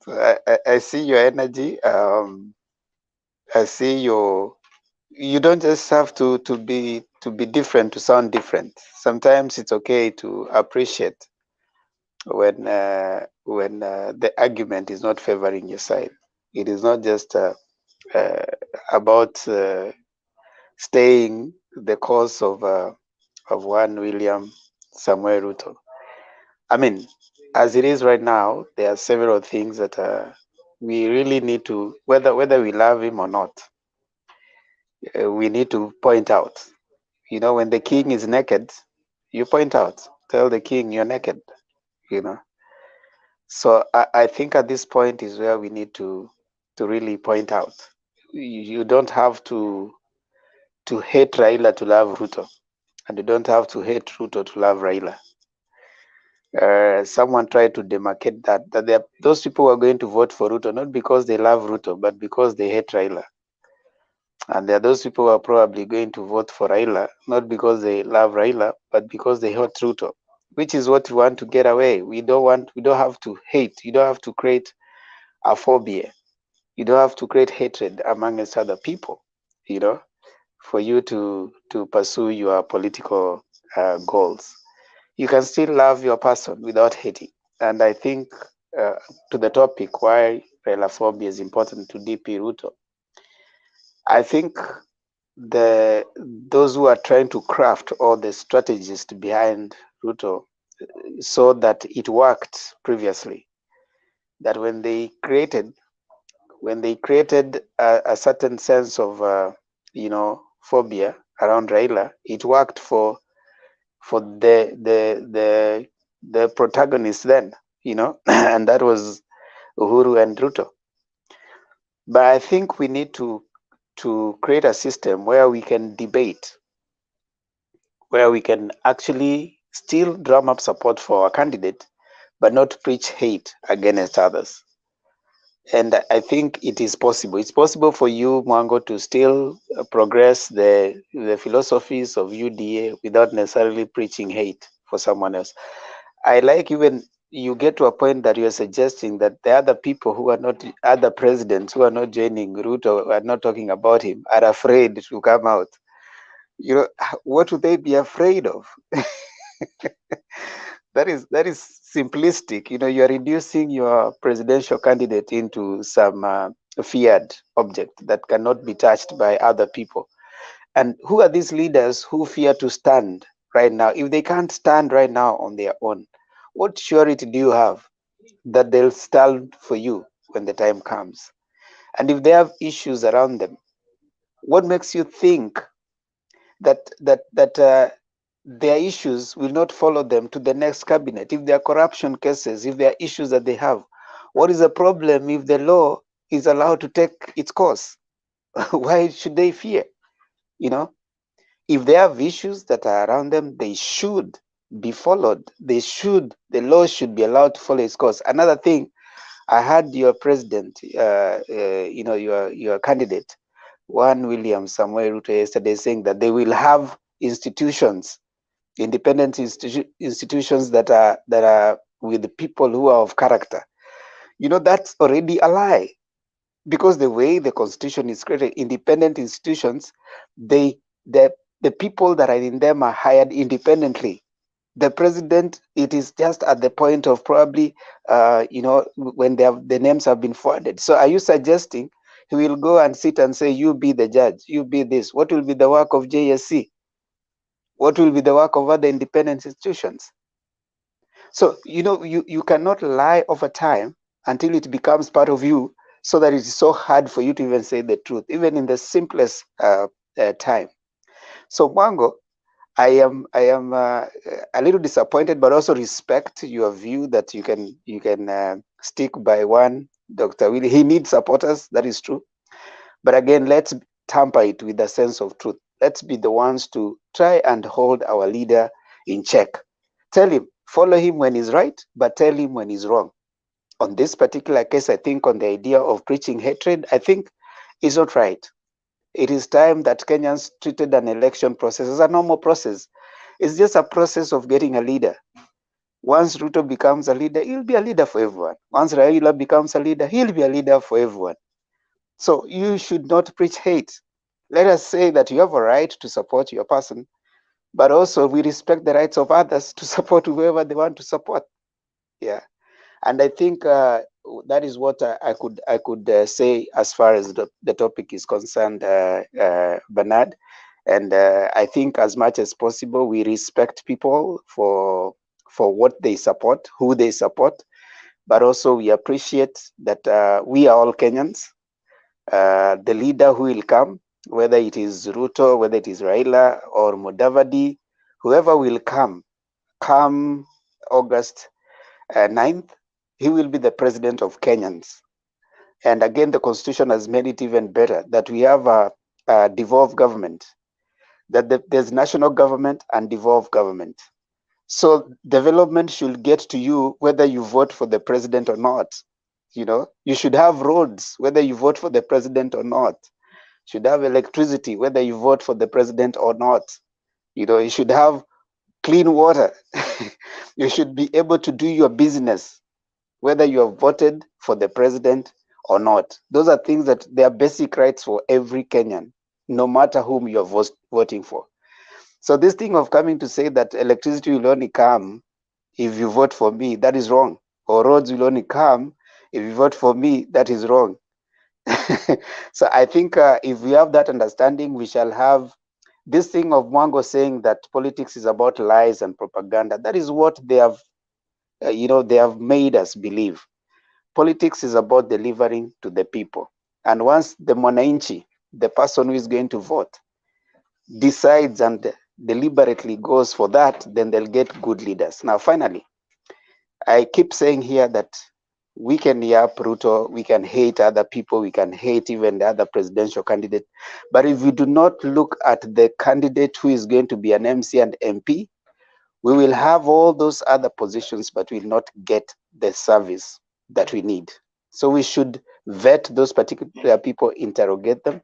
So I see your energy. I see you don't just have to be different to sound different. Sometimes it's okay to appreciate when the argument is not favoring your side. It is not just about staying the course of one William Samuel Ruto. I mean, as it is right now, there are several things that we really need to, whether we love him or not, we need to point out. You know, when the king is naked, you point out, tell the king you're naked, you know. So I think at this point is where we need to really point out. You don't have to hate Raila to love Ruto, and you don't have to hate Ruto to love Raila. Someone tried to demarcate that there are those people who are going to vote for Ruto not because they love Ruto, but because they hate Raila. And there are those people who are probably going to vote for Raila not because they love Raila, but because they hate Ruto, which is what we want to get away. We don't have to hate. You don't have to create a phobia. You don't have to create hatred amongst other people, you know, for you to pursue your political goals. You can still love your person without hating. And I think to the topic why Raila Phobia is important to DP Ruto, I think those who are trying to craft all the strategies behind Ruto saw that it worked previously. That when they created a certain sense of phobia around Raila, it worked for the protagonist then, you know, and that was Uhuru and Ruto. But I think we need to create a system where we can debate, where we can actually still drum up support for our candidate, but not preach hate against others. And I think it is possible. It's possible for you, Mwango, to still progress the philosophies of UDA without necessarily preaching hate for someone else. I like even you get to a point that you are suggesting that the other people who are not, other presidents who are not joining Ruto, are not talking about him, are afraid to come out. You know, what would they be afraid of? that is simplistic. You know, you are reducing your presidential candidate into some feared object that cannot be touched by other people. And who are these leaders who fear to stand right now? If they can't stand right now on their own, what surety do you have that they'll stand for you when the time comes? And if they have issues around them, what makes you think that their issues will not follow them to the next cabinet? If there are corruption cases, if there are issues that they have, what is the problem if the law is allowed to take its course? Why should they fear? You know, if they have issues that are around them, they should be followed. The law should be allowed to follow its course. Another thing, I heard your president, you know, your candidate, Juan William Samuel Ruto, yesterday saying that they will have institutions, independent institutions that are with people who are of character. You know, that's already a lie, because the way the constitution is created, independent institutions, the people that are in them are hired independently. The president, it is just at the point of probably, you know, when the names have been forwarded. So are you suggesting he will go and sit and say, you be the judge, you be this? What will be the work of JSC? What will be the work of other independent institutions? So, you know, you cannot lie over time until it becomes part of you, so that it is so hard for you to even say the truth, even in the simplest time. So, Mwango, I am a little disappointed, but also respect your view that you can stick by one Dr. Willie. He needs supporters, that is true. But again, let's tamper it with a sense of truth. Let's be the ones to try and hold our leader in check. Tell him, follow him when he's right, but tell him when he's wrong. On this particular case, I think on the idea of preaching hatred, I think is not right. It is time that Kenyans treated an election process as a normal process. It's just a process of getting a leader. Once Ruto becomes a leader, he'll be a leader for everyone. Once Raila becomes a leader, he'll be a leader for everyone. So you should not preach hate. Let us say that you have a right to support your person, but also we respect the rights of others to support whoever they want to support. Yeah. And I think that is what I could say as far as the topic is concerned, Bernard. And I think as much as possible, we respect people for what they support, who they support, but also we appreciate that we are all Kenyans. The leader who will come, whether it is Ruto, whether it is Raila or Mudavadi, whoever will come August 9th, he will be the president of Kenyans. And again, the constitution has made it even better that we have a devolved government, that there's national government and devolved government. So development should get to you whether you vote for the president or not. You know, you should have roads whether you vote for the president or not. You should have electricity whether you vote for the president or not. You know, you should have clean water. You should be able to do your business whether you have voted for the president or not. Those are things that they are basic rights for every Kenyan, no matter whom you are voting for. So this thing of coming to say that electricity will only come if you vote for me, that is wrong. Or roads will only come if you vote for me, that is wrong. So I think if we have that understanding, we shall have this thing of Mwango saying that politics is about lies and propaganda. That is what they have, they have made us believe. Politics is about delivering to the people. And once the mwananchi, the person who is going to vote, decides and deliberately goes for that, then they'll get good leaders. Now, finally, I keep saying here that we can yap Ruto, we can hate other people, we can hate even the other presidential candidate. But if we do not look at the candidate who is going to be an MC and MP, we will have all those other positions, but will not get the service that we need. So we should vet those particular people, interrogate them,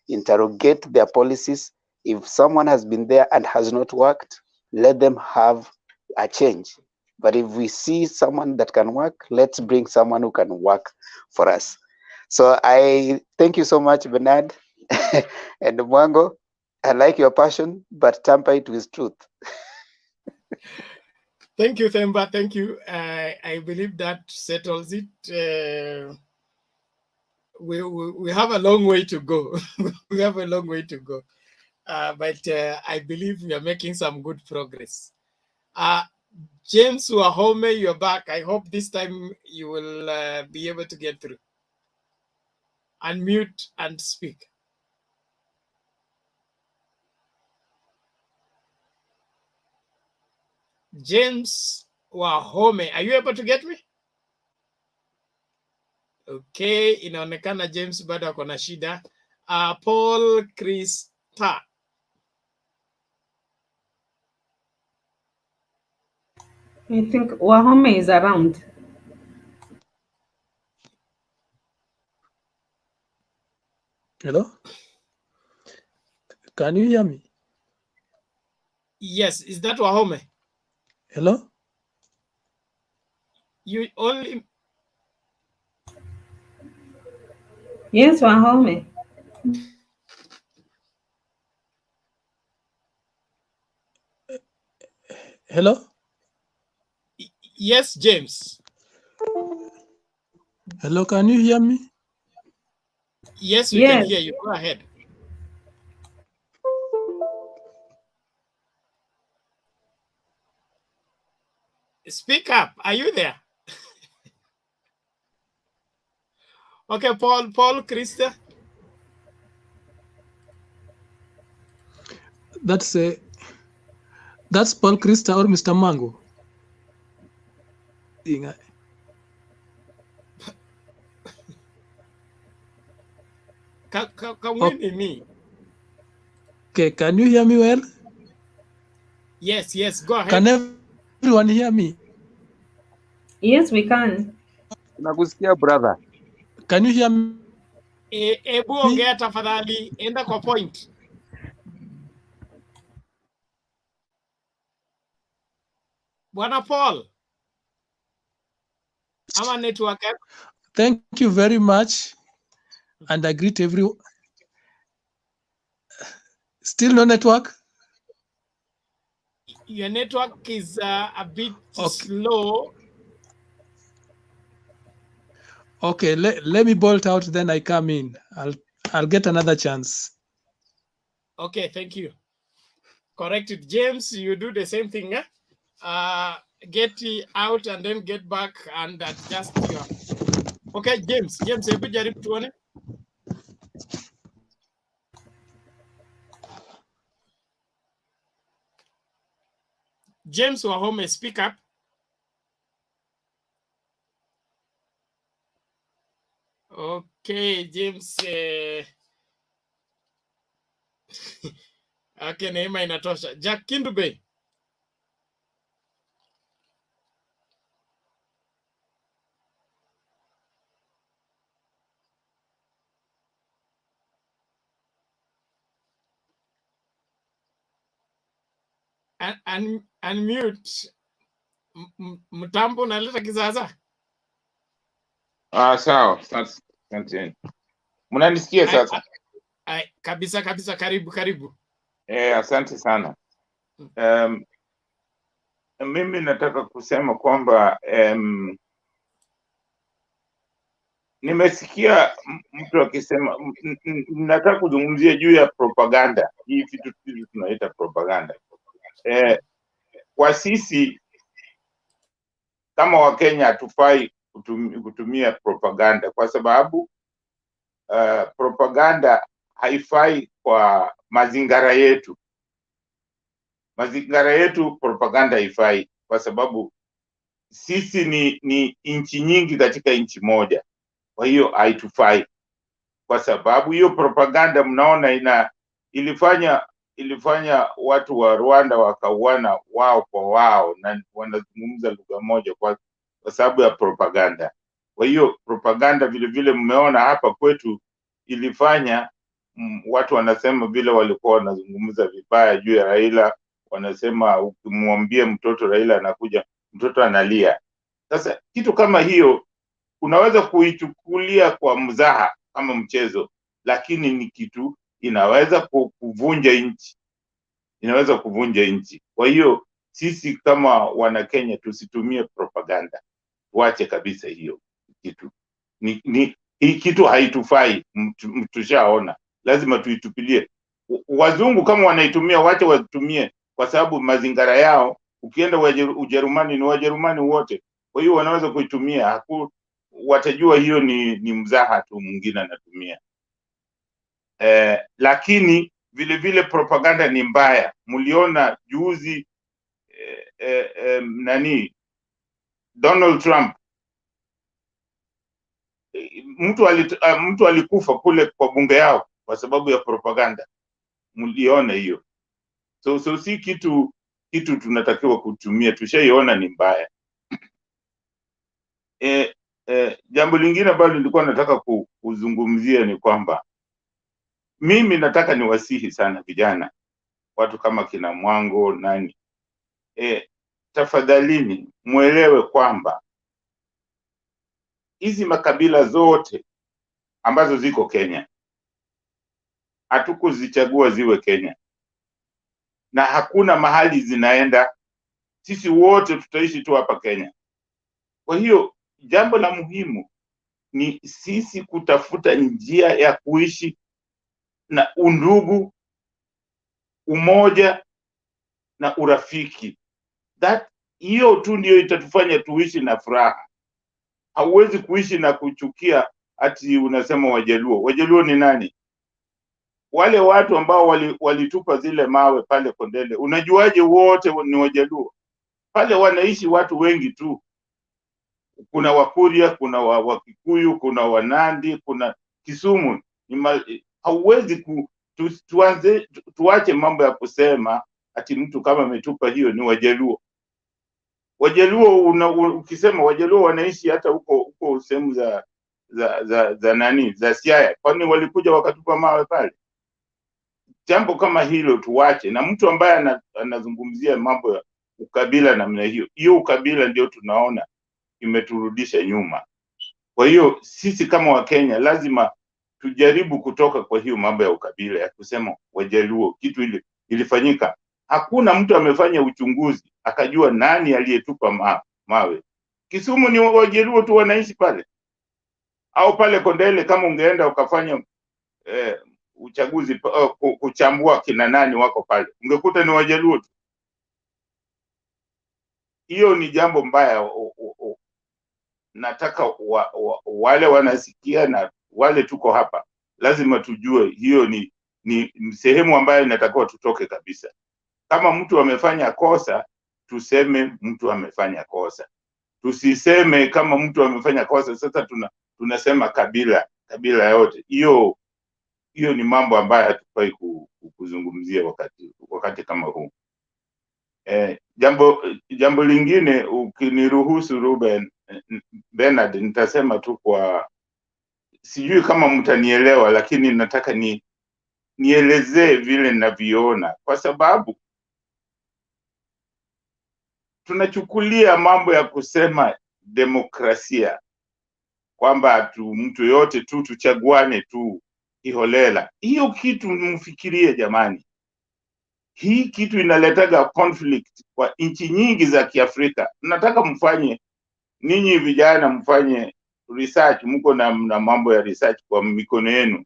interrogate their policies. If someone has been there and has not worked, let them have a change. But if we see someone that can work, let's bring someone who can work for us. So I thank you so much, Bernard and Mwango. I like your passion, but temper it with truth. Thank you, Themba. Thank you. I believe that settles it. We have a long way to go. We have a long way to go. But I believe we are making some good progress. James Wahome, you're back. I hope this time you will be able to get through. Unmute and speak. James Wahome, are you able to get me? Okay, inaonekana James bado ako na shida. Paul Krista. I think Wahome is around. Hello? Can you hear me? Yes, is that Wahome? Hello? You only... Yes, Wahome. Hello? Yes, James. Hello, can you hear me? Yes, we can hear you. Go ahead. Speak up. Are you there? Okay, Paul Krista. That's Paul Krista or Mr. Mango. Can we be me? Okay, can you hear me well? Yes, go ahead. Can everyone hear me? Yes, we can. Nakusikia brother. Can you hear me? Ebu ongea tafadhali, enda kwa point. Bwana Paul. Ama network. Thank you very much. And I greet everyone. Still no network? Your network is a bit slow. Okay, let me bolt out, then I come in. I'll get another chance. Okay, thank you. Corrected. James, you do the same thing. Get out and then get back and adjust your... Okay, James, hebu jaribu tuone. James Wahome, speak up. Okay, James. Okay, neema inatosha. Jack Kindube. Unmute. Mtambo naleta kizaza. Sawa. Asante. Mnanisikia sasa? Kabisa, karibu. Asante sana. Mimi nataka kusema kwamba nimesikia mtu akisema, nataka kuzungumzia juu ya propaganda. Hii vitu tunaita propaganda. Kwa sisi kama Wakenya hatufai kutumia propaganda kwa sababu propaganda haifai kwa mazingara yetu. Mazingara yetu propaganda haifai kwa sababu sisi ni nchi nyingi katika nchi moja. Kwa hiyo haitufai. Kwa sababu hiyo propaganda mnaona ilifanya watu wa Rwanda wakauana wao kwa wao na wanazungumza lugha moja kwa sababu ya propaganda. Kwa hiyo propaganda vile vile mmeona hapa kwetu ilifanya watu wanasema vile walikuwa wanazungumza vibaya juu ya Raila, wanasema ukimwambia mtoto Raila anakuja, mtoto analia. Sasa kitu kama hiyo unaweza kuichukulia kwa mzaha kama mchezo, lakini ni kitu inaweza kuvunja nchi, inaweza kuvunja nchi. Kwa hiyo sisi kama wana Kenya tusitumie propaganda, tuache kabisa hiyo kitu. Hii kitu haitufai, tushaona, lazima tuitupilie. Wazungu kama wanaitumia, wache watumie, kwa sababu mazingara yao, ukienda Ujerumani ni Wajerumani wote, kwa hiyo wanaweza kuitumia, watajua hiyo ni mzaha tu, mwingine anatumia. Lakini vile vile propaganda ni mbaya. Mliona juzi Donald Trump, mtu alikufa kule kwa bunge yao kwa sababu ya propaganda. Mliona hiyo. So si kitu tunatakiwa kutumia, tushaiona ni mbaya. Jambo lingine ambalo nilikuwa nataka kuzungumzia ni kwamba mimi nataka niwasihi sana vijana, watu kama kina Mwango nani, tafadhalini muelewe kwamba hizi makabila zote ambazo ziko Kenya hatukuzichagua ziwe Kenya, na hakuna mahali zinaenda. Sisi wote tutaishi tu hapa Kenya. Kwa hiyo jambo la muhimu ni sisi kutafuta njia ya kuishi na undugu, umoja na urafiki. Hiyo tu ndio itatufanya tuishi na furaha. Hauwezi kuishi na kuchukia ati unasema Wajaluo. Wajaluo ni nani? Wale watu ambao walitupa zile mawe pale Kondele, unajuaje wote ni Wajaluo? Pale wanaishi watu wengi tu. Kuna Wakuria, kuna Wakikuyu, kuna Wanandi, kuna Kisumu. Hauwezi tuache mambo ya kusema ati mtu kama ametupa hiyo ni Wajaluo. Wajaluo ukisema Wajaluo wanaishi hata huko sehemu za Siaya. Kwani walikuja wakatupa mawe pale? Jambo kama hilo tuwache, na mtu ambaye anazungumzia mambo ya ukabila namna hiyo ukabila ndio tunaona imeturudisha nyuma. Kwa hiyo sisi kama Wakenya lazima tujaribu kutoka kwa hiyo mambo ya ukabila ya kusema Wajaluo. Kitu ilifanyika, hakuna mtu amefanya uchunguzi akajua nani aliyetupa mawe. Kisumu ni Wajaluo tu wanaishi pale, au pale Kondele kama ungeenda ukafanya uchaguzi kuchambua kina nani wako pale, ungekuta ni Wajaluo tu. Hiyo ni jambo mbaya. Nataka wale wanasikia na wale tuko hapa lazima tujue hiyo ni sehemu ambayo inatakiwa tutoke kabisa. Kama mtu amefanya kosa, tuseme mtu amefanya kosa. Tusiseme kama mtu amefanya kosa sasa tunasema kabila yote. Hiyo ni mambo ambayo hatufai kuzungumzia wakati kama huu. Jambo lingine ukiniruhusu Ruben Bernard, nitasema tu sijui kama mtanielewa, lakini nataka nielezee vile ninavyoona, kwa sababu tunachukulia mambo ya kusema demokrasia kwamba mtu yote tu tuchaguane tu kiholela. Hiyo kitu mfikirie jamani, hii kitu inaletaga conflict kwa nchi nyingi za Kiafrika. Nataka mfanye, ninyi vijana mfanye research, mko na mambo ya research kwa mikono yenu.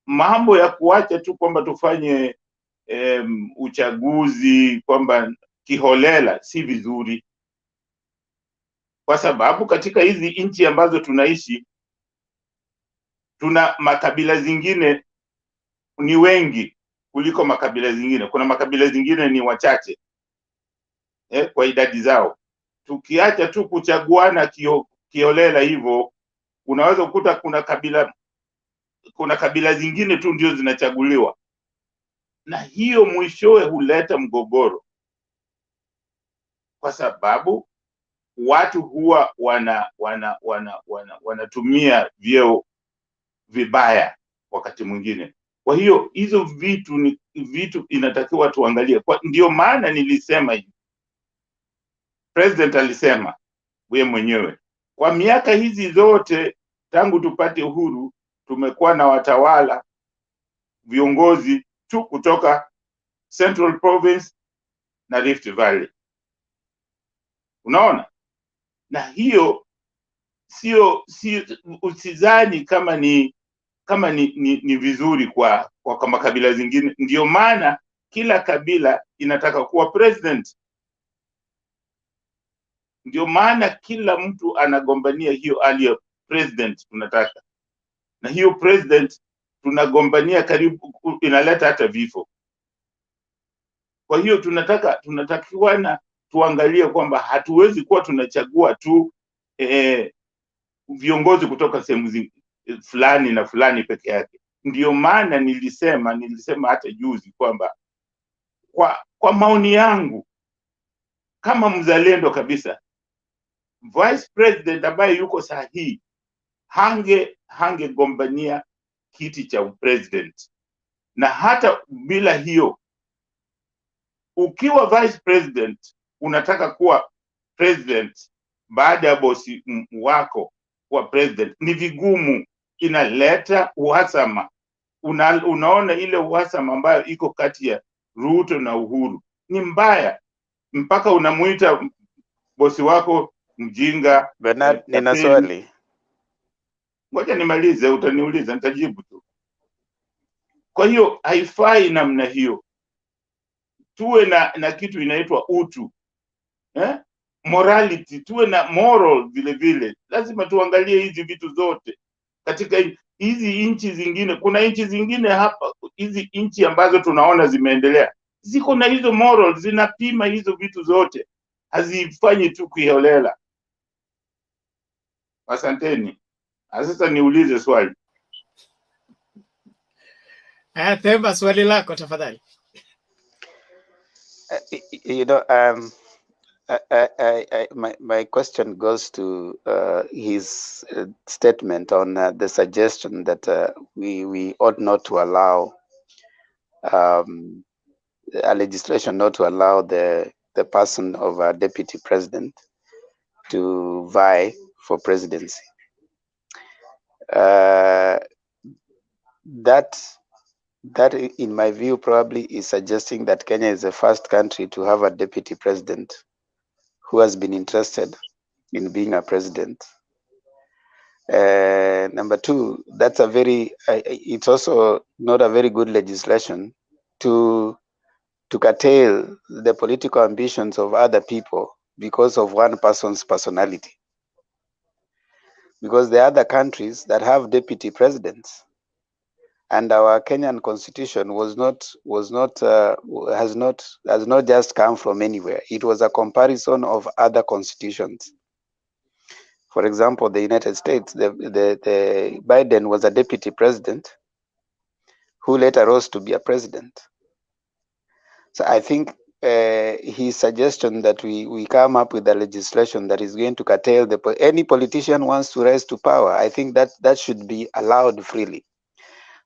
Mambo ya kuacha tu kwamba tufanye uchaguzi kwamba kiholela si vizuri, kwa sababu katika hizi nchi ambazo tunaishi tuna makabila zingine ni wengi kuliko makabila zingine. Kuna makabila zingine ni wachache kwa idadi zao. Tukiacha tu kuchaguana kiholela hivyo, unaweza kukuta kuna kabila zingine tu ndio zinachaguliwa, na hiyo mwishowe huleta mgogoro, kwa sababu watu huwa wanatumia vyeo vibaya wakati mwingine. Kwa hiyo hizo vitu ni vitu inatakiwa tuangalie. Ndio maana nilisema hivi, president alisema wewe mwenyewe, kwa miaka hizi zote tangu tupate uhuru tumekuwa na watawala viongozi tu kutoka Central Province na Rift Valley. Unaona? Na hiyo sio usizani kama ni vizuri kwa makabila zingine. Ndio maana kila kabila inataka kuwa president. Ndio maana kila mtu anagombania hiyo aliyo president tunataka. Na hiyo president tunagombania karibu inaleta hata vifo. Kwa hiyo tunatakiwa tuangalie kwamba hatuwezi kuwa tunachagua tu viongozi kutoka sehemu fulani na fulani peke yake. Ndio maana nilisema hata juzi kwamba kwa maoni yangu kama mzalendo kabisa, vice president ambaye yuko sahihi hangegombania kiti cha president. Na hata bila hiyo, ukiwa vice president unataka kuwa president baada ya bosi wako kuwa president, ni vigumu, inaleta uhasama. Unaona ile uhasama ambayo iko kati ya Ruto na Uhuru ni mbaya, mpaka unamuita bosi wako mjinga. Bernard, nina swali. Ngoja nimalize, utaniuliza nitajibu tu. Kwa hiyo haifai namna hiyo. Tuwe na kitu inaitwa utu, morality, tuwe na moral vile vile. Lazima tuangalie hizi vitu zote katika hizi nchi zingine. Kuna nchi zingine hapa, hizi nchi ambazo tunaona zimeendelea, ziko na hizo moral, zinapima hizo vitu zote, hazifanyi tu kiholela. Asanteni. Sasa niulize swali. Temba, swali lako tafadhali. You know, my question goes to his statement on the suggestion that we ought not to allow a legislation not to allow the person of a deputy president to vie for presidency. That in my view probably is suggesting that Kenya is the first country to have a deputy president who has been interested in being a president. Number two, that's it's also not a very good legislation to curtail the political ambitions of other people because of one person's personality. Because there are other countries that have deputy presidents, and our Kenyan constitution has not just come from anywhere. It was a comparison of other constitutions. For example, the United States, the Biden was a deputy president who later rose to be a president. So I think his suggestion that we come up with a legislation that is going to curtail any politician wants to rise to power, I think that should be allowed freely.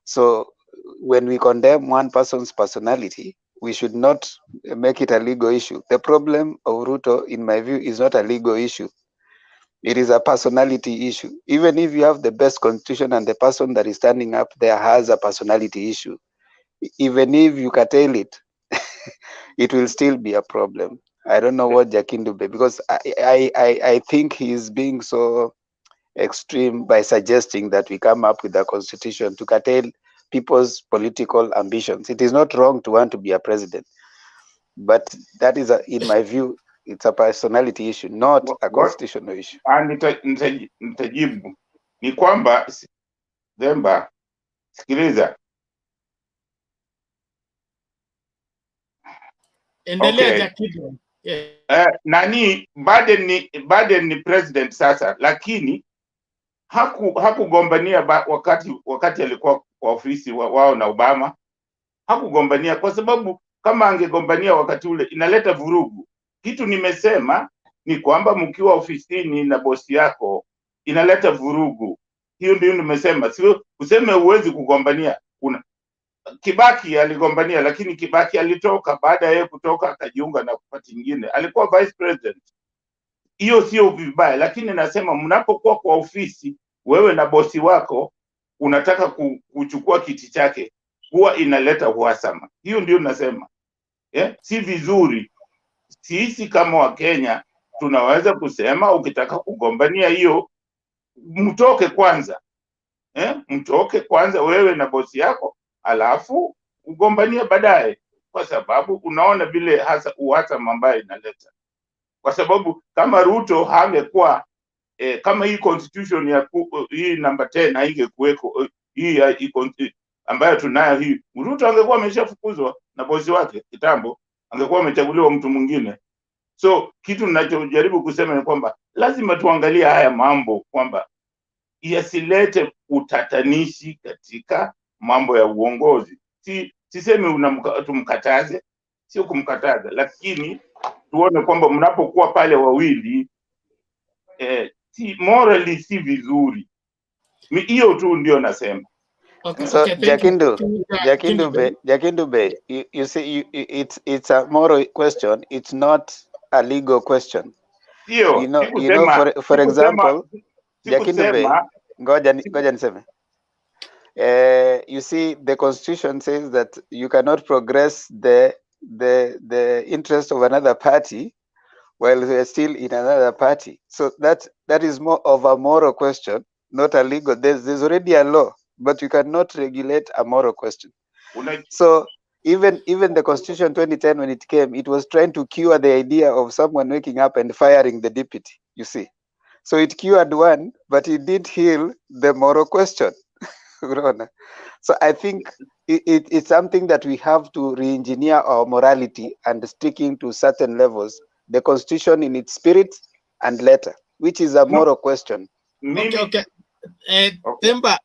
So when we condemn one person's personality, we should not make it a legal issue. The problem of Ruto, in my view, is not a legal issue. It is a personality issue. Even if you have the best constitution and the person that is standing up there has a personality issue, even if you curtail it, it will still be a problem. I don't know what Jakindu, because I think he is being so extreme by suggesting that we come up with a constitution to curtail people's political ambitions. It is not wrong to want to be a president, but that is, in my view, it's a personality issue, not a constitutional issue. Nitajibu ni kwamba Demba, sikiliza. Endelea Jakindu. Nani Biden ni president sasa, lakini hakugombania wakati alikuwa kwa ofisi wao na Obama. Hakugombania kwa sababu kama angegombania wakati ule inaleta vurugu. Kitu nimesema ni kwamba mkiwa ofisini na bosi yako inaleta vurugu. Hiyo ndio nimesema, sio useme uwezi kugombania. Kibaki aligombania, lakini Kibaki alitoka. Baada ya yeye kutoka akajiunga na party nyingine, alikuwa vice president. Hiyo sio vibaya, lakini nasema mnapokuwa kwa ofisi, wewe na bosi wako unataka kuchukua kiti chake, huwa inaleta uhasama. Hiyo ndio nasema, si vizuri. Sisi kama Wakenya tunaweza kusema ukitaka kugombania hiyo, mtoke kwanza, mtoke kwanza wewe na bosi yako, alafu ugombania baadaye, kwa sababu unaona vile hasa uhasama ambayo inaleta. Kwa sababu kama Ruto hangekuwa kama hii constitution ya hii namba 10 haingekuweko, hii ambayo tunayo hii, Ruto angekuwa ameshafukuzwa na bosi wake kitambo, angekuwa amechaguliwa mtu mwingine. So kitu ninachojaribu kusema ni kwamba lazima tuangalie haya mambo kwamba yasilete utatanishi katika mambo ya uongozi. Sisemi tumkataze, sio kumkataza, lakini tuone kwamba mnapokuwa pale wawili morally si vizuri. Hiyo tu ndio nasema. Okay, so okay, Jakindu Bey, you see, it's a moral question. It's not a legal question. You know, for example, Jakindu Bey, ngoja niseme. You see, the constitution says that you cannot progress the interest of another party while they are still in another party. So that is more of a moral question, not a legal. There's already a law, but you cannot regulate a moral question. So even the Constitution 2010, when it came, it was trying to cure the idea of someone waking up and firing the deputy, you see. So it cured one, but it did heal the moral question. So I think it's something that we have to re-engineer our morality and sticking to certain levels, the Constitution in its spirit and letter, which is a moral question. Okay. Temba,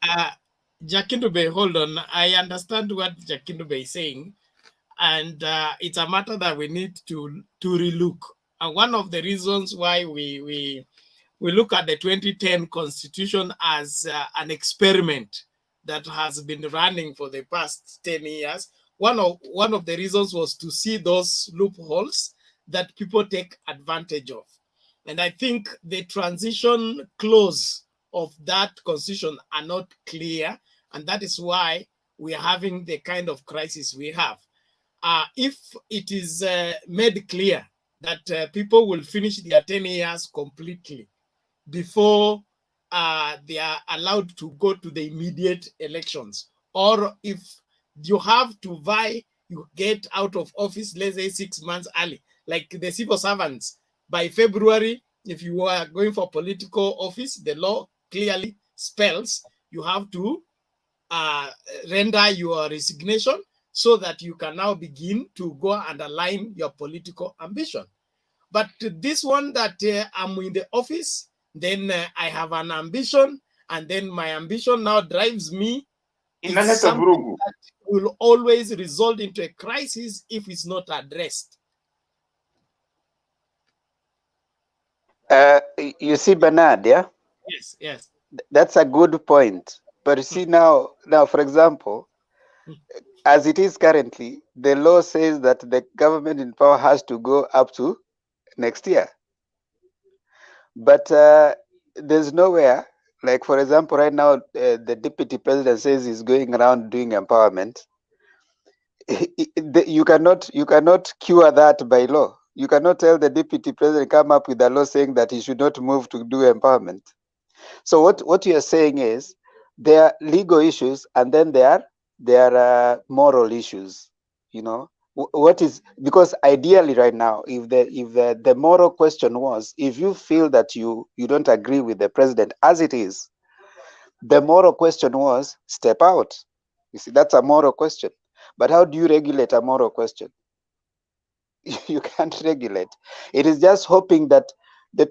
Jakindu Bey, hold on. I understand what Jakindu Bey is saying, and it's a matter that we need to relook. And one of the reasons why we look at the 2010 Constitution as an experiment that has been running for the past 10 years, one of the reasons was to see those loopholes that people take advantage of. And I think the transition clause of that constitution are not clear, and that is why we are having the kind of crisis we have. If it is made clear that people will finish their 10 years completely before they are allowed to go to the immediate elections, or if you have to vie, you get out of office, let's say 6 months early, like the civil servants, by February, if you are going for political office, the law clearly spells you have to render your resignation so that you can now begin to go and align your political ambition. But this one that I'm in the office, then I have an ambition, and then my ambition now drives me. It's something that will always result into a crisis if it's not addressed. You see, Bernard, yeah? Yes. That's a good point. But you see now, for example, as it is currently, the law says that the government in power has to go up to next year. But there's nowhere, like for example, right now, the deputy president says he's going around doing empowerment. You cannot cure that by law. You cannot tell the deputy president come up with a law saying that he should not move to do empowerment. So what you are saying is there are legal issues and then there are moral issues. You know what is, because ideally right now, if the moral question was, if you feel that you don't agree with the president as it is, the moral question was step out. You see, that's a moral question. But how do you regulate a moral question? You can't regulate. It is just hoping that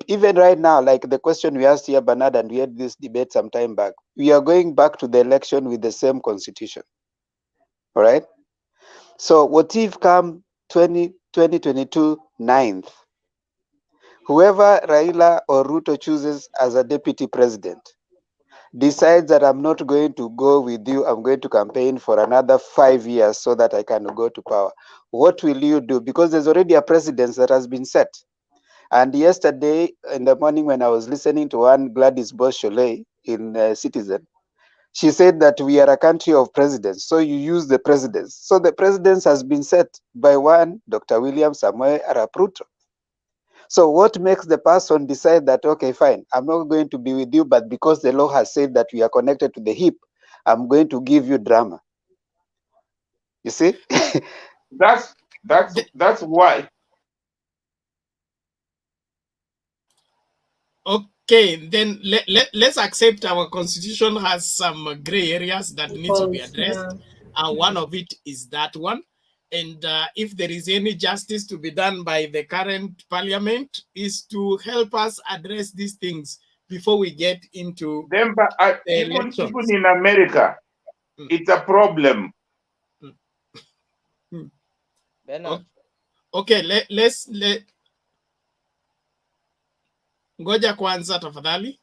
even right now, like the question we asked here, Bernard, and we had this debate some time back, we are going back to the election with the same constitution. All right? So what if come 2022 9th, whoever Raila or Ruto chooses as a deputy president decides that I'm not going to go with you, I'm going to campaign for another 5 years so that I can go to power, what will you do? Because there's already a precedent that has been set. And yesterday in the morning when I was listening to one Gladys Bosch-Sholei in Citizen, she said that we are a country of presidents, so you use the presidents. So the presidents has been set by one Dr. William Samoei Arap Ruto. So what makes the person decide that, okay, fine, I'm not going to be with you, but because the law has said that we are connected to the hip, I'm going to give you drama. You see? That's why. Okay, then let's accept our constitution has some gray areas that needs to be addressed. One of it is that one. And if there is any justice to be done by the current parliament, is to help us address these things before we get into even in America, it's a problem. Okay, let's ngoja kwanza tafadhali.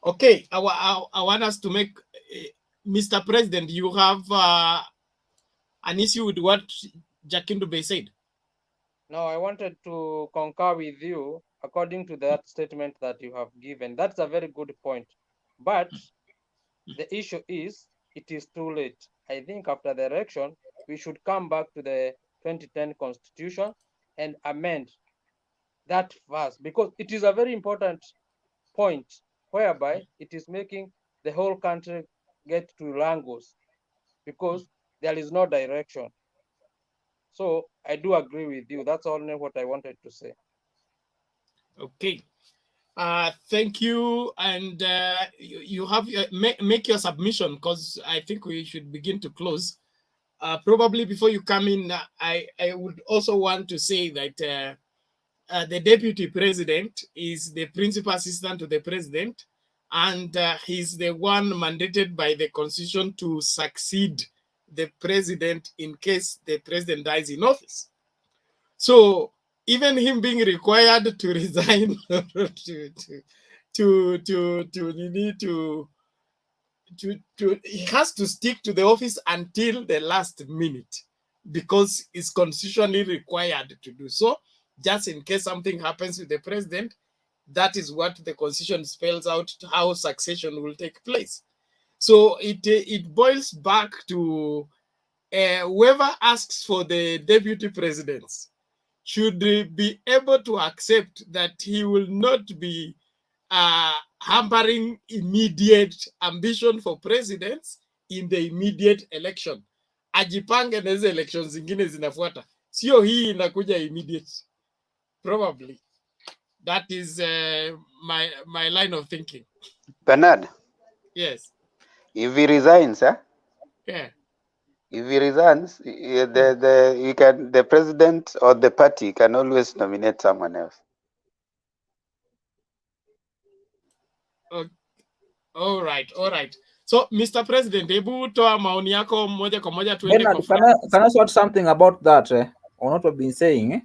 Okay, I want us to make Mr. President, you have an issue with what Jakindube said. No, I wanted to concur with you according to that statement that you have given. That's a very good point. But the issue is, it is too late. I think after the election, we should come back to the 2010 constitution and amend that first, because it is a very important point whereby it is making the whole country get to Langos because there is no direction. So I do agree with you. That's only what I wanted to say. Okay. Thank you. And you have make your submission, because I think we should begin to close. Probably before you come in, I would also want to say that the deputy president is the principal assistant to the president, and he's the one mandated by the constitution to succeed the president in case the president dies in office. So even him being required to resign he has to stick to the office until the last minute, because it's constitutionally required to do so, just in case something happens with the president. That is what the constitution spells out, how succession will take place. So it boils back to whoever asks for the deputy presidents should be able to accept that he will not be hampering immediate ambition for presidents in the immediate election. Ajipange na hizo elections zingine zinafuata, sio hii inakuja immediate. Probably that is my line of thinking. Bernard. Yes. If he resigns, Yeah. If he resigns, the president or the party can always nominate someone else. Okay. All right. So, Mr. President, hebu toa maoni yako moja kwa moja tuende kwa can I sort something about that or not what been saying?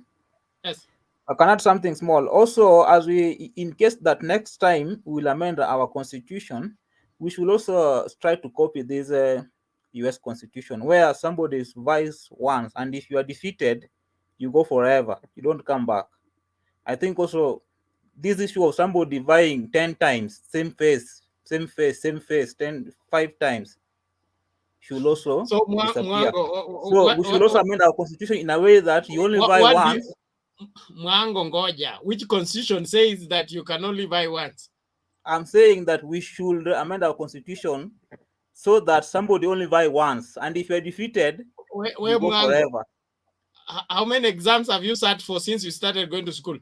Yes. I can add something small. Also, as we, in case that next time we'll amend our constitution, we should also try to copy this US constitution, where somebody is vice once, and if you are defeated, you go forever. You don't come back. I think also this issue of somebody vying 10 times, same face, 5 times, should also disappear. So we should also amend our constitution in a way that you only vie once. Mwango ngoja, which constitution says that you can only vie once? I'm saying that we should amend our constitution so that somebody only vie once, and if you're defeated, you go forever. How many exams have you sat for since you started going to school?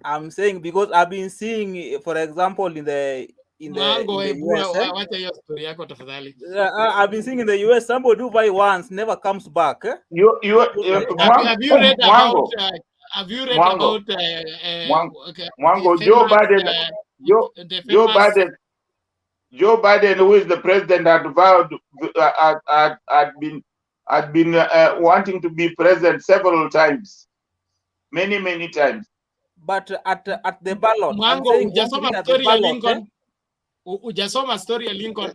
I'm saying because I've been seeing, for example, in the US, I've been seeing in the US, somebody who vie once never comes back. Have you read about? Have you read about? Joe Biden? Joe Biden, who is the president, had vowed, had been wanting to be president several times, many times. but at the ballot. I'm Mwango, saying want to ujasoma read at the story ya ballot. Lincoln. Ujasoma story ya Lincoln.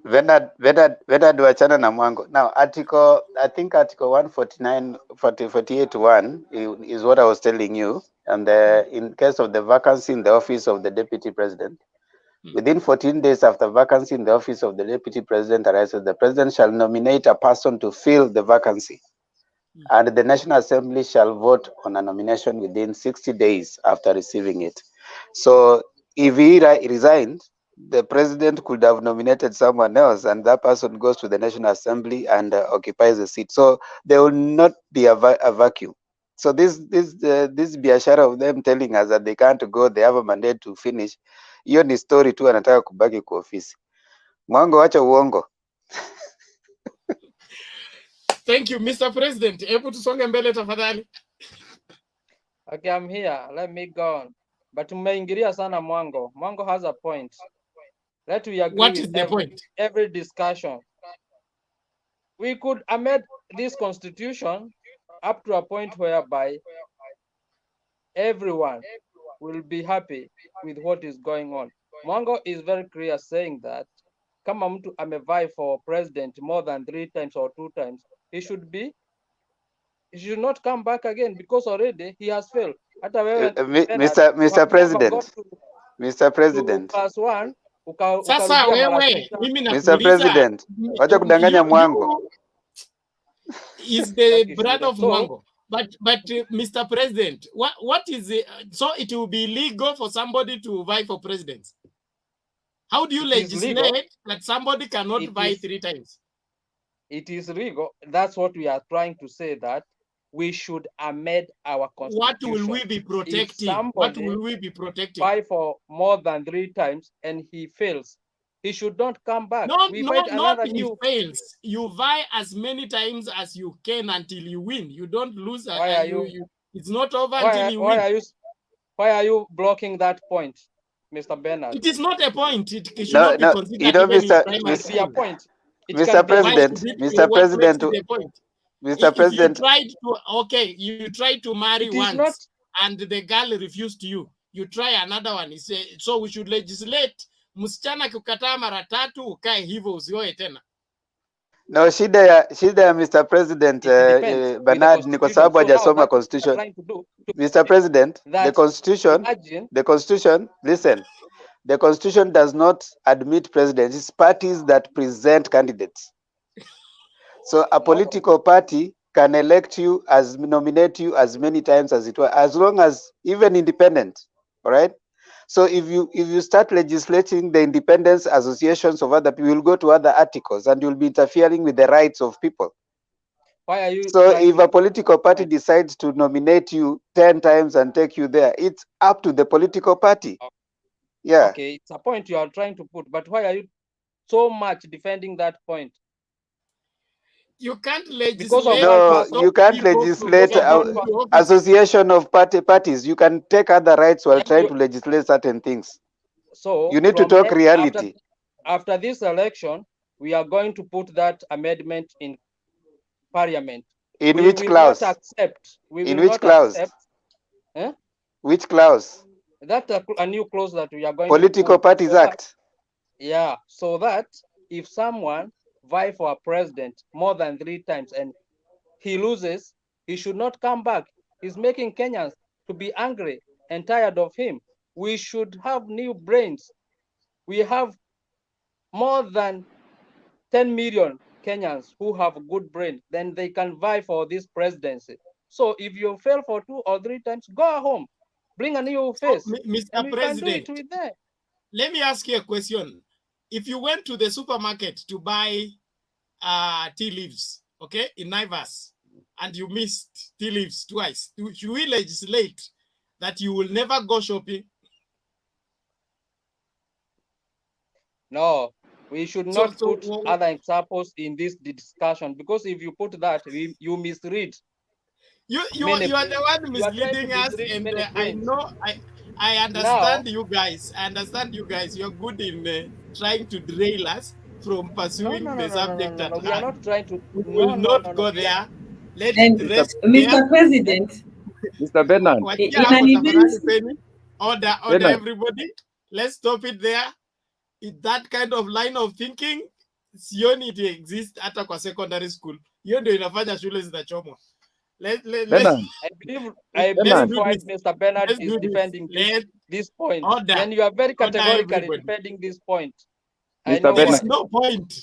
Vedad wachana na Mwango. Now, I think article 149, 48.1 is what I was telling you. And in case of the vacancy in the office of the deputy president, within 14 days after vacancy in the office of the deputy president arises, the president shall nominate a person to fill the vacancy. And the National Assembly shall vote on a nomination within 60 days after receiving it. So if he resigned, the president could have nominated someone else, and that person goes to the National Assembly and occupies the seat. So there will not be a vacuum. So this biashara of them telling us that they can't go, they have a mandate to finish. Hiyo ni story tu, anataka kubaki kwa ofisi. Mwango, wacha uongo. Thank you, Mr. President. Hebu tusonge mbele tafadhali. Okay, I'm here. Let me go on. But mmeingilia sana Mwango. Mwango has a point. Let we agree What with is the point? every discussion. We could amend this constitution up to a point whereby everyone will be happy with what is going on. Mwango is very clear saying that kama mtu amevai for president more than 3 times or 2 times, he should not come back again because already he has failed. Hata wewe Mr. President. Mr. President. +1 Sasa wewe, mimi nakuuliza, Mr. President, wacha kudanganya Mwango. Is the brother of Mwango. But Mr. President, what is it? So it will be legal for somebody to vie for president? How do you legislate that somebody cannot vie 3 times? It is legal. That's what we are trying to say, that we should amend our constitution. What will we be protecting? What will we be protecting? Vie for more than 3 times and he fails, he should not come back. Not he fails. You vie as many times as you can until you win. You don't lose. Why are you? It's not over until you win. Why are you blocking that point, Mr. Bernard? It is not a point. It should not be considered. You know, Mr. Point. Mr. President, Mr. President, Mr. President. You tried to marry once, and the girl refused you. You try another one. He say, so we should legislate. Msichana kukataa mara 3 ukae hivyo usioe tena. No, shida ya Mr. President Bernard ni kwa sababu hajasoma constitution. Mr. President, the constitution, listen. The constitution does not admit presidents. It's parties that present candidates. So a political party can elect you, nominate you as many times as it were, as long as even independent. All right. So if you start legislating the independence associations of other people, you'll go to other articles and you'll be interfering with the rights of people. Why are you? So if a political party decides to nominate you 10 times and take you there, it's up to the political party. Yeah. Okay, it's a point you are trying to put, but why are you so much defending that point? You can't legislate. You can't legislate association of parties. You can take other rights while trying to legislate certain things. So you need to talk reality. After this election, we are going to put that amendment in Parliament. In which clause? In which clause? Which clause? That's a new clause that we are going Political to Parties Act. Yeah, so that if someone vie for a president more than 3 times and he loses, he should not come back. He's making Kenyans to be angry and tired of him. We should have new brains. We have more than 10 million Kenyans who have a good brain, then they can vie for this presidency. So if you fail for 2 or 3 times, go home, bring a new face. Mr. President, let me ask you a question. If you went to the supermarket to buy tea leaves, okay, in Naivas, and you missed tea leaves twice, should we legislate that you will never go shopping? No, we should not put other examples in this discussion, because if you put that, you misread. You are the one misleading us, and I know I understand you guys. I understand you guys. You're good in trying to derail us from pursuing the subject at hand. We are not trying to. We will not go there. Let and the rest Mr. President, Mr. Bernard. Wachia In hapo an event, tafadhali Penny. Order Bernard. everybody. Let's stop it there. That kind of line of thinking sioni it exist hata kwa secondary school. Hiyo ndio inafanya shule zinachomwa. Bernard. I believe quite Mr. Bernard Let's is do this. defending this point. Order. And you are very Order categorically everybody. defending this point. I Mr. know There why. is no point.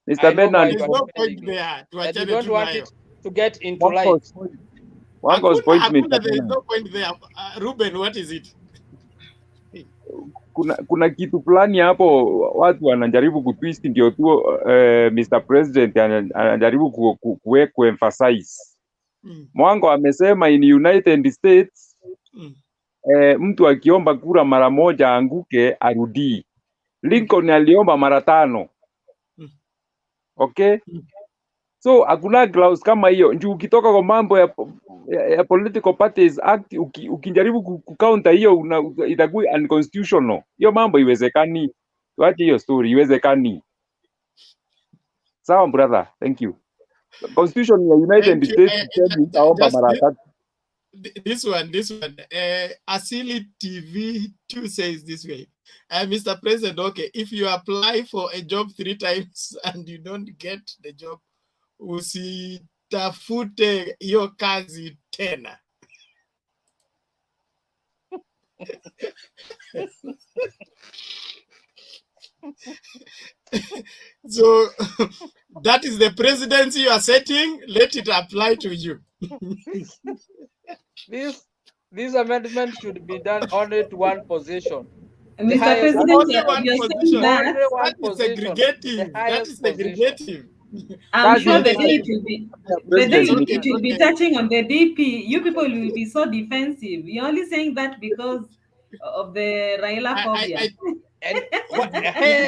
Mr. I know why Bernard. you There's are no defending point it. there. That you Tuachane don't tu want nayo. it to get into light. One goes point, Mr. Hakuna, there is Bernard. no point there. Ruben, what is it? Kuna kitu fulani hapo watu wanajaribu kutwist ndio tu Mr. President anajaribu kuemphasize. Mwango amesema in United States mtu akiomba kura mara moja anguke arudii. Lincoln aliomba mara 5. Okay? So hakuna clause kama hiyo. Njoo ukitoka kwa mambo ya political parties act ukijaribu kucounter hiyo itakuwa unconstitutional. Hiyo mambo iwezekani. Tuache hiyo story iwezekani. Sawa brother, thank you. Constitution ya United States itaomba mara 3. This one. Asili TV 2 says this way. Mr. President, okay, if you apply for a job 3 times and you don't get the job, usitafute hiyo kazi tena. So that is the presidency you are setting. Let it apply to you. This amendment should be done only to one position. Mr. President, only you're one saying position. that. That is segregative. That is segregative. I'm sure the day it will be touching on the DP. You people will be so defensive. You're only saying that because of the Raila phobia.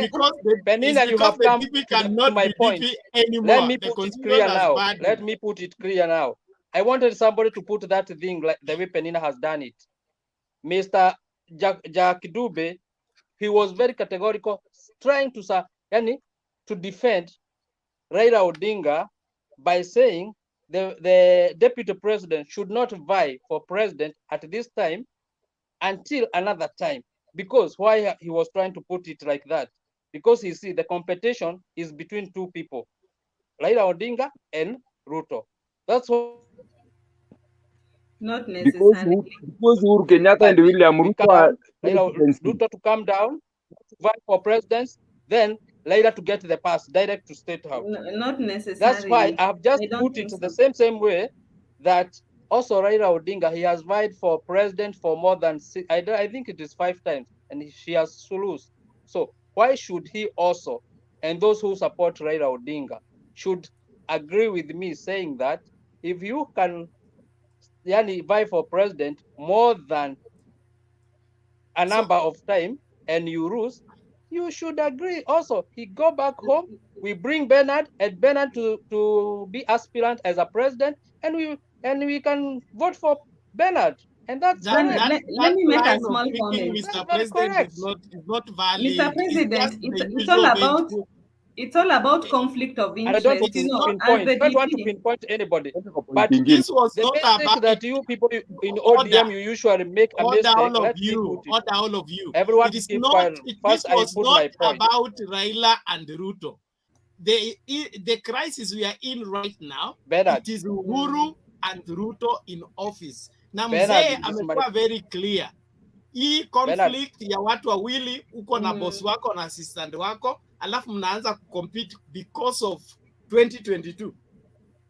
Because Penina, you have come DP cannot my be point. DP anymore. Let me The put it constitution clear has now. banned Let it. me put it clear now. I wanted somebody to put that thing like the way Penina has done it. Mr. Jack Dube, he was very categorical, trying to defend Raila Odinga by saying the deputy president should not vie for president at this time until another time. Because why he was trying to put it like that? Because you see, the competition is between 2 people, Raila Odinga and Ruto. That's what. Not necessarily. Because Uhuru Kenyatta and William Ruto are Ruto to come down, to vie for presidents, then later to get the pass direct to State House. Not necessarily. That's why I've just put it the same way that also Raila Odinga, he has vied for president for more than I think it is 5 times, and she has lost. So why should he also, and those who support Raila Odinga, should agree with me saying that if you can vie for president more than a number of time and you lose, you should agree also. He go back home, we bring Bernard and Bernard to be aspirant as a president, and we can vote for Bernard. And that's correct. Let me make a line of small thinking, comment. Mr. President, is not valid. Mr. President, it's all about conflict of And I don't interest. want You know, to as the want to DP, pinpoint anybody. But this was the not mistake about that you people in ODM, you usually make a mistake. all of Let me you. put it. All of you. Everyone It is keep not. quiet. This First, I was put not my point. about Raila and Ruto. The crisis we are in right now, Bernard. it is Uhuru and Ruto in office. Na Bernard, mzee amekuwa very clear. Hii conflict ya watu wawili, uko na boss wako na assistant wako, alafu mnaanza compete because of 2022.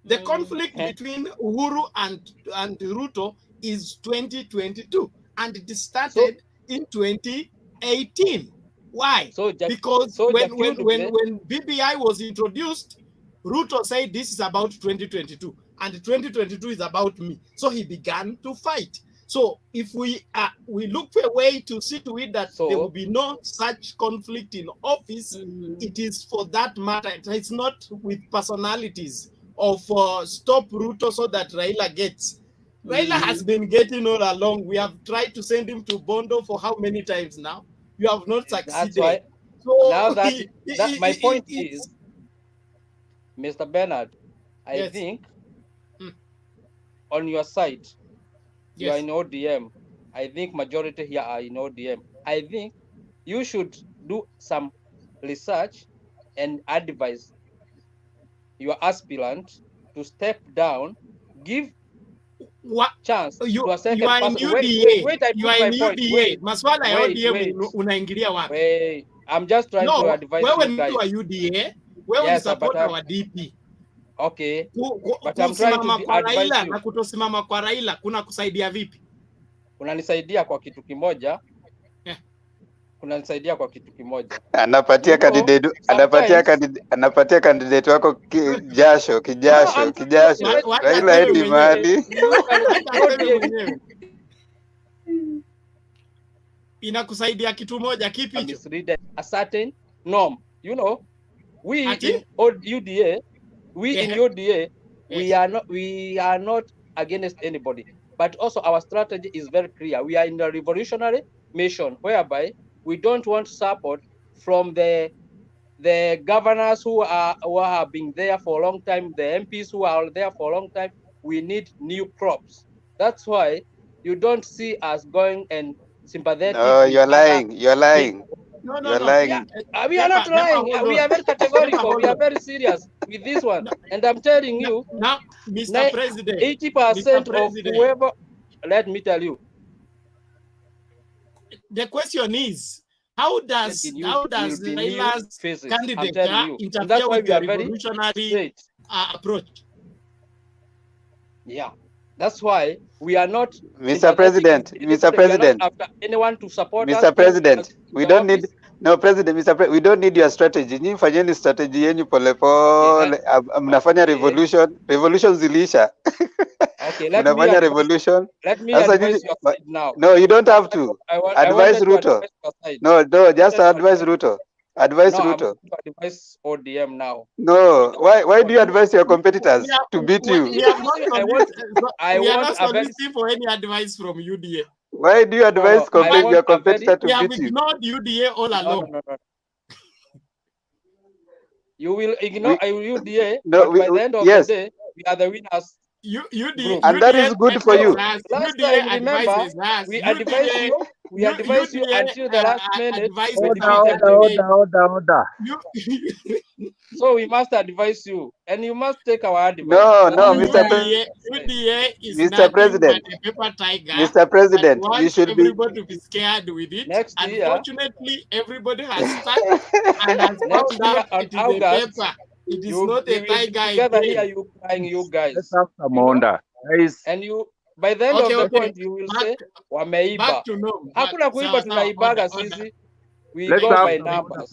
The conflict between Uhuru and Ruto is 2022, and it started in 2018. Why? Because when BBI was introduced, Ruto said this is about 2022, and 2022 is about me. So he began to fight. So if we look for a way to see to it that there will be no such conflict in office, it is for that matter. It's not with personalities of stop Ruto so that Raila gets. Raila has been getting all along. We have tried to send him to Bondo for how many times now? You have not succeeded. That's why. So now that my point is, Mr. Bernard, I think on your side, You are Yes. in ODM. I think majority here are in ODM. I think you should do some research and advise your aspirant to step down, give What chance you to a you second are in person. UDA. I You put are my in point. UDA. Maswala ya ODM Wait. unaingilia wapi? Wait. I'm just trying to No, advise wewe you ni guys. mtu wa UDA, wewe ni Yes, but supporter wa DP. okay. But I'm trying to Kusimama kwa advise Raila you. na kutosimama kwa Raila kuna kusaidia vipi? Unanisaidia kwa kitu kimoja. Unanisaidia kwa kitu kimoja. Anapatia candidate, anapatia candidate wako kijasho. Raila endi mahali. Inakusaidia kitu moja, kipi hicho? Mislead a certain norm. You know, we in UDA, in UDA, we are not against anybody. But also our strategy is very clear. We are in a revolutionary mission whereby we don't want support from the governors who have been there for a long time, the MPs who are there for a long time. We need new crops. That's why you don't see us going and sympathetic. No, you're lying. You're lying. No. You're lying. Yeah, we are not lying. We are very categorical. We are very serious with this one. And I'm telling you, now, Mr. President, 80% of whoever, let me tell you. The question is, how does Raila's candidate interfere with the revolutionary approach? Yeah, that's why we are not, Mr. President. we are not after anyone to support Mr. President, we don't need we don't need your strategy. Nyinyi fanyeni strategy yenu polepole. Mnafanya revolution zilisha. Okay, mnafanya revolution. Let me advise your side now. No, you don't have to. Advise Ruto. No, just advise Ruto. Advise Ruto. I'm to advise ODM now. No, why do you advise your competitors to beat you? We are not soliciting for any advice from UDA. Why do you advise your competitor to beat you? We have ignored UDA all along. No. You will ignore UDA, but by the end of the day, we are the winners. And that is good for you. Last time, remember, we advised you. We advised you until the last minute. Order. So we must advise you, and you must take our advice. No, Mr. President. Mr. President, you should everybody to be scared with it. Unfortunately, everybody has started and has found out it is a paper. It is not a tiger. Together here, you crying, you guys. Let's have some order, guys. And you, by the end of the point, you will say, wameiba. Hakuna kuiba, tunaibaga sisi. We go by numbers.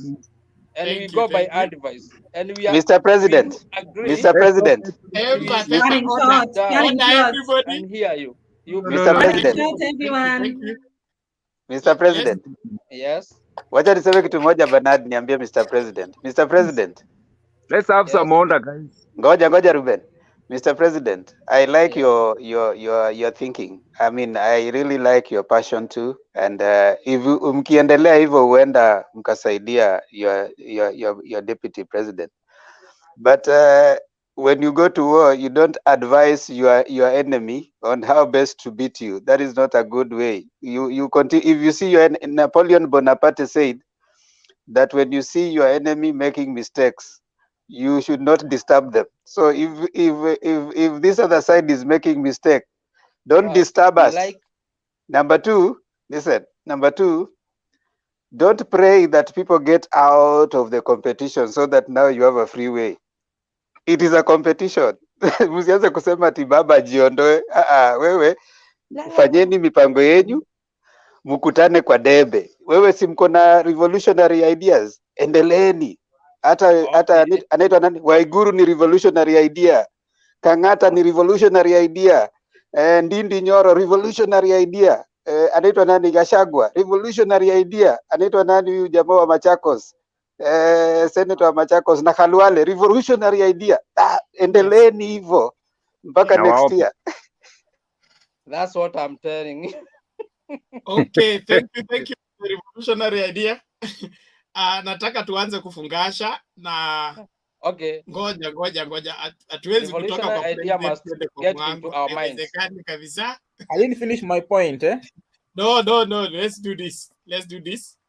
And we go by advice. And we are, Mr. President. Mr. President. Everybody. And hear you. Mr. President. Mr. President. Yes. Wacha niseme kitu moja Bernard, niambie Mr. President. Mr. President. Let's have some order, guys. Ngoja Ruben. Mr. President, I like your thinking. I mean, I really like your passion too. And if mkiendelea hivyo huenda mkasaidia your deputy president. But when you go to war, you don't advise your enemy on how best to beat you. That is not a good way. You continue. If you see Napoleon Bonaparte said that when you see your enemy making mistakes, you should not disturb them. So if this other side is making mistake, don't disturb us. Number two, listen. Number two, don't pray that people get out of the competition so that now you have a free way. It is a competition. Msianze kusema ati baba jiondoe. Wewe fanyeni mipango yenu, mkutane kwa debe. Wewe si mko na revolutionary ideas, endeleeni. Hata anaitwa nani? Waiguru ni revolutionary idea. Kang'ata ni revolutionary idea. Ndindi Nyoro revolutionary idea. Anaitwa nani? Gashagwa revolutionary idea. Anaitwa nani huyu jamaa wa Machakos? Senator wa Machakos na Khalwale revolutionary idea. Endeleeni hivyo mpaka next year. That's what I'm telling you. Okay, thank you for the revolutionary idea. Nataka tuanze kufungasha na okay. Ngoja hatuwezi kutoka kwa idea must get into our minds. Kabisa. I didn't finish my point. No. Let's do this.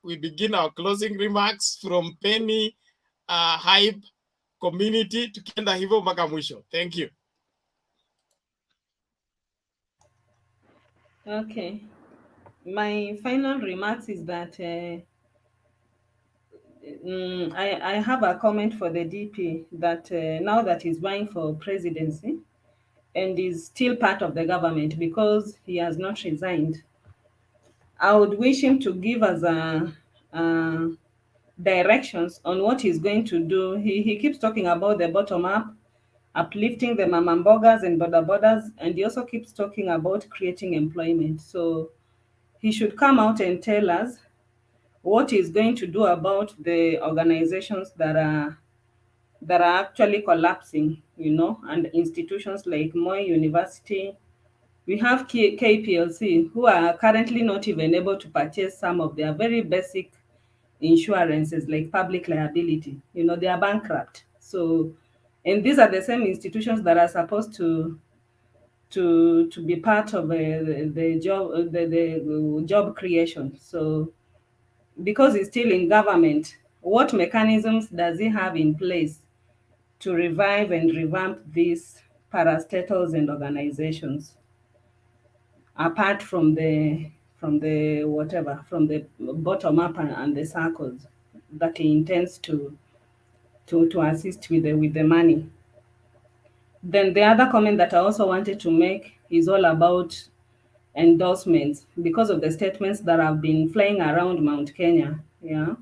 We begin our closing remarks from Penny Hype Community tukienda hivyo mpaka mwisho. Thank you. Okay. My final remarks is that I have a comment for the DP that now that he's vying for presidency and is still part of the government because he has not resigned, I would wish him to give us directions on what he's going to do. He keeps talking about the bottom up, uplifting the mamambogas and bodabodas, and he also keeps talking about creating employment. So he should come out and tell us what he's going to do about the organizations that are actually collapsing, and institutions like Moi University. We have KPLC, who are currently not even able to purchase some of their very basic insurances like public liability. They are bankrupt. So, and these are the same institutions that are supposed to be part of the job creation. So, because he's still in government, what mechanisms does he have in place to revive and revamp these parastatals and organizations, apart from the bottom up and the circles that he intends to assist with the money? Then the other comment that I also wanted to make is all about endorsements, because of the statements that have been flying around Mount Kenya. Yeah,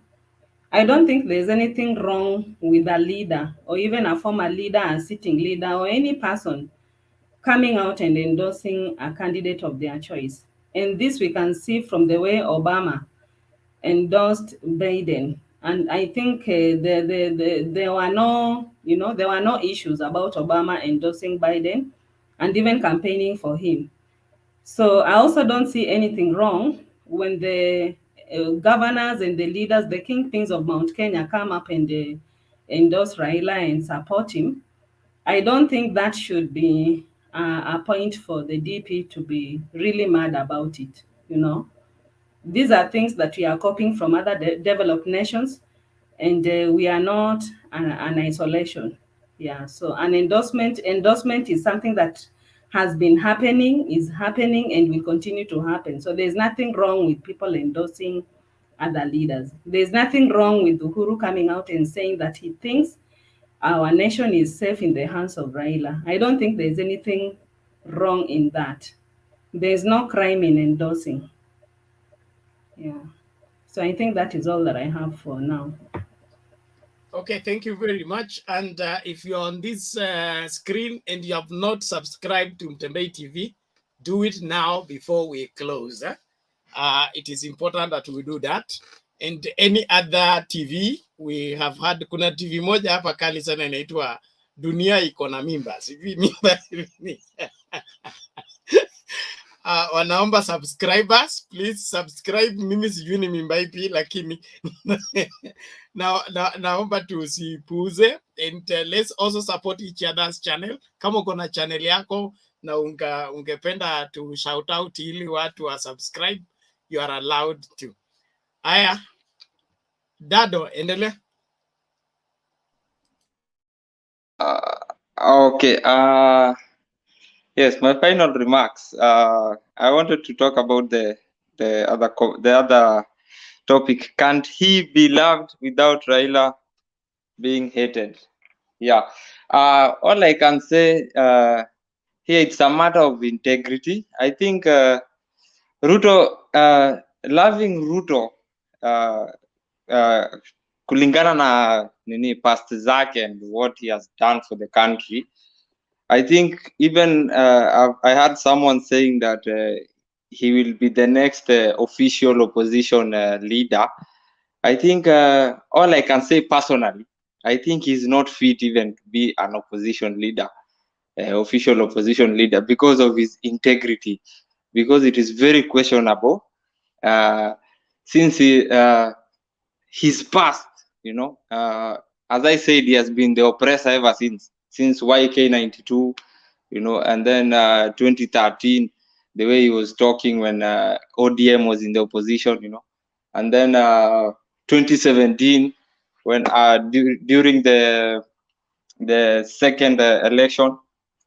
I don't think there's anything wrong with a leader or even a former leader, a sitting leader, or any person coming out and endorsing a candidate of their choice. And this we can see from the way Obama endorsed Biden. And I think there were no issues about Obama endorsing Biden and even campaigning for him. So I also don't see anything wrong when the governors and the leaders, the kingpins of Mount Kenya, come up and endorse Raila and support him. I don't think that should be a point for the DP to be really mad about it. These are things that we are copying from other developed nations, and we are not an isolation. Yeah, so an endorsement is something that has been happening, is happening, and will continue to happen. So there's nothing wrong with people endorsing other leaders. There's nothing wrong with Uhuru coming out and saying that he thinks our nation is safe in the hands of Raila. I don't think there's anything wrong in that. There's no crime in endorsing. Yeah. So I think that is all that I have for now. Okay, thank you very much. And if you're on this screen and you have not subscribed to Mtembei TV, do it now before we close. It is important that we do that. And any other TV, we have had, kuna TV moja hapa kali sana inaitwa Dunia Iko na Mimba. Sijui mimba ni wanaomba subscribers, please subscribe. Mimi sijui ni mimba ipi, lakini naomba tusipuuze, and let's also support each other's channel. Kama uko na channel yako na ungependa to shout out ili watu wa subscribe, you are allowed to. Aya, Dado, endelea. Okay. Yes, my final remarks. I wanted to talk about the other topic. Can't he be loved without Raila being hated? Yeah. All I can say here, it's a matter of integrity. I think Ruto, loving Ruto, kulingana na past zake and what he has done for the country, I think even I heard someone saying that he will be the next official opposition leader. I think all I can say personally, I think he's not fit even to be an opposition leader, official opposition leader, because of his integrity, because it is very questionable since his past, as I said, he has been the oppressor ever since YK 92, and then 2013, the way he was talking when ODM was in the opposition, you know. And then 2017, when during the second election,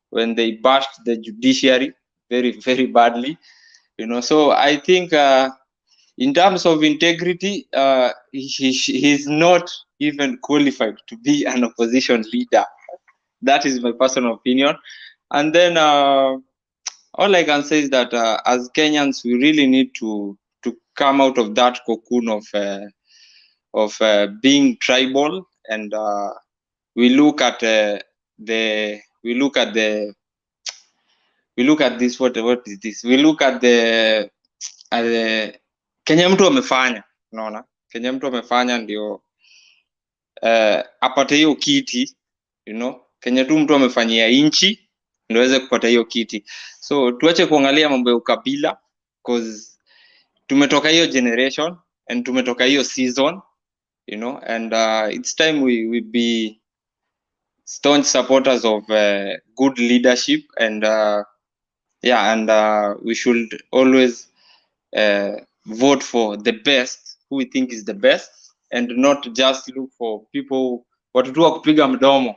when they bashed the judiciary very, very badly, you know. So I think in terms of integrity, he's not even qualified to be an opposition leader. That is my personal opinion. And then all I can say is that as Kenyans, we really need to come out of that cocoon of being tribal, and we look at this. What is this? We look at the Kenya mtu amefanya, unaona, Kenya mtu amefanya ndio apate hiyo kiti, you know. Kenya tu mtu amefanyia inchi ndio aweze kupata hiyo kiti. So tuache kuangalia mambo ya ukabila, cause tumetoka hiyo generation and tumetoka hiyo season, you know, and it's time we be staunch supporters of good leadership, and we should always vote for the best, who we think is the best, and not just look for people watu tu wa kupiga mdomo,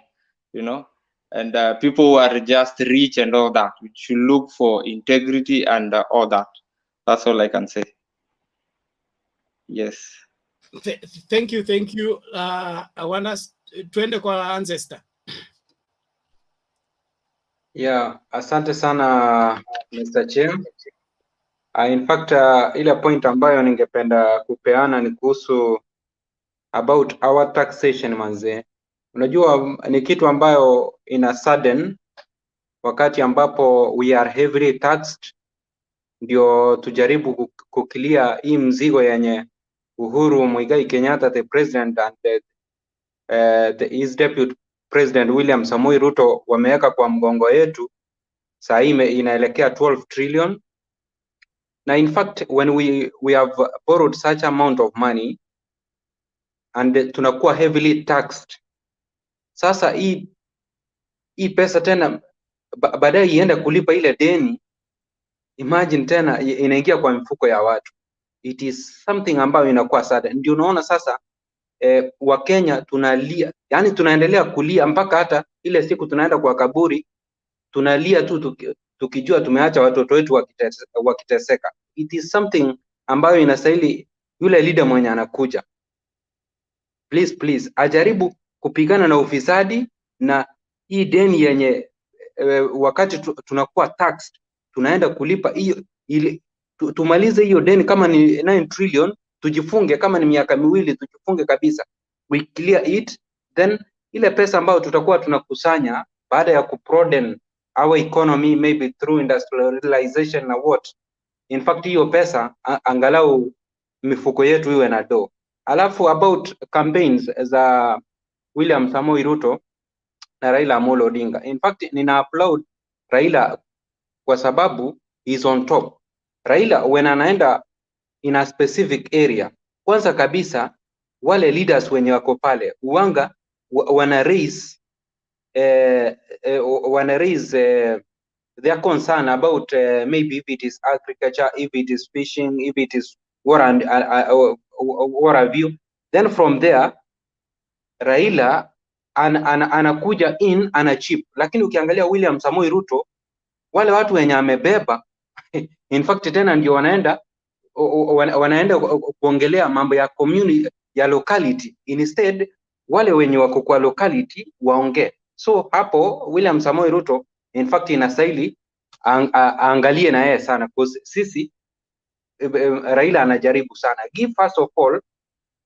you know, and people who are just rich and all that. We should look for integrity and all that. That's all I can say. Yes. Thank you. I want us twende kwa ancestor. Yeah, asante sana Mr. Chair. In fact, ile point ambayo ningependa kupeana ni kuhusu about our taxation manze. Unajua ni kitu ambayo ina sudden wakati ambapo we are heavily taxed, ndio tujaribu kuclear hii mzigo yenye Uhuru Muigai Kenyatta the president and his deputy president William Samoei Ruto wameweka kwa mgongo yetu. Saa hii inaelekea 12 trillion. Na in fact when we have borrowed such amount of money and tunakuwa heavily taxed, sasa hii pesa tena baadaye iende kulipa ile deni, imagine tena inaingia kwa mifuko ya watu. It is something ambayo inakuwa sad. Ndio unaona sasa Wakenya tunalia, yani tunaendelea kulia mpaka hata ile siku tunaenda kwa kaburi tunalia tu tukijua tumeacha watoto wetu wakiteseka. It is something ambayo inastahili yule leader mwenye anakuja, please ajaribu kupigana na ufisadi na hii deni yenye wakati tunakuwa taxed tunaenda kulipa hiyo, ili tumalize hiyo deni. Kama ni 9 trillion tujifunge, kama ni miaka miwili tujifunge kabisa, we clear it, then ile pesa ambayo tutakuwa tunakusanya baada ya kubroaden our economy maybe through industrialization na what, in fact hiyo pesa angalau mifuko yetu iwe na do. Alafu about campaigns za William Samoei Ruto na Raila Amolo Odinga, in fact nina applaud Raila kwa sababu is on top. Raila when anaenda in a specific area, kwanza kabisa wale leaders wenye wako pale uanga wana raise their concern about maybe if it is agriculture, if it is fishing, if it is what have you. Then from there Raila anakuja in ana chip, lakini ukiangalia William Samoei Ruto wale watu wenye amebeba in fact tena ndio wanaenda kuongelea mambo ya community ya locality, instead wale wenye wako kwa locality waongee. So hapo William Samoei Ruto in fact inastahili aangalie na yeye sana, because sisi Raila anajaribu sana. Give first of all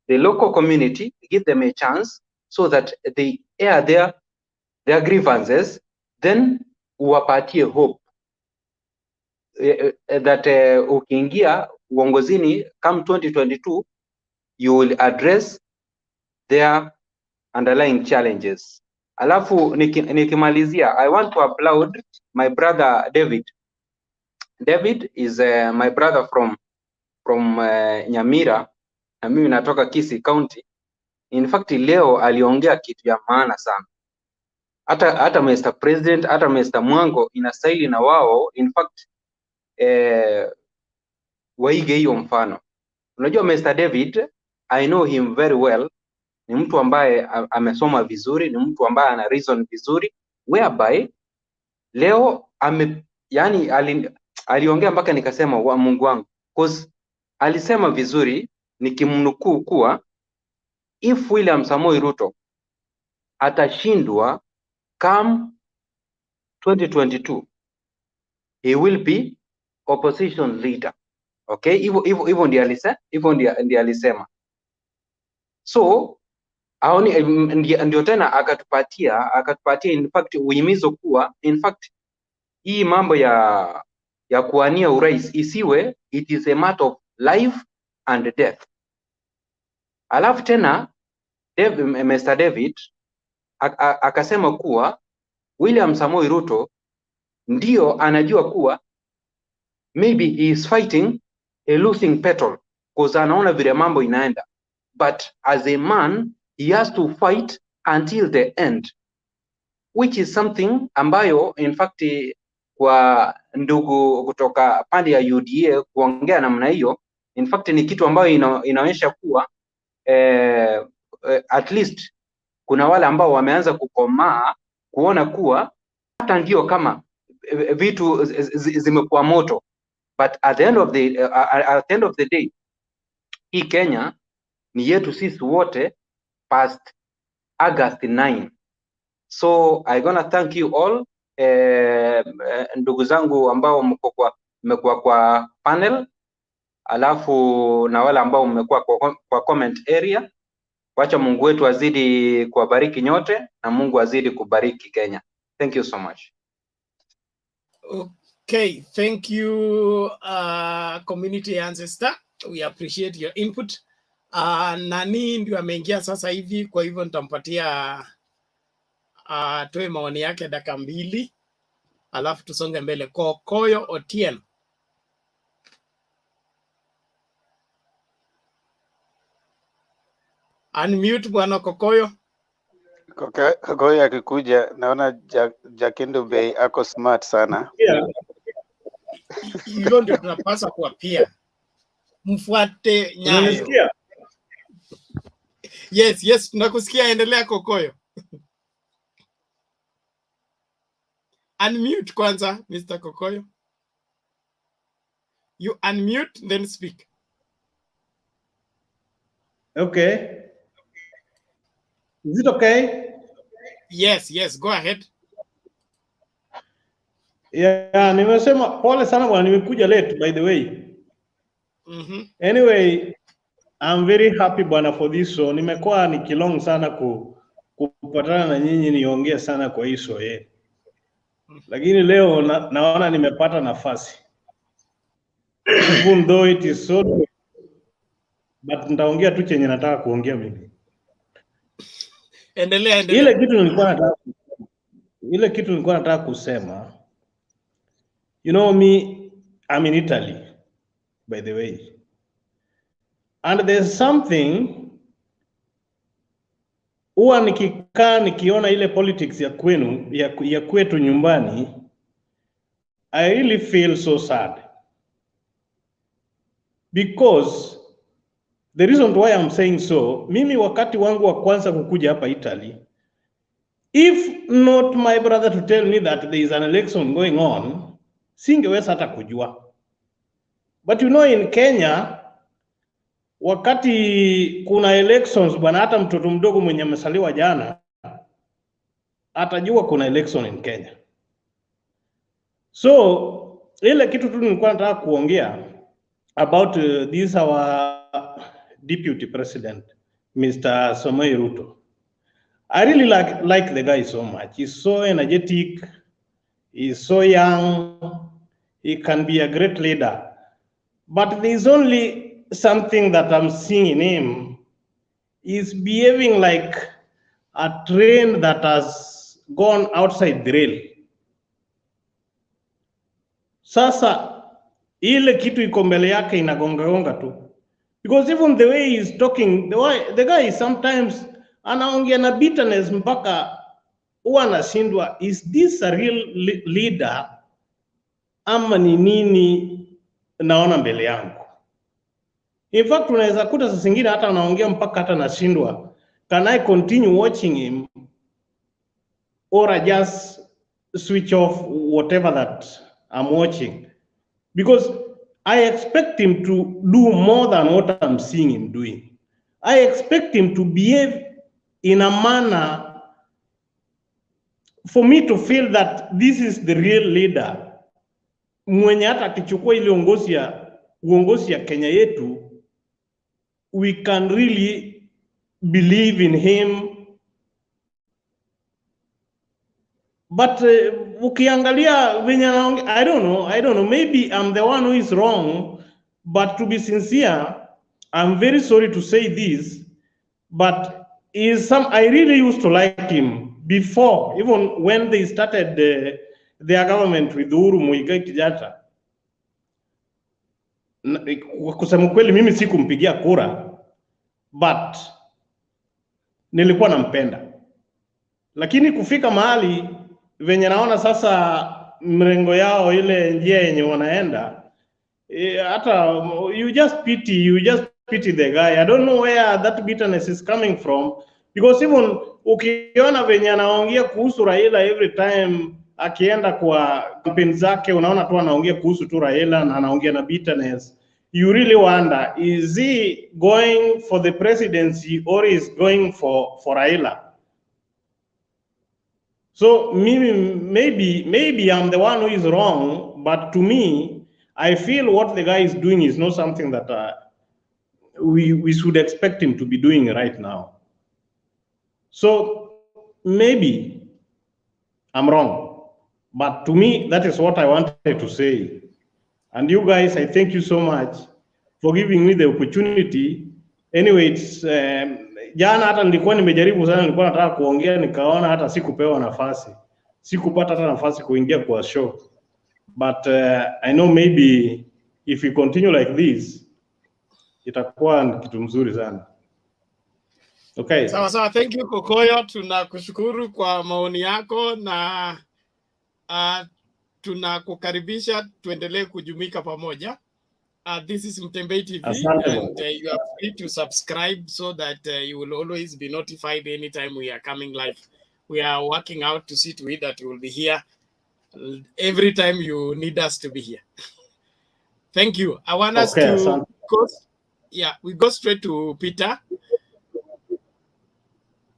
the local community, give them a chance so that they air their grievances, then uwapatie hope that ukiingia uongozini come 2022 you will address their underlying challenges. Alafu nikimalizia, I want to applaud my brother David. David is my brother from Nyamira, na mimi natoka Kisii County. In fact leo aliongea kitu ya maana sana. Hata Mr. President, hata Mr. Mwango inastahili na wao in fact waige hiyo mfano. Unajua Mr. David, I know him very well. Ni mtu ambaye amesoma vizuri, ni mtu ambaye ana reason vizuri, whereby leo yani aliongea mpaka nikasema wa Mungu wangu, cause alisema vizuri nikimnukuu kuwa if William Samoei Ruto atashindwa come 2022 he will be opposition leader. Okay, hivyo ndiyo alisema. So aoni ndio tena akatupatia in fact uhimizo kuwa in fact hii mambo ya kuania urais isiwe it is a matter of life and death. Alafu tena Mr. David akasema kuwa William Samoei Ruto ndio anajua kuwa maybe he is fighting a losing battle because anaona vile mambo inaenda, but as a man he has to fight until the end, which is something ambayo in fact kwa ndugu kutoka pande ya UDA kuongea namna hiyo in fact ni kitu ambayo inaonyesha kuwa at least kuna wale ambao wameanza kukomaa kuona kuwa hata ndio kama vitu zimekuwa moto, but at the end of the day hii Kenya ni yetu sisi wote past August 9. So I gonna thank you all ndugu zangu ambao mmekuwa kwa panel, alafu na wale ambao mmekuwa kwa comment area. Wacha Mungu wetu azidi kuwabariki nyote na Mungu azidi kubariki Kenya. Thank you so much. Okay, thank you community ancestor. We appreciate your input. Nani ndio ameingia sasa hivi, kwa hivyo nitampatia toe maoni yake dakika 2 alafu tusonge mbele. Kokoyo Otieno. Unmute bwana Kokoyo. Kokoyo akikuja naona Jakindu Bey ako smart sana. Hiyo ndio tunapaswa kuwapia. Mfuate nyayo. Unanisikia? Yes, tunakusikia, endelea Kokoyo. Unmute kwanza, Mr. Kokoyo. You unmute, then speak. Okay. Is it okay? Yes, go ahead. Yeah, nimesema pole sana bwana, nimekuja late by the way. Anyway, I'm very happy bwana for this show. Nimekuwa nikilong sana kupatana na nyinyi niongee sana kwa hii show yenu. Lakini leo naona nimepata nafasi. Even though it is so, but nitaongea tu chenye nataka kuongea mimi. Endelea. Ile kitu nilikuwa nataka kusema. You know me, I'm in Italy, by the way. And there's something, huwa nikikaa nikiona ile politics ya kwenu, ya kwetu nyumbani, I really feel so sad. Because the reason why I'm saying so, mimi wakati wangu wa kwanza kukuja hapa Italy, if not my brother to tell me that there is an election going on, singeweza hata kujua. But you know in Kenya, wakati kuna elections bwana, hata mtoto mdogo mwenye amesaliwa jana atajua kuna election in Kenya. So ile kitu tu nilikuwa nataka kuongea about this our deputy president Mr. Samoei Ruto. I really like the guy so much. He's so energetic, he's so young, he can be a great leader. But there's only something that I'm seeing in him. He's behaving like a train that has gone outside the rail. Sasa ile kitu iko mbele yake inagonga tu. Because even the way he's talking, the guy sometimes anaongea na bitterness mpaka huwa anashindwa, is this a real leader ama ni nini naona mbele yangu? In fact, unaweza kuta saa zingine hata anaongea mpaka hata nashindwa, can I continue watching him or I just switch off whatever that I'm watching? Because I expect him to do more than what I'm seeing him doing. I expect him to behave in a manner for me to feel that this is the real leader, mwenye hata akichukua ile uongozi ya Kenya yetu, we can really believe in him. But ukiangalia venye I don't know, maybe I'm the one who is wrong, but to be sincere, I'm very sorry to say this, but I really used to like him before, even when they started their government with Uhuru Muigai Kenyatta. Kusema kweli mimi sikumpigia kura, but nilikuwa nampenda. Lakini kufika mahali venye naona sasa mrengo yao ile njia yenye wanaenda, hata you just pity the guy. I don't know where that bitterness is coming from, because even ukiona venye anaongea kuhusu Raila every time akienda kwa kampeni zake, unaona tu anaongea kuhusu tu Raila na anaongea na bitterness. You really wonder, is he going for the presidency or is going for Raila? So maybe I'm the one who is wrong, but to me, I feel what the guy is doing is not something that we should expect him to be doing right now. So maybe I'm wrong, but to me, that is what I wanted to say. And you guys, I thank you so much for giving me the opportunity. Anyway, it's jana hata nilikuwa nimejaribu sana, nilikuwa nataka kuongea, nikaona hata sikupewa nafasi, sikupata hata nafasi kuingia kwa show. But I know maybe if we continue like this, itakuwa kitu mzuri sana. Okay. Sawa, thank you Kokoyo, tunakushukuru kwa maoni yako na tunakukaribisha tuendelee kujumuika pamoja. This is Mtembei TV, and you are free to subscribe so that you will always be notified anytime we are coming live. We are working out to see to it that you will be here every time you need us to be here. Thank you. I want us to go. Yeah, we go straight to Peter.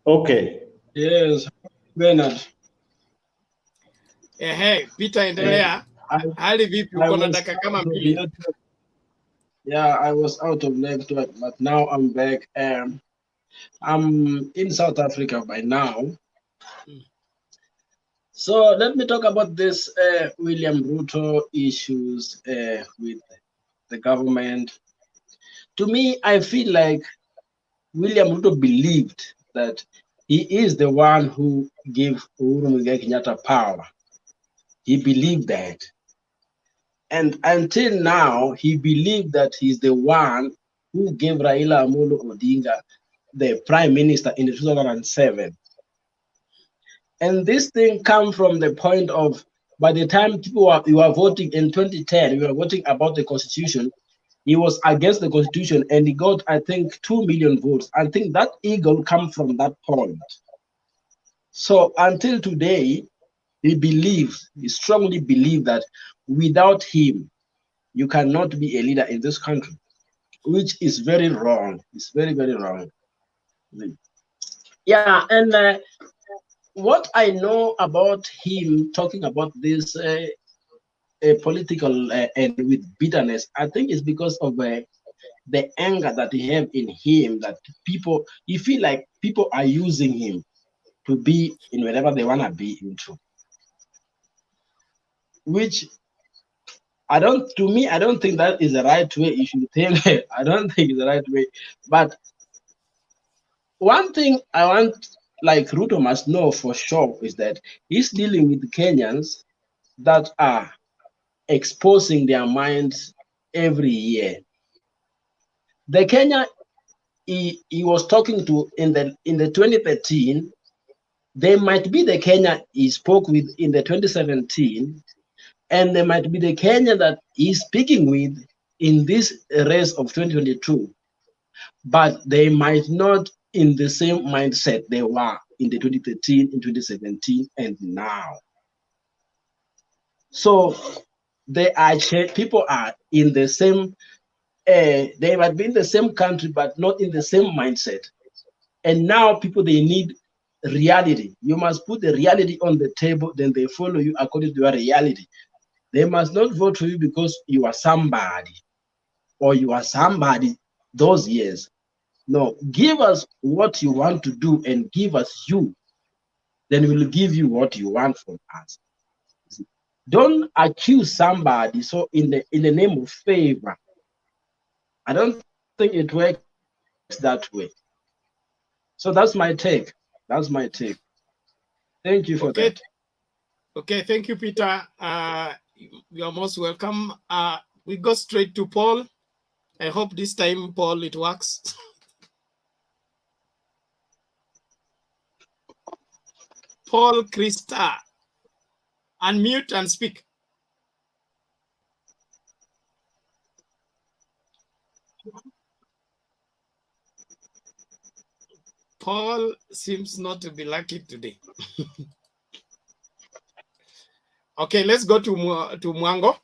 Okay. Yes, Bernard. Hey, Peter, endelea. Hali vipi? Uko na dakika kama mbili. Yeah, I was out of network, but now I'm back. I'm in South Africa by now. So let me talk about this William Ruto issues with the government. To me, I feel like William Ruto believed that he is the one who gave Uhuru Muigai Kenyatta power. He believed that. And until now, he believed that he's the one who gave Raila Amolo Odinga the prime minister in 2007. And this thing comes from the point of, by the time you were voting in 2010, we were voting about the constitution, he was against the constitution and he got, I think, 2 million votes. I think that eagle comes from that point. So until today, he strongly believes that without him, you cannot be a leader in this country, which is very wrong. It's very, very wrong. Yeah, and what I know about him talking about this political and with bitterness, I think it's because of the anger that he have in him, that he feel like people are using him to be in whatever they want to be into. Which I don't think that is the right way you should think. I don't think it's the right way. But one thing I want, like Ruto must know for sure, is that he's dealing with Kenyans that are exposing their minds every year. The Kenya he was talking to in the 2013, they might be the Kenya he spoke with in the 2017, And there might be the Kenya that he's speaking with in this race of 2022, but they might not in the same mindset they were in the 2013, in 2017, and now. So they are people are in the same. They might be in the same country, but not in the same mindset. And now people they need reality. You must put the reality on the table, then they follow you according to your reality. They must not vote for you because you are somebody or you are somebody those years. No, give us what you want to do and give us you. Then we'll give you what you want from us. Don't accuse somebody so in the name of favor. I don't think it works that way. So that's my take. That's my take. Thank you for Okay. that. Okay, thank you, Peter. You are most welcome. We go straight to Paul. I hope this time, Paul, it works. Paul Krista, unmute and speak. Paul seems not to be lucky today. Okay, let's go to Mwango.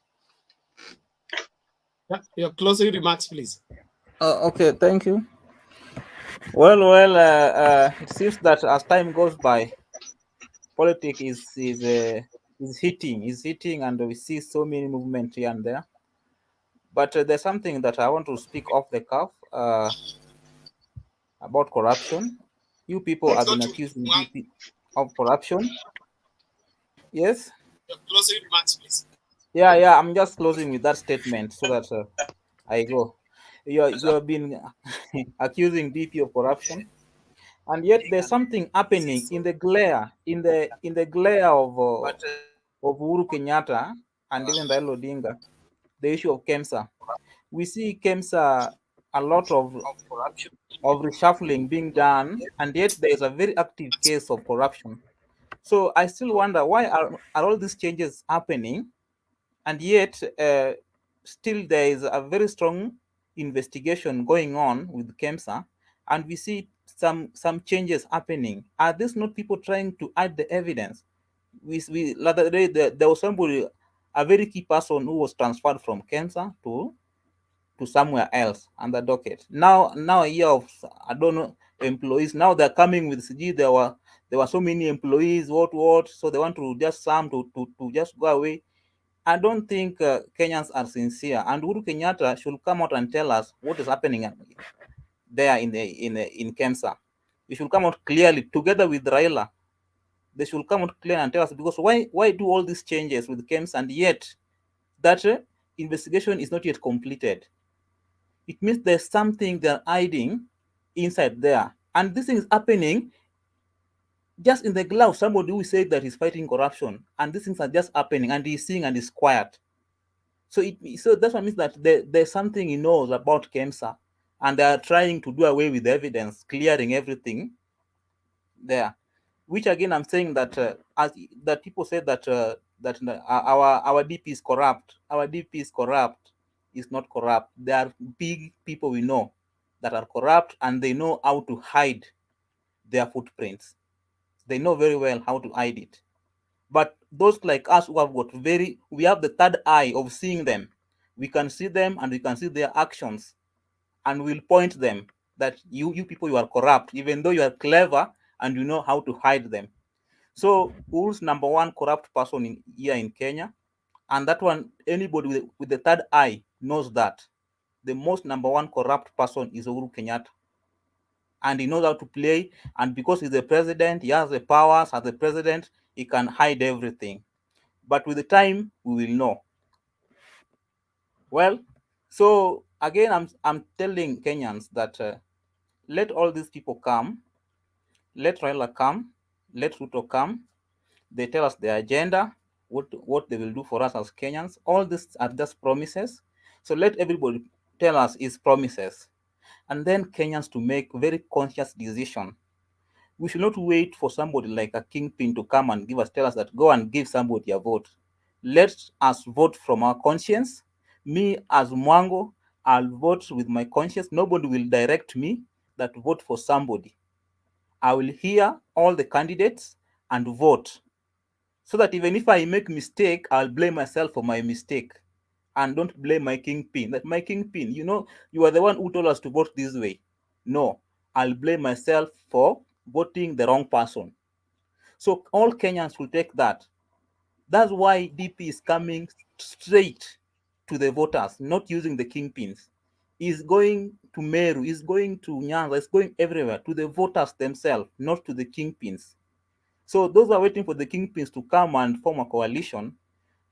Your closing remarks, please. Okay, thank you. Well, it seems that as time goes by, politics is hitting, and we see so many movements here and there. But there's something that I want to speak off the cuff about corruption. You people have been accusing DP of corruption. Yes? Your closing remarks, please. Yeah, I'm just closing with that statement so that I go. You have been accusing DP of corruption, and yet there's something happening in the glare of Uhuru Kenyatta and even Raila Odinga. The issue of KEMSA, we see KEMSA a lot of reshuffling being done, and yet there is a very active case of corruption. So I still wonder why are all these changes happening, and yet still there is a very strong investigation going on with KEMSA, and we see some changes happening. Are these not people trying to hide the evidence? We the other day there was somebody, a very key person who was transferred from KEMSA to somewhere else on the docket. Now a year of, I don't know, employees. Now they're coming with CG. There were so many employees, what, so they want to just to just go away. I don't think Kenyans are sincere, and Uhuru Kenyatta should come out and tell us what is happening there in KEMSA. He should come out clearly together with Raila. They should come out clear and tell us, because why do all these changes with KEMSA and yet that investigation is not yet completed? It means there's something they're hiding inside there, and this thing is happening just in the glove of somebody who said that he's fighting corruption, and these things are just happening, and he's seeing and he's quiet. So that's what means that there's something he knows about KEMSA, and they are trying to do away with the evidence, clearing everything there. Which again, I'm saying that that people say that our DP is corrupt. Our DP is corrupt. It's not corrupt. There are big people we know that are corrupt, and they know how to hide their footprints. They know very well how to hide it. But those like us who have we have the third eye of seeing them. We can see them and we can see their actions, and we'll point them that you people, you are corrupt, even though you are clever and you know how to hide them. So who's number one corrupt person here in Kenya? And that one, anybody with the third eye knows that the most number one corrupt person is Uhuru Kenyatta. And he knows how to play, and because he's the president, he has the powers as the president, he can hide everything. But with the time, we will know. Well, so again, I'm telling Kenyans that let all these people come. Let Raila come. Let Ruto come. They tell us their agenda, what they will do for us as Kenyans. All these are just promises. So let everybody tell us his promises. And then Kenyans to make very conscious decision. We should not wait for somebody like a kingpin to come and tell us that go and give somebody a vote. Let us vote from our conscience. Me as Mwango, I'll vote with my conscience. Nobody will direct me that vote for somebody. I will hear all the candidates and vote, so that even if I make mistake, I'll blame myself for my mistake and don't blame my kingpin. That my kingpin, you are the one who told us to vote this way. No, I'll blame myself for voting the wrong person. So all Kenyans will take that. That's why DP is coming straight to the voters, not using the kingpins. Is going to Meru, is going to Nyanza, is going everywhere to the voters themselves, not to the kingpins. So those are waiting for the kingpins to come and form a coalition.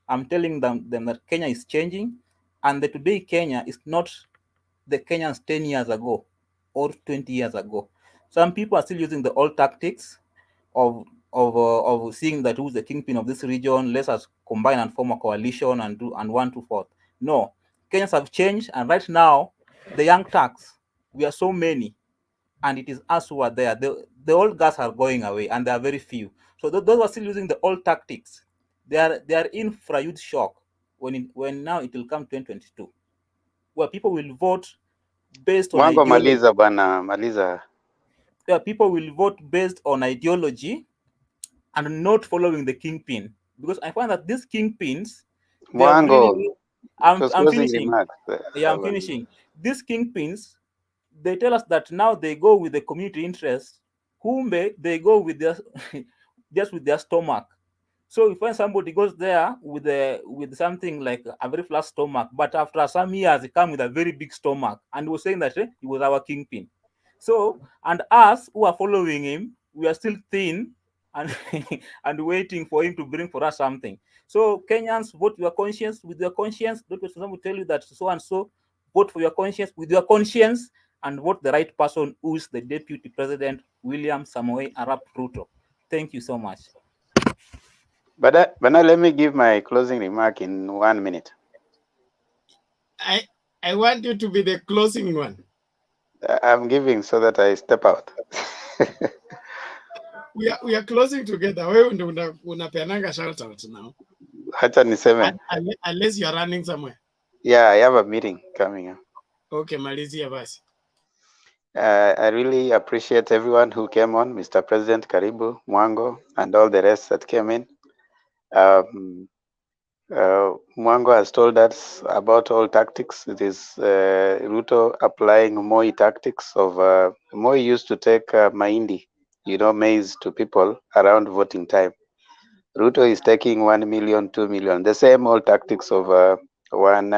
I'm telling them that Kenya is changing, and that today Kenya is not the Kenyans 10 years ago or 20 years ago. Some people are still using the old tactics of seeing that who's the kingpin of this region. Let us combine and form a coalition and do and one to forth. No, Kenyans have changed, and right now, the young Turks, we are so many, and it is us who are there. The old guys are going away, and there are very few. So those are still using the old tactics. They are in for a huge shock when now it will come 2022, where people will vote based on Mwango, ideology. maliza bwana, maliza. Where people will vote based on ideology and not following the kingpin, because I find that these kingpins, they have really. Mwango, I'm closing finishing. remarks. Yeah, I'm finishing. These kingpins, they tell us that now they go with the community interest. Kumbe, they go with their just with their stomach. So if when somebody goes there with something like a very flat stomach, but after some years he come with a very big stomach and was saying that he was our kingpin. So, and us who are following him, we are still thin and and waiting for him to bring for us something. So Kenyans, vote your conscience with your conscience. Don't let someone tell you that so and so. Vote for your conscience with your conscience and vote the right person, who is the Deputy President William Samoei Arap Ruto. Thank you so much. But now let me give my closing remark in 1 minute. I want you to be the closing one. I'm giving so that I step out. We are closing together. Wewe ndio unapeananga shout out now. Hacha niseme. Unless you are running somewhere. Yeah, I have a meeting coming up. Okay, malizia basi. I really appreciate everyone who came on, Mr. President, Karibu, Mwango, and all the rest that came in. Mwango has told us about all tactics. It is Ruto applying Moi tactics of Moi used to take mahindi, maize to people around voting time. Ruto is taking 1 million, 2 million, the same old tactics of one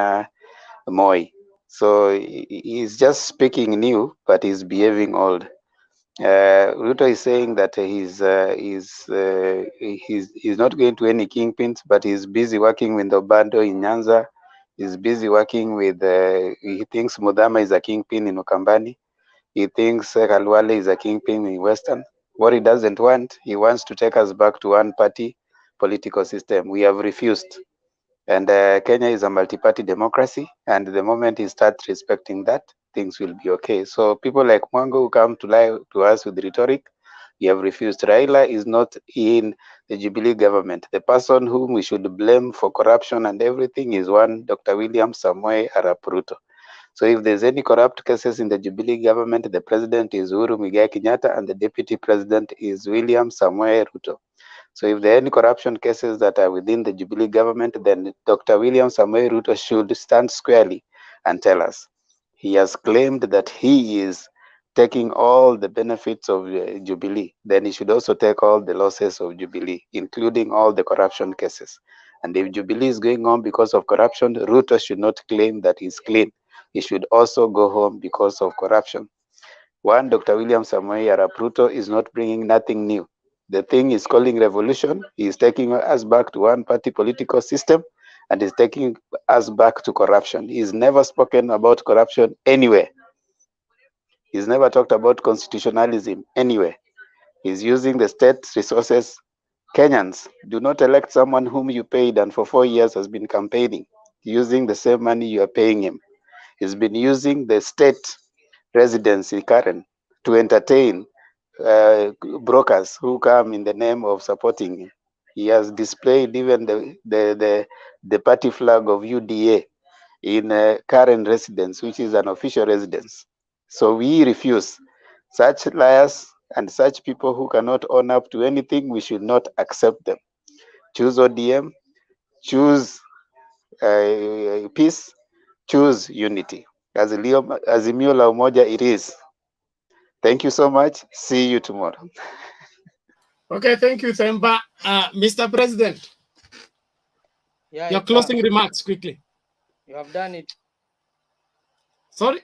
Moi. So he's just speaking new, but he's behaving old. Ruto is saying that he's not going to any kingpins, but he's busy working with Obando in Nyanza. He's busy working with. He thinks Mudama is a kingpin in Ukambani. He thinks Kalwale is a kingpin in Western. What he doesn't want, he wants to take us back to one-party political system. We have refused. And Kenya is a multi-party democracy, and the moment he starts respecting that, things will be okay. So people like Mwango who come to lie to us with rhetoric, we have refused. Raila is not in the Jubilee government. The person whom we should blame for corruption and everything is one Dr. William Samoei Arap Ruto. So if there's any corrupt cases in the Jubilee government, the president is Uhuru Muigai Kenyatta and the deputy president is William Samoei Ruto. So if there are any corruption cases that are within the Jubilee government, then Dr. William Samoei Ruto should stand squarely and tell us. He has claimed that he is taking all the benefits of Jubilee. Then he should also take all the losses of Jubilee, including all the corruption cases. And if Jubilee is going on because of corruption, Ruto should not claim that he's clean. He should also go home because of corruption. One, Dr. William Samoei Arap Ruto is not bringing nothing new. The thing is calling revolution. He is taking us back to one-party political system and is taking us back to corruption. He's never spoken about corruption anywhere. He's never talked about constitutionalism anywhere. He's using the state resources. Kenyans, do not elect someone whom you paid and for 4 years has been campaigning, using the same money you are paying him. He's been using the state residency, Karen, to entertain brokers who come in the name of supporting him. He has displayed even the party flag of UDA in current residence, which is an official residence. So we refuse such liars and such people who cannot own up to anything. We should not accept them. Choose ODM, choose peace, choose unity. Azimio la Umoja it is. Thank you so much. See you tomorrow. Okay, thank you, Themba. Mr. President, Yeah, your closing remarks quickly. You have done it. Sorry?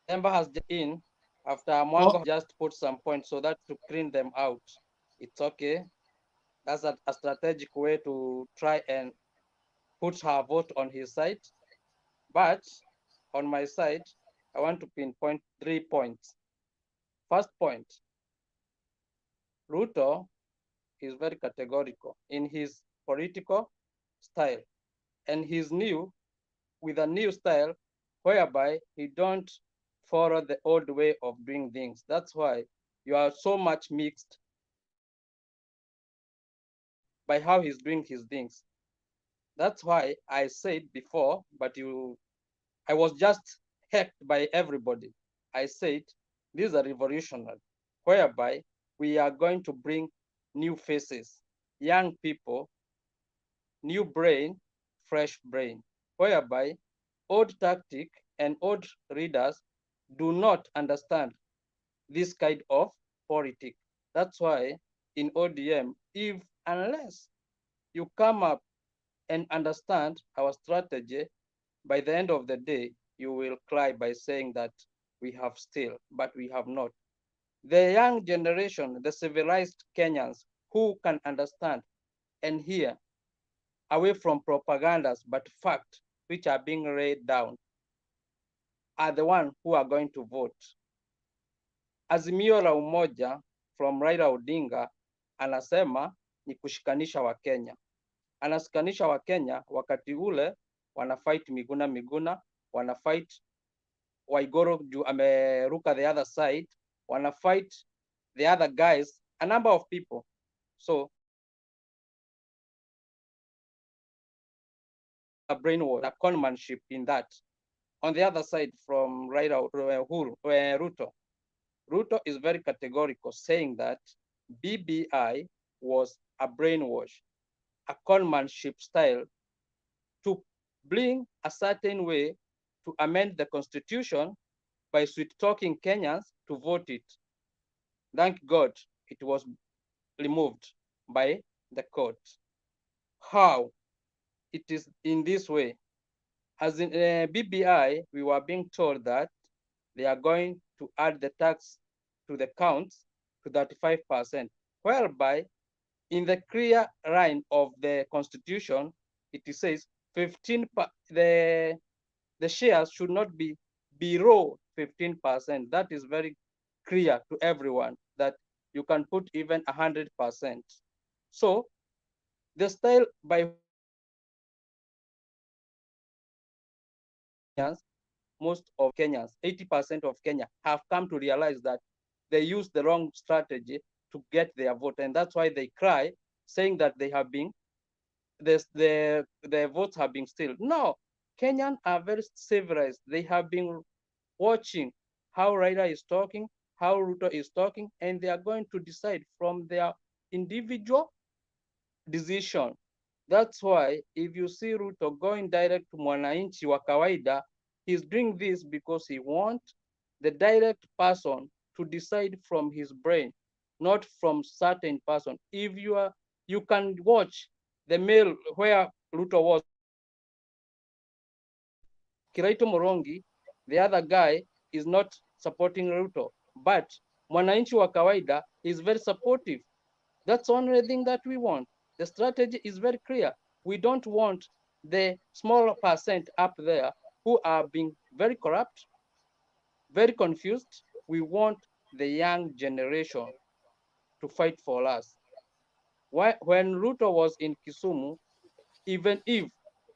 Member has in after Mwango just put some points so that to clean them out. It's okay. That's a strategic way to try and put her vote on his side. But on my side, I want to pinpoint 3 points. First point, Ruto is very categorical in his political style, and he's new with a new style whereby he don't follow the old way of doing things. That's why you are so much mixed by how he's doing his things. That's why I said before, but I was just hacked by everybody. I said, these are revolutionary, whereby we are going to bring new faces, young people, new brain, fresh brain, whereby old tactic and old readers do not understand this kind of politics. That's why in ODM, unless you come up and understand our strategy, by the end of the day, you will cry by saying that we have still, but we have not. The young generation, the civilized Kenyans who can understand and hear away from propagandas, but facts which are being laid down, are the ones who are going to vote. Azimio la Umoja from Raila Odinga anasema ni kushikanisha Wakenya. Anashikanisha Wakenya wakati ule wanafight Miguna, wanafight Waigoro juu ameruka the other side, wanafight the other guys, a number of people. So a brainwash, a conmanship in that. On the other side from Raila Ruto. Ruto is very categorical, saying that BBI was a brainwash, a conmanship style to bring a certain way to amend the constitution by sweet-talking Kenyans to vote it. Thank God it was removed by the court. How? It is in this way. As in BBI, we were being told that they are going to add the tax to the counts to 35%, whereby in the clear line of the constitution, it says 15, the shares should not be below 15%. That is very clear to everyone that you can put even 100%. So the style by most of Kenyans, 80% of Kenya have come to realize that they used the wrong strategy to get their vote. And that's why they cry, saying that they have been, the votes have been stolen. No, Kenyans are very civilized. They have been watching how Raila is talking, how Ruto is talking, and they are going to decide from their individual decision. That's why if you see Ruto going direct to mwananchi wa kawaida, he's doing this because he wants the direct person to decide from his brain, not from certain person. If you can watch the mail where Ruto was, Kiraito Morongi, the other guy is not supporting Ruto, but mwananchi wa kawaida is very supportive. That's the only thing that we want. The strategy is very clear. We don't want the smaller percent up there who are being very corrupt, very confused. We want the young generation to fight for us. When Ruto was in Kisumu, even if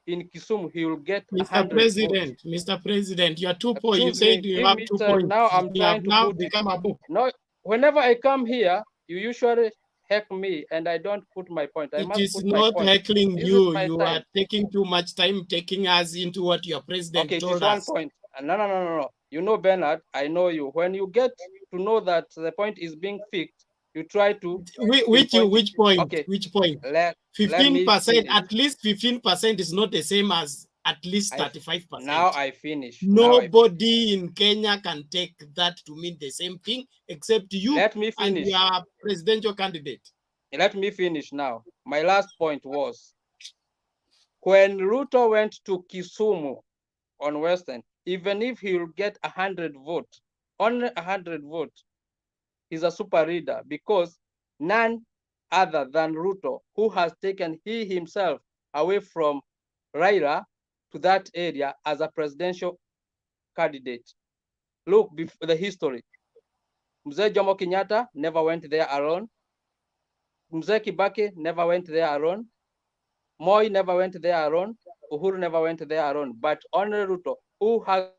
in Kisumu he will get Mr. President, Mr. President, you are 2 points. You said you have 2 points. Now I'm you trying have to now put become a book. No, whenever I come here, you usually heckle me and I don't put my point. I It must is put my not point. heckling This is you. my You style. are taking too much time taking us into what your president Okay, it told is one us. point. No. You know, Bernard, I know you. When you get to know that the point is being fixed, you try to Which point? Okay, Which point? let 15%. finish. At least 15% is not the same as at least 35%. Now I finish. Nobody in Kenya can take that to mean the same thing except you Let me and finish. your presidential candidate. Let me finish now. My last point was when Ruto went to Kisumu on Western, even if he will get 100 votes, only 100 votes, he's a super leader because none other than Ruto, who has taken he himself away from Raila to that area as a presidential candidate. Look, the history. Mzee Jomo Kenyatta never went there alone. Mzee Kibaki never went there alone. Moi never went there alone. Uhuru never went there alone. But only Ruto, who has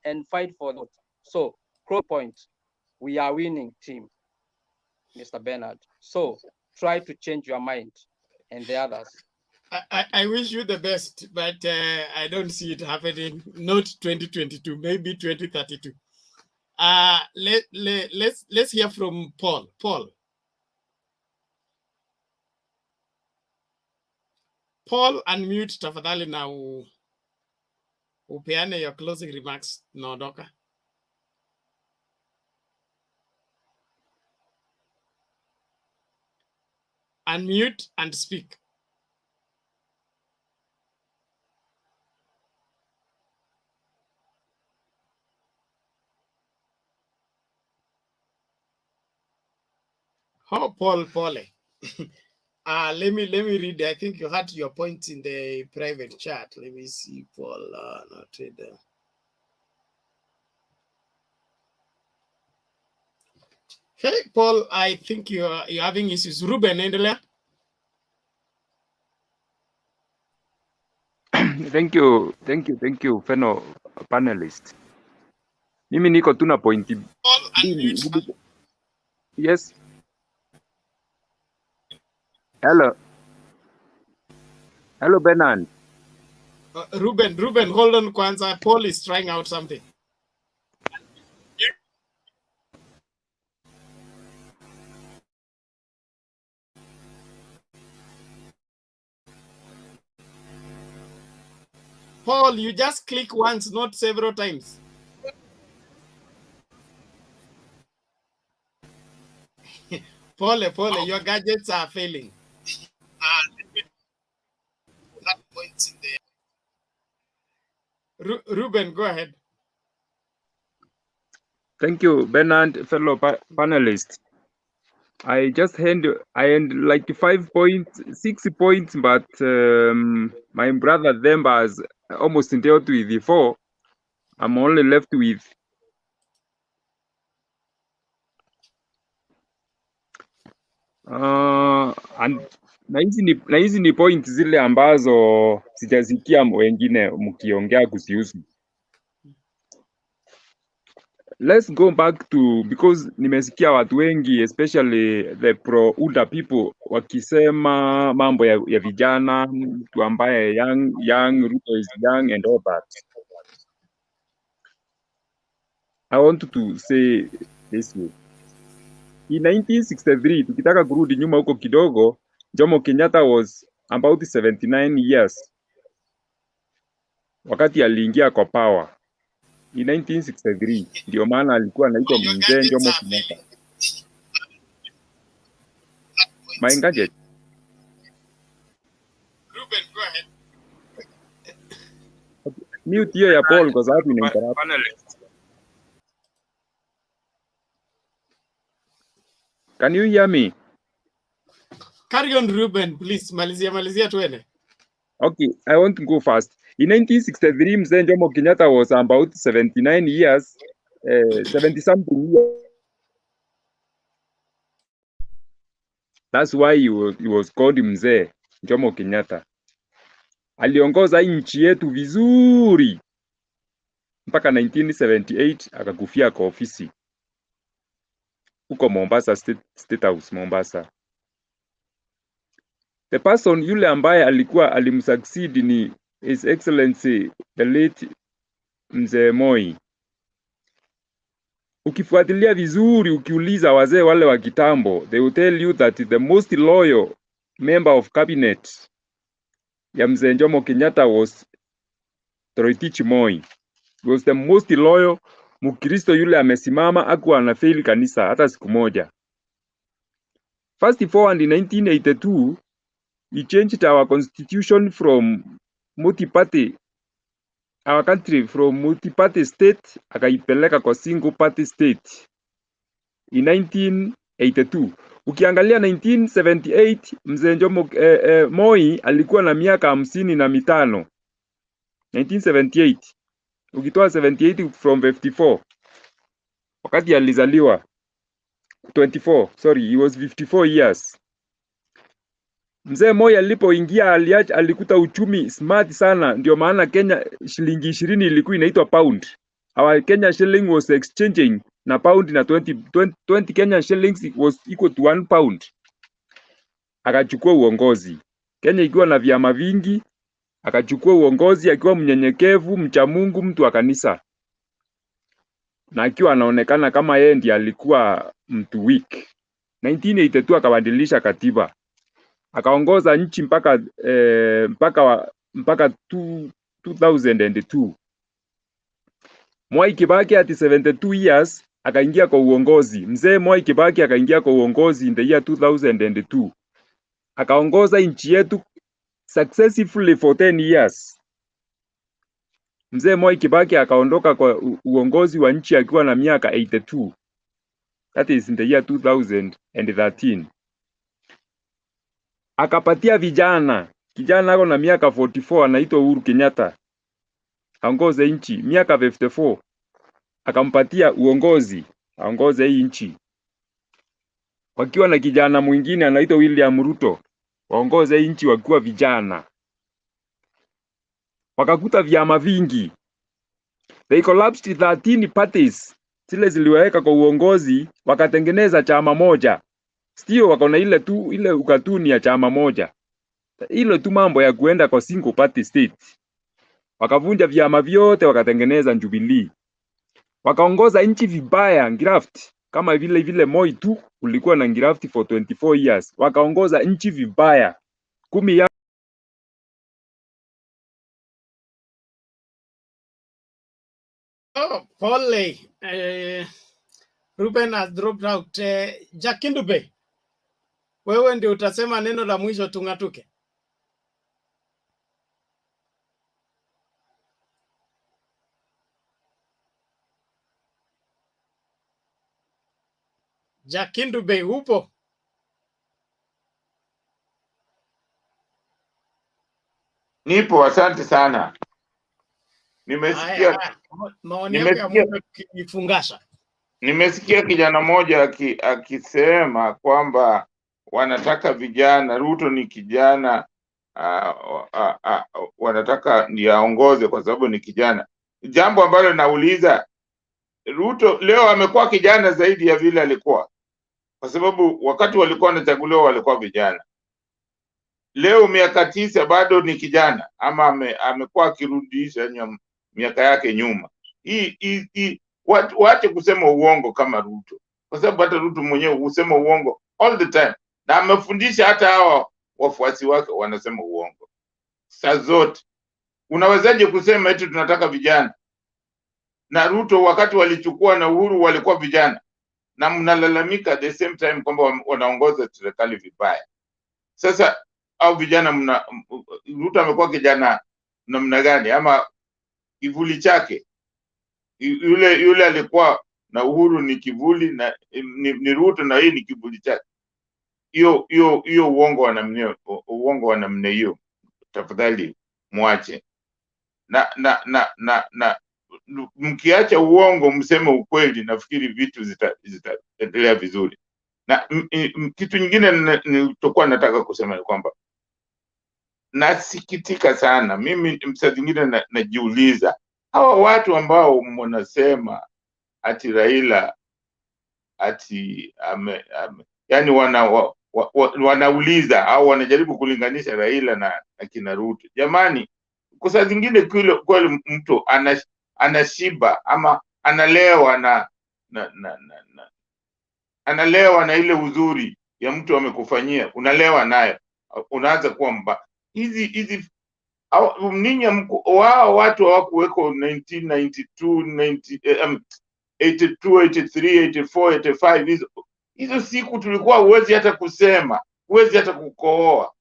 and fight for the vote. So, point, we are winning team, Mr. Bernard. So, try to change your mind and the others. I wish you the best, but I don't see it happening. Not 2022, maybe 2032. Let's hear from Paul. Paul, unmute tafadhali na upeane your closing remarks. Naondoka. Unmute and speak. Oh, Paul. Let me read. I think you had your points in the private chat. Let me see, Paul. Not read them. Hey, Paul. I think you're having issues. Ruben, endelea. Thank you, fellow panelists. Mimi niko tu na pointi mbili. Yes. Hello, Bernard. Ruben, hold on, kwanza. Paul is trying out something. Paul, you just click once, not several times. Paul, your gadgets are failing. That points in there. Ruben, go ahead. Thank you, Bernard, fellow panelists. I had like 5 points, 6 points, but my brother them has almost dealt with 4. I'm only left with and na hizi ni point zile ambazo sijasikia wengine mkiongea kuzihusu. Let's go back to, because nimesikia watu wengi especially the pro UDA people wakisema mambo ya vijana, mtu ambaye young, Ruto is young and all that. I want to say this way. In 1963, tukitaka kurudi nyuma huko kidogo, Jomo Kenyatta was about 79 years wakati aliingia kwa power in 1963. Ndio maana alikuwa anaitwa mzee Jomo Kenyatta. My gadget. Ruben, go ahead. Mute hiyo ya Paul kwa sababu ina interrupt. Can you hear me? Carry on, Ruben, please. Malizia tuende. Okay, I want to go fast. In 1963, mzee Jomo Kenyatta was about 79 years, 70 something years. That's why he was called mzee Jomo Kenyatta. Aliongoza nchi yetu vizuri mpaka 1978 akakufia kwa ofisi. huko Mombasa, State House Mombasa. The person yule ambaye alikuwa alimsucceed ni His Excellency the late Mzee Moi. Ukifuatilia vizuri, ukiuliza wazee wale wa kitambo, they will tell you that the most loyal member of cabinet ya Mzee Jomo Kenyatta was Toroitich Moi. He was the most loyal. Mkristo yule amesimama, akuwa anafail kanisa hata siku moja. Fast forward in 1982, we changed our constitution from multi-party, our country from multi-party state akaipeleka kwa single party state in 1982. Ukiangalia 1978 Mzee Jomo Moi alikuwa na miaka 55. 1978 ukitoa 78 from 54 wakati alizaliwa 24, sorry, he was 54 years. Mzee Moi alipoingia alikuta uchumi smart sana, ndio maana Kenya shilingi 20 ilikuwa inaitwa pound. Our Kenya shilling was exchanging na pound na 20 Kenya shillings was equal to 1 pound. Akachukua uongozi. Kenya ikiwa na vyama vingi, akachukua uongozi akiwa mnyenyekevu, mcha Mungu, mtu wa kanisa. Na akiwa anaonekana kama yeye ndiye alikuwa mtu weak. 1982 akabadilisha katiba. Akaongoza nchi mpaka 2002. Mwai Kibaki at 72 years akaingia kwa uongozi. Mzee Mwai Kibaki akaingia kwa uongozi in the year 2002. Akaongoza nchi yetu successfully for 10 years. Mzee Mwai Kibaki akaondoka kwa uongozi wa nchi akiwa na miaka 82. That is in the year 2013. Akapatia kijana ako na miaka 44 anaitwa Uhuru Kenyatta aongoze nchi. Miaka 54 akampatia uongozi aongoze hii nchi, wakiwa na kijana mwingine anaitwa William Ruto waongoze hii nchi wakiwa vijana. Wakakuta vyama vingi, they collapsed 13 parties zile ziliweka kwa uongozi, wakatengeneza chama moja. Sio wako na ile ukatuni ya chama moja. Ile tu mambo ya kuenda kwa single party state. Wakavunja vyama vyote wakatengeneza Jubilee. Wakaongoza nchi vibaya, graft. Kama vile Moi tu ulikuwa na graft for 24 years. Wakaongoza nchi vibaya. 10 ya Oh, pole. Ruben has dropped out. Jakindube, wewe ndio utasema neno la mwisho tung'atuke. Jakindube, upo? Nipo, asante sana. Nimesikia maoni yako ya mwisho kifungasha. Nimesikia kijana mmoja akisema kwamba wanataka vijana, Ruto ni kijana, wanataka ndiye aongoze kwa sababu ni kijana. Jambo ambalo nauliza, Ruto leo amekuwa kijana zaidi ya vile alikuwa, kwa sababu wakati walikuwa wanachaguliwa walikuwa vijana. Leo miaka 9 bado ni kijana, ama amekuwa akirudisha miaka yake nyuma. Waache kusema uongo kama Ruto, kwa sababu hata Ruto mwenyewe husema uongo all the time, na amefundisha hata hawa wafuasi wake wanasema uongo saa zote. Unawezaje kusema eti tunataka vijana? Na Ruto wakati walichukua na Uhuru walikuwa vijana, na mnalalamika at the same time kwamba wanaongoza serikali vibaya. Sasa au vijana Ruto amekuwa kijana namna gani? Ama kivuli chake yule alikuwa na Uhuru ni kivuli na ni Ruto na hii ni kivuli chake. Hiyo uongo wa namna hiyo tafadhali mwache. Na mkiacha uongo mseme ukweli, nafikiri vitu zitaendelea vizuri. Na kitu nyingine nilitokuwa nataka kusema ni kwamba nasikitika sana mimi, saa zingine najiuliza, hawa watu ambao mnasema ati Raila ati yani wanauliza au wanajaribu kulinganisha Raila na kina Ruto. Jamani, kwa saa zingine kweli mtu anashiba ama analewa analewa na ile uzuri ya mtu amekufanyia, unalewa nayo, unaanza kuwa hizi ninyi wao watu hawakuweko 1992 82 83 84 85 hizo siku tulikuwa huwezi hata kusema, huwezi hata kukooa.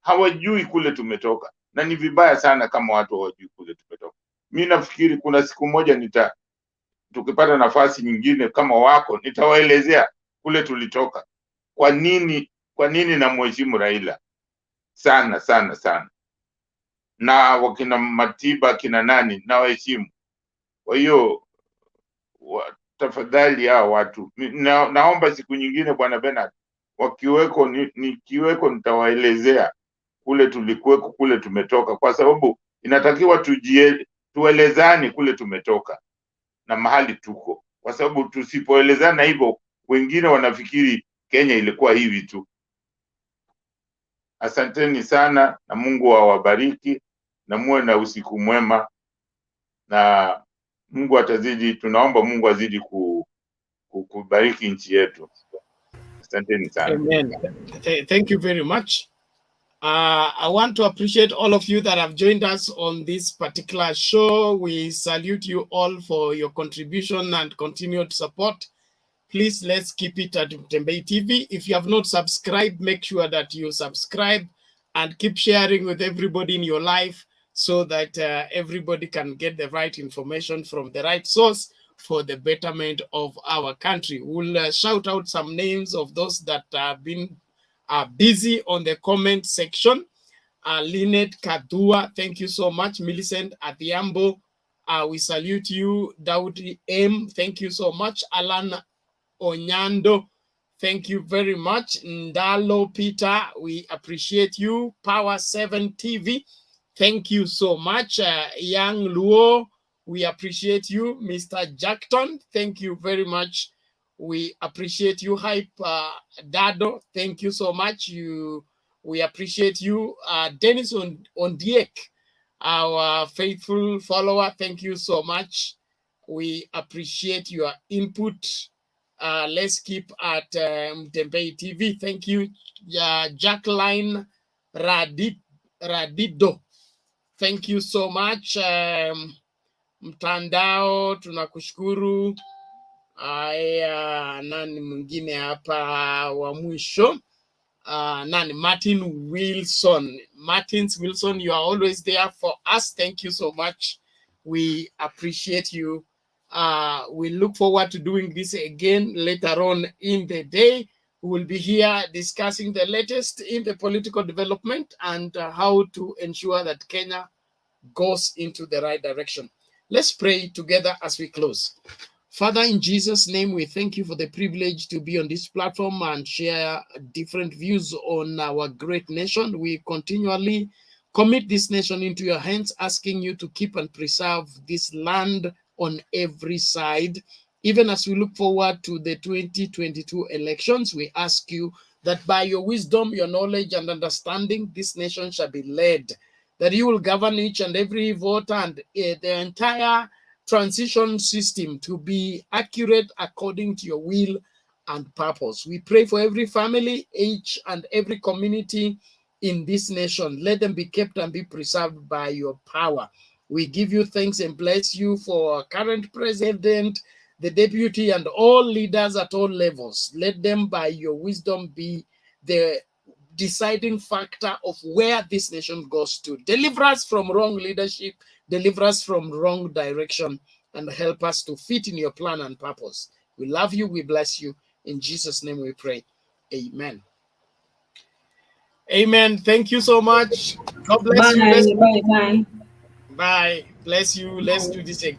Hawajui kule tumetoka, na ni vibaya sana kama watu hawajui kule tumetoka. Mimi nafikiri kuna siku moja tukipata nafasi nyingine kama wako, nitawaelezea kule tulitoka. Kwa nini namheshimu Raila sana sana sana, na wakina Matiba kina nani na waheshimu. Kwa hiyo tafadhali hao watu naomba siku nyingine Bwana Bernard wakiweko, nikiweko nitawaelezea kule tulikuweko, kule tumetoka, kwa sababu inatakiwa tuelezane kule tumetoka na mahali tuko, kwa sababu tusipoelezana hivyo wengine wanafikiri Kenya ilikuwa hivi tu. Asanteni sana na Mungu awabariki na muwe na usiku mwema, na Mungu atazidi, tunaomba Mungu azidi kubariki nchi yetu. Asanteni sana. Amen. Thank you very much. I want to appreciate all of you that have joined us on this particular show. We salute you all for your contribution and continued support. Please, let's keep it at Mtembei TV. If you have not subscribed, make sure that you subscribe and keep sharing with everybody in your life so that everybody can get the right information from the right source for the betterment of our country. We'll shout out some names of those that have been busy on the comment section. Lynette Kadua, thank you so much. Millicent Adhiambo, we salute you. Daudi M, thank you so much. Alan Onyando, thank you very much. Ndalo Peter, we appreciate you. Power 7 TV, thank you so much. Young Luo, we appreciate you. Mr. Jackton, thank you very much. We appreciate you. Hype Dado, thank you so much. We appreciate you. Dennis Ondiek, our faithful follower, thank you so much. We appreciate your input. Let's keep at Mtembei TV. Thank you. Jacqueline Radido, thank you so much. Mtandao, tunakushukuru. Nani mwingine hapa wa mwisho? Nani? Martin Wilson. Wilson, you are always there for us. Thank you so much. We appreciate you. We look forward to doing this again later on in the day. We will be here discussing the latest in the political development and how to ensure that Kenya goes into the right direction. Let's pray together as we close. Father, in Jesus' name, we thank you for the privilege to be on this platform and share different views on our great nation. We continually commit this nation into your hands, asking you to keep and preserve this land on every side. Even as we look forward to the 2022 elections, we ask you that by your wisdom, your knowledge, and understanding, this nation shall be led, that you will govern each and every voter and the entire transition system to be accurate according to your will and purpose. We pray for every family, each and every community in this nation. Let them be kept and be preserved by your power. We give you thanks and bless you for our current president, the deputy, and all leaders at all levels. Let them, by your wisdom, be the deciding factor of where this nation goes to. Deliver us from wrong leadership, deliver us from wrong direction, and help us to fit in your plan and purpose. We love you, we bless you. In Jesus' name we pray. Amen. Amen. Thank you so much. God bless you. Bye. Bye. Bye. Bless you. Let's do this again.